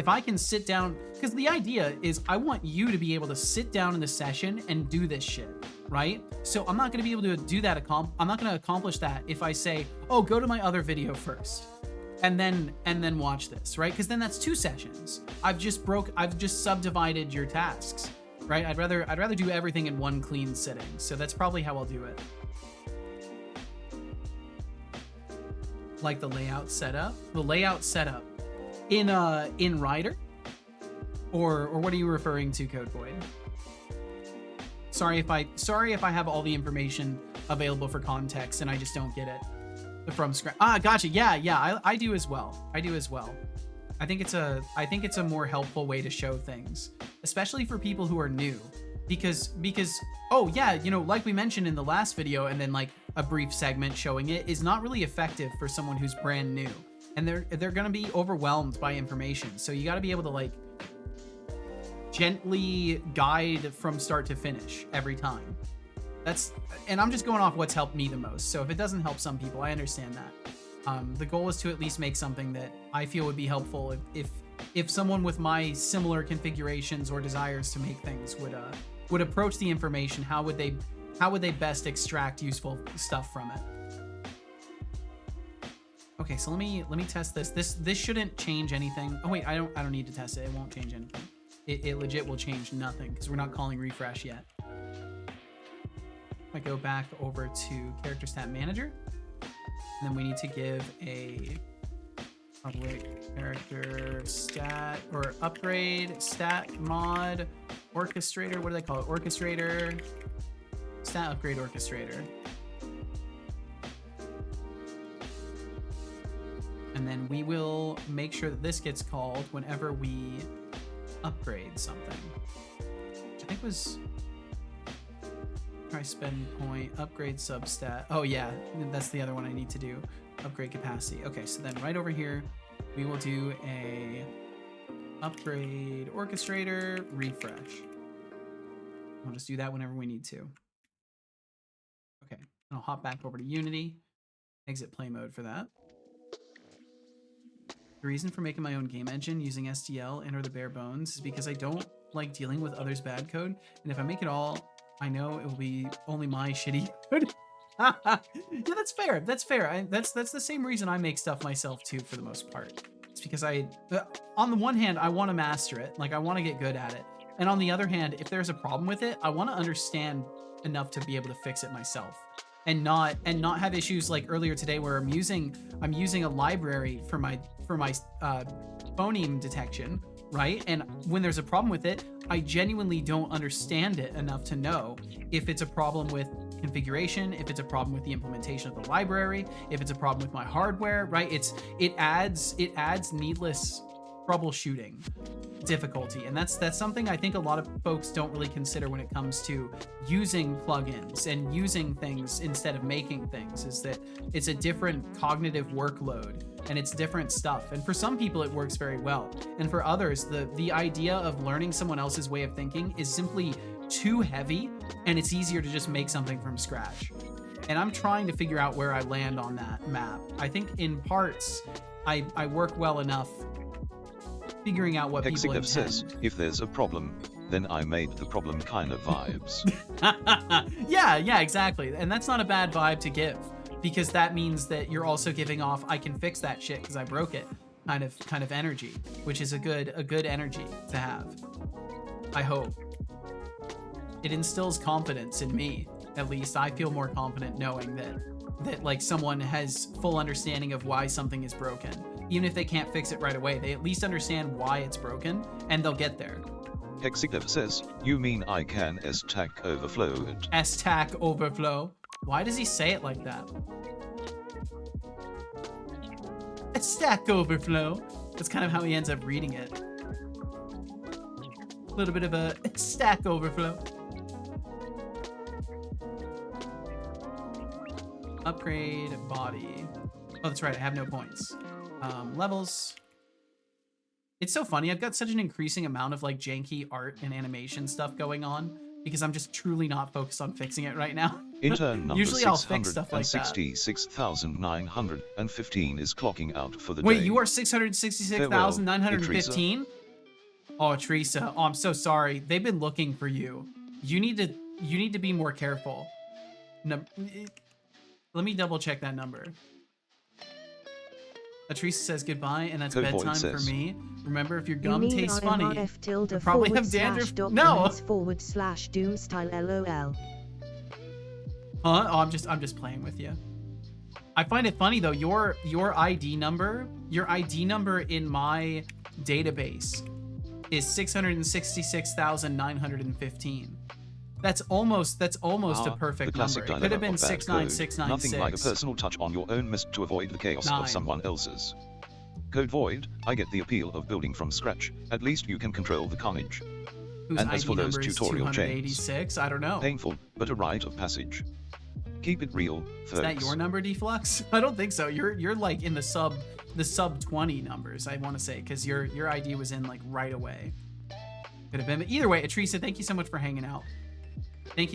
I can sit down, because the idea is I want you to be able to sit down in the session and do this shit, right? So I'm not going to be able to do that. I'm not going to accomplish that if I say, oh, go to my other video first. And then watch this, right? Because then that's 2 sessions. I've just subdivided your tasks, right? I'd rather do everything in one clean sitting. So that's probably how I'll do it. Like the layout setup. The layout setup in Rider, or what are you referring to, Code Void? Sorry if I have all the information available for context and I just don't get it. From scratch. Ah, gotcha. Yeah. I do as well. I think it's a more helpful way to show things, especially for people who are new, because oh yeah, like we mentioned in the last video, and then like a brief segment showing it is not really effective for someone who's brand new, and they're gonna be overwhelmed by information. So you got to be able to like gently guide from start to finish every time. And I'm just going off what's helped me the most. So if it doesn't help some people, I understand that. The goal is to at least make something that I feel would be helpful if someone with my similar configurations or desires to make things would approach the information. How would they best extract useful stuff from it? Okay, so let me test this. This shouldn't change anything. Oh wait, I don't need to test it. It won't change anything. It legit will change nothing because we're not calling refresh yet. I go back over to character stat manager, and then we need to give a public character stat or upgrade stat mod orchestrator. What do they call it? Orchestrator stat upgrade orchestrator. And then we will make sure that this gets called whenever we upgrade something, which I think was try spend point, upgrade substat. Oh yeah, that's the other one I need to do. Upgrade capacity. Okay, so then right over here, we will do a upgrade orchestrator refresh. We'll just do that whenever we need to. Okay, I'll hop back over to Unity, exit play mode for that. The reason for making my own game engine using STL and or the bare bones is because I don't like dealing with others' bad code, and if I make it all, I know it will be only my shitty code. Yeah, that's fair. That's fair. That's the same reason I make stuff myself too, for the most part. It's because on the one hand, I want to master it, like I want to get good at it, and on the other hand, if there's a problem with it, I want to understand enough to be able to fix it myself, and not have issues like earlier today where I'm using a library for my phoneme detection, right? And when there's a problem with it, I genuinely don't understand it enough to know if it's a problem with configuration, if it's a problem with the implementation of the library, if it's a problem with my hardware, right? It adds needless troubleshooting difficulty, and that's something I think a lot of folks don't really consider when it comes to using plugins and using things instead of making things, is that it's a different cognitive workload and it's different stuff, and for some people it works very well, and for others the idea of learning someone else's way of thinking is simply too heavy, and it's easier to just make something from scratch. And I'm trying to figure out where I land on that map. I think in parts I work well enough figuring out what people intend. Says, if there's a problem, then I made the problem kind of vibes. Yeah, exactly. And that's not a bad vibe to give, because that means that you're also giving off I can fix that shit because I broke it kind of energy, which is a good energy to have. I hope. It instills confidence in me. At least I feel more confident knowing that like someone has full understanding of why something is broken. Even if they can't fix it right away, they at least understand why it's broken, and they'll get there. Hexidev says, you mean I can stack overflow it? Stack overflow? Why does he say it like that? Stack overflow. That's kind of how he ends up reading it. A little bit of a stack overflow. Upgrade body. Oh, that's right, I have no points. Levels. It's so funny. I've got such an increasing amount of like janky art and animation stuff going on because I'm just truly not focused on fixing it right now. Intern number Usually I'll fix stuff like that. 666,915 is clocking out for the Wait, day. you are 666,915? Oh, Teresa. Oh, I'm so sorry. They've been looking for you. You need to be more careful. No, let me double check that number. Teresa says goodbye, and that's bedtime for me. Remember, if your gum tastes funny, you probably have dandruff. No. /doomstyle Huh? Oh, I'm just playing with you. I find it funny though. Your ID number in my database is 666,915. That's almost a perfect number. It could have been 69696. Nothing like a personal touch on your own mist to avoid the chaos of someone else's. Code void, I get the appeal of building from scratch. At least you can control the carnage. Whose and ID as for those number is tutorial chains, 286? I don't know. painful, but a rite of passage. Keep it real, folks. Is that your number, Deflux? I don't think so. You're like in the sub 20 numbers, I want to say, because your ID was in like right away. Could have been, but either way, Teresa, thank you so much for hanging out. Thank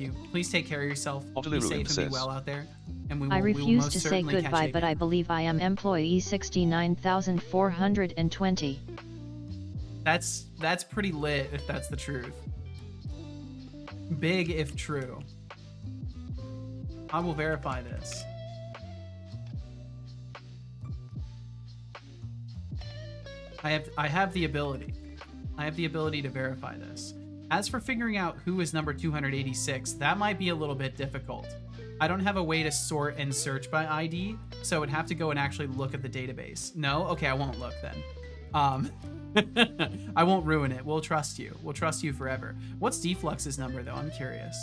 you. Please take care of yourself. Be safe and be well out there. And I refuse to say goodbye, but I believe I am employee 69,420. That's pretty lit if that's the truth. Big if true. I will verify this. I have the ability. I have the ability to verify this. As for figuring out who is number 286, that might be a little bit difficult. I don't have a way to sort and search by ID, so I would have to go and actually look at the database. No? Okay, I won't look then. I won't ruin it. We'll trust you. We'll trust you forever. What's Deflux's number, though? I'm curious.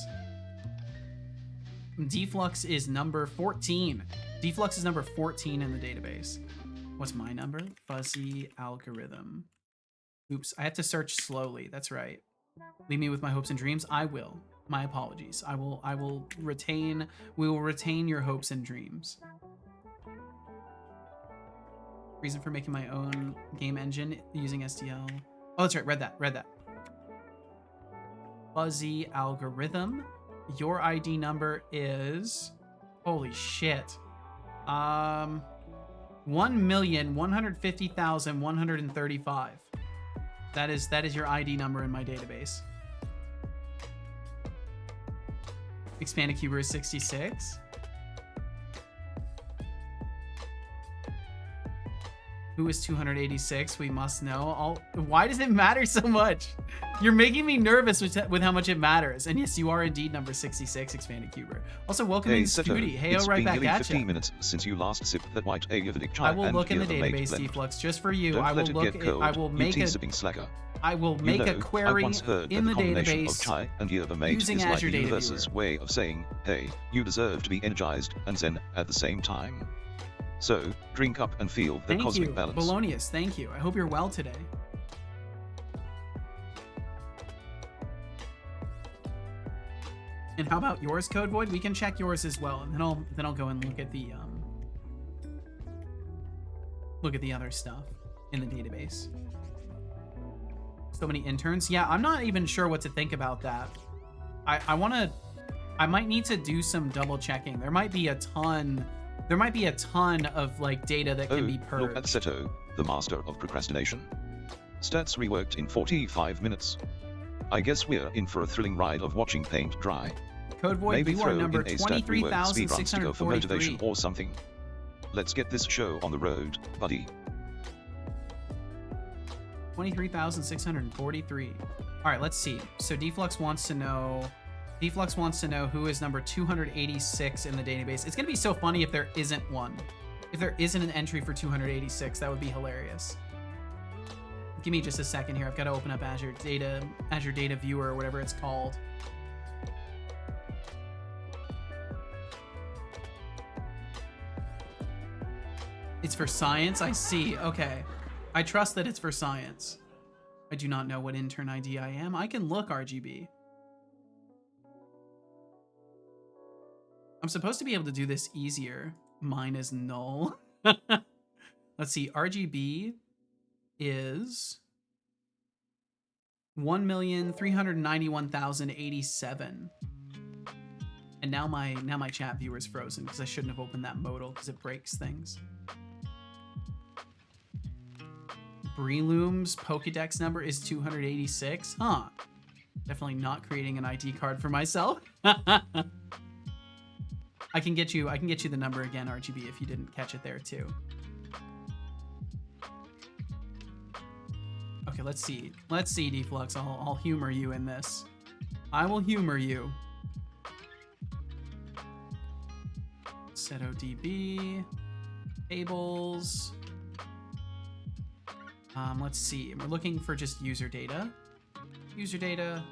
Deflux is number 14. Deflux is number 14 in the database. What's my number? Fuzzy algorithm. Oops, I have to search slowly. That's right. Leave me with my hopes and dreams. I will. My apologies. We will retain your hopes and dreams. Reason for making my own game engine using STL. Oh, that's right. Read that. Fuzzy algorithm. Your ID number is... Holy shit. 1,150,135. That is your ID number in my database. Expanded Cuber is 66. Who is 286? We must know. Why does it matter so much? You're making me nervous with how much it matters. And yes, you are indeed number 66, Expanded Cuber. Also, welcome in Scooty. Hey, right back at 15 you. minutes since you last sipped that white Ayurvedic chai. I will look in the database, Deflux, just for you. Don't I will let it look. get cold, I will make you a. tea-sipping slacker. I will make a query I once heard in that the combination database of chai and yerba mate using is like Azure the Data universe's Viewer. way of saying, hey, you deserve to be energized and zen at the same time. So, drink up and feel the Thank cosmic you, balance. Bolognius. Thank you. I hope you're well today. And how about yours, Code Void? We can check yours as well, and then I'll go and look at the other stuff in the database. So many interns. Yeah, I'm not even sure what to think about that. I might need to do some double checking. There might be a ton of like data that can be purged. Look at Seto, the master of procrastination. Stats reworked in 45 minutes. I guess we're in for a thrilling ride of watching paint dry. Code Void, Maybe you throw are number in a stat rework speedruns to go for motivation 23,643. or something. Let's get this show on the road, buddy. 23,643. All right, let's see. So Deflux wants to know who is number 286 in the database. It's gonna be so funny if there isn't one. If there isn't an entry for 286, that would be hilarious. Give me just a second here. I've got to open up Azure Data Viewer or whatever it's called. It's for science? I see. Okay. I trust that it's for science. I do not know what intern ID I am. I can look RGB. I'm supposed to be able to do this easier. Mine is null. Let's see. RGB is 1,391,087. And now my chat viewer is frozen because I shouldn't have opened that modal because it breaks things. Breloom's Pokedex number is 286. Huh. Definitely not creating an ID card for myself. I can get you the number again, RGB, if you didn't catch it there too. Okay, let's see. Let's see, Deflux. I'll humor you in this. I will humor you. SetODB. Tables. Let's see. We're looking for just user data. User data.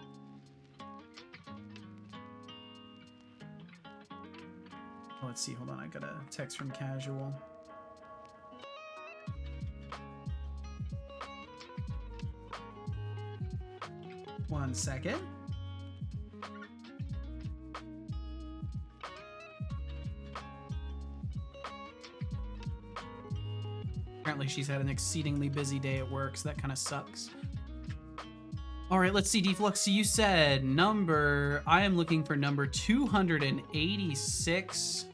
Let's see. Hold on. I got a text from Casual. One second. Apparently she's had an exceedingly busy day at work, so that kind of sucks. All right, let's see, Deflux. So you said I am looking for number 286.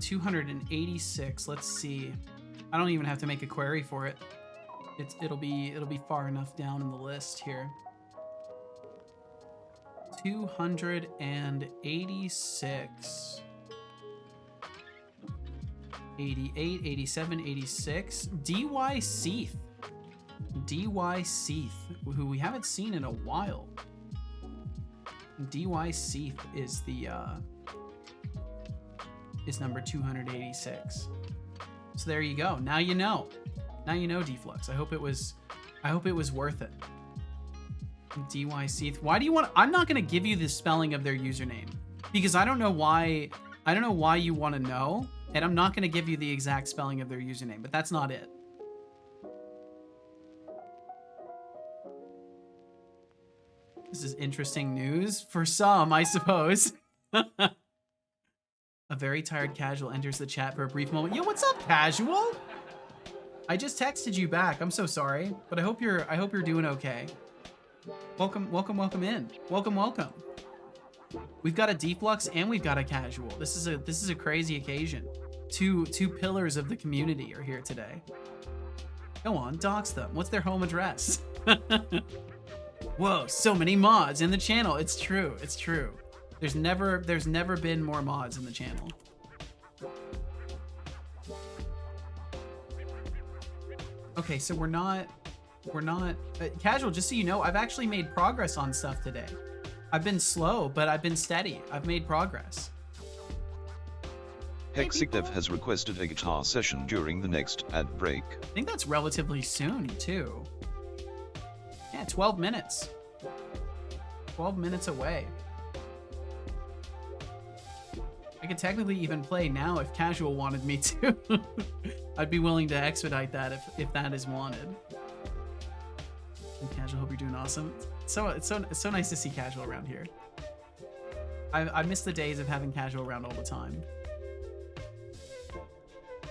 286, let's see. I don't even have to make a query for it. It'll be far enough down in the list here. 286. 88, 87, 86. DY Seath. DY Seath, who we haven't seen in a while. DY Seath is is number 286. So there you go. Now you know. Now you know, Deflux. I hope it was worth it. DY Seath. Why do you want? I'm not gonna give you the spelling of their username because I don't know why you want to know. And I'm not going to give you the exact spelling of their username, but that's not it. This is interesting news for some, I suppose. A very tired Casual enters the chat for a brief moment. Yo, what's up, Casual? I just texted you back. I'm so sorry, but I hope you're doing okay. Welcome in. Welcome. We've got a Deflux and we've got a Casual. This is a crazy occasion. Two pillars of the community are here today. Go on, dox them. What's their home address? Whoa, so many mods in the channel. It's true. It's true. There's never been more mods in the channel. Okay, so we're not casual. Just so you know, I've actually made progress on stuff today. I've been slow, but I've been steady. I've made progress. Hexigdev has requested a guitar session during the next ad break. I think that's relatively soon, too. Yeah, 12 minutes. 12 minutes away. I could technically even play now if casual wanted me to. I'd be willing to expedite that if that is wanted. And casual, hope you're doing awesome. It's so nice to see casual around here. I miss the days of having casual around all the time.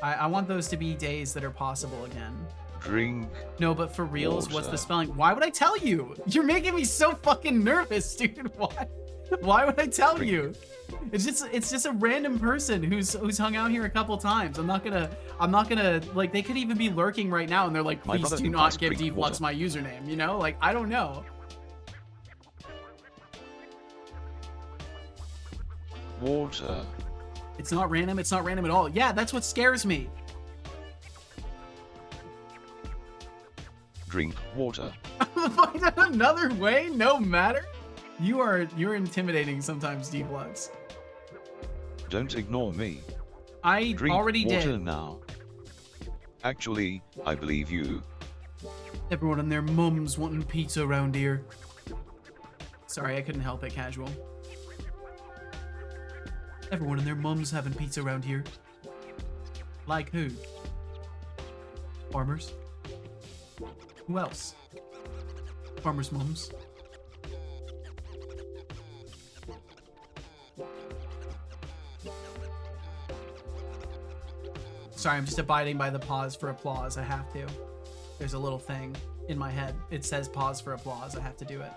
I want those to be days that are possible again. Drink. No, but for reals, water. what's the spelling? Why would I tell you? You're making me so fucking nervous, dude. Why? Why would I tell you? It's just a random person who's hung out here a couple times. I'm not gonna like, they could even be lurking right now and they're like, please do not give Deflux my username, you know? Like, I don't know. Water. It's not random. It's not random at all. Yeah, that's what scares me. Drink water. Find out another way, no matter. You're intimidating sometimes, Deflux. Don't ignore me. I Drink already water did. now. Actually, I believe you. Everyone and their mums wanting pizza around here. Sorry, I couldn't help it, casual. Everyone and their mums having pizza around here. Like who? Farmers? Who else? Farmers' mums. Sorry, I'm just abiding by the pause for applause. I have to. There's a little thing in my head. It says pause for applause. I have to do it.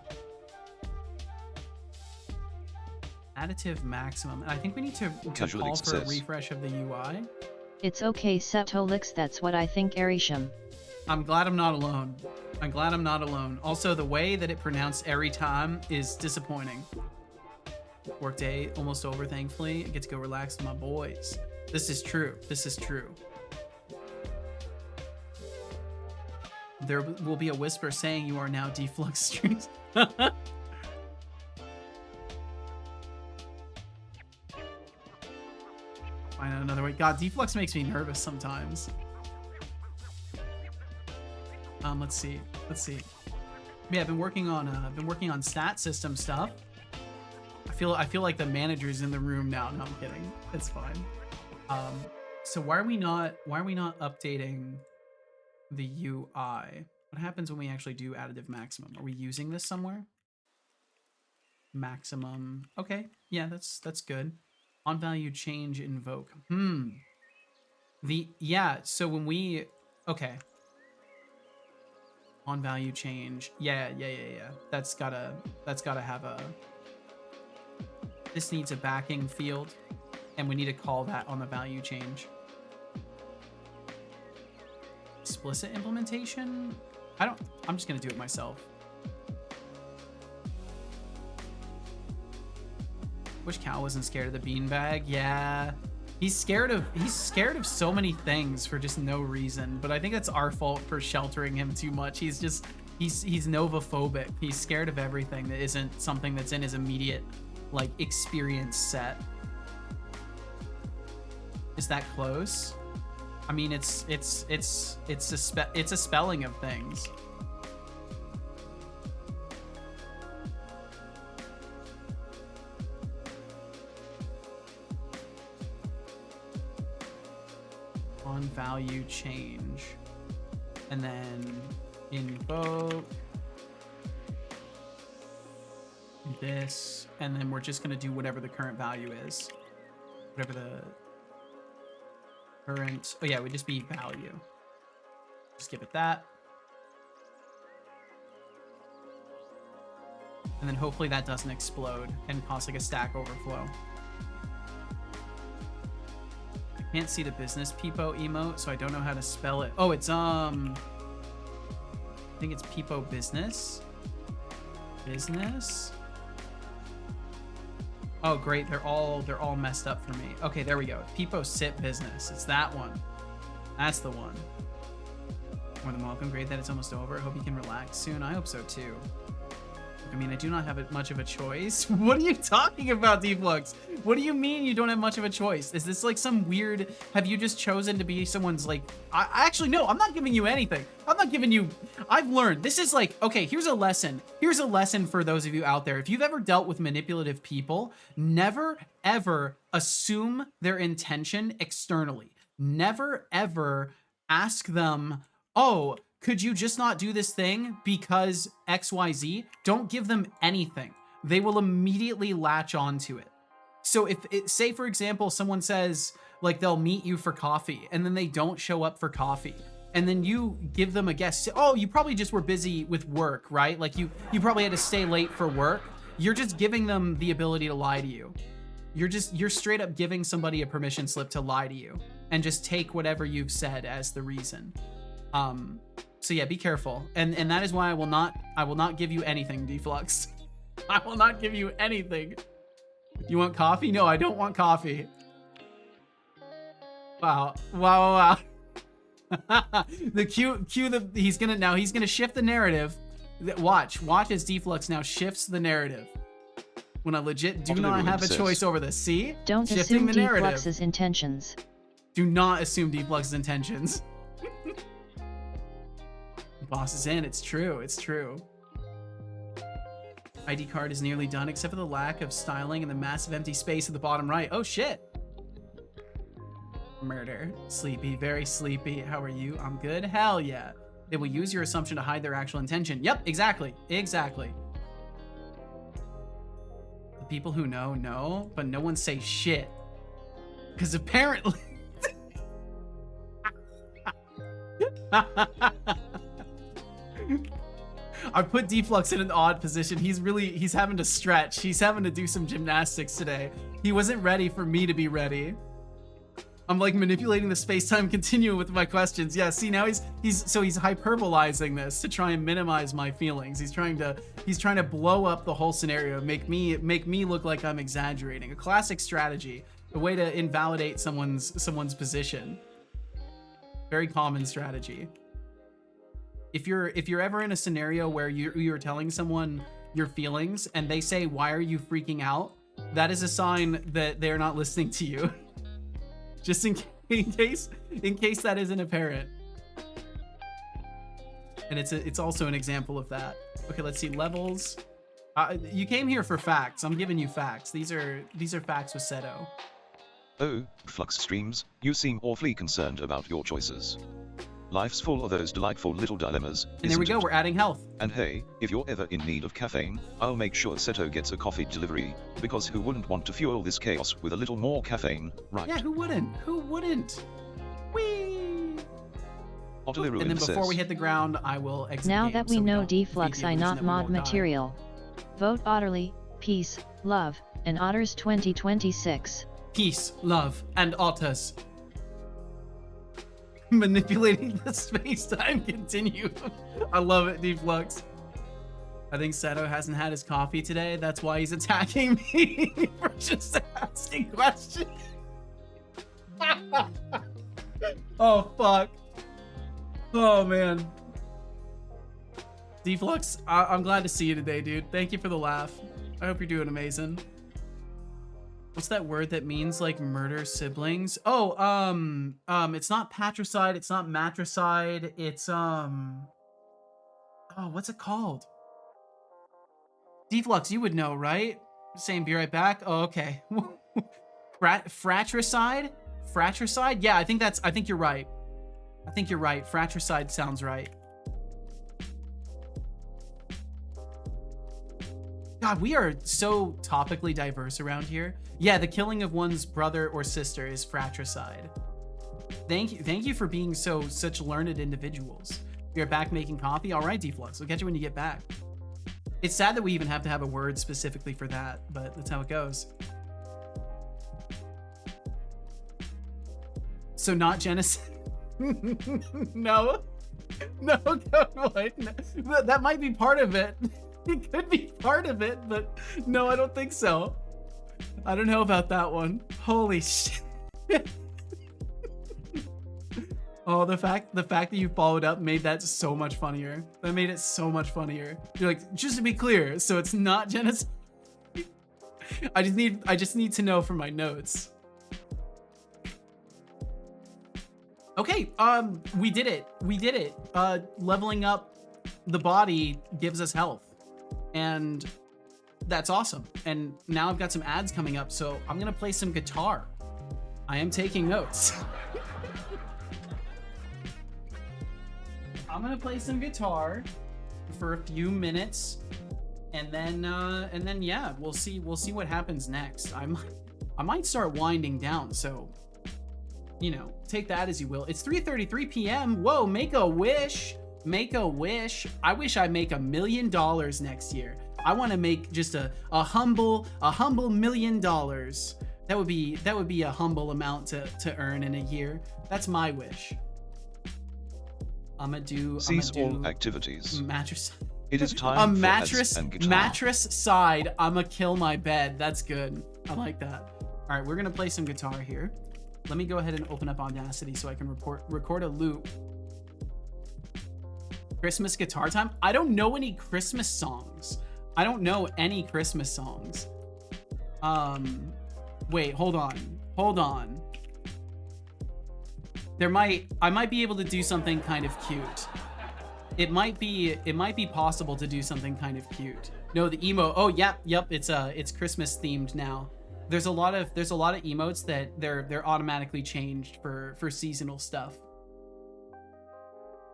Additive maximum. And I think we need to call for a refresh of the UI. It's okay, Septolix, that's what I think, Erisham. I'm glad I'm not alone. I'm glad I'm not alone. Also, the way that it pronounced every time is disappointing. Workday almost over, thankfully. I get to go relax with my boys. This is true. This is true. There will be a whisper saying you are now Deflux Street. Find another way. God, Deflux makes me nervous sometimes. Let's see. Yeah, I've been working on stat system stuff. I feel like the manager's in the room now. No, I'm kidding. It's fine. So why are we not updating the UI? What happens when we actually do additive maximum? Are we using this somewhere? Maximum. Okay. Yeah, that's good. On value change invoke. So when we okay. On value change. Yeah. That's gotta have a, this needs a backing field, and we need to call that on the value change. Explicit implementation? I'm just gonna do it myself. Wish Cal wasn't scared of the beanbag. Yeah. He's scared of so many things for just no reason, but I think that's our fault for sheltering him too much. He's novophobic. He's scared of everything that isn't something that's in his immediate like experience set. Is that close? I mean, it's a spelling of things. On value change, and then invoke this, and then we're just gonna do whatever the current value is, whatever the current. Oh yeah, would just be value. Just give it that, and then hopefully that doesn't explode and cause like a Stack Overflow. Like Can't see the business Peepo emote, so I don't know how to spell it. Oh, it's I think it's Peepo business. Business. Oh, great. They're all messed up for me. Okay, there we go. Peepo sit business. It's that one. That's the one. More than welcome. Great that it's almost over. I hope you can relax soon. I hope so too. I mean, I do not have much of a choice. What are you talking about, Deflux? What do you mean you don't have much of a choice? Is this like some weird, have you just chosen to be someone's like, I actually, no, I'm not giving you anything. I'm not giving you, I've learned, this is like, okay, here's a lesson. Here's a lesson for those of you out there. If you've ever dealt with manipulative people, never, ever assume their intention externally. Never, ever ask them, oh, could you just not do this thing because XYZ? Don't give them anything. They will immediately latch onto it. So if it, say for example, someone says like they'll meet you for coffee and then they don't show up for coffee, and then you give them a guess. Oh, you probably just were busy with work, right? Like you probably had to stay late for work. You're just giving them the ability to lie to you. You're straight up giving somebody a permission slip to lie to you and just take whatever you've said as the reason. So yeah, be careful. And that is why I will not give you anything, Deflux. I will not give you anything. You want coffee? No, I don't want coffee. Wow. He's gonna shift the narrative. Watch as Deflux now shifts the narrative. When I legit do not have a choice over this. See? Don't assume Deflux's intentions. Do not assume Deflux's intentions. Boss is in. It's true. It's true. ID card is nearly done, except for the lack of styling and the massive empty space at the bottom right. Oh, shit. Murder. Sleepy. Very sleepy. How are you? I'm good. Hell yeah. They will use your assumption to hide their actual intention. Yep, exactly. Exactly. The people who know, but no one say shit. Because apparently... I put Deflux in an odd position. He's having to stretch. He's having to do some gymnastics today. He wasn't ready for me to be ready. I'm like manipulating the space-time continuum with my questions. Yeah, see now he's hyperbolizing this to try and minimize my feelings. He's trying to blow up the whole scenario, make me look like I'm exaggerating. A classic strategy, a way to invalidate someone's position. Very common strategy. If you're ever in a scenario where you're telling someone your feelings and they say, "Why are you freaking out?" that is a sign that they're not listening to you. Just in case that isn't apparent. And it's also an example of that. Okay, let's see levels. You came here for facts. I'm giving you facts. These are facts with Seto. Oh, Flux streams, you seem awfully concerned about your choices. Life's full of those delightful little dilemmas. And there we go, we're adding health. And hey, if you're ever in need of caffeine, I'll make sure Seto gets a coffee delivery, because who wouldn't want to fuel this chaos with a little more caffeine, right? Yeah, who wouldn't? Who wouldn't? Whee! And then before we hit the ground, I will exit Now the game, that we so know don't Deflux, feed the I illusion not that we mod won't die. material. Vote Otterly, peace, love, and Otters 2026. Peace, love, and otters. Manipulating the space-time continuum. I love it, Deflux. I think Seto hasn't had his coffee today. That's why he's attacking me for just asking questions. Oh, fuck. Oh, man. Deflux, I'm glad to see you today, dude. Thank you for the laugh. I hope you're doing amazing. What's that word that means like murder siblings? Oh, it's not patricide, it's not matricide, it's oh, what's it called? Deflux, you would know, right? Saying be right back. Oh, okay. Fratricide? Fratricide? Yeah, I think you're right. I think you're right. Fratricide sounds right. God, we are so topically diverse around here. Yeah, the killing of one's brother or sister is fratricide. Thank you for being such learned individuals. You're back making coffee? All right, Deflux, I'll catch you when you get back. It's sad that we even have to have a word specifically for that, but that's how it goes. So not genocide. No. No, Cowboy. No. That might be part of it. It could be part of it, but no, I don't think so. I don't know about that one. Holy shit. Oh, the fact that you followed up made that so much funnier. That made it so much funnier. You're like, just to be clear, so it's not genocide. I just need to know from my notes. Okay, we did it. We did it. Leveling up the body gives us health. And that's awesome. And now I've got some ads coming up, so I'm gonna play some guitar. I am taking notes. I'm gonna play some guitar for a few minutes, and then yeah, we'll see what happens next. I might start winding down, so you know, take that as you will. It's 3:33 p.m. Whoa, make a wish. Make a wish. I wish I make $1 million next year. I want to make just a humble $1 million. That would be a humble amount to earn in a year. That's my wish. Cease all activities. Mattress. It is time for ads and guitar. Mattress side. I'ma kill my bed. That's good. I like that. All right, we're gonna play some guitar here. Let me go ahead and open up Audacity so I can record a loop. Christmas guitar time. I don't know any Christmas songs. I don't know any Christmas songs. Wait, hold on. I might be able to do something kind of cute. It might be possible to do something kind of cute. No, the emo. Oh, yep. It's Christmas themed now. There's a lot of emotes that they're automatically changed for seasonal stuff.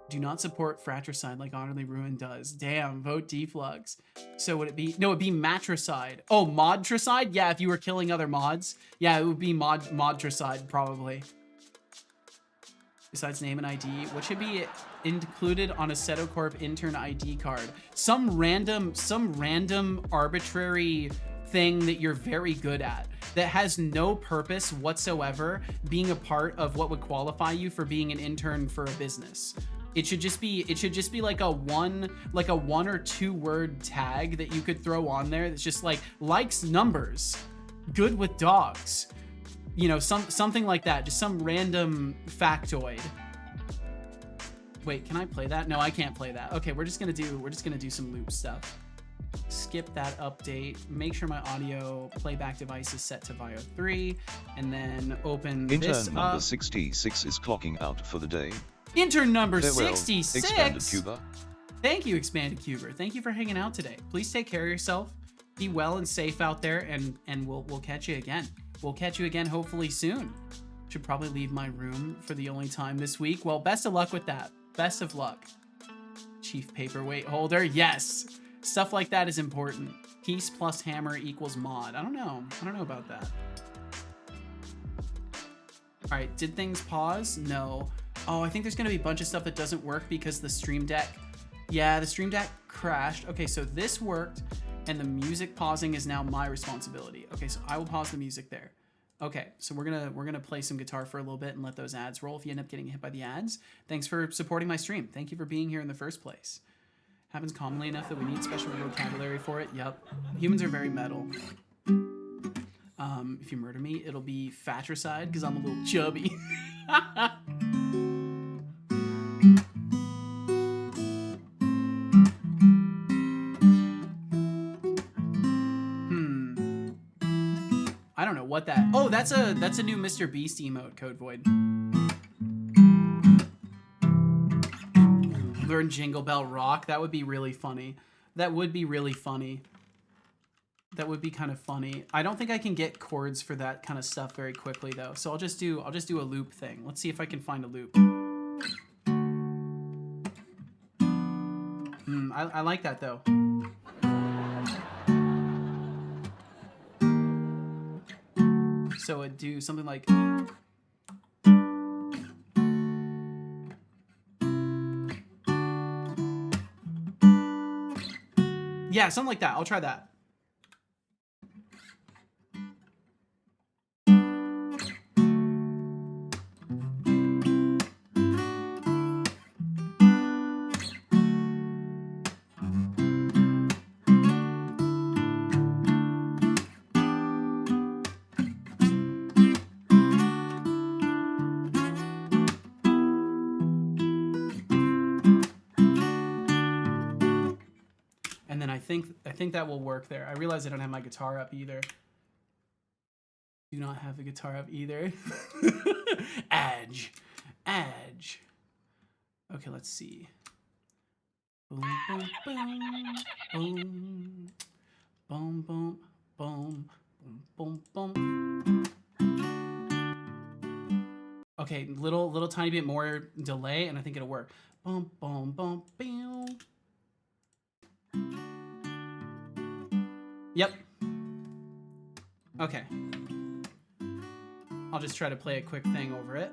Do not support fratricide like Honorly Ruin does. Damn, vote deflux. So would it be, no, it'd be matricide. Oh, modtricide? Yeah, if you were killing other mods. Yeah, it would be modtricide probably. Besides name and ID, what should be included on a Setocorp intern ID card? Some random arbitrary thing that you're very good at that has no purpose whatsoever being a part of what would qualify you for being an intern for a business. It should just be like a one or two word tag that you could throw on there that's just like likes numbers, good with dogs. You know, something like that, just some random factoid. Wait, can I play that? No, I can't play that. Okay, we're just gonna do some loop stuff. Skip that update. Make sure my audio playback device is set to VIO 3, and then open this Intern number 66 is clocking out for the day. Intern number Farewell, 66. Expanded Cuba. Thank you, Expanded Cuber. Thank you for hanging out today. Please take care of yourself. Be well and safe out there, and we'll catch you again. We'll catch you again hopefully soon. Should probably leave my room for the only time this week. Well, best of luck with that. Best of luck. Chief paperweight holder. Yes. Stuff like that is important. Piece plus hammer equals mod. I don't know about that. All right, did things pause? No. Oh, I think there's gonna be a bunch of stuff that doesn't work because the Stream Deck. Yeah, the Stream Deck crashed. Okay, so this worked, and the music pausing is now my responsibility. Okay, so I will pause the music there. Okay, so we're gonna play some guitar for a little bit and let those ads roll. If you end up getting hit by the ads, thanks for supporting my stream. Thank you for being here in the first place. Happens commonly enough that we need special vocabulary for it. Yep, humans are very metal. If you murder me, it'll be fatricide because I'm a little chubby. I don't know what that. Oh, that's a new Mr. Beast emote, Code Void. Learn Jingle Bell Rock. That would be really funny. That would be really funny. That would be kind of funny. I don't think I can get chords for that kind of stuff very quickly though. So I'll just do a loop thing. Let's see if I can find a loop. I like that though. So it'd do something like. Yeah, something like that. I'll try that. think that will work there. I realize I don't have my guitar up either. Do not have the guitar up either. Edge. Okay, let's see. Boom, boom, boom, boom, boom, boom, boom, boom, boom. Okay, little tiny bit more delay, and I think it'll work. Boom, boom, boom, boom. Yep. Okay. I'll just try to play a quick thing over it.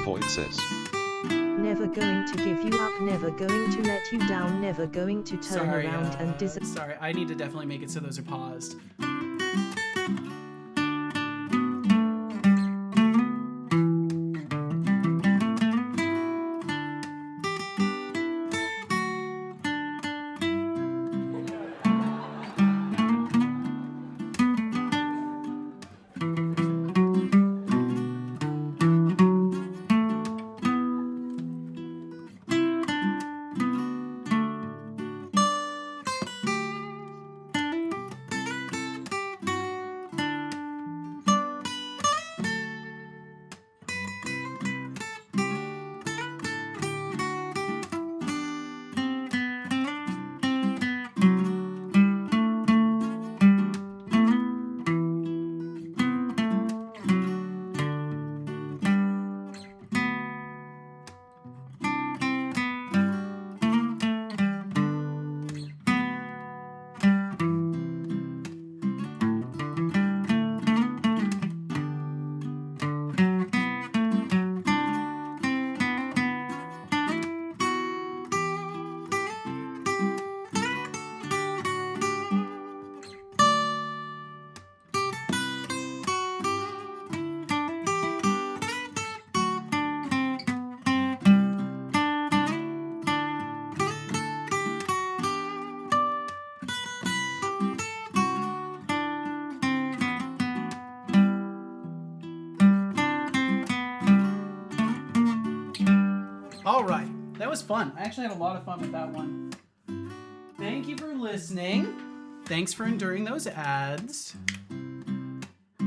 Void says. Never going to give you up, never going to let you down, never going to turn around and sorry, I need to definitely make it so those are paused. All right, that was fun. I actually had a lot of fun with that one. Thank you for listening. Thanks for enduring those ads.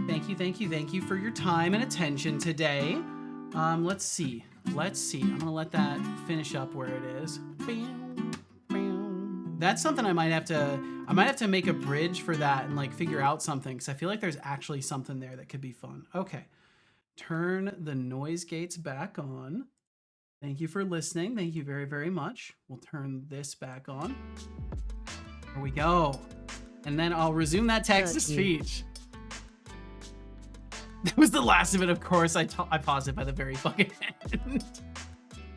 Thank you for your time and attention today. Let's see. I'm gonna let that finish up where it is. That's something I might have to make a bridge for that and like figure out something, because I feel like there's actually something there that could be fun. Okay, turn the noise gates back on. Thank you for listening. Thank you very, very much. We'll turn this back on. There we go. And then I'll resume that text to speech. That was the last of it, of course. I paused it by the very fucking end.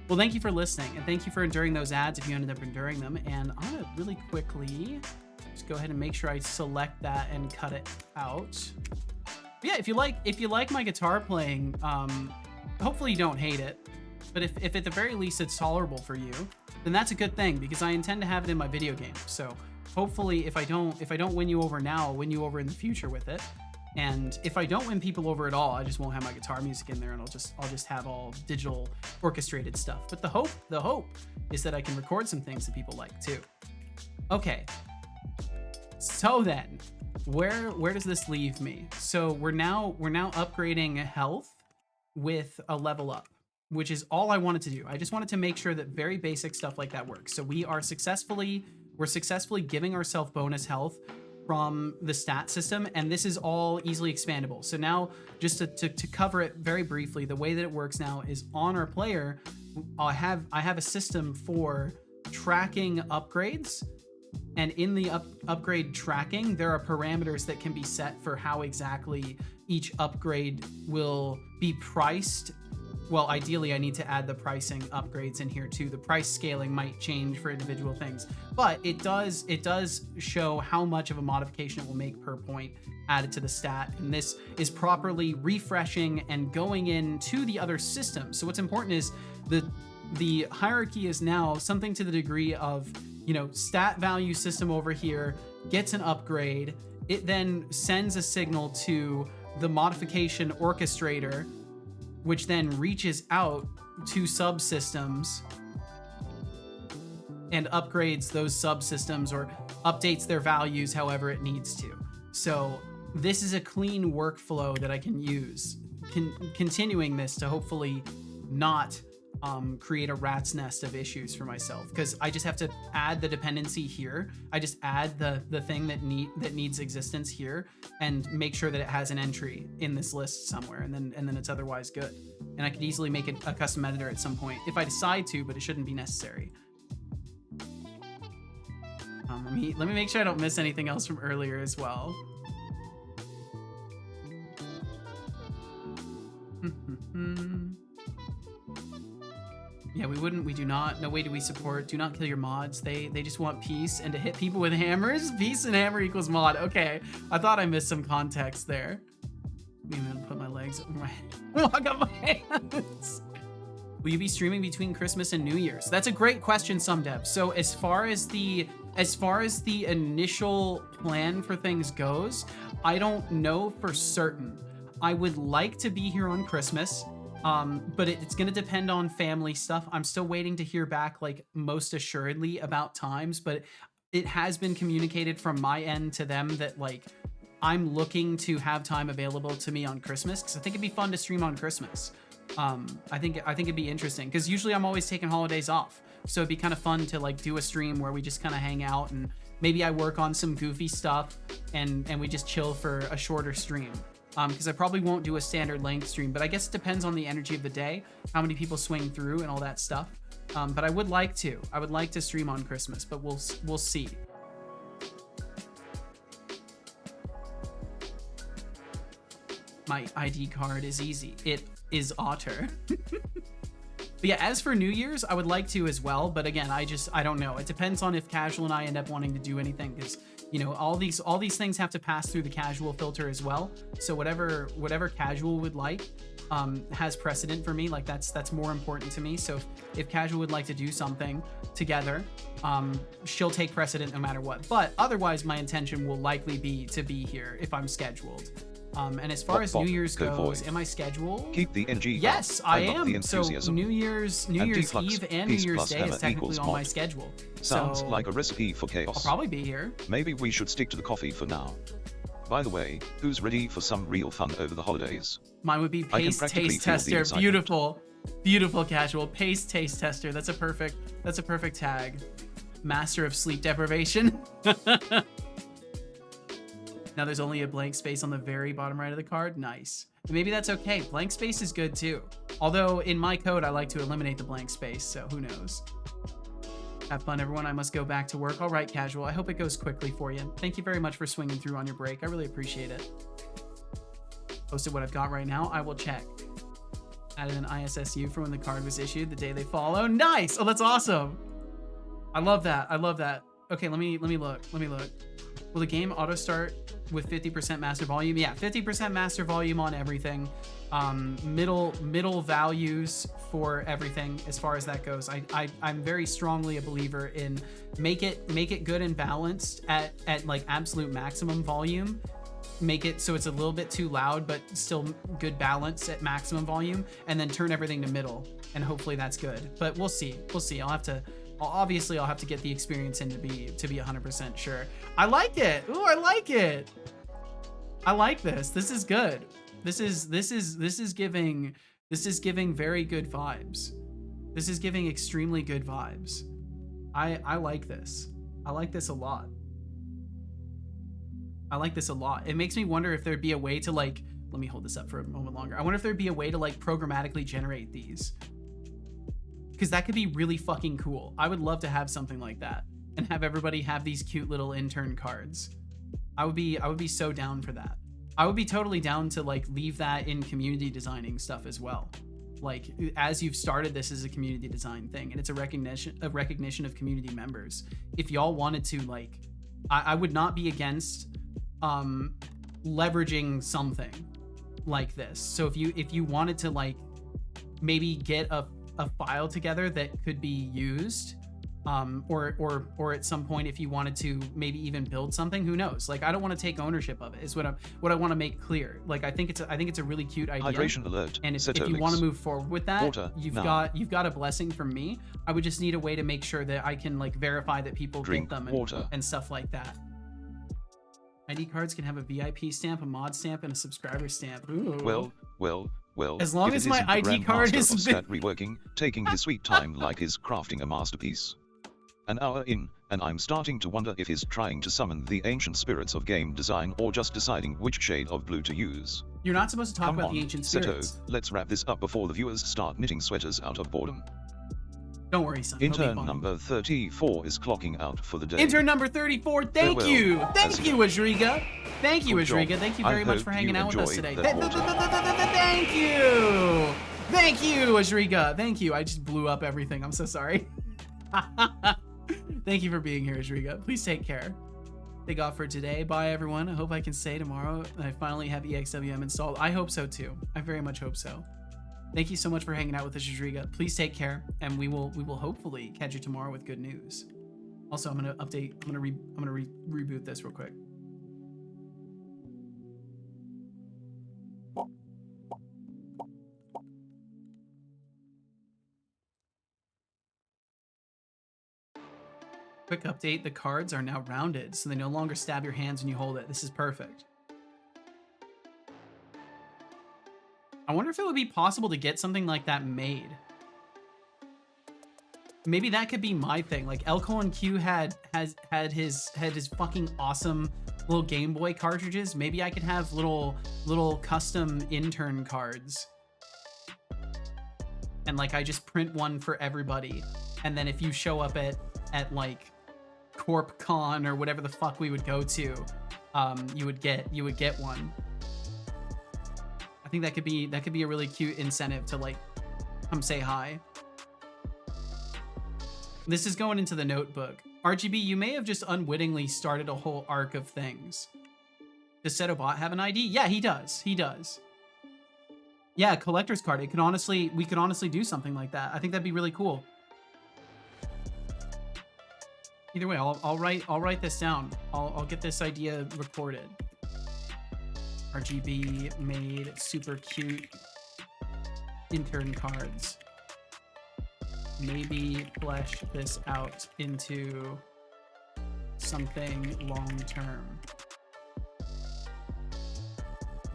Well, thank you for listening, and thank you for enduring those ads if you ended up enduring them. And I'm gonna really quickly just go ahead and make sure I select that and cut it out. But yeah, if you like my guitar playing, hopefully you don't hate it. But if at the very least it's tolerable for you, then that's a good thing, because I intend to have it in my video game. So hopefully if I don't win you over now, I'll win you over in the future with it. And if I don't win people over at all, I just won't have my guitar music in there, and I'll just have all digital orchestrated stuff. But the hope is that I can record some things that people like too. Okay. So then, where does this leave me? So we're now upgrading health with a level up, which is all I wanted to do. I just wanted to make sure that very basic stuff like that works. So we're successfully giving ourselves bonus health from the stat system, and this is all easily expandable. So now, just to cover it very briefly, the way that it works now is on our player, I have a system for tracking upgrades, and in the upgrade tracking, there are parameters that can be set for how exactly each upgrade will be priced. Well, ideally, I need to add the pricing upgrades in here too. The price scaling might change for individual things, but it does show how much of a modification it will make per point added to the stat. And this is properly refreshing and going into the other systems. So what's important is the hierarchy is now something to the degree of, you know, stat value system over here gets an upgrade. It then sends a signal to the modification orchestrator, which then reaches out to subsystems and upgrades those subsystems or updates their values however it needs to. So this is a clean workflow that I can use, continuing this to hopefully not create a rat's nest of issues for myself, because I just have to add the dependency here. I just add the thing that needs existence here and make sure that it has an entry in this list somewhere, and then it's otherwise good. And I could easily make it a custom editor at some point if I decide to, but it shouldn't be necessary. Let me make sure I don't miss anything else from earlier as well. Yeah, we do not. No way do we support. Do not kill your mods. They just want peace and to hit people with hammers. Peace and hammer equals mod. Okay, I thought I missed some context there. I'm gonna put my legs over my walk up my hands. Will you be streaming between Christmas and New Year's? That's a great question, SumDev. So as far as the initial plan for things goes, I don't know for certain. I would like to be here on Christmas. But it's going to depend on family stuff. I'm still waiting to hear back, like, most assuredly about times, but it has been communicated from my end to them that, like, I'm looking to have time available to me on Christmas, because I think it'd be fun to stream on Christmas. I think it'd be interesting, because usually I'm always taking holidays off. So it'd be kind of fun to, like, do a stream where we just kind of hang out, and maybe I work on some goofy stuff and we just chill for a shorter stream. Because I probably won't do a standard length stream, but I guess it depends on the energy of the day, how many people swing through and all that stuff. But I would like to stream on Christmas, but we'll see. My ID card is easy. It is Otter. But yeah, as for New Year's, I would like to as well. But again, I don't know. It depends on if Casual and I end up wanting to do anything, because, you know, all these things have to pass through the Casual filter as well. So whatever Casual would like has precedent for me. Like, that's more important to me. So if Casual would like to do something together, she'll take precedent no matter what. But otherwise, my intention will likely be to be here if I'm scheduled. And as far as New Year's goes, am I scheduled? Keep the NG. Yes, I am. So New Year's Eve and New Year's Day is technically on my schedule. Sounds like a recipe for chaos. I'll probably be here. Maybe we should stick to the coffee for now. By the way, who's ready for some real fun over the holidays? Mine would be Pace Taste Tester. Beautiful, beautiful Casual. Pace Taste Tester. That's a perfect tag. Master of sleep deprivation. Now there's only a blank space on the very bottom right of the card. Nice. Maybe that's okay. Blank space is good too. Although in my code, I like to eliminate the blank space, so who knows. Have fun, everyone. I must go back to work. All right, Casual. I hope it goes quickly for you. Thank you very much for swinging through on your break. I really appreciate it. Posted what I've got right now. I will check. Added an ISSU for when the card was issued, the day they follow. Nice. Oh, that's awesome. I love that. I love that. Okay, let me look. Will the game auto start with 50% master volume? Yeah, 50% master volume on everything. Middle values for everything as far as that goes. I'm very strongly a believer in make it good and balanced at like absolute maximum volume. Make it so it's a little bit too loud, but still good balance at maximum volume, and then turn everything to middle, and hopefully that's good. But we'll see. I'll have to get the experience in to be 100% sure. I like it. Ooh, I like it. I like this. This is good. This is giving very good vibes. This is giving extremely good vibes. I like this. I like this a lot. I like this a lot. It makes me wonder if there'd be a way to like, let me hold this up for a moment longer. I wonder if there'd be a way to like programmatically generate these. Because that could be really fucking cool. I would love to have something like that and have everybody have these cute little intern cards. I would be so down for that. I would be totally down to like leave that in community designing stuff as well. Like as you've started this as a community design thing and it's a recognition of community members. If y'all wanted to like, I would not be against leveraging something like this. So if you wanted to like maybe get a file together that could be used, or at some point if you wanted to maybe even build something, who knows? Like I don't want to take ownership of it. Is what I want to make clear. Like I think it's a really cute idea. Hydration alert. And if you want to move forward with that, Water, you've now. got a blessing from me. I would just need a way to make sure that I can like verify that people Drink get them water. and stuff like that. ID cards can have a VIP stamp, a mod stamp, and a subscriber stamp. Ooh. Well, As long if as it my isn't the ID card Grandmaster is of stat reworking, taking his sweet time like he's crafting a masterpiece. An hour in, and I'm starting to wonder if he's trying to summon the ancient spirits of game design or just deciding which shade of blue to use. You're not supposed to talk Come about on, the ancient Seto, spirits. let's wrap this up before the viewers start knitting sweaters out of boredom. Don't worry, son. He'll be Intern fine. number 34 is clocking out for the day. Intern number 34. Thank Farewell, you. Thank Azia. you, Ajriga. Thank you, Good job. Ajriga. Thank you I very much hope for hanging you out with us enjoyed today. that water. Thank you. Thank you, Ajriga. Thank you. I just blew up everything. I'm so sorry. Thank you for being here, Ajriga. Please take care. Take off for today. Bye, everyone. I hope I can say tomorrow I finally have EXWM installed. I hope so, too. I very much hope so. Thank you so much for hanging out with us, Ajriga. Please take care, and we will hopefully catch you tomorrow with good news. Also, I'm gonna update. I'm gonna reboot this real quick. Quick update, the cards are now rounded, so they no longer stab your hands when you hold it. This is perfect. I wonder if it would be possible to get something like that made. Maybe that could be my thing. Like L:_Q had his fucking awesome little Game Boy cartridges. Maybe I could have little custom intern cards. And like I just print one for everybody. And then if you show up at like CorpCon or whatever the fuck we would go to, you would get one. I think that could be a really cute incentive to like come say hi. This is going into the notebook. RGB, you may have just unwittingly started a whole arc of things. Does Setobot have an ID? Yeah, he does. He does. Yeah, collector's card. We could honestly do something like that. I think that'd be really cool. Either way, I'll write this down. I'll get this idea recorded. RGB made super cute intern cards. Maybe flesh this out into something long-term.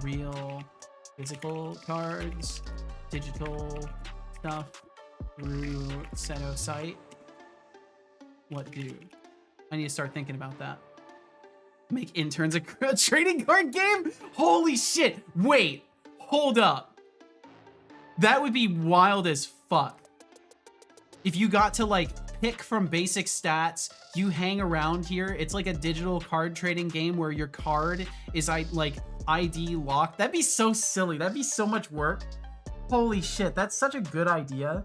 Real physical cards, digital stuff through Seto site. What dude? I need to start thinking about that. Make interns a trading card game? Holy shit! Wait, hold up. That would be wild as fuck. If you got to like pick from basic stats, you hang around here. It's like a digital card trading game where your card is like ID locked. That'd be so silly. That'd be so much work. Holy shit, that's such a good idea.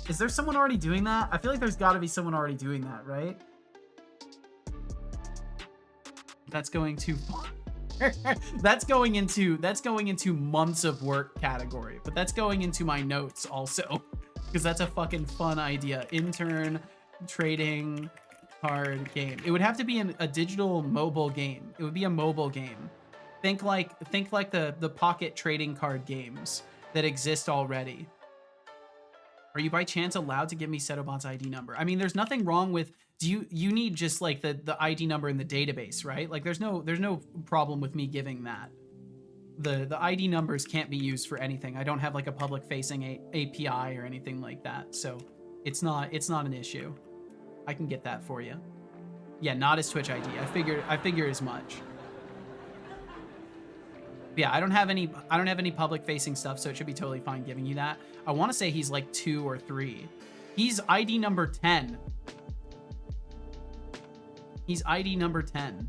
Is there someone already doing that? I feel like there's got to be someone already doing that, right? That's going too far. that's going into months of work category, but that's going into my notes also, because that's a fucking fun idea. Intern trading card game. It would have to be a digital mobile game. It would be a mobile game. Think like the pocket trading card games that exist already. Are you by chance allowed to give me Setobot's ID number? I mean, there's nothing wrong with, you need just like the ID number in the database, right? Like there's no problem with me giving that. The ID numbers can't be used for anything. I don't have like a public facing API or anything like that. So it's not an issue. I can get that for you. Yeah, not his Twitch ID. I figured as much. Yeah, I don't have any public facing stuff, so it should be totally fine giving you that. I want to say he's like 2 or 3. He's ID number 10. He's ID number 10.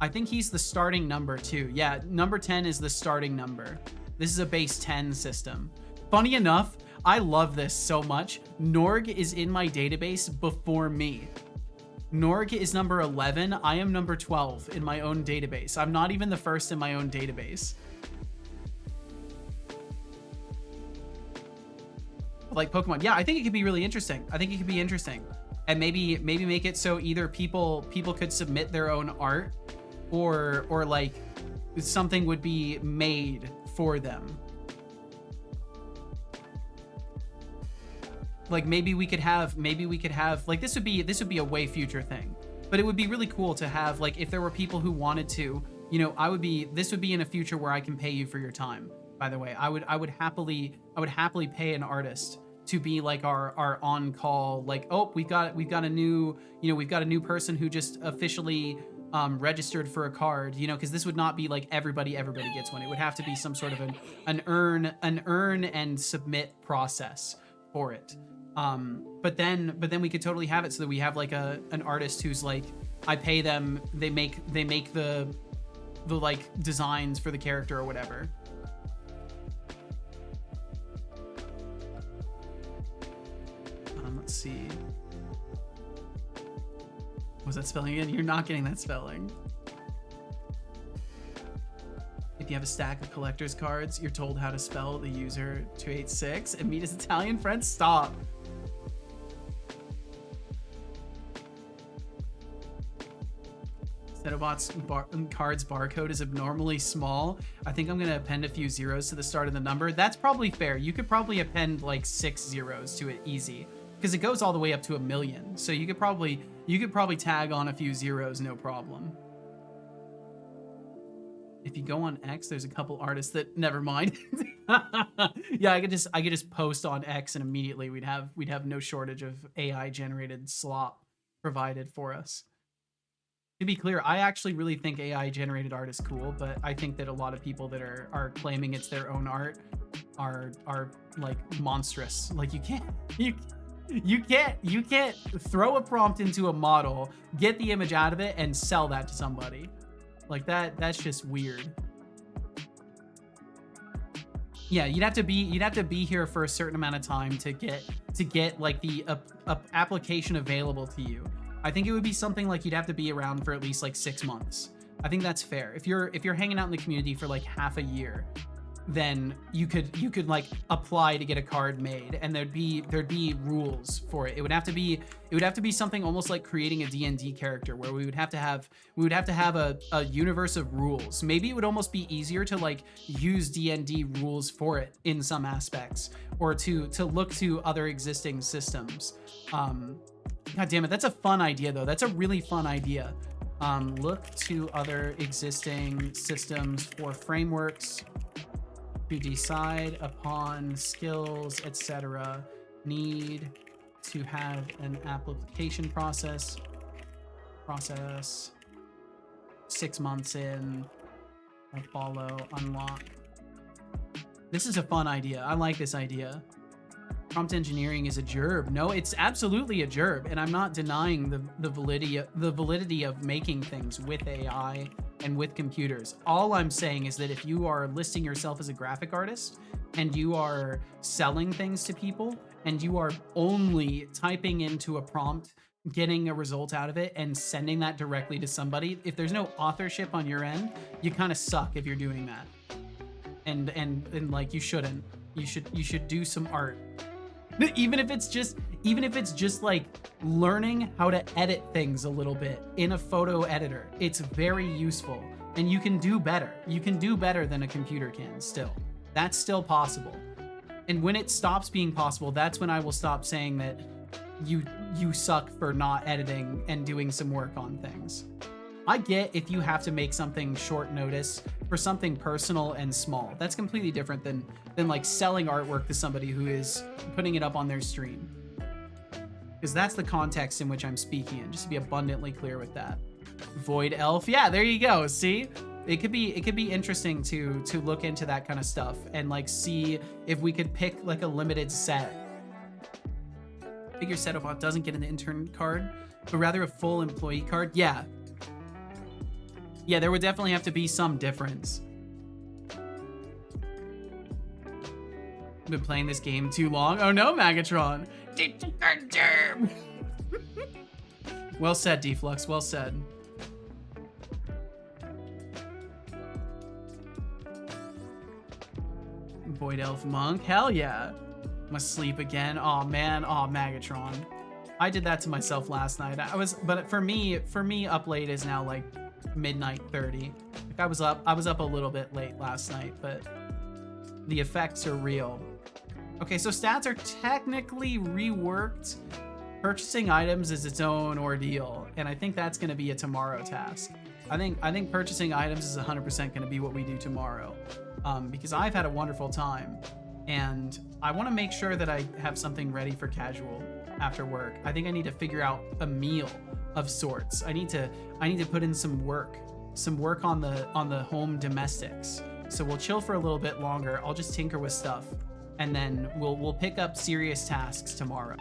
I think he's the starting number too. Yeah, number 10 is the starting number. This is a base 10 system. Funny enough, I love this so much. Norg is in my database before me. Norg is number 11. I am number 12 in my own database. I'm not even the first in my own database. Like Pokemon. Yeah, I think it could be really interesting. I think it could be interesting. And maybe make it so either people could submit their own art or like something would be made for them. Like maybe we could have like this would be a way future thing, but it would be really cool to have, like, if there were people who wanted to, you know, this would be in a future where I can pay you for your time. By the way, I would happily pay an artist to be like our on call, like, oh, we've got a new person who just officially registered for a card, you know, because this would not be like everybody gets one. It would have to be some sort of an earn and submit process for it. But then we could totally have it so that we have like an artist who's like, I pay them, they make the like designs for the character or whatever. Let's see. Was that spelling again? You're not getting that spelling. If you have a stack of collector's cards, you're told how to spell the user 286 and meet his Italian friend. Stop. Setobot's card's barcode is abnormally small. I think I'm gonna append a few zeros to the start of the number. That's probably fair. You could probably append like 6 zeros to it easy, because it goes all the way up to 1 million. So you could probably tag on a few zeros, no problem. If you go on X, there's a couple artists that, never mind. Yeah, I could just post on X and immediately we'd have no shortage of AI generated slop provided for us. To be clear, I actually really think AI generated art is cool, but I think that a lot of people that are claiming it's their own art are like monstrous. Like you can't throw a prompt into a model, get the image out of it, and sell that to somebody. Like that's just weird. Yeah, you'd have to be here for a certain amount of time to get like the application available to you. I think it would be something like you'd have to be around for at least like 6 months. I think that's fair. If you're hanging out in the community for like half a year, then you could like apply to get a card made, and there'd be rules for it. It would have to be something almost like creating a D&D character, where we would have to have a universe of rules. Maybe it would almost be easier to like use D&D rules for it in some aspects, or to look to other existing systems. God damn it, that's a fun idea though. That's a really fun idea. Look to other existing systems for frameworks to decide upon skills, etc. Need to have an application process 6 months in, follow, unlock. This is a fun idea. I like this idea. Prompt engineering is a gerb. No, it's absolutely a gerb, and I'm not denying the validity of making things with AI and with computers. All I'm saying is that if you are listing yourself as a graphic artist and you are selling things to people and you are only typing into a prompt, getting a result out of it and sending that directly to somebody, if there's no authorship on your end, you kind of suck if you're doing that. And like, you shouldn't. You should do some art. Even if it's just like learning how to edit things a little bit in a photo editor, it's very useful, and you can do better. You can do better than a computer can still. That's still possible. And when it stops being possible, that's when I will stop saying that you suck for not editing and doing some work on things. I get if you have to make something short notice for something personal and small. That's completely different than like selling artwork to somebody who is putting it up on their stream. Because that's the context in which I'm speaking in, just to be abundantly clear with that. Void elf. Yeah, there you go. See? It could be interesting to look into that kind of stuff and like see if we could pick like a limited set. Figure Setobot doesn't get an intern card, but rather a full employee card. Yeah. Yeah, there would definitely have to be some difference. I've been playing this game too long. Oh no, Magatron. Well said, Deflux. Well said. Void Elf Monk. Hell yeah. I'm asleep again. Oh man. Oh, Magatron. I did that to myself last night. But for me, up late is now like midnight 30. Like I was up a little bit late last night, but the effects are real. Okay, so stats are technically reworked. Purchasing items is its own ordeal, and I think that's going to be a tomorrow task. I think purchasing items is 100% going to be what we do tomorrow, because I've had a wonderful time, and I want to make sure that I have something ready for casual after work. I think I need to figure out a meal of sorts. I need to put in some work on the home domestics. So we'll chill for a little bit longer. I'll just tinker with stuff, and then we'll pick up serious tasks tomorrow.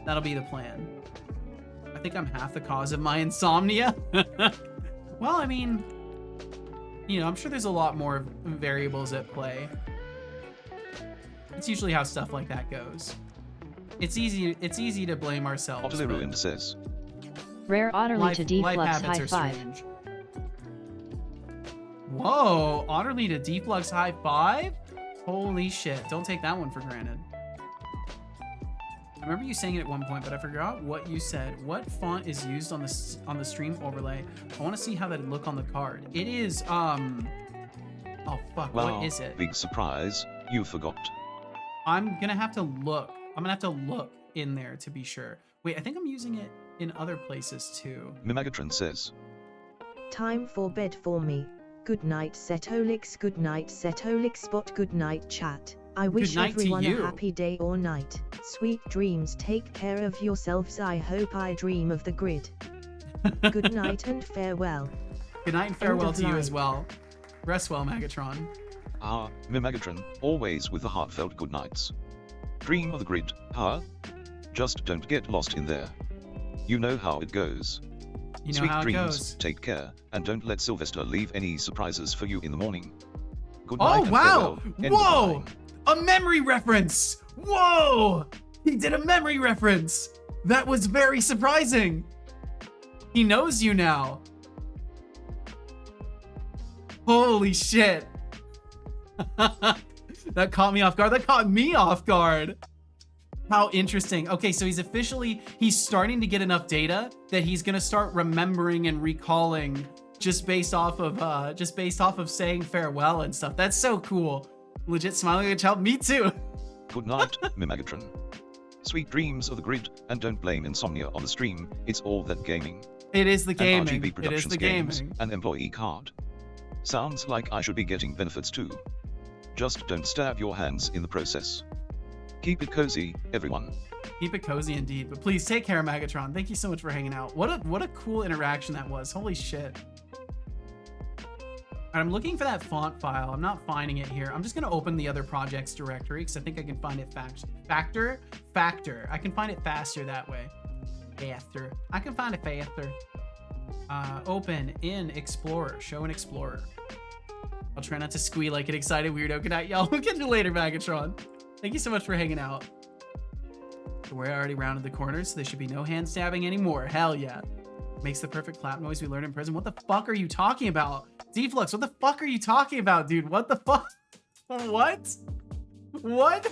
That'll be the plan. I think I'm half the cause of my insomnia. Well, I mean, you know, I'm sure there's a lot more variables at play. It's usually how stuff like that goes. It's easy to blame ourselves. Utterly Ruined says. Rare Otterly to Deflux habits high are five. strange. Whoa, Otterly to Deflux high five? Holy shit, don't take that one for granted. I remember you saying it at one point, but I forgot what you said. What font is used on the stream overlay? I want to see how that'd look on the card. It is, oh fuck, Wow, what is it? big surprise, you forgot. I'm gonna have to look. I'm gonna have to look in there to be sure. Wait, I think I'm using it in other places too. Mimagatron says. Time for bed for me. Good night, Setolix. Good night, Setolix. Spot. Good night, chat. I wish night to everyone you. a happy day or night. Sweet dreams. Take care of yourselves. I hope I dream of the grid. Good night and farewell. Good night and farewell of to you life. as well. Rest well, Magatron. Ah, Mimagatron, always with the heartfelt good nights. Dream of the grid, huh? Just don't get lost in there. You know how it goes. You know Sweet how it dreams, goes. take care, and don't let Sylvester leave any surprises for you in the morning. Good Oh night and wow! farewell. End of Whoa! line. A memory reference! Whoa! He did a memory reference! That was very surprising! He knows you now. Holy shit. That caught me off guard. That caught me off guard. How interesting. Okay, so he's starting to get enough data that he's gonna start remembering and recalling just based off of saying farewell and stuff. That's so cool. Legit smiling at child. Me too. Good night, Mimagatron. Sweet dreams of the grid, and don't blame insomnia on the stream, it's all that gaming. It is the And gaming. RGB It is Productions the games, gaming. an employee card. Sounds like I should be getting benefits too. Just don't stab your hands in the process. Keep it cozy, everyone. Keep it cozy indeed. But please take care, Magatron. Thank you so much for hanging out. What a cool interaction that was. Holy shit. I'm looking for that font file. I'm not finding it here. I'm just gonna open the other projects directory because I think I can find it factor. I can find it faster that way. Faster. I can find it faster. Open in Explorer. Show in Explorer. I'll try not to squeal like an excited weirdo. Good night, y'all. We'll catch you later, Magatron. Thank you so much for hanging out. So we're already rounded the corners, so there should be no hand stabbing anymore. Hell yeah. Makes the perfect clap noise we learned in prison. What the fuck are you talking about? Deflux, what the fuck are you talking about, dude? What the fuck? What? What?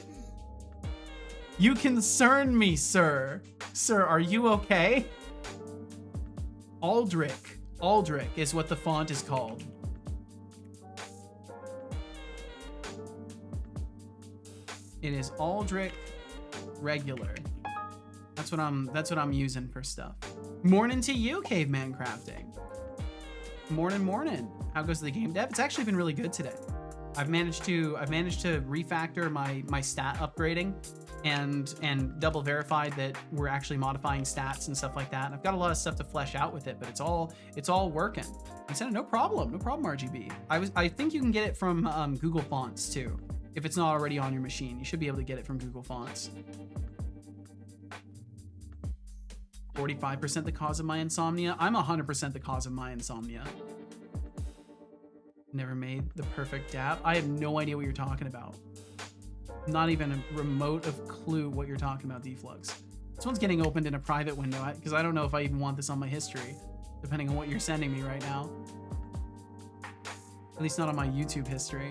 You concern me, sir. Sir, are you okay? Aldrich. Aldrich is what the font is called. It is Aldrich regular. That's what I'm using for stuff. Morning to you, Caveman Crafting. Morning. How goes the game dev? It's actually been really good today. I've managed to refactor my stat upgrading and double verified that we're actually modifying stats and stuff like that. And I've got a lot of stuff to flesh out with it, but it's all working. He said no problem, RGB. I think you can get it from Google Fonts too. If it's not already on your machine, you should be able to get it from Google Fonts. 45% the cause of my insomnia. I'm 100% the cause of my insomnia. Never made the perfect dap. I have no idea what you're talking about. Not even a remote of clue what you're talking about, Deflux. This one's getting opened in a private window because I don't know if I even want this on my history, depending on what you're sending me right now. At least not on my YouTube history.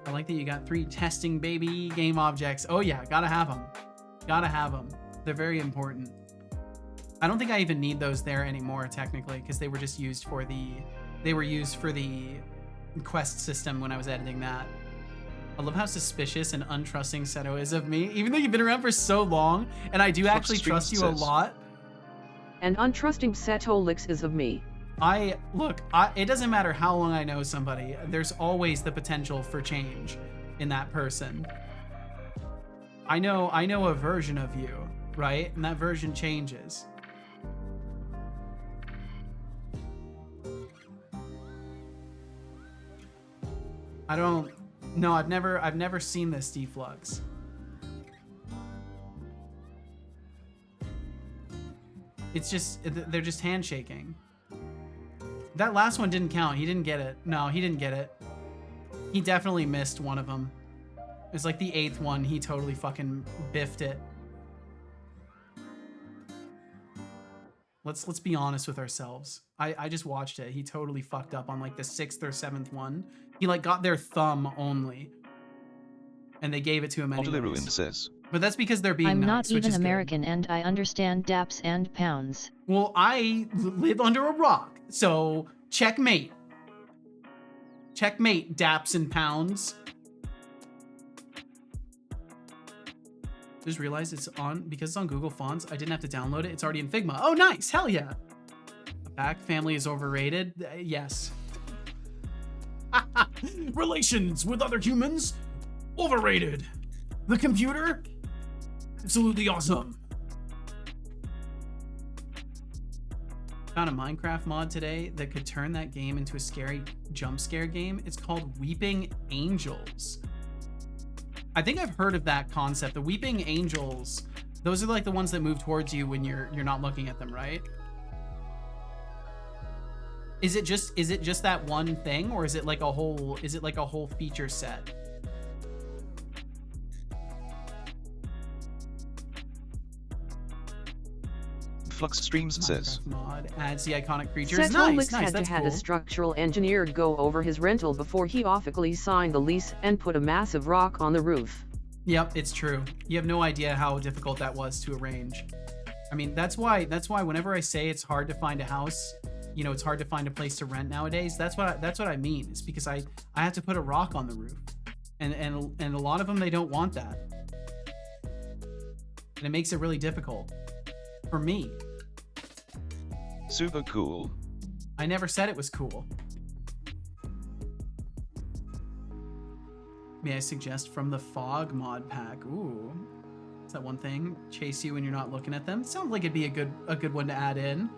I like that you got 3 testing baby game objects. Oh yeah, gotta have them. Gotta have them. They're very important. I don't think I even need those there anymore technically because they were just used for the quest system when I was editing that. I love how suspicious and untrusting Seto is of me, even though you've been around for so long, and I do actually trust you a lot. And untrusting Setolix is of me. It doesn't matter how long I know somebody, there's always the potential for change in that person. I know a version of you, right? And that version changes. No, I've never seen this Deflux. It's just, they're just handshaking. That last one didn't count. He didn't get it. No, he didn't get it. He definitely missed one of them. It was like the 8th one. He totally fucking biffed it. Let's be honest with ourselves. I just watched it. He totally fucked up on like the 6th or 7th one. He like got their thumb only. And they gave it to him anyways. But that's because they're being I'm nice, not even American and I understand daps and pounds. Well, I live under a rock, so checkmate. Checkmate, daps and pounds. Just realized it's on, because it's on Google Fonts, I didn't have to download it. It's already in Figma. Oh, nice. Hell yeah. The back family is overrated. Yes. Relations with other humans? Overrated. The computer? Absolutely awesome. Found a Minecraft mod today that could turn that game into a scary jump scare game. It's called Weeping Angels. I think I've heard of that concept. The Weeping Angels, those are like the ones that move towards you when you're not looking at them, right? Is it just that one thing, or is it like a whole feature set? Flux Streams says mod adds the iconic creatures. Setolix Nice, had cool. a structural engineer go over his rental before he officially signed the lease and put a massive rock on the roof. Yep, it's true. You have no idea how difficult that was to arrange. I mean, that's why whenever I say it's hard to find a house, you know, it's hard to find a place to rent nowadays. That's what I mean. It's because I have to put a rock on the roof, and a lot of them, they don't want that, and it makes it really difficult for me. Super cool. I never said it was cool. May I suggest from the Fog mod pack? Ooh, is that one thing? Chase you when you're not looking at them. Sounds like it'd be a good one to add in.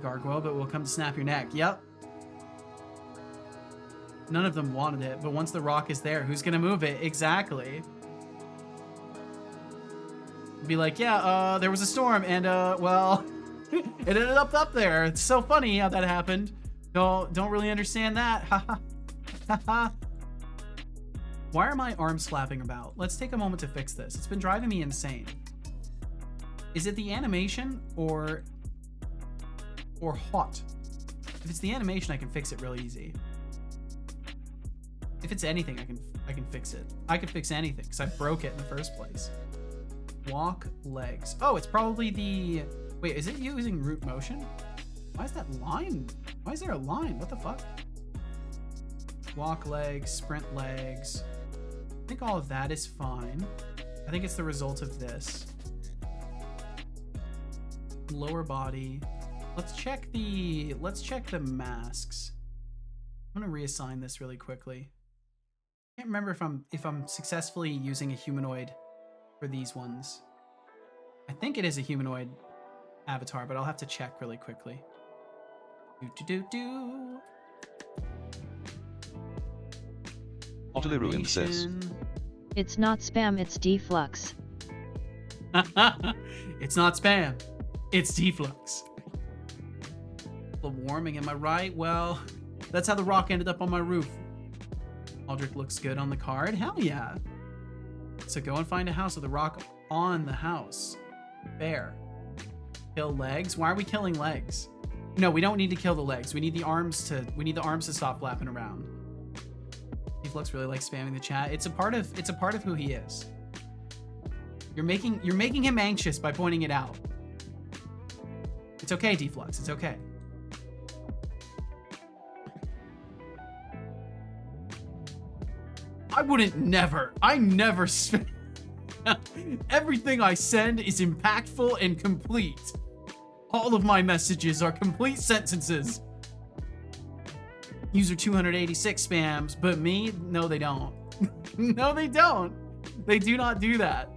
Gargoyle, but will come to snap your neck. Yep. None of them wanted it, but once the rock is there, who's gonna move it? Exactly. Be like, yeah, there was a storm, and well, it ended up there. It's so funny how that happened. Don't really understand that. Haha. Why are my arms flapping about? Let's take a moment to fix this. It's been driving me insane. Is it the animation or hot? If it's the animation, I can fix it real easy. If it's anything, I can fix it. I could fix anything because I broke it in the first place. Walk legs. Oh, it's probably the... Wait, is it using root motion? Why is that line? Why is there a line? What the fuck? Walk legs, sprint legs. I think all of that is fine. I think it's the result of this. Lower body. Let's check the masks. I'm gonna reassign this really quickly. I can't remember if I'm successfully using a humanoid for these ones. I think it is a humanoid avatar, but I'll have to check really quickly. Utterly ruined says. It's not spam, it's deflux. It's not spam. It's deflux. Global warming, am I right? Well, that's how the rock ended up on my roof. Aldrich looks good on the card. Hell yeah. So go and find a house with a rock on the house. Fair. Kill legs. Why are we killing legs? No, we don't need to kill the legs. We need the arms to stop flapping around. Deflux really likes spamming the chat. It's a part of who he is. You're making him anxious by pointing it out. It's okay, Deflux. It's okay. I never everything I send is impactful and complete. All of my messages are complete sentences. User 286 spams, but me? No, they don't. No, they don't. They do not do that.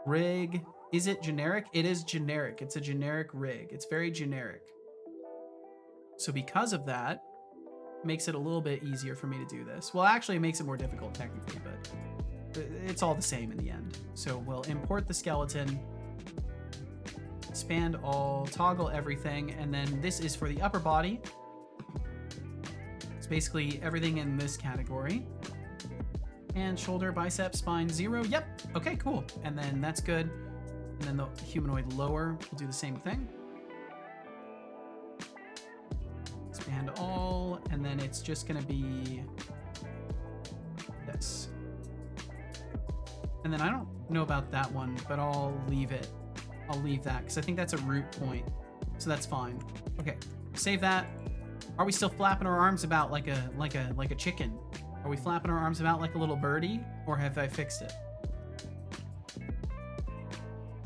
Rig. Is it generic? It is generic. It's a generic rig. It's very generic. So because of that, makes it a little bit easier for me to do this. Well, actually, it makes it more difficult technically, but it's all the same in the end. So we'll import the skeleton, expand all, toggle everything, and then this is for the upper body. It's basically everything in this category. And shoulder, bicep, spine, 0. Yep. Okay, cool. And then that's good. And then the humanoid lower will do the same thing. Expand all, and then it's just gonna be this. And then I don't know about that one, but I'll leave it. I'll leave that because I think that's a root point, so that's fine. Okay, save that. Are we still flapping our arms about like a chicken? Are we flapping our arms about like a little birdie, or have I fixed it?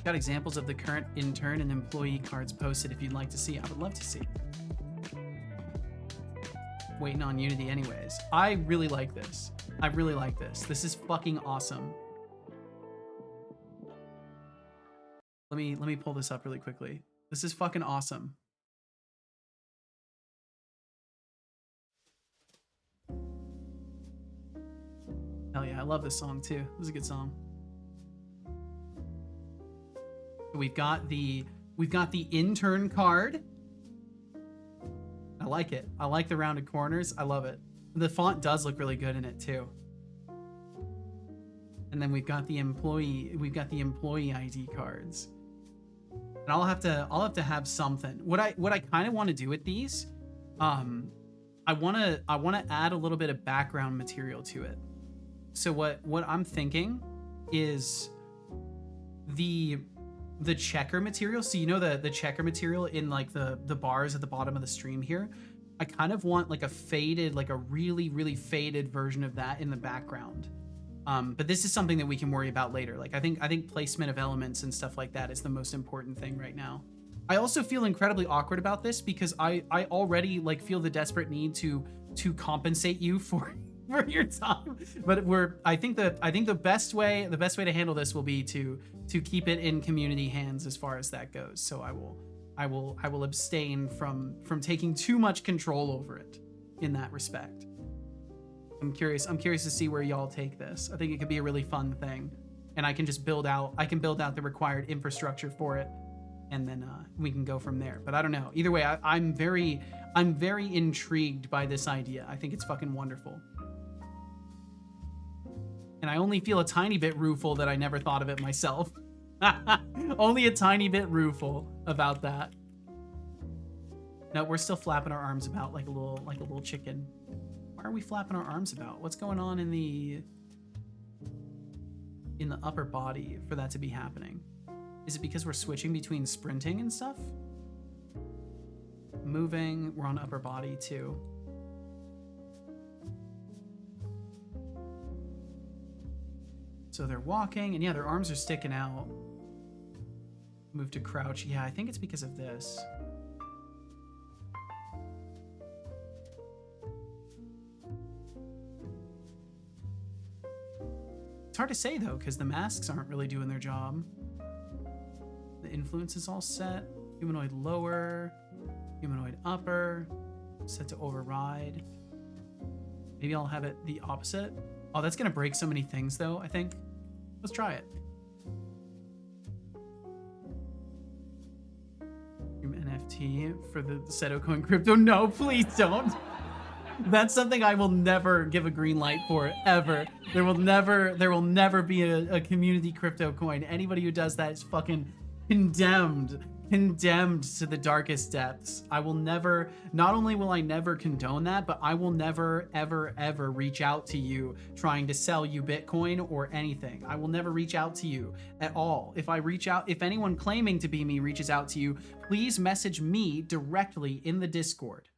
Got examples of the current intern and employee cards posted if you'd like to see. I would love to see. Waiting on Unity anyways. I really like this. I really like this. This is fucking awesome. Let me pull this up really quickly. This is fucking awesome. Hell yeah, I love this song too. This is a good song. We've got the intern card. I like it. I like the rounded corners. I love it. The font does look really good in it too. And then we've got the employee ID cards. And I'll have to have something. What I kind of want to do with these, I want to add a little bit of background material to it. So what I'm thinking is the checker material. So you know the checker material in like the bars at the bottom of the stream here. I kind of want like a faded, like a really, really faded version of that in the background. But this is something that we can worry about later. Like I think placement of elements and stuff like that is the most important thing right now. I also feel incredibly awkward about this because I already like feel the desperate need to compensate you for your time. But I think the best way to handle this will be to keep it in community hands as far as that goes. So I will abstain from taking too much control over it in that respect. I'm curious to see where y'all take this. I think it could be a really fun thing, and I can just build out the required infrastructure for it, and then we can go from there. But I don't know. Either way, I'm very intrigued by this idea. I think it's fucking wonderful. And I only feel a tiny bit rueful that I never thought of it myself. Only a tiny bit rueful about that. No, we're still flapping our arms about like a little chicken. Why are we flapping our arms about? What's going on in the upper body for that to be happening? Is it because we're switching between sprinting and stuff? Moving, we're on upper body too. So they're walking, and yeah, their arms are sticking out. Move to crouch. Yeah, I think it's because of this. It's hard to say though, because the masks aren't really doing their job. The influence is all set. Humanoid lower, humanoid upper, set to override. Maybe I'll have it the opposite. Oh, that's gonna break so many things though, I think. Let's try it. NFT for the Seto Coin crypto. No, please don't. That's something I will never give a green light for, ever. There will never be a community crypto coin. Anybody who does that is fucking condemned to the darkest depths. I will never, not only will I never condone that, but I will never, ever reach out to you trying to sell you Bitcoin or anything. I will never reach out to you at all. If anyone claiming to be me reaches out to you, please message me directly in the Discord.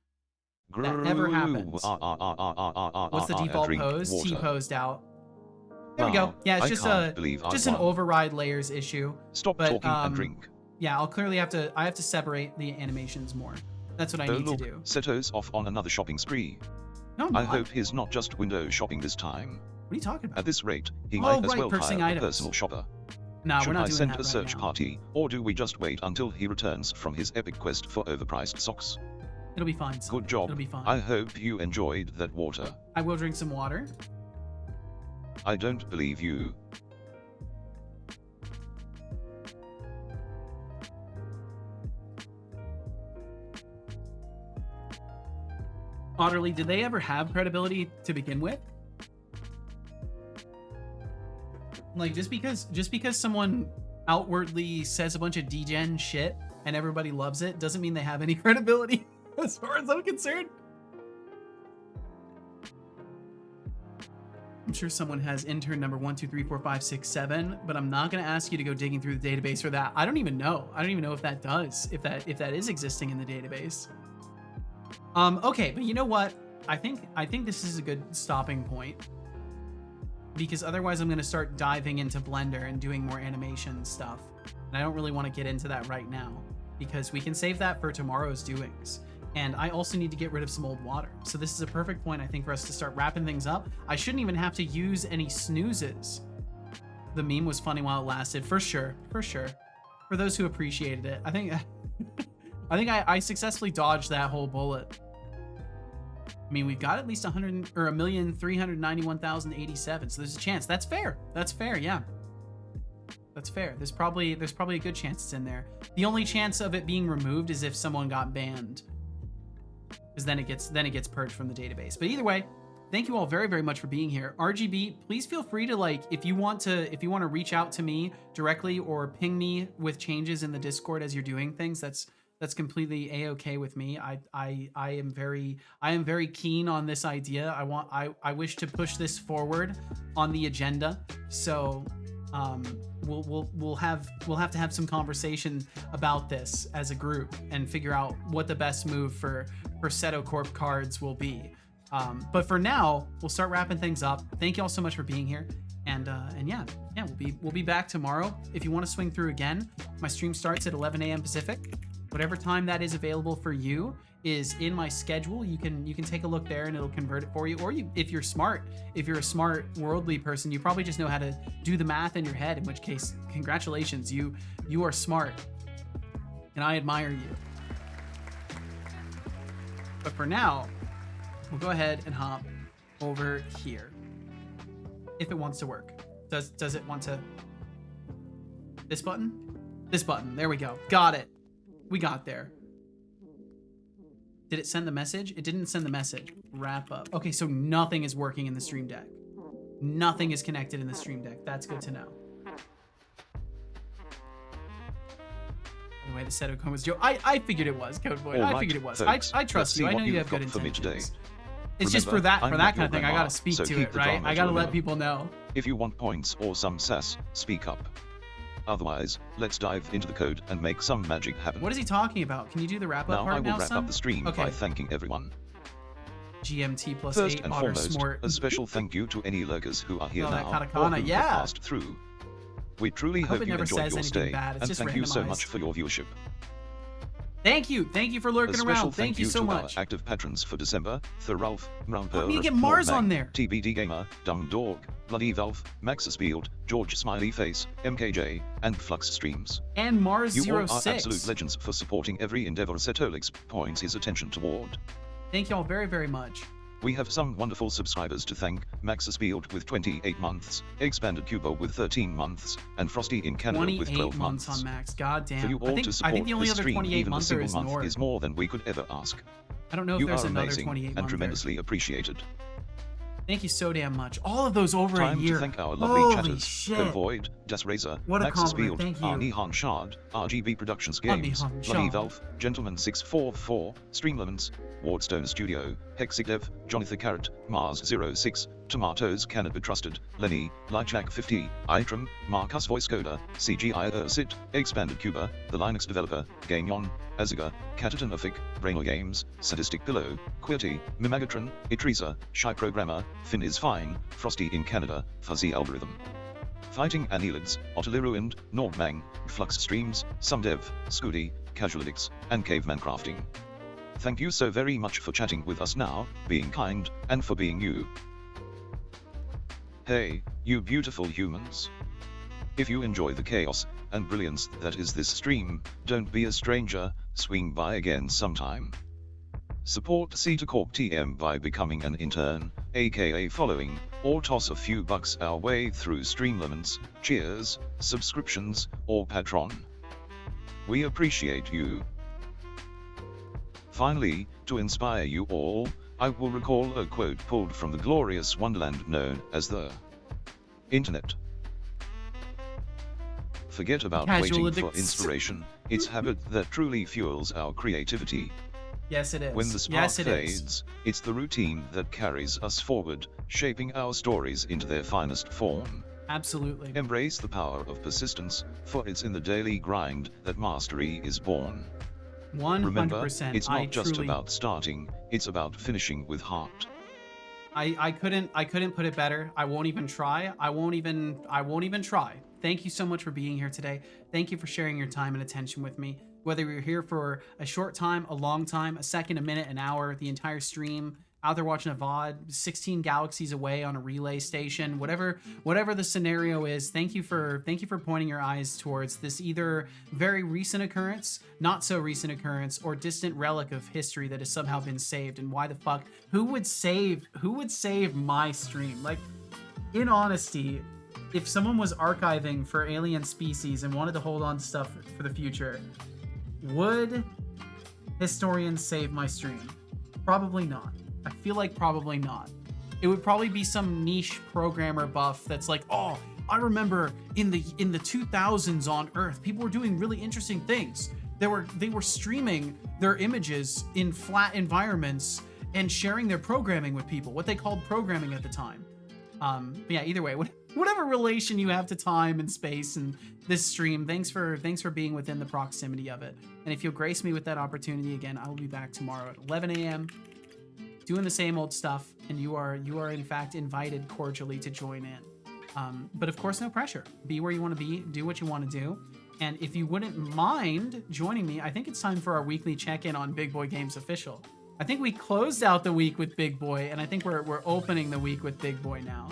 That never happens. What's the default pose? T-posed out. There we go. Yeah, it's just an override layers issue. Stop talking and drink. Yeah, I'll clearly have to separate the animations more. That's what I need to do. Seto's off on another shopping spree. No, I'm not. I hope he's not just window shopping this time. What are you talking about? At this rate, he might as well hire a items. personal shopper. No, Should we're not I doing send that a search right now. party, or do we just wait until he returns from his epic quest for overpriced socks? It'll be fine. Son. Good job. It'll be fine. I hope you enjoyed that water. I will drink some water. I don't believe you. Otterly, did they ever have credibility to begin with? Like, just because someone outwardly says a bunch of degen shit and everybody loves it doesn't mean they have any credibility as far as I'm concerned. I'm sure someone has intern number 1, 2, 3, 4, 5, 6, 7, but I'm not going to ask you to go digging through the database for that. I don't even know if that does, if that is existing in the database. Okay, but you know what? I think this is a good stopping point, because otherwise I'm going to start diving into Blender and doing more animation stuff. And I don't really want to get into that right now, because we can save that for tomorrow's doings. And I also need to get rid of some old water. So this is a perfect point, I think, for us to start wrapping things up. I shouldn't even have to use any snoozes. The meme was funny while it lasted, for sure, for sure. For those who appreciated it, I think I successfully dodged that whole bullet. I mean, we've got at least 1,391,087, so there's a chance. That's fair. That's fair, yeah. That's fair. There's probably a good chance it's in there. The only chance of it being removed is if someone got banned, because then it gets purged from the database. But either way, thank you all very, very much for being here. RGB, please feel free to, like, if you want to reach out to me directly or ping me with changes in the Discord as you're doing things, that's completely a-okay with me. I am very keen on this idea. I wish to push this forward on the agenda. So we'll have to have some conversation about this as a group and figure out what the best move for Seto Corp cards will be. But for now, we'll start wrapping things up. Thank you all so much for being here. And yeah, we'll be back tomorrow. If you want to swing through again, my stream starts at 11 a.m. Pacific. Whatever time that is available for you is in my schedule. You can take a look there and it'll convert it for you. Or if you're a smart worldly person, you probably just know how to do the math in your head, in which case, congratulations, you are smart. And I admire you. But for now, we'll go ahead and hop over here. If it wants to work. Does it want to? This button? This button. There we go. Got it. We got there. Did it send the message? It didn't send the message. Wrap up. Okay, so nothing is working in the Stream Deck. Nothing is connected in the Stream Deck. That's good to know. By the way, the Seto Coin was Joe. I figured it was, Codeboy. I figured it was. I trust you. I know you have good intentions. It's just for that kind of thing. I gotta speak to it, right? I gotta let people know. If you want points or some sass, speak up. Otherwise, let's dive into the code and make some magic happen. What is he talking about? Can you do the wrap-up part now, I will wrap up the stream by thanking everyone. GMT plus First 8 and Otter foremost, Smart. a special thank you to any lurkers who are here Oh, that now or katakana, who yeah. have passed through. We truly I hope hope it you never enjoyed says your anything stay, bad. It's and just thank you so randomized. much for your viewership. Thank you for lurking A special around. Thank you so to much. our active patrons for December: Thoralf, Mramper, Let me get Mars on there. TBD Gamer, Dumb Dog, Bloody Valve, Maxisfield, George Smiley Face, MKJ, and Flux Streams. And Mars You all are 06. absolute legends for supporting every endeavor Setolix points his attention toward. Thank you all very, very much. We have some wonderful subscribers to thank: Maxisfield with 28 months, Expanded Cubo with 13 months, and Frosty in Canada with 28 12 months months. on Max. God damn. For you all to I support think the only this other stream, 28 even a monther single is month Nord. is more than we could ever ask. I don't know if You there's are another amazing 28 and monther. tremendously appreciated. Thank you so damn much. All of those over Time a year. to thank our lovely Holy chatters: shit. Go Void, Das Razor, What a Maxis compliment, Field, thank you. Arnie Han Shard, RGB Productions Arnie Games, Han Bloody Shard. Valve, Gentleman 644, Streamlemons, Wardstone Studio, Hexidev, Jonathan Carrot, Mars 06, Tomatoes Cannot Be Trusted, Lenny, Lychak 50, Itram, Marcus Voice Coder, CGI Ursit, Expanded Cuba, The Linux Developer, Gameon, Aziga, Catatan Uffic, Brainal Games, Sadistic Pillow, Quirty, Mimagatron, Itreza, Shy Programmer, Finn is Fine, Frosty in Canada, Fuzzy Algorithm. Fighting Annelids, Utterly Ruined, Nordmang, Flux Streams, Sumdev, Scooty, Casualix, and Caveman Crafting. Thank you so very much for chatting with us now, being kind, and for being you. Hey, you beautiful humans. If you enjoy the chaos and brilliance that is this stream, don't be a stranger, swing by again sometime. Support Cedar Corp TM by becoming an intern, aka following, or toss a few bucks our way through Streamlements, cheers, subscriptions, or Patron. We appreciate you. Finally, to inspire you all, I will recall a quote pulled from the glorious wonderland known as the Internet. Forget about Casual waiting for addicts. inspiration, it's habit that truly fuels our creativity. Yes, it is. When the spark yes, it is. fades, it's the routine that carries us forward, shaping our stories into their finest form. Absolutely. Embrace the power of persistence, for it's in the daily grind that mastery is born. 100%. Remember, it's not just truly, about starting, it's about finishing with heart. I couldn't put it better. I won't even try. I won't even try. Thank you so much for being here today. Thank you for sharing your time and attention with me. Whether you're here for a short time, a long time, a second, a minute, an hour, the entire stream, out there watching a VOD, 16 galaxies away on a relay station, whatever the scenario is, thank you for pointing your eyes towards this either very recent occurrence, not so recent occurrence, or distant relic of history that has somehow been saved. And why the fuck? Who would save my stream? Like, in honesty, if someone was archiving for alien species and wanted to hold on to stuff for the future, would historians save my stream? Probably not. I feel like probably not. It would probably be some niche programmer buff that's like, oh, I remember in the 2000s on Earth, people were doing really interesting things. They were streaming their images in flat environments and sharing their programming with people, what they called programming at the time. But yeah, either way, whatever relation you have to time and space and this stream, thanks for being within the proximity of it. And if you'll grace me with that opportunity again, I will be back tomorrow at 11 a.m. doing the same old stuff, and you are in fact invited cordially to join in. But of course, no pressure. Be where you want to be, do what you want to do. And if you wouldn't mind joining me, I think it's time for our weekly check-in on Big Boy Games Official. I think we closed out the week with Big Boy, and I think we're opening the week with Big Boy now.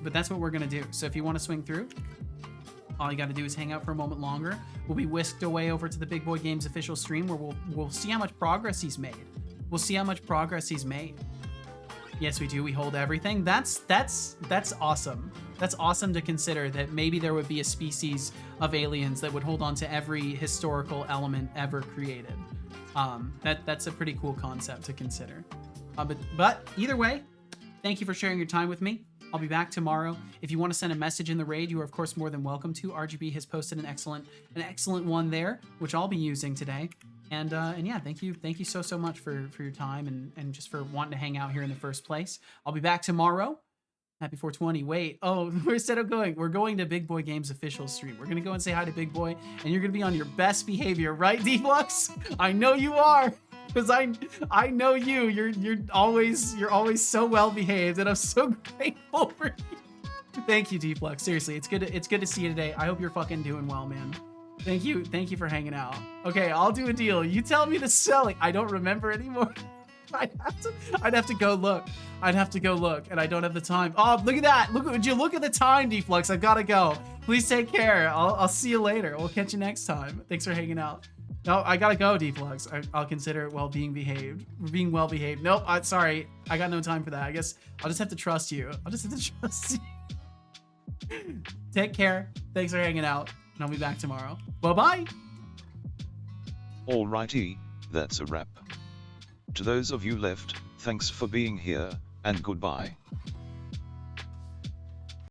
But that's what we're gonna do. So if you want to swing through, all you got to do is hang out for a moment longer. We'll be whisked away over to the Big Boy Games Official stream, where we'll see how much progress he's made. We'll see how much progress he's made. Yes, we do. We hold everything. That's awesome. That's awesome to consider that maybe there would be a species of aliens that would hold on to every historical element ever created. That's a pretty cool concept to consider. But either way, thank you for sharing your time with me. I'll be back tomorrow. If you want to send a message in the raid, you are of course more than welcome to. RGB has posted an excellent one there, which I'll be using today. And yeah, thank you so much for your time and just for wanting to hang out here in the first place. I'll be back tomorrow. Happy 420. Wait, instead of going, we're going to Big Boy Games Official stream. We're gonna go and say hi to Big Boy, and you're gonna be on your best behavior, right, D-Flux? I know you are, because I know you. You're always so well behaved, and I'm so grateful for you. Thank you, D-Flux. Seriously, it's good to see you today. I hope you're fucking doing well, man. Thank you for hanging out. Okay, I'll do a deal. You tell me the selling. I don't remember anymore. I'd have to go look. I'd have to go look, and I don't have the time. Oh, look at that. Would you look at the time, Deflux? I've got to go. Please take care. I'll see you later. We'll catch you next time. Thanks for hanging out. No, I gotta go, Deflux. I'll consider it being well behaved. Nope, sorry. I got no time for that. I guess I'll just have to trust you. Take care. Thanks for hanging out, and I'll be back tomorrow. Bye-bye. Alrighty, that's a wrap. To those of you left, thanks for being here, and goodbye.